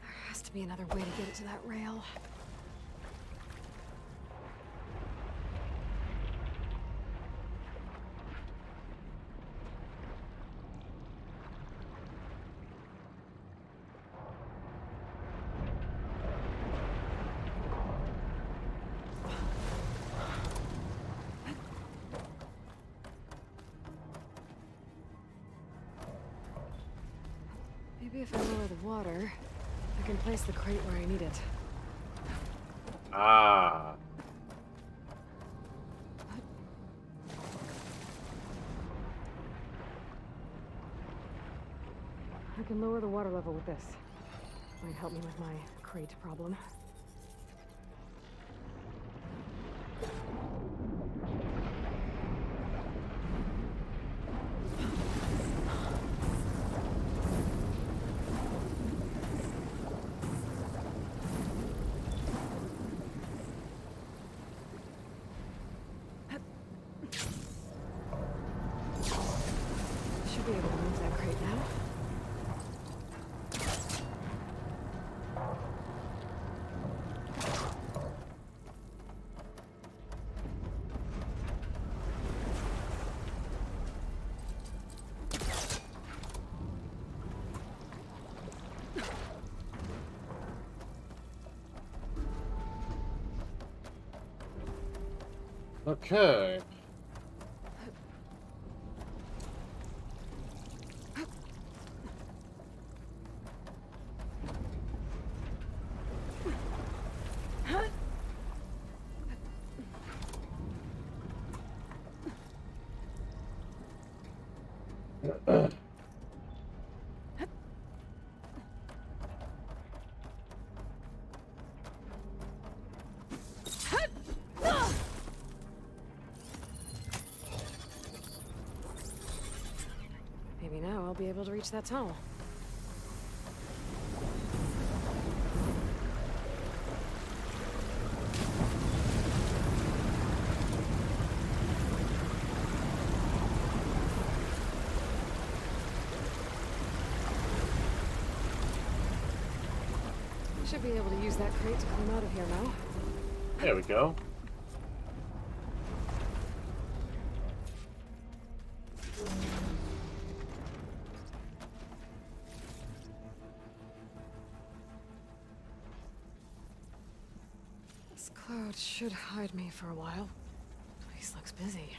There has to be another way to get it to that rail. Maybe if I lower the water, I can place the crate where I need it. Ah. I can lower the water level with this. Might help me with my crate problem. Should be able to move that crate now. Okay. Maybe now I'll be able to reach that tunnel. Should be able to use that crate to climb out of here now. There we go. This cloud should hide me for a while. Place looks busy.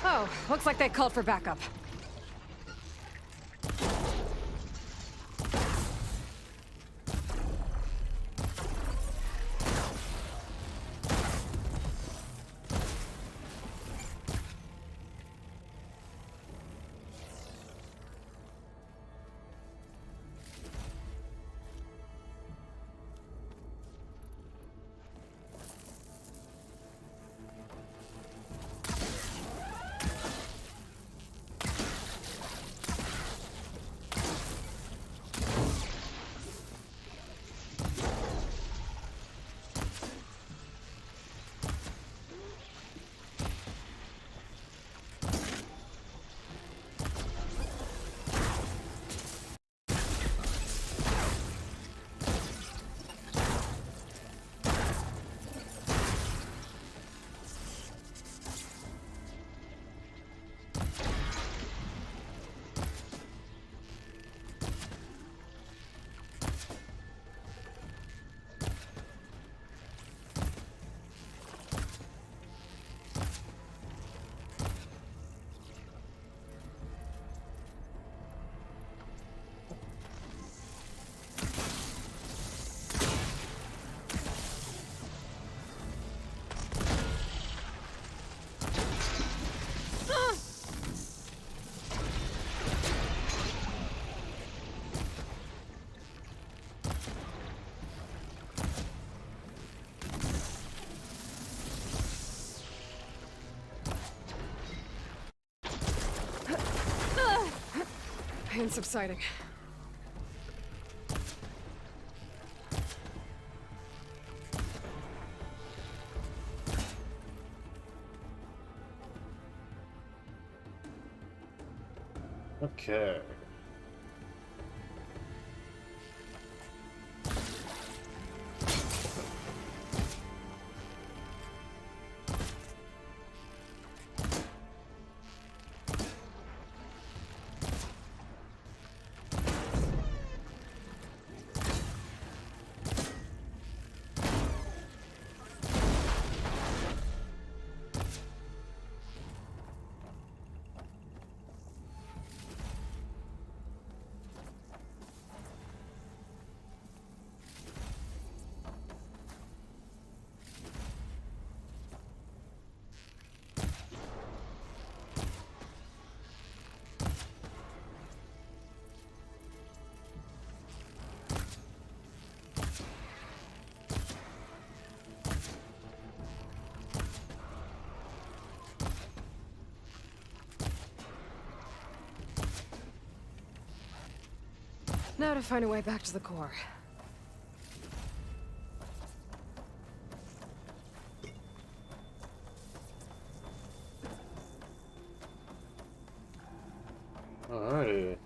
Oh, looks like they called for backup. pain's subsiding. Okay. Now to find a way back to the core. Alrighty.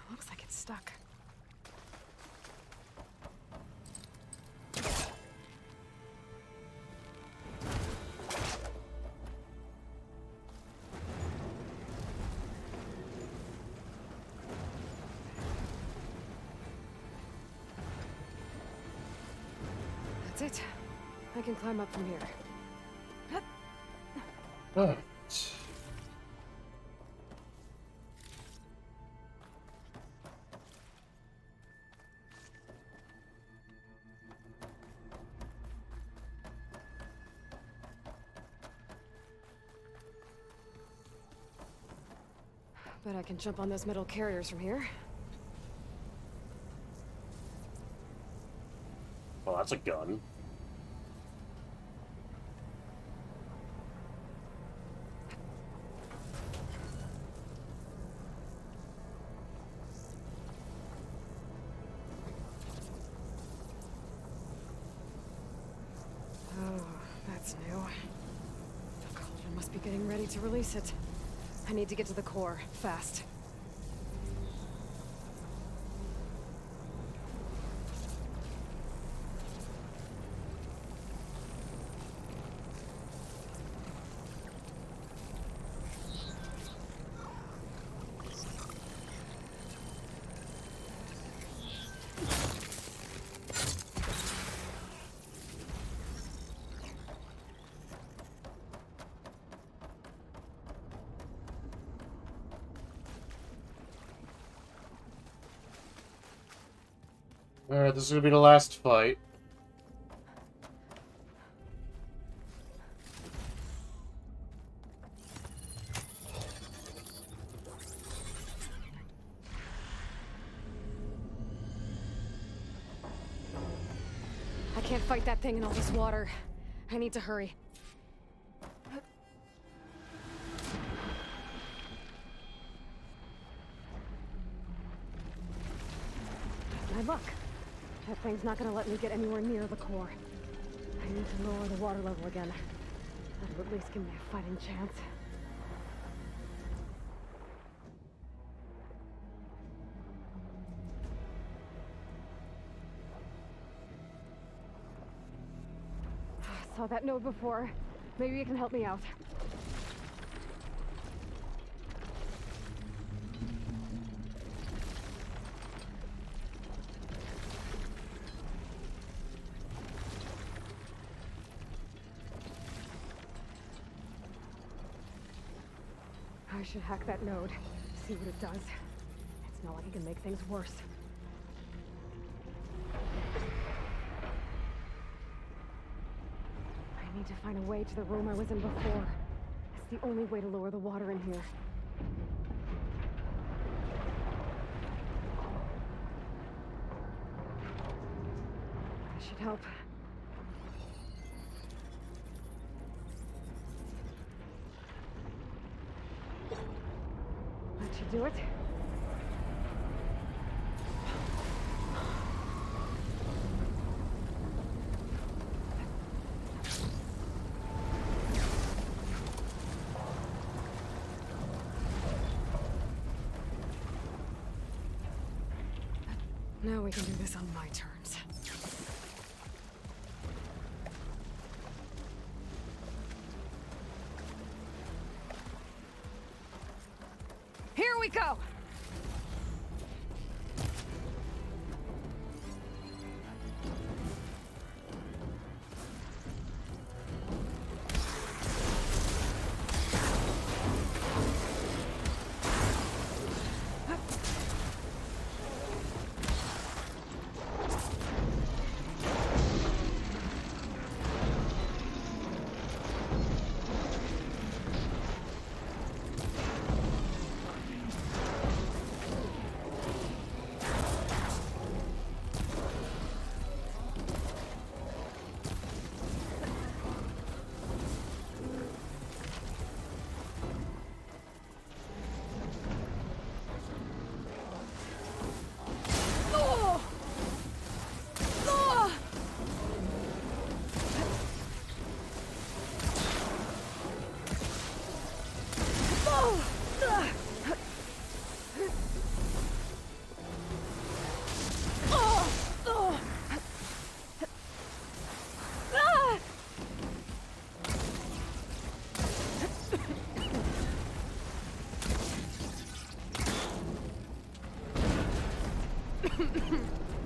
Looks like it's stuck. That's it. I can climb up from here. Alright. Bet I can jump on those metal carriers from here. Well, that's a gun. Oh, that's new. The cauldron must be getting ready to release it. I need to get to the core, fast. Alright, this is gonna be the last fight. I can't fight that thing in all this water. I need to hurry. My luck. That thing's not gonna let me get anywhere near the core. I need to lower the water level again. That'll at least give me a fighting chance. saw that node before. Maybe it can help me out. I should hack that node, see what it does. It's not like it can make things worse. I need to find a way to the room I was in before. It's the only way to lower the water in here. That should help. That should do it. Now we can do this on my terms. Here we go!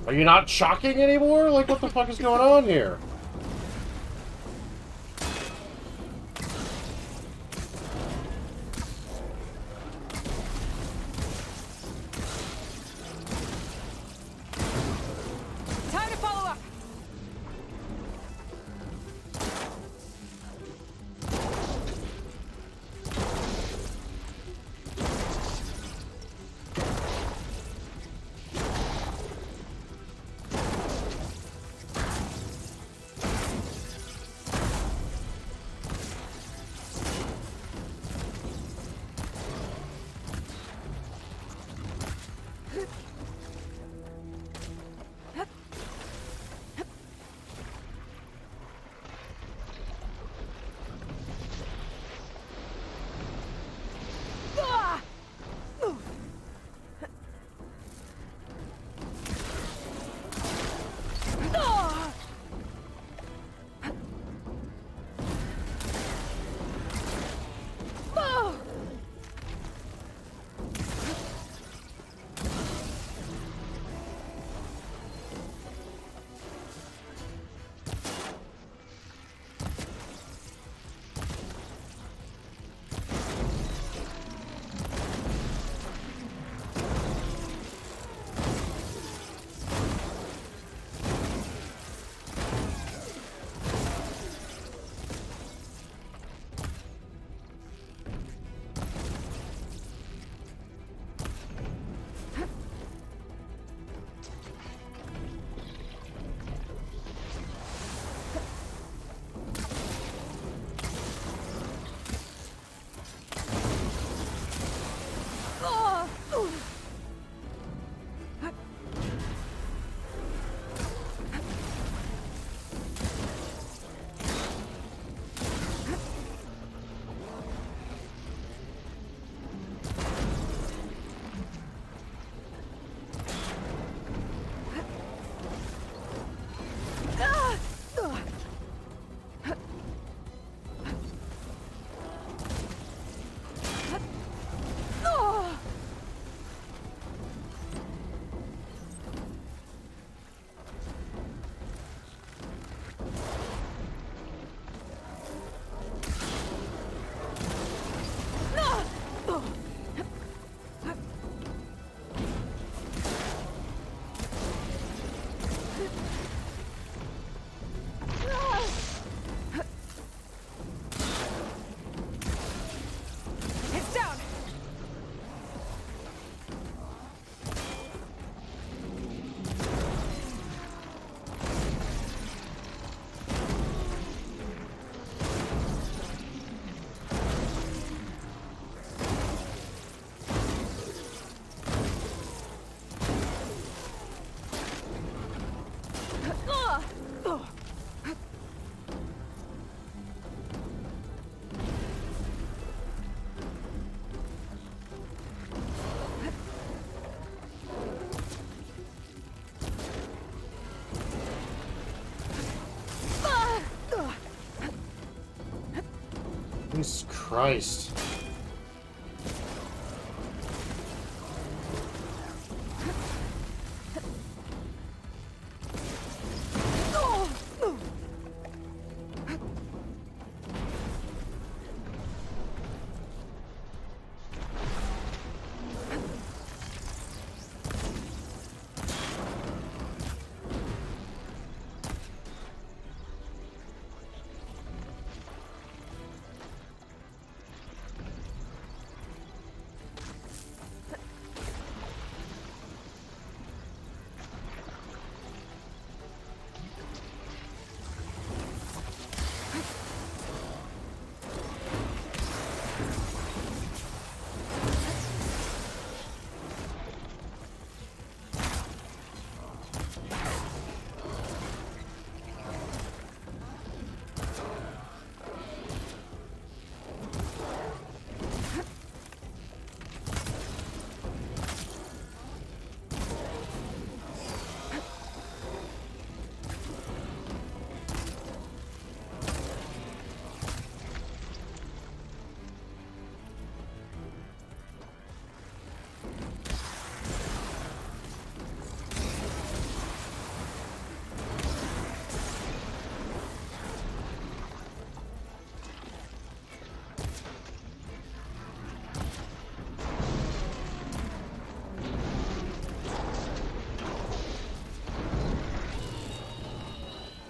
Are you not shocking anymore? Like, what the fuck is going on here? Time to follow up. Jesus Christ.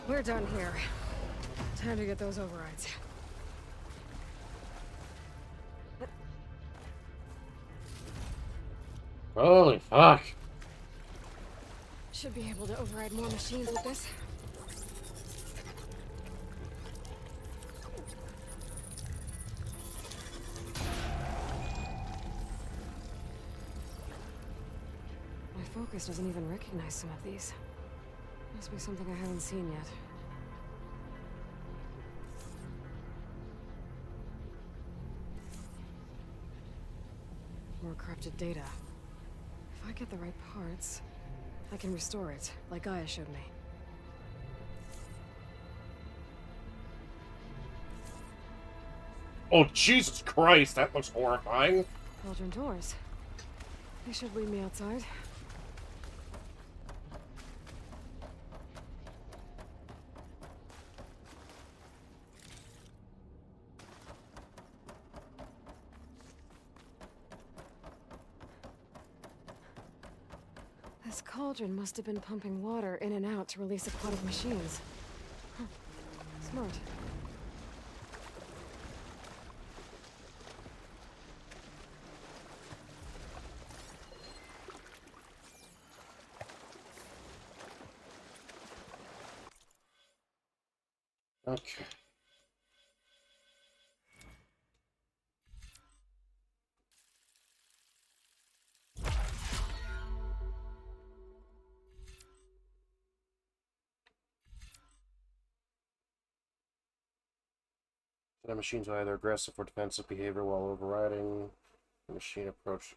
We're done here. Time to get those overrides. Holy fuck. Should be able to override more machines with this. My focus doesn't even recognize some of these. Must be something I haven't seen yet. More corrupted data. If I get the right parts, I can restore it, like Gaia showed me. Oh, Jesus Christ, that looks horrifying. Cauldron doors. They should lead me outside. This cauldron must have been pumping water in and out to release aquatic machines. Huh. Smart. Okay. The machines are either aggressive or defensive behavior while overriding the machine approach.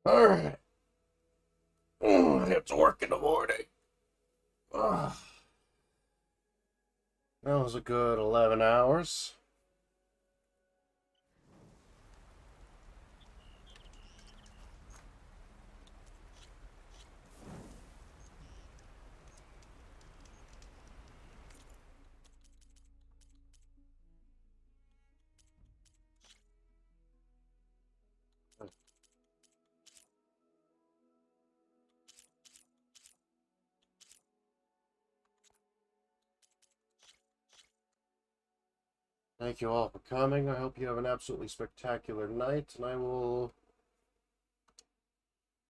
Alright. I have to work in the morning. Ugh. That was a good 11 hours. Thank you all for coming. I hope you have an absolutely spectacular night, and I will